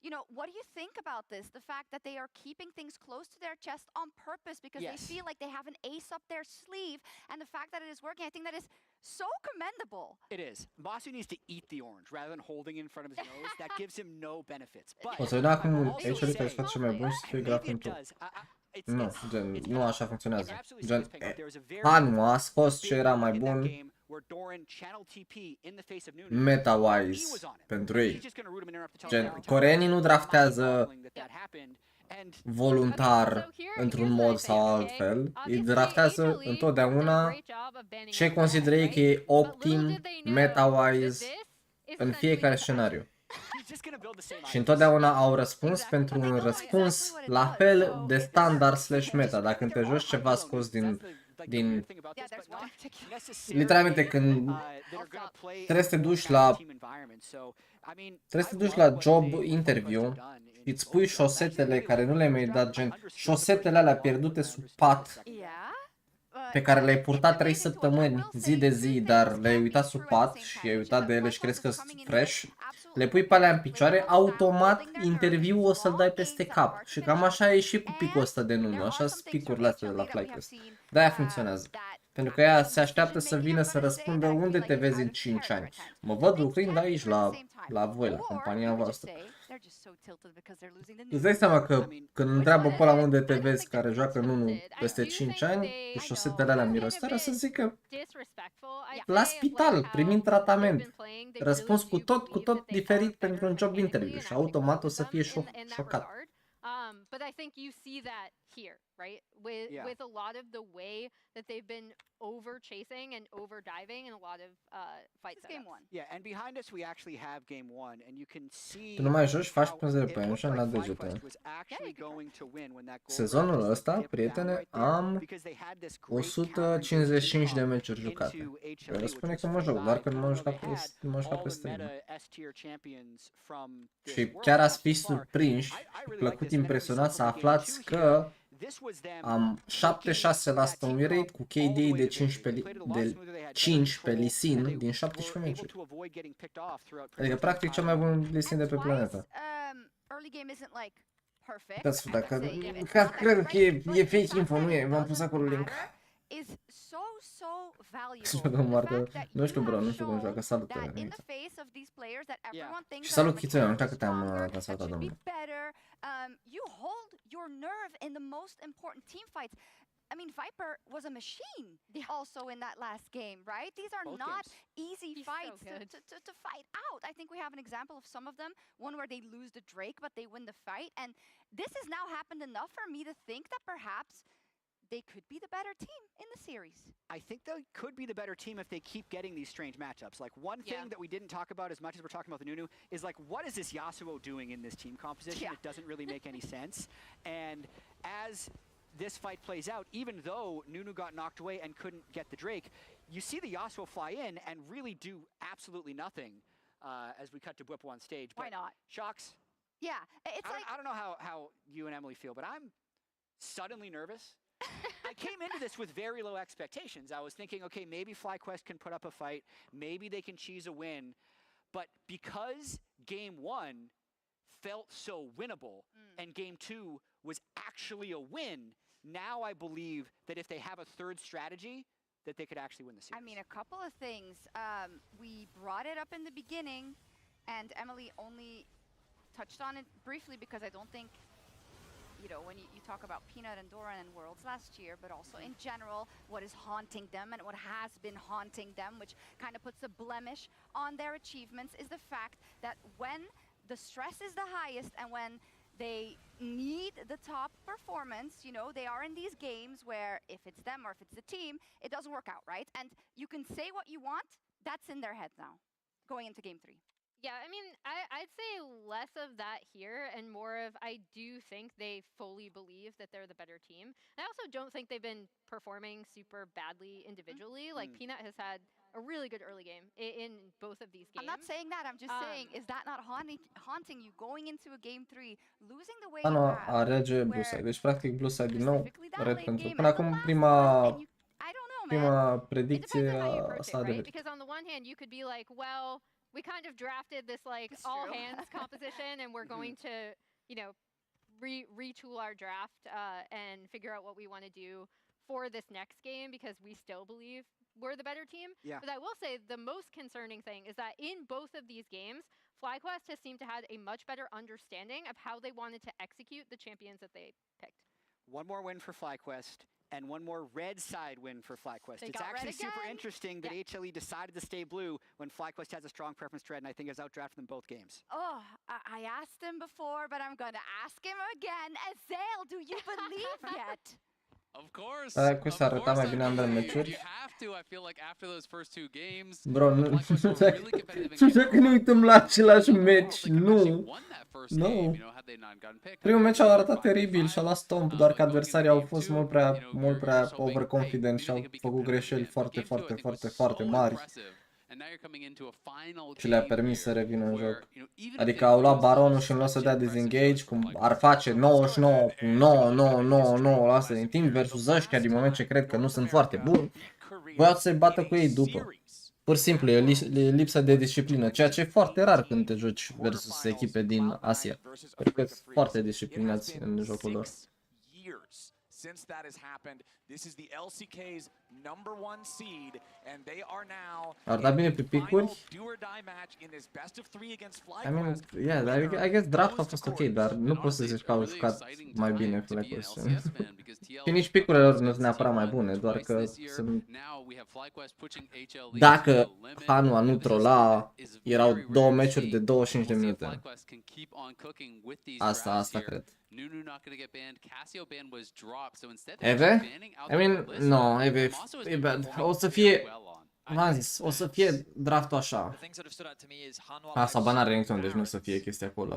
You know, what do you think about this? The fact that they are keeping things close to their chest on purpose because they feel like they have an ace up their sleeve, and the fact that it is working, I think that is so commendable. It is. Masu needs to eat the orange rather than holding it in front of his nose. That gives him no benefits. But O să vedem acum HLE trebuie să facă cel mai bun să fie graf pentru... Nu, gen, nu așa funcționează. Gen, Hanwha a scos ce era mai bun meta-wise pentru ei. Gen, coreenii nu draftează voluntar într-un mod sau altfel. Îi draftează întotdeauna ce consideră ei că e optim meta-wise în fiecare scenariu. Și întotdeauna au răspuns pentru un răspuns la fel de standard slash meta. Dacă te joci ceva scos din literalmente când trebuie să te duci la job interview și îți pui șosetele care nu le-ai mai dat, gen șosetele alea pierdute sub pat pe care le-ai purtat 3 săptămâni, zi de zi, dar le-ai uitat sub pat și ai uitat de ele și crezi că sunt fresh, le pui pe alea în picioare, automat interviul o să-l dai peste cap. Și cam așa e și cu picul ăsta de Nunu, așa sunt picurile astea de la FlyQuest. De-aia funcționează. Pentru că ea se așteaptă să vină să răspundă unde te vezi în 5 ani. Mă văd lucrând aici la voi, la compania voastră. Îți dai seama că când întreabă pe ăla unde te vezi care joacă Nunu peste 5 ani, cu șosetele alea mirositoare, o să zică la spital, primind tratament. Răspuns cu tot diferit pentru un job interview și automat o să fie șocat. But I think you see that here, right? With a lot of the way that they've been over chasing and over diving in a lot of fights. Game 1. Yeah, and behind us we actually have game 1 and you can see Tu nu mai joci, faci pânzele pe Ancient la degete. Sezonul ăsta, prietene, am 155 de meciuri jucate. Eu spune că mă joc, doar că nu m-am jucat pe stream. Și chiar ați fi surprinși, plăcut impresionat să aflați că am 76% win rate cu KD de 5 pe Lee Sin din 17 meciuri. Adică practic cel mai bun Lee Sin de pe planetă. Uitați-vă, dacă cred că e fake info, nu e, v-am pus acolo link. Nu știu, bro, nu știu cum joacă, salut. Și salut, Kitsuya, nu știu că te-am salutat, domnule. You hold your nerve in the most important team fights. I mean, Viper was a machine also in that last game, right? These are not easy fights to fight out. I think we have an example of some of them, one where they lose the Drake, but they win the fight. And this has now happened enough for me to think that perhaps they could be the better team in the series. I think they could be the better team if they keep getting these strange matchups. Like one thing that we didn't talk about as much as we're talking about the Nunu is like, what is this Yasuo doing in this team composition? It doesn't really make any sense. And as this fight plays out, even though Nunu got knocked away and couldn't get the Drake, you see the Yasuo fly in and really do absolutely nothing as we cut to Bwipo on stage. Why not? Shocks. Yeah, it's I don't know how you and Emily feel, but I'm suddenly nervous. I came into this with very low expectations. I was thinking, okay, maybe FlyQuest can put up a fight, maybe they can cheese a win, but because game 1 felt so winnable and game 2 was actually a win, now I believe that if they have a third strategy, that they could actually win the series. I mean, a couple of things. We brought it up in the beginning, and Emily only touched on it briefly because I don't think, you know, when you talk about Peanut and Doran and Worlds last year, but also in general, what is haunting them and what has been haunting them, which kind of puts a blemish on their achievements, is the fact that when the stress is the highest and when they need the top performance, you know, they are in these games where if it's them or if it's the team, it doesn't work out, right? And you can say what you want, that's in their heads now, going into game 3. Yeah, I mean, I'd say less of that here and more of I do think they fully believe that they're the better team. I also don't think they've been performing super badly individually. Like Peanut has had a really good early game in both of these games. I'm not saying that. I'm just saying, is that not haunting you going into a game 3, losing the way you have? Alege Blue Side. Deci practic Blue Side din nou, red pentru până acum prima predicție s-a adevărat. Because on the one hand you could be like, well, we kind of drafted this like all hands composition and we're going to, you know, retool our draft and figure out what we want to do for this next game because we still believe we're the better team. Yeah. But I will say the most concerning thing is that in both of these games, FlyQuest has seemed to have a much better understanding of how they wanted to execute the champions that they picked. One more win for FlyQuest. And one more red side win for FlyQuest. It's actually super interesting that HLE decided to stay blue when FlyQuest has a strong preference to red, and I think has outdrafted them both games. Oh, I asked him before, but I'm going to ask him again. Azale, do you believe yet? Of course. Questa arăta mai bine ambele meciuri. You have to. I feel like after those first 2 games, bro, nu știu că ne uităm la același meci. Nu. Primul meci au arătat teribil și-a luat stomp, doar că adversarii au fost mult prea overconfident și au făcut greșeli foarte mari. și le-a permis să revină în joc. Adică au luat baronul și în loc să dea disengage, cum ar face 99,9999% din timp versus ăștia din moment ce cred că nu sunt foarte buni, voiau să se bată cu ei după. Pur și simplu, e lipsa de disciplină, ceea ce e foarte rar când te joci versus echipe din Asia. Pentru că sunt foarte disciplinați în jocul lor. Since that has happened, this is the LCK's #1 seed, and they are now Ar da bine pe picuri. I mean, yeah, I guess draft a fost ok, dar nu poți să zici că au jucat mai bine FlyQuest. Și nici picurile lor nu sunt neapărat mai bune, doar că sunt... Dacă Hanwha nu trola, erau 2 meciuri de 25 de minute. Asta cred. Eve? I mean, no, Eve e bad. O să fie... V-am zis, o să fie draftul așa. Asta banat Renekton, deci nu o să fie chestia acolo.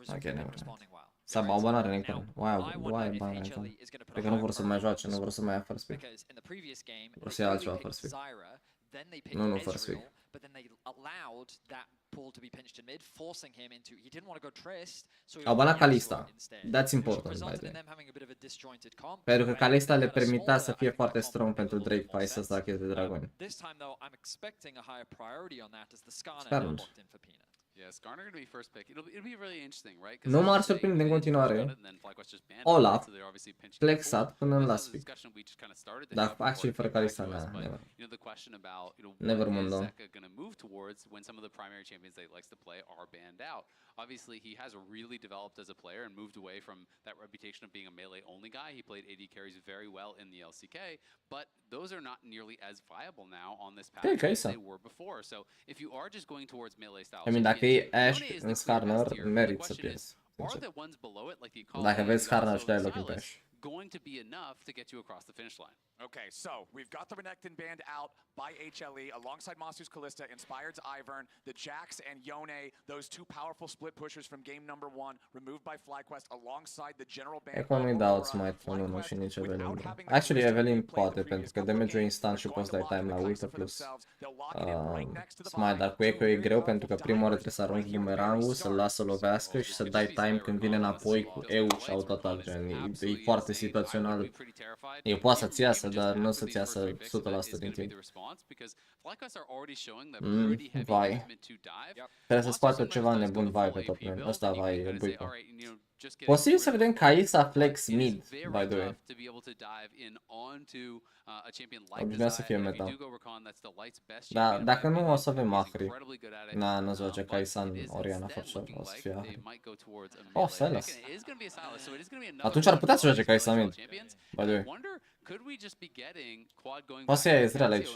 Ok, never. S-a banat Renekton. Why ban Renekton? Cred că nu vor să mai joace, nu vor să mai ia first pick. Vor să ia altceva first pick. Nu first pick. But then they allowed that pull to be pinched in mid, forcing him into. He didn't want to go Trist, so he au banat Kalista. That's important, by the way. Pentru că Kalista le permitea să fie foarte strong pentru Drake Pie să stacheze dragoni. Sperând. Nu m-ar surprinde în continuare Olaf flexat până în last pick. Dar actually fără Kalista, never. Never mundo. Obviously, he has really developed as a player and moved away from that reputation of being a melee-only guy. He played AD carries very well in the LCK, but those are not nearly as viable now on this path as they were before. So, if you are just going towards melee style, I mean, dacă e Ashe în Skarner, merit să pierzi. Dacă vezi Skarner și dai loc în Ashe. Going to be enough to get you across the finish line. Okay, so we've got the Renekton banned out by HLE alongside Masu's Kalista, Inspired's Ivern, the Jax and Yone, those two powerful split pushers from game #1, removed by FlyQuest alongside the general ban. Econ nu-i dau smite pe unul și nici Evelyn. Actually, Evelyn poate, pentru că damage-ul instant și poți dai time la ultă plus smite, dar cu Echo e greu pentru că prima oară trebuie să arunci bumerangul, să-l lasă să lovească și să dai time când vine înapoi cu EU și autoatac, gen, e foarte situațional. Eu poate să-ți iasă, dar nu o să-ți iasă 100% din timp. Vai. Trebuie să scoată ceva nebun vai pe top lane. Ăsta vai e buică. Posibil să vedem Kaisa flex mid, by the way. Obișnuia să fie meta. Dar dacă nu, o să avem Ahri. Nu-ți face Kaisa în Oriana Forshore, o să fie Ahri. Oh, Silas. Atunci ar putea să joace Kaisa mid, by the way. Poate să ia Ezreal aici.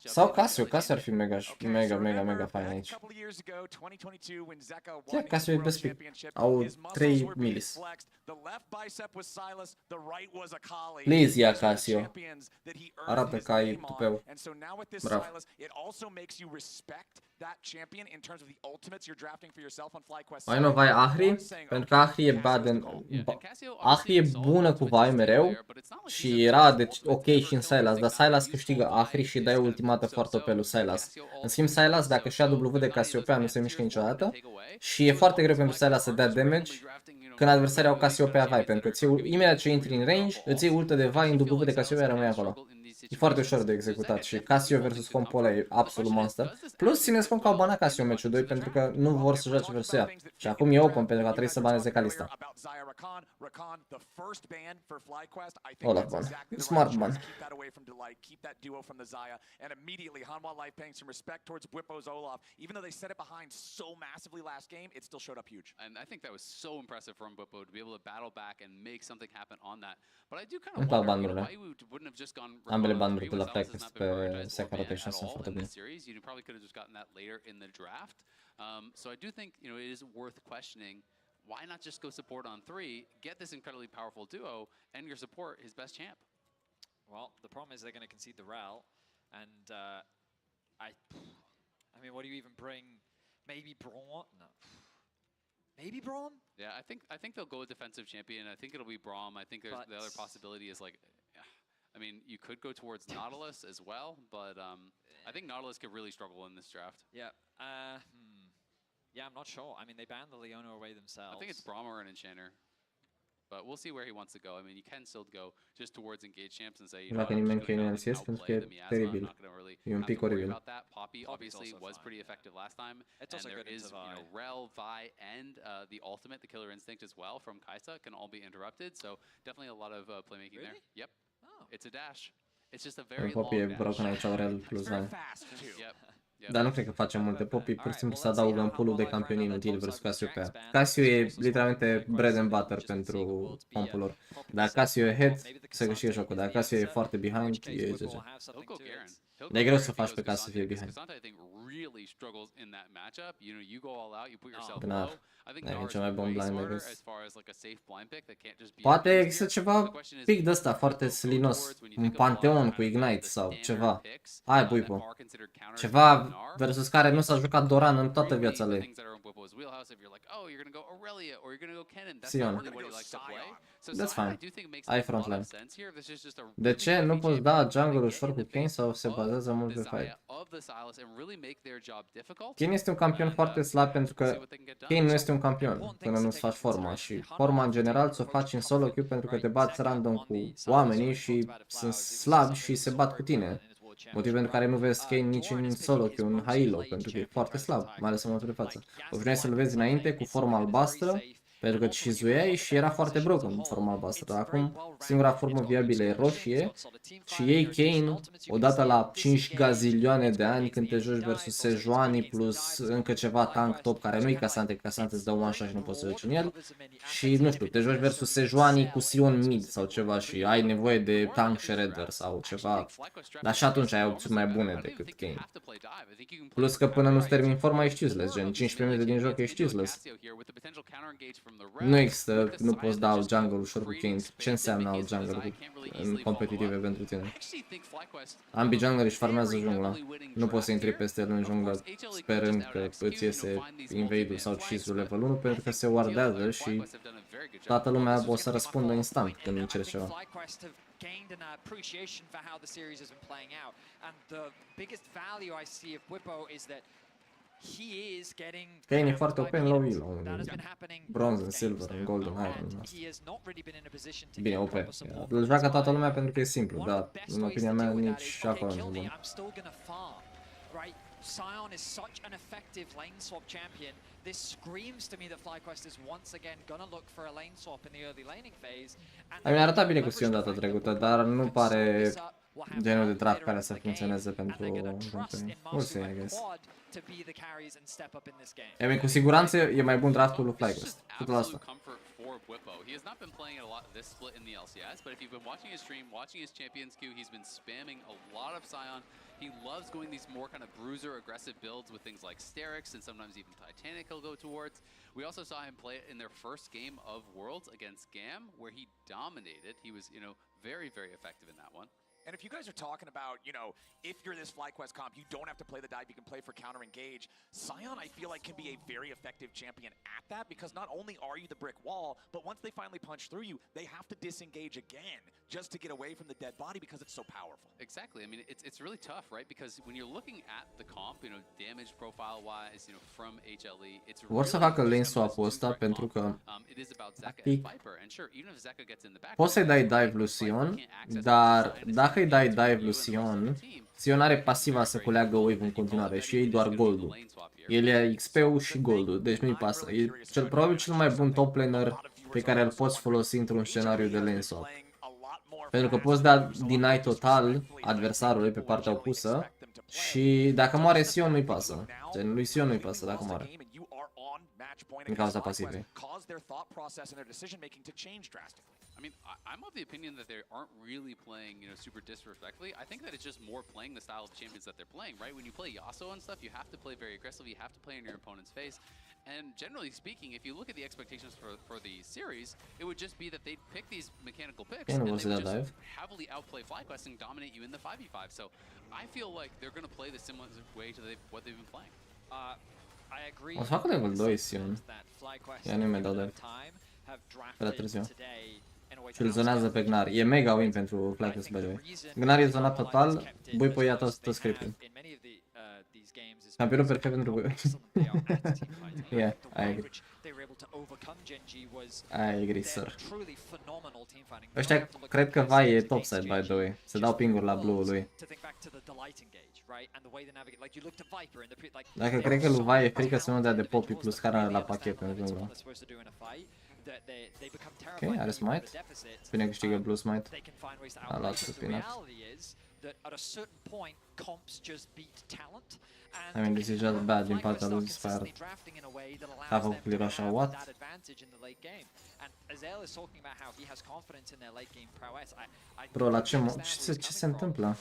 Sau Casio ar fi mega fain aici. Ia, Casio e best pick. Au 3 milis. Please ia Casio. Arată că ai tupeu. Bravo. Mai nu vai Ahri, pentru că Ahri e bad în... Ahri e bună cu vai mereu și era deci ok și în Sylas, dar Sylas câștigă Ahri și dai ultimată foarte OP lui Sylas. În schimb Sylas, dacă și-a W de Cassiopeia, nu se mișcă niciodată și e foarte greu pentru Sylas să dea damage când adversarii au Cassiopeia vai, pentru că imediat ce intri în range, îți iei ultă de vai în W de Cassiopeia, rămâi acolo. E foarte ușor de executat și Casio versus compo ăla e absolut monster. Plus țineți cont că au banat Casio meciul 2 pentru că nu vor să joace versus ea. Și acum e open pentru că a trebuit să baneze Kalista. Olaf ban. Smart ban. Even though they set it behind so massively last game, it still showed up huge. And I think that was so impressive from Bwipo to be able to battle back and make something happen on that. But I do kind of wonder why we wouldn't have just gone ambele banduri de la FlyQuest pe second rotation sunt foarte bune. You probably could have just gotten that later in the draft. So I do think, it is worth questioning. Why not just go support on 3, get this incredibly powerful duo, and your support his best champ? Well, the problem is they're going to concede the Rel, and I mean, what do you even bring? Maybe Braum? No. Maybe Braum? Yeah, I think they'll go with defensive champion. I think it'll be Braum. I think the other possibility is like, I mean, you could go towards Nautilus as well, but I think Nautilus could really struggle in this draft. Yeah. Yeah, I'm not sure. I mean, they banned the Leona away themselves. I think it's Brahma or an Enchanter. But we'll see where he wants to go. I mean, you can still go just towards engage champs and say, you know, Dacă nimeni că e în LCS pentru că e teribil. E un pic oribil. Poppy obviously was pretty effective last time. And there is, you know, Rel, Vi, and the ultimate, the Killer Instinct as well from Kaisa can all be interrupted. So definitely a lot of playmaking there. Yep. It's a dash. It's just a very long Poppy e broken aici, Aurel plus Van. Dar nu cred că face multe. Poppy pur și simplu se adaugă în pool-ul de campioni inutil versus Casio pe ea. Casio e literalmente bread and butter pentru compul lor. Dacă Casio e head, se câștigă jocul. Dacă Casio e foarte behind, e GG. Dar e greu să faci pe Casio să fie behind. Da, e cel mai bun blind, I guess. Poate există ceva pic de ăsta foarte slinos, un Pantheon cu Ignite sau ceva. Hai, Buipo. Ceva versus care nu s-a jucat Doran în toată viața lui. Sion. That's fine. Ai frontline. De ce nu poți da jungle ușor cu Kane sau se bazează mult pe fight? Kane este un campion foarte slab pentru că Kane nu este un campion până nu-ți faci forma și forma în general ți-o faci în solo queue pentru că te bați random cu oamenii și sunt slabi și se bat cu tine. Motiv pentru care nu vezi Kane nici în solo queue, în Hilo, pentru că e foarte slab, mai ales în momentul de față. Obișnuiai să-l vezi înainte cu forma albastră, pentru că shizuiai și era foarte broken în forma albastră. Acum singura formă viabilă e roșie și iei Kane odată la 5 gazilioane de ani când te joci versus Sejuani plus încă ceva tank top care nu-i Casante, că Casante îți dă one shot și nu poți să joci în el. Și nu știu, te joci versus Sejuani cu Sion mid sau ceva și ai nevoie de tank shredder sau ceva. Dar și atunci ai opțiuni mai bune decât Kane. Plus că până nu-ți termin forma ești useless, gen 15 minute din joc ești useless. Nu există, nu poți da alt jungle ușor cu Kane. Ce înseamnă alt jungle în competitive pentru tine? Ambii jungleri își farmează jungla. Nu poți să intri peste el în junglă sperând că îți iese invade-ul sau cheese-ul level 1 pentru că se wardează și toată lumea o să răspundă instant când încerci ceva. Gained an appreciation for how the series has been playing out, and the biggest value I see of Bwipo is that he is getting. Kane e foarte open low elo, în bronze, în silver, în gold, în iron. Bine, OP. Îl joacă toată lumea pentru că e simplu, dar în opinia mea nici acolo nu e bun. Sion is such an effective lane swap champion. This screams to me that FlyQuest is once again gonna look for a lane swap in the early laning phase. Mi-a arătat bine cu Sion data trecută, dar nu pare genul de draft care să funcționeze pentru companie. Nu știu, I guess. I mean, cu siguranță e mai bun draftul lui FlyQuest. 100%. He has not been playing a lot this split in the LCS, but if you've been watching his stream, watching his champions queue, he's been spamming a lot of Sion. He loves going these more kind of bruiser aggressive builds with things like Sterix and sometimes even Titanic he'll go towards. We also saw him play it in their first game of Worlds against Gam, where he dominated. He was, you know, very, very effective in that one. And if you guys are talking about, you know, if you're this FlyQuest comp, you don't have to play the dive, you can play for counter engage. Sion, I feel like, can be a very effective champion at that because not only are you the brick wall, but once they finally punch through you, they have to disengage again just to get away from the dead body because it's so powerful. Exactly. I mean, it's really tough, right? Because when you're looking at the comp, you know, damage profile-wise, you know, from HLE, it's vor să facă lane swap-ul ăsta pentru că poți să-i dai dive lui Sion, dar dacă îi dai dive lui Sion, Sion are pasiva să culeagă wave în continuare și ei doar gold-ul. El e XP-ul și gold-ul, deci nu-i pasă. E probabil cel mai bun top laner pe care îl poți folosi într-un scenariu de lane swap. Pentru că poți da deny total adversarului pe partea opusă și dacă moare Sion nu-i pasă. Gen, lui Sion nu-i pasă dacă moare. Din cauza pasivei. I mean, I'm of the opinion that they aren't really playing, you know, super disrespectfully. I think that it's just more playing the style of champions that they're playing, right? When you play Yasuo and stuff, you have to play very aggressively, you have to play in your opponent's face. And generally speaking, if you look at the expectations for the series, it would just be that they'd pick these mechanical picks and they would just heavily outplay FlyQuest and dominate you in the 5v5. So I feel like they're going to play the similar way to what they've been playing. I agree. O să facă level 2 Sion. Ia nu mi-a dat de prea târziu. și îl zonează pe Gnar. E mega win pentru FlyQuest, by the way. Gnar e zonat total, Buipo ia tot scripting. Campionul perfect pentru Buipo. Yeah, I agree. I agree, sir. Ăștia cred că vai e topside, by the way. Se dau pinguri la blue-ul lui. Dacă cred că lui vai e frică să nu dea de Poppy plus care are la pachet în jungla. Ok, are smite. Bine câștigă blue smite. A luat cu peanut. I mean, this is just bad din partea lui Spire. A făcut clear așa, what? Bro, la ce se întâmplă?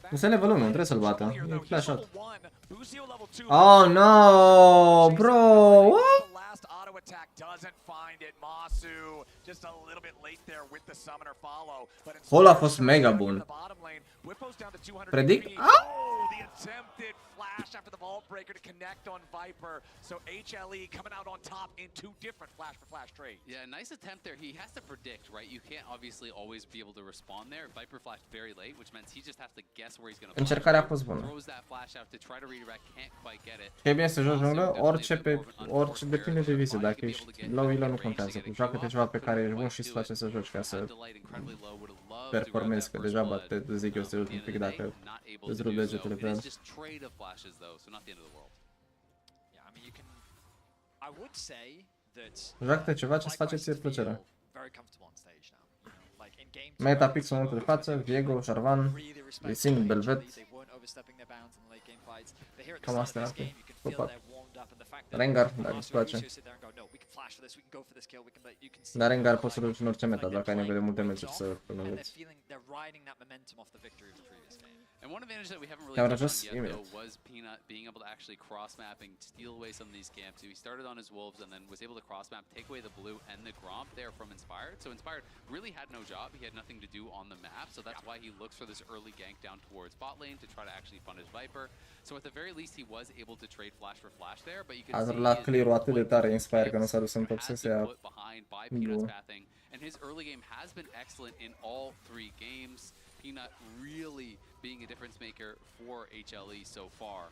Nu se level 1, trebuie să-l bată. E flash out. Oh no, bro, what? Hol a fost mega bun. Predict? The attempted flash after the vault breaker to connect on Viper. So HLE coming out on top in two different flash for flash trades. Yeah, nice attempt there. He has to predict, right? You can't obviously always be able to respond there. Viper flashed very late, which meant he just has to guess where he's going to Încercarea a fost bună. Throws that flash out to try to redirect, can't quite get it. E bine să joci junglă, orice depinde de vizie. Dacă ești low elo nu contează. Joacă-te ceva pe care ești bun și îți face să joci ca să performezi, că degeaba te zic eu să te joci un pic dacă îți rup degetele pe el. Joacă-te ceva ce-ți face ție plăcere. Meta Pix în momentul de față, Viego, Jarvan, Lisin, Belvet. Cam asta e. Rengar, dacă îți place. Dar Rengar poți să-l duci în orice meta, dacă ai nevoie de multe meciuri să înveți. And one advantage that we haven't really touched on yet, though, was Peanut being able to actually cross-map and steal away some of these camps. He started on his Wolves and then was able to cross-map, take away the blue and the Gromp there from Inspired. So Inspired really had no job. He had nothing to do on the map. So that's why he looks for this early gank down towards bot lane to try to actually fund his Viper. So at the very least, he was able to trade flash for flash there. But you can see la clear-ul atât de tare Inspired că nu s-a dus în top să se ia. And his early game has been excellent in all three games. Peanut really being a difference maker for HLE so far.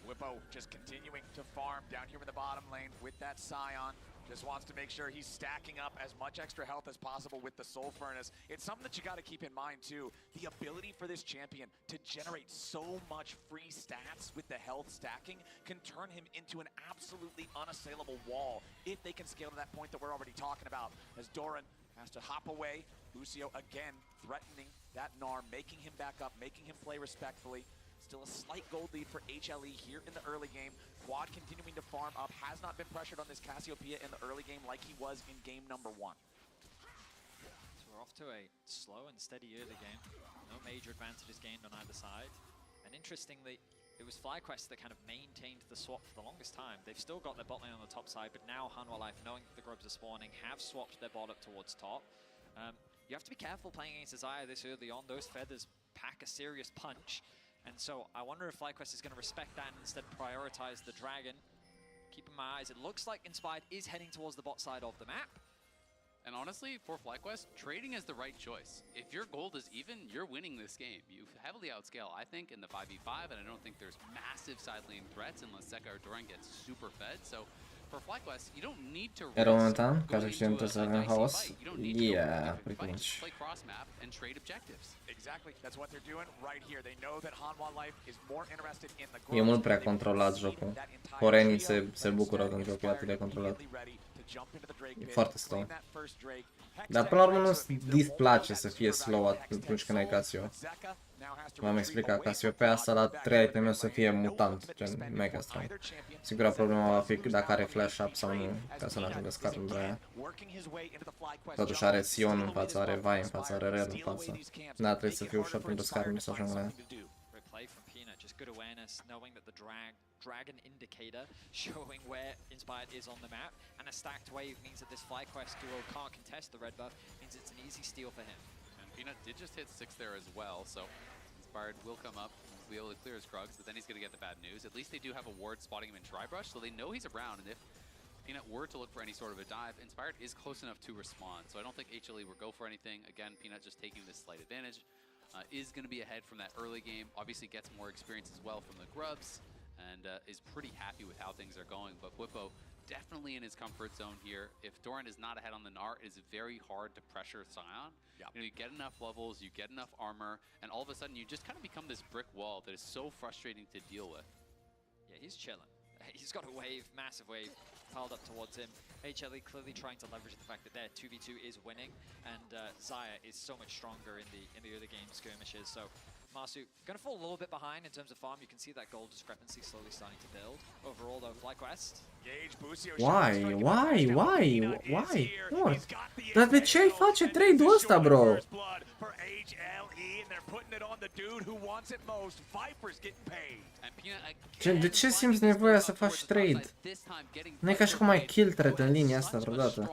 Whippo just continuing to farm down here in the bottom lane with that Scion. Just wants to make sure he's stacking up as much extra health as possible with the Soul Furnace. It's something that you got to keep in mind too. The ability for this champion to generate so much free stats with the health stacking can turn him into an absolutely unassailable wall if they can scale to that point that we're already talking about. As Doran has to hop away, Lucio again threatening that Gnar, making him back up, making him play respectfully. Still a slight gold lead for HLE here in the early game. Quad continuing to farm up, has not been pressured on this Cassiopeia in the early game like he was in game number 1. So we're off to a slow and steady early game. No major advantages gained on either side. And interestingly, it was FlyQuest that kind of maintained the swap for the longest time. They've still got their bot lane on the top side, but now Hanwha Life, knowing that the grubs are spawning, have swapped their bot up towards top. You have to be careful playing against Desire this early on. Those feathers pack a serious punch. And so I wonder if FlyQuest is going to respect that and instead prioritize the dragon. Keeping my eyes, it looks like Inspired is heading towards the bot side of the map. And honestly, for FlyQuest, trading is the right choice. If your gold is even, you're winning this game. You heavily outscale, I think, in the 5v5, and I don't think there's massive side lane threats unless Zeka or Doran gets super fed. So for FlyQuest, you don't need to Era momentan, ca să știm să avem haos. Yeah, pretty much. Play cross map and trade objectives. Exactly, that's what they're doing right here. They know that Hanwha Life is more interested in the E mult prea controlat jocul. Corenii se bucură când jocul e atât de controlat. E foarte slow. Dar până la urmă nu-ți displace să fie slow atunci când ai Casio. V-am explicat, Cassiopeia asta la 3 iteme o să fie mutant, gen mega strong. Singura problemă va fi dacă are flash up sau nu, ca să nu ajungă scar în aia. Totuși are Sion în față, are Vi în față, are Rel în față. Da, trebuie să fie ușor pentru skirmishes să ajungă la ea. Good awareness, knowing that the dragon indicator showing where Inspired is on the map, and a stacked wave means that this FlyQuest duo can't contest the red buff, means it's an easy steal for him. And Peanut did just hit 6 there as well, so Inspired will come up. to be able to clear his Krugs, but then he's going to get the bad news. At least they do have a ward spotting him in Tri-Brush, so they know he's around, and if Peanut were to look for any sort of a dive, Inspired is close enough to respond, so I don't think HLE will go for anything. Again, Peanut just taking this slight advantage, is going to be ahead from that early game, obviously gets more experience as well from the Grubs, and is pretty happy with how things are going, but Bwipo definitely in his comfort zone here. If Doran is not ahead on the Gnar, it is very hard to pressure Sion. Yep. You know, you get enough levels, you get enough armor, and all of a sudden you just kind of become this brick wall that is so frustrating to deal with. Yeah, he's chilling. He's got a wave, massive wave, piled up towards him. HLE clearly trying to leverage the fact that their 2v2 is winning, and Xayah is so much stronger in the early game skirmishes. So Masu going to fall a little bit behind in terms of farm. You can see that gold discrepancy slowly starting to build. Overall, though, FlyQuest. Why? Dar de ce ai face trade-ul ăsta, bro? De ce simți nevoia să faci trade? Nu e ca și cum ai kill threat în linia asta vreodată.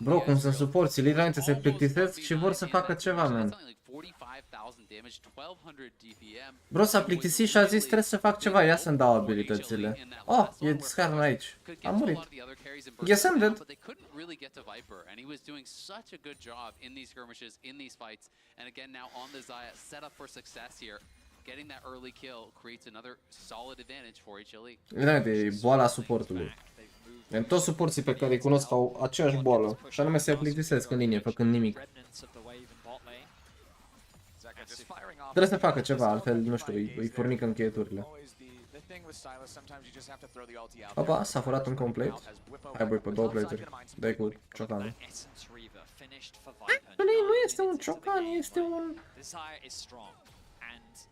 Bro, cum sunt suporții, literalmente se plictisesc și vor să facă ceva, man. Bro, s-a plictisit și a zis trebuie să fac ceva, ia să-mi dau abilitățile. Oh, e Scarn aici. Am murit. Yes, I'm dead. Getting that early kill creates another solid advantage for HLE. Literalmente e boala suportului. În toți suporții pe care îi cunosc au aceeași boală, și anume se plictisesc în linie, făcând nimic. Trebuie să facă ceva, altfel, nu știu, îi furnică încheieturile. Opa, s-a furat un complete. Hai băi, pe două plate-uri. Dai cu ciocanul. Nu este un ciocan, este un...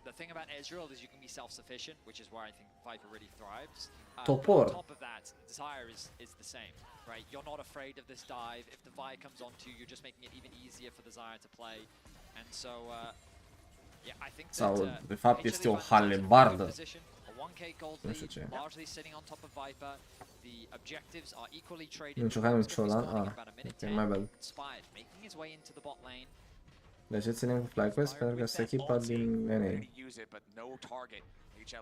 The thing about Ezreal is you can be self-sufficient, which is where I think Viper really thrives. Topor. On top of that, Desire is the same, right? You're not afraid of this dive. If the Vi comes onto you, you're just making it even easier for Desire to play. And so, yeah, I think that, sau, de fapt, este o halebardă. Nu știu ce. Nu știu, hai un ciolan. Ah, ok, mai bad. De ce ținem cu FlyQuest? Pentru că se echipa din NA.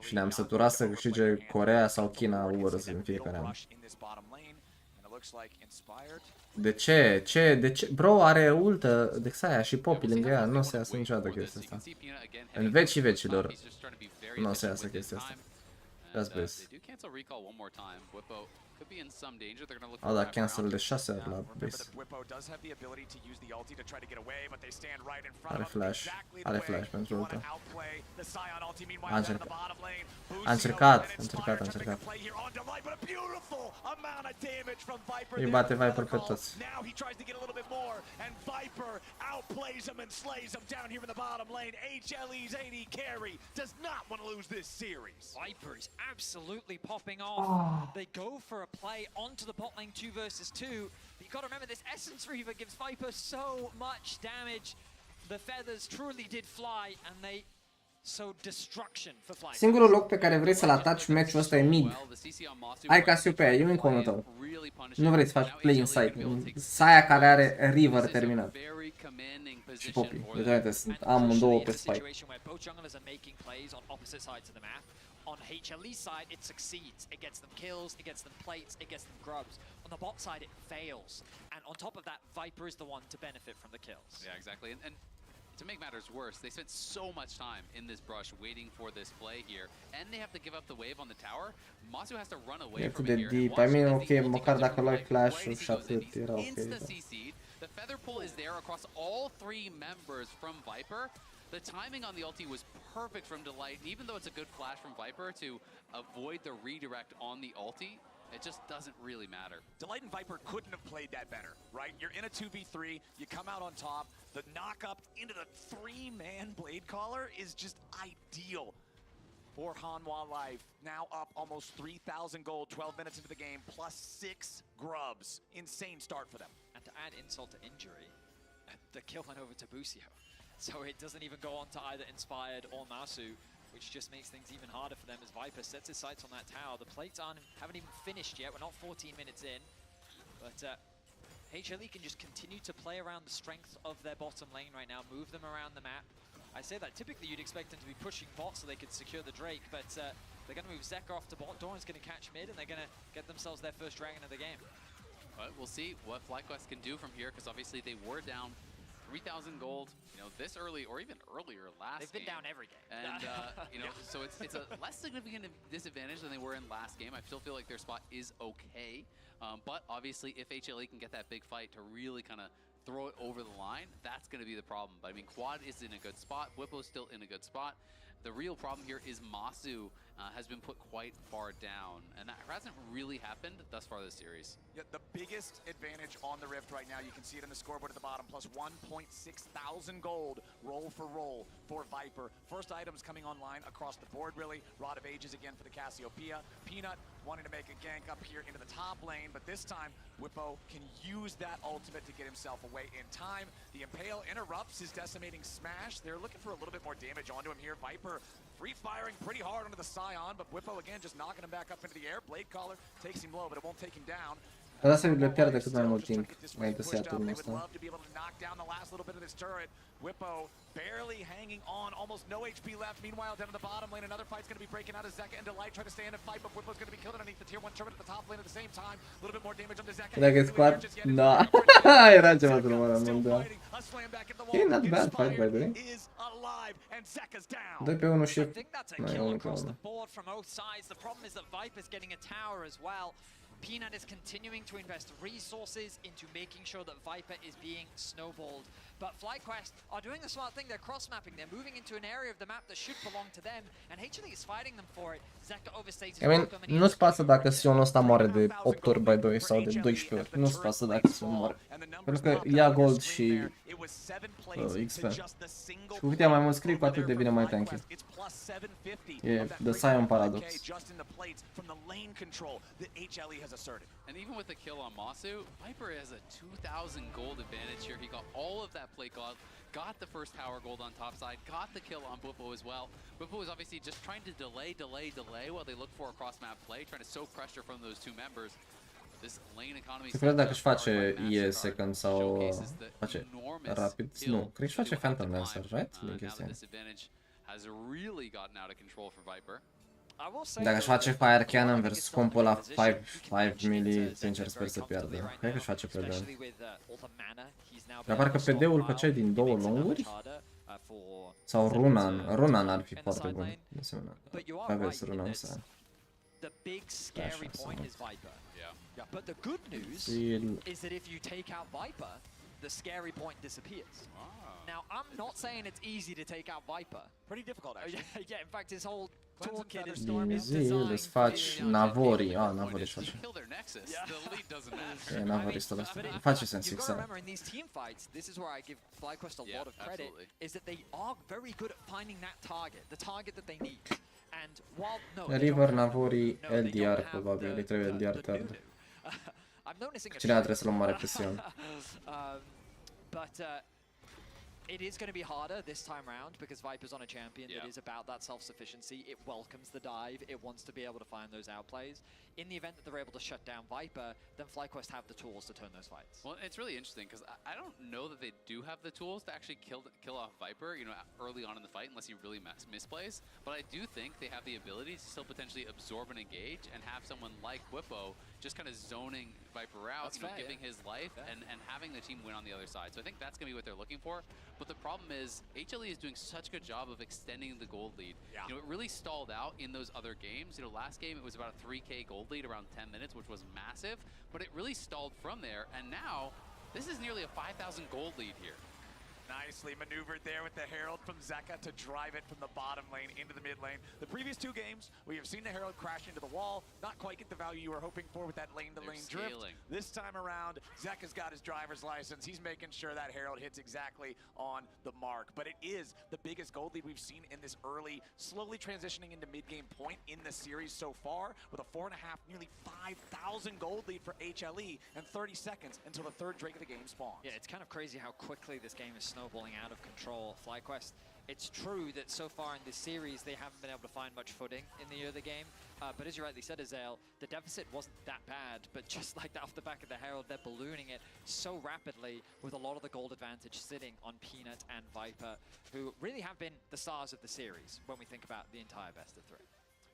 Și ne-am săturat să câștige Coreea sau China Wars în fiecare an. De ce? De ce? Bro, are ultă de Xayah și Poppy lângă ea. Nu o să iasă niciodată chestia asta. În vecii vecilor nu o să iasă chestia asta. That's best. Au dat cancel de 6 ori la base. Are flash pentru ultă. A încercat. Îi bate Viper pe toți. Viper is absolutely popping off. They go for a play onto the bot lane 2 versus 2. But you got to remember this Essence Reaver gives Viper so much damage. The feathers truly did fly and they sowed destruction for FlyQuest. Singurul loc pe care vrei să-l ataci meciul ăsta e mid. Ai Cassiopeia, e win-con-ul tău. Nu vrei să faci play inside. Xayah care are River terminat. Și Poppy. Deci sunt amândouă pe spike. On HLE's side, it succeeds. It gets them kills, it gets them plates, it gets them grubs. On the bot side, it fails. And on top of that, Viper is the one to benefit from the kills. Yeah, exactly. And to make matters worse, they spent so much time in this brush waiting for this play here, and they have to give up the wave on the tower. Masu has to run away from it here. I mean, ok, măcar dacă luai flash-ul și atât, era ok. The feather pull is there across all three members from Viper. The timing on the ulti was perfect from Delight, and even though it's a good flash from Viper to avoid the redirect on the ulti, it just doesn't really matter. Delight and Viper couldn't have played that better, right? You're in a 2v3, you come out on top, the knock up into the 3-man blade caller is just ideal for Hanwha Life. Now up almost 3,000 gold, 12 minutes into the game, plus 6 grubs. Insane start for them. And to add insult to injury, the kill went over to Busio. So it doesn't even go on to either Inspired or Masu, which just makes things even harder for them as Viper sets his sights on that tower. The plates haven't even finished yet. We're not 14 minutes in. But HLE can just continue to play around the strength of their bottom lane right now, move them around the map. I say that typically you'd expect them to be pushing bot so they could secure the Drake, but they're going to move Zeka off to bot. Doran's going to catch mid, and they're going to get themselves their first dragon of the game. But we'll see what FlyQuest can do from here, because obviously they were down 3,000 gold, you know, this early or even earlier last game. They've been down every game. And, you know, so it's a less significant disadvantage than they were in last game. I still feel like their spot is okay. But obviously, if HLE can get that big fight to really kind of throw it over the line, that's going to be the problem. But I mean, Quad is in a good spot. Whippo's still in a good spot. The real problem here is Masu has been put quite far down, and that hasn't really happened thus far this series. Yeah, the biggest advantage on the Rift right now, you can see it on the scoreboard at the bottom, plus 1.6 thousand gold, roll for Viper. First items coming online across the board, really. Rod of Ages again for the Cassiopeia. Peanut wanting to make a gank up here into the top lane, but this time, Whippo can use that ultimate to get himself away in time. The Impale interrupts his decimating smash. They're looking for a little bit more damage onto him here. Viper free-firing pretty hard onto the Scion, but Whippo again just knocking him back up into the air. Blade Caller takes him low, but it won't take him down. Dar să le pierde cât mai mult timp înainte să ia turnul ăsta. Whippo barely hanging on, almost no HP left. Meanwhile, down in the bottom lane, another fight's going to be breaking out as Zeka and Delight try to stay in a fight, but Whippo's going to be killed underneath the tier 1 turret at the top lane at the same time. A little bit more damage on the Zeka. Dacă e squad, da, era ceva să numără mult, da. E not bad fight, by the way. 2 pe 1 și mai e 1 pe 1. Peanut is continuing to invest resources into making sure that Viper is being snowballed. But FlyQuest are doing the smart thing. They're cross-mapping. They're moving into an area of the map that should belong to them, and HLE is fighting them for it. Zeka overstays his welcome, and nu-ți pasă dacă Sionul ăsta moare de 8 ori by 2 sau de 12 ori. Nu-ți pasă dacă Sion moare. Pentru că ia gold și XP. Și cu cât ia mai mult script, cu atât devine mai tanky. E the Sion paradox. And even with the kill on Masu, Viper has a 2,000 gold advantage here. He got all of that play cloud, got the first tower gold on top side, got the kill on Whippo as well. Whippo is obviously just trying to delay while they look for a cross-map play, trying to soak pressure from those two members. This lane economy. Se cred dacă își face E second sau face rapid. Nu, cred că își face Phantom Dancer, right? Din chestia. Has really gotten out of control for Viper. Dacă își face Fire Cannon versus compo la 5 melee, sincer sper să piardă. Cred că își face PD. Dar parcă PD-ul făceai din 2 longuri? Sau Runan? Runan ar fi foarte bun, de asemenea. Aveți Runan să... Așa, să nu. But the good news is that if you take out Viper, the scary point disappears. Now, I'm not saying it's easy to take out Viper. Pretty difficult, actually. Yeah, in fact, his whole toolkit is designed. Îți faci Navori. Navori își face. E, Navori stă ăsta. Face sens, exact. Remember, in these team fights, this is where I give FlyQuest a lot of credit, is that they are very good at finding that target, the target that they need. And while, River, Navori, LDR, probabil. Îi trebuie LDR third. Cineva trebuie să-l omoare pe Sion. It is going to be harder this time round because Viper's on a champion that is about that self-sufficiency. It welcomes the dive. It wants to be able to find those outplays. In the event that they're able to shut down Viper, then FlyQuest have the tools to turn those fights. Well, it's really interesting because I don't know that they do have the tools to actually kill off Viper, you know, early on in the fight unless he really misplays. But I do think they have the ability to still potentially absorb and engage and have someone like Whippo just kind of zoning Viper out, giving his life and having the team win on the other side. So I think that's going to be what they're looking for. But the problem is HLE is doing such a good job of extending the gold lead. You know, it really stalled out in those other games. You know, last game it was about a 3K gold lead around 10 minutes, which was massive, but it really stalled from there. And now this is nearly a 5,000 gold lead here. Nicely maneuvered there with the Herald from Zeka to drive it from the bottom lane into the mid lane. The previous 2 games, we have seen the Herald crash into the wall, not quite get the value you were hoping for with that lane-to-lane drift. This time around, Zeka's got his driver's license. He's making sure that Herald hits exactly on the mark. But it is the biggest gold lead we've seen in this early, slowly transitioning into mid-game point in the series so far, with a 4.5, nearly 5,000 gold lead for HLE and 30 seconds until the 3rd Drake of the game spawns. Yeah, it's kind of crazy how quickly this game is snowballing out of control. FlyQuest, it's true that so far in this series they haven't been able to find much footing in the early game, but as you rightly said, Azael, the deficit wasn't that bad, but just like that off the back of the Herald, they're ballooning it so rapidly with a lot of the gold advantage sitting on Peanut and Viper, who really have been the stars of the series when we think about the entire best of 3.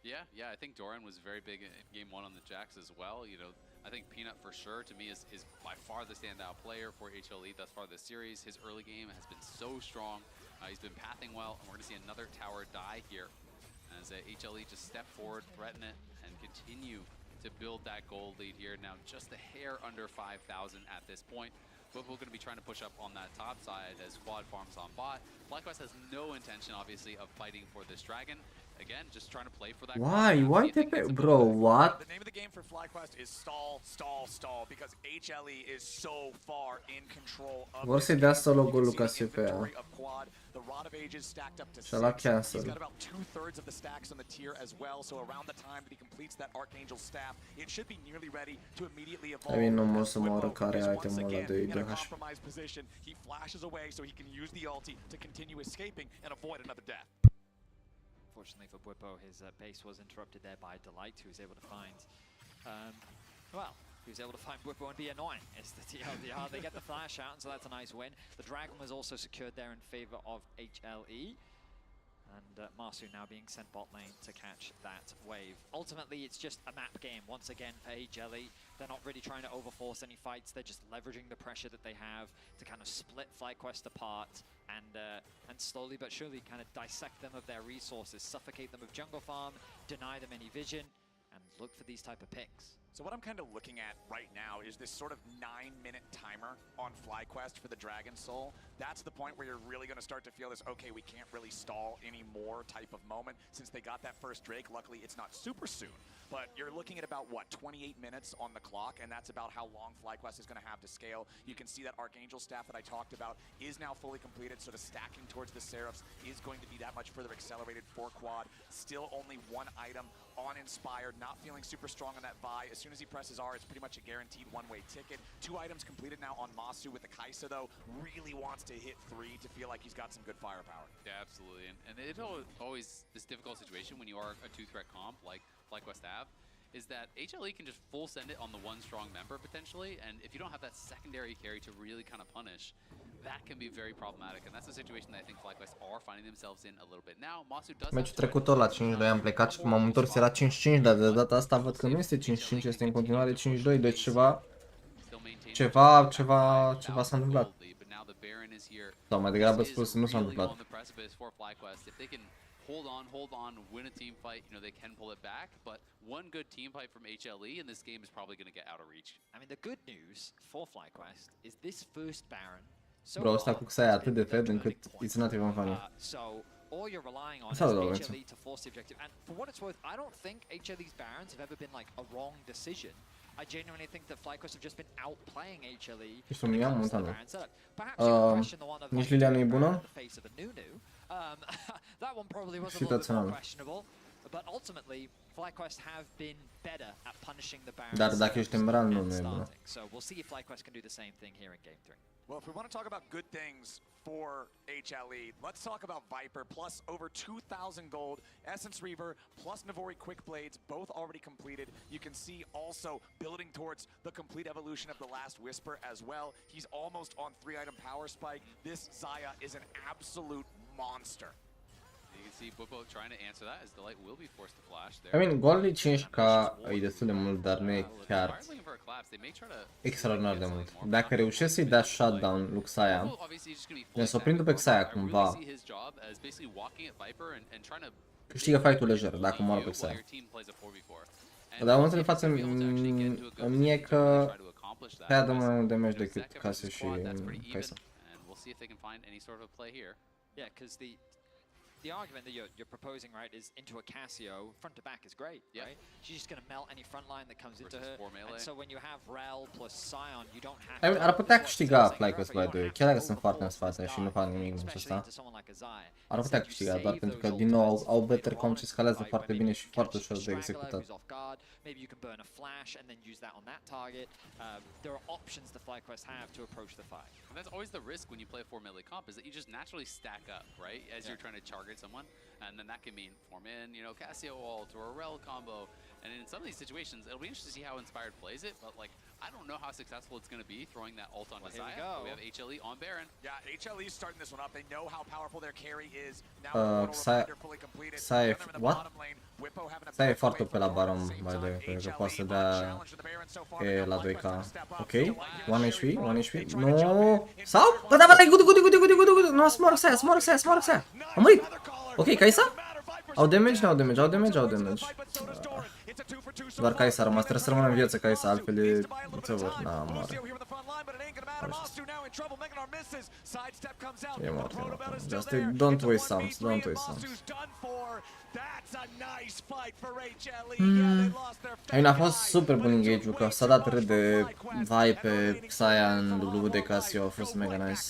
Yeah, I think Doran was very big in game 1 on the Jax as well. You know, I think Peanut for sure to me is by far the standout player for HLE thus far this series. His early game has been so strong. He's been pathing well, and we're going to see another tower die here as HLE just step forward, threaten it, and continue to build that gold lead here. Now just a hair under 5,000 at this point. But we're going to be trying to push up on that top side as Quad farms on bot. FlyQuest has no intention, obviously, of fighting for this dragon. Again, just trying to play for that. Why? Why TP? Bro, what? The name of the game for FlyQuest is stall, stall, stall, because HLE is so far in control of Vor să-i dea solo golul Cassiopeia. The Rod of Ages stacked up to 6. Și-a luat cancel. He's got about 2/3 of the stacks on the tier as well, so around the time that he completes that Archangel staff, it should be nearly ready to immediately evolve. Ai nu mă să mă oricare itemul ăla de in a IDH. compromised position, he flashes away so he can use the ulti to continue escaping and avoid another death. Fortunately for Bwipo, his base was interrupted there by Delight, who was able to find, he was able to find Bwipo and be annoying. It's the TLDR. They get the flash out, and so that's a nice win. The Dragon was also secured there in favor of HLE. And Marsu now being sent bot lane to catch that wave. Ultimately, it's just a map game once again for HLE. They're not really trying to overforce any fights. They're just leveraging the pressure that they have to kind of split FlyQuest apart and slowly but surely kind of dissect them of their resources, suffocate them with jungle farm, deny them any vision, and look for these type of picks. So what I'm kind of looking at right now is this sort of 9-minute timer on FlyQuest for the Dragon Soul. That's the point where you're really going to start to feel this, okay, we can't really stall anymore type of moment. Since they got that first Drake, luckily it's not super soon. But you're looking at about, what, 28 minutes on the clock, and that's about how long FlyQuest is going to have to scale. You can see that Archangel staff that I talked about is now fully completed, so the stacking towards the Seraphs is going to be that much further accelerated for Quad. Still only one item on Inspired, not feeling super strong on that Vi. As soon as he presses R, it's pretty much a guaranteed one-way ticket. 2 items completed now on Masu with the Kaisa, though. Really wants to hit 3 to feel like he's got some good firepower. Yeah, absolutely. And it's always this difficult situation when you are a 2-threat comp like FlyQuest have, is that HLE can just full send it on the one strong member potentially, and if you don't have that secondary carry to really kind of punish, that can be very problematic, and that's a situation that I think FlyQuest are finding themselves in a little bit now. Masu does. Meciul trecut tot la 5-2 am plecat și m-am întors, era 5-5, dar de data asta văd că nu este 5-5, este în continuare 5-2, deci ceva s-a întâmplat. Sau mai degrabă spus, nu s-a întâmplat. Hold on, win a team fight, you know, they can pull it back, but one good team fight from HLE and this game is probably going to get out of reach. I mean, the good news for FlyQuest is this first Baron. Bro, ăsta cu Xayah e atât de fed încât it's not even funny. So, all you're relying on is HLE to force the objective. And for what it's worth, I don't think HLE's Barons have ever been like a wrong decision. I genuinely think that FlyQuest have just been outplaying HLE. Ești un miam mult, nici Lilia nu e bună? That one probably was a little bit more questionable, but ultimately FlyQuest have been better at punishing the Barons. Dar dacă ești în Bran, nu e bună. So we'll see if FlyQuest can do the same thing here in Game 3. Well, if we want to talk about good things for HLE, let's talk about Viper, plus over 2,000 gold, Essence Reaver, plus Navori Quick Blades, both already completed. You can see also building towards the complete evolution of the Last Whisper as well. He's almost on 3-item power spike. This Xayah is an absolute monster. You can see Bwipo trying to answer that as Delight will be forced to flash there. I mean, golul 5k e destul de mult, dar nu e chiar extraordinar de mult. Dacă reușesc să-i dea shutdown lui Xayah, ne să o prindă pe Xayah cumva, câștigă fight-ul lejer dacă moară pe Xayah. Dar momentul de față îmi e că pe dă mai mult damage decât Cassie și Kaisa. Yeah, because the argument that you're proposing, right, is into a Casio, front to back is great, right? She's just going to melt any front line that comes into her. And so when you have Rel plus Scion, you don't have to... Ar putea câștiga FlyQuest, by the way, chiar dacă sunt foarte în spate și nu fac nimic în ăsta. Ar putea câștiga, doar pentru că, din nou, au better comp și scalează foarte bine și foarte ușor de executat. Maybe you can burn a flash and then use that on that target. There are options the FlyQuest have to approach the fight. And that's always the risk when you play a 4 melee comp, is that you just naturally stack up, right? As you're trying to target someone. And then that can mean form in, you know, Casio ult or a Rel combo. And in some of these situations, it'll be interesting to see how Inspired plays it, but like, I don't know how successful it's going to be throwing that ult on Desire. We have HLE on Baron. Yeah, HLE is starting this one up. They know how powerful their carry is. Now fully completed. What? Sai e foarte pe la Baron, by the way, pentru că poate să dea e la 2K. Ok, 1 HP, 1 HP. No! Sau? Bă, da, good. No, smorg Saya. Am murit! Ok, Kai'Sa? Au damage? Au damage. Doar Kai'Sa a rămas, trebuie să rămână în viață Kai'Sa, altfel e... Whatever, na, moare. E mort. Just don't waste sounds. Aici a fost super bun engage-ul, că s-a dat red de vai pe Saya în W de Casio, a fost mega nice.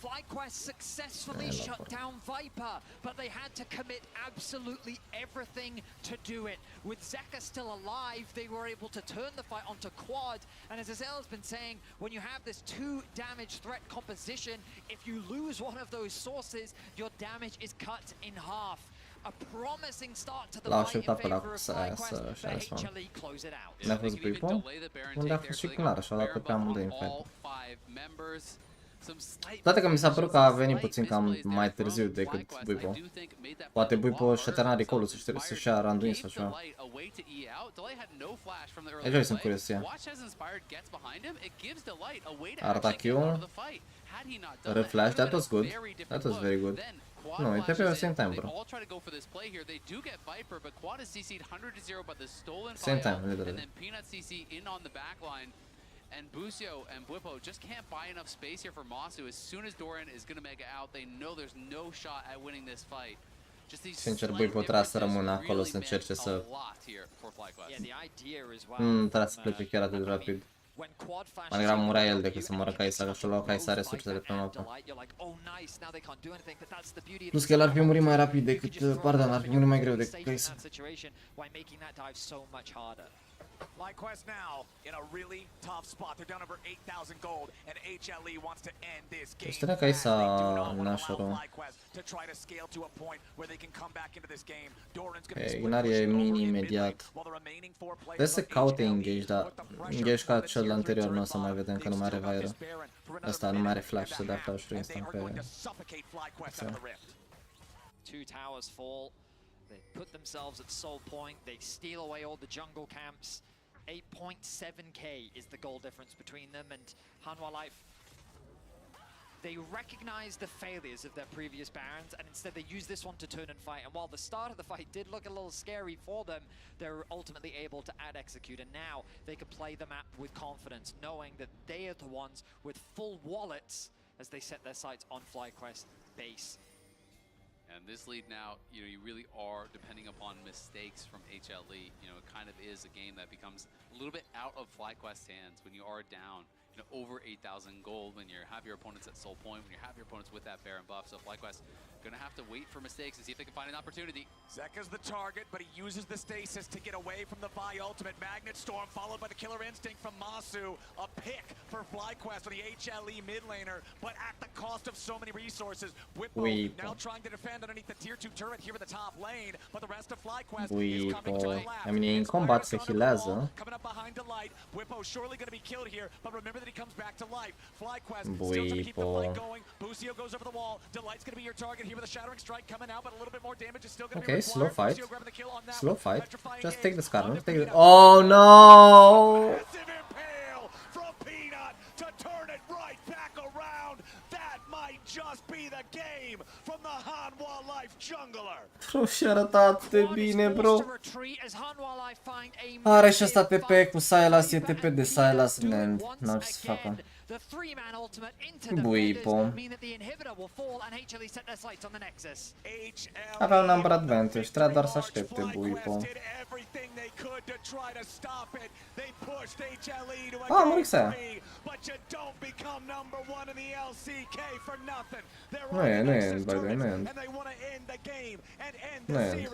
FlyQuest successfully shut down Viper, but they had to commit absolutely everything to do it. With Zeka still alive, they were able to turn the fight onto quad, and as Azel has been saying, when you have this 2 damage threat composition, if you lose one of those sources, your damage is cut in half. A promising start to the fight in favor of FlyQuest, but HLE close it out. Ne-a fost Buipo? Unde a fost și clar, și-a dat pe amândoi în fight. Toate că mi s-a părut că a venit puțin cam mai târziu decât Buipo. Poate Buipo și-a terminat recall-ul să-și ia randuin sau ceva. Aici sunt curios să ia. Artic-ul. Reflash, that was good. That was very good. No, it TP at the same time, bro. Same time, literally. And Busio and Bwipo just can't buy enough space here for Masu. As soon as Doran is going to mega out, they know there's no shot at winning this fight. Sincer, Bwipo trebuie să rămână acolo să încerce să... trebuie să plece chiar atât de rapid. Mai degrabă murea el decât să moară Kai'Sa, că și-o lua Kai'Sa resursele pe mapă. Plus că el ar fi murit mai rapid decât... Pardon, ar fi murit mai greu decât Kai'Sa. FlyQuest now in a really tough spot. They're down over 8,000 gold, and HLE wants to end this game. Știrea Kai'Sa nașorul. To try to scale to a point where they can come back into this game. Doran's going to be Ignari e mini imediat. Trebuie să caute engage, dar engage ca cel anterior nu o să mai vedem, că nu mai are Vaira. Asta nu mai are flash să dea flash-uri instant pe... Two towers fall. They put themselves at soul point, they steal away all the jungle camps. 8.7k is the goal difference between them, and Hanwha Life, they recognize the failures of their previous Barons, and instead they use this one to turn and fight. And while the start of the fight did look a little scary for them, they're ultimately able to out-execute, and now they can play the map with confidence, knowing that they are the ones with full wallets as they set their sights on FlyQuest base. And this lead now, you know, you really are depending upon mistakes from HLE. You know, it kind of is a game that becomes a little bit out of FlyQuest's hands when you are down, you know, over 8,000 gold, when you have your opponents at soul point, when you have your opponents with that Baron buff. So FlyQuest gonna have to wait for mistakes and see if they can find an opportunity. Zeka's the target, but he uses the stasis to get away from the Vi ultimate. Magnet Storm followed by the Killer Instinct from Masu. A pick for FlyQuest for the HLE mid laner, but at the cost of so many resources. Bwipo now trying to defend underneath the tier 2 turret here in the top lane, but the rest of FlyQuest is coming to the left. I mean, in combat se healează. Coming up behind Delight. Bwipo surely going to be killed here, but remember that he comes back to life. FlyQuest still trying to keep the fight going. Busio goes over the wall. Delight's going to be your target here with a Shattering Strike coming out, but a little bit more damage is still going to be required. Slow fight. Slow fight. Just take the scar. Take it. Oh no! Massive impale from Peanut to turn it right back around. That might just be the game from the Hanwha Life jungler. Bro, și-a arătat de bine, bro. Are și ăsta TP cu Sylas, e TP de Sylas, man. N-am ce să facă. The three-man ultimate into the Buipo. will mean that the inhibitor will fall and HLE set their sights on the Nexus. Aveau number advantage, trebuia doar să aștepte Buipo. Ah, Murixea. Nu e end, by the way, nu e end. Nu e end.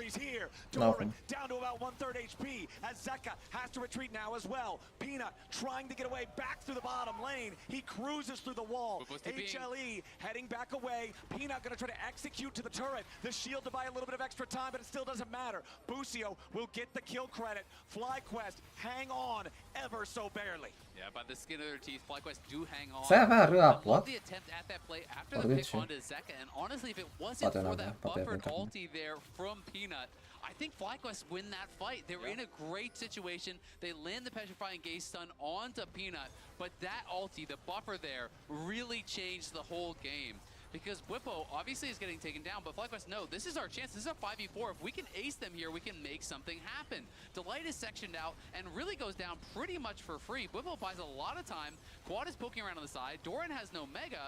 N-acum. Down to about 1/3 HP as Zeka has to retreat now as well. Peanut trying to get away back through the bottom lane. He cruises through the wall. HLE heading back away. Peanut gonna try to execute to the turret. The shield to buy a little bit of extra time, but it still doesn't matter. Busio will get the kill credit. FlyQuest hang on ever so barely. Yeah, by the skin of their teeth, FlyQuest do hang on. Să avea râa, I love the attempt at that play after the pick onto Zeka, and honestly, if it wasn't for that buffered ulti there from Peanut, I think FlyQuest win that fight. They were in a great situation. They land the petrifying gaze stun onto Peanut, but that ulti, the buffer there, really changed the whole game. Because Whippo obviously is getting taken down, but FlyQuest, no, this is our chance. This is a 5v4. If we can ace them here, we can make something happen. Delight is sectioned out and really goes down pretty much for free. Whippo buys a lot of time. Quad is poking around on the side. Doran has no mega,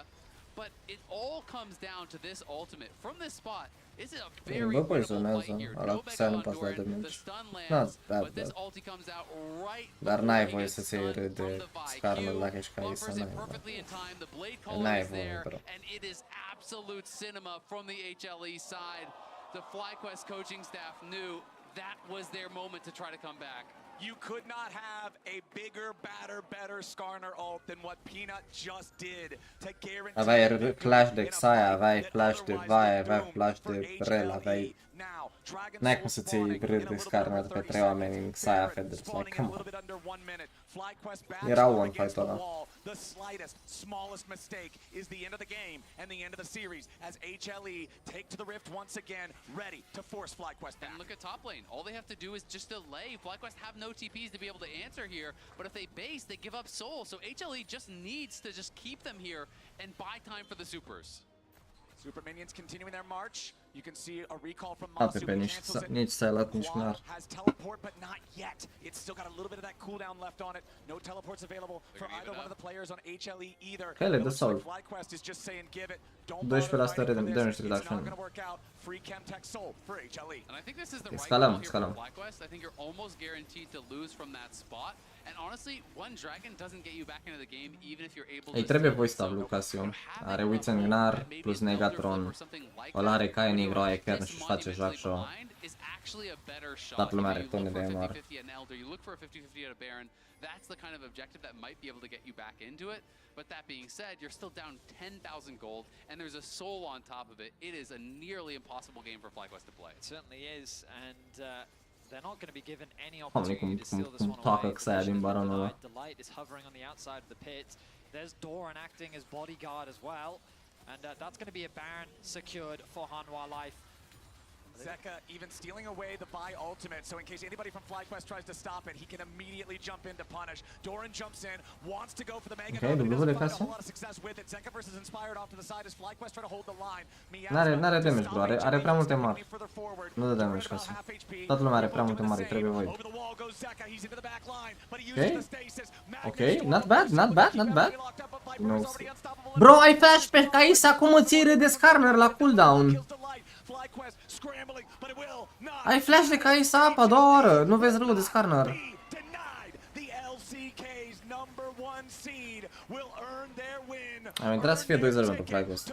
but it all comes down to this ultimate. From this spot, this is a very winnable fight here. No mega on Doran, the stun lands, but this ulti comes out right Dar n-ai voie să se iei de Skarner dacă ești Kai'Sa, n-ai voie. N-ai voie, bro. And it is absolute cinema from the HLE side. The FlyQuest coaching staff knew that was their moment to try to come back. You could not have a bigger, badder, better Skarner ult than what Peanut just did to guarantee. Aveai flash de Xayah, aveai flash de Vi, aveai flash de Rel, aveai... N-ai cum să-ți iei râd de Skarner pe 3 oameni în Xayah Feathers, like, come on. Era one fight ăla. The slightest, smallest mistake is the end of the game and the end of the series as HLE take to the rift once again, ready to force FlyQuest back. And look at top lane. All they have to do is just delay. FlyQuest have no TPs to be able to answer here, but if they base, they give up soul. So HLE just needs to just keep them here and buy time for the supers. Super minions continuing their march. You can see a recall from Masu. Nici Silat, nici Gnar. Has teleport, but not yet. It's still got a little bit of that cooldown left on it. No teleports available for either one of the players on HLE either. Hele, de sol. FlyQuest is just saying give it. Don't 12% damage reduction. It's not going to work out. Free chem tech soul for HLE. And I think this is the right Escalăm, call here escalăm. for FlyQuest. I think you're almost guaranteed to lose from that spot. And honestly, one dragon doesn't get you back into the game, even if you're able to. Îi trebuie voice tab lui Casio. Are Withen Gnar plus Negatron. Ăla are Kai Nigro, are Kern și face joacă. Toată lumea are tone de MR. You look for a 50-50 at a Baron. That's the kind of objective that might be able to get you back into it. But that being said, you're still down 10,000 gold, and there's a soul on top of it. It is a nearly impossible game for FlyQuest to play. It certainly is, and they're not going to be given any opportunity to steal this one away. Delight is hovering on the outside of the pit. There's Doran acting as bodyguard as well, and that's going to be a Baron secured for Hanwha Life. Zeka even stealing away the Vi ultimate, so in case anybody from FlyQuest tries to stop it, he can immediately jump in to punish. Doran jumps in, wants to go for the mega, but he doesn't find a whole lot of success with it. Zeka versus Inspired off to the side as FlyQuest try to hold the line. N-are damage, bro, are prea multe mari. Nu dă damage ca să. Toată lumea are prea multe mari, trebuie voi. Ok, not bad, not bad, not bad. No. Bro, ai flash pe Kai'Sa, cum îți iei râd de Skarner la cooldown? Ai flash de Kai'Sa apa a doua oră, nu vezi râul de Skarner. Am intrat să fie 2-0 pentru FlyQuest.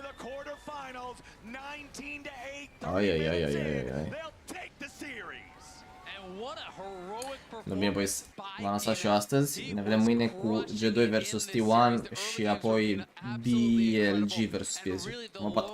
Ai. Nu bine, boys, v-am lăsat și eu astăzi. Ne vedem mâine cu G2 vs T1 și apoi BLG vs PSG. Mă bat.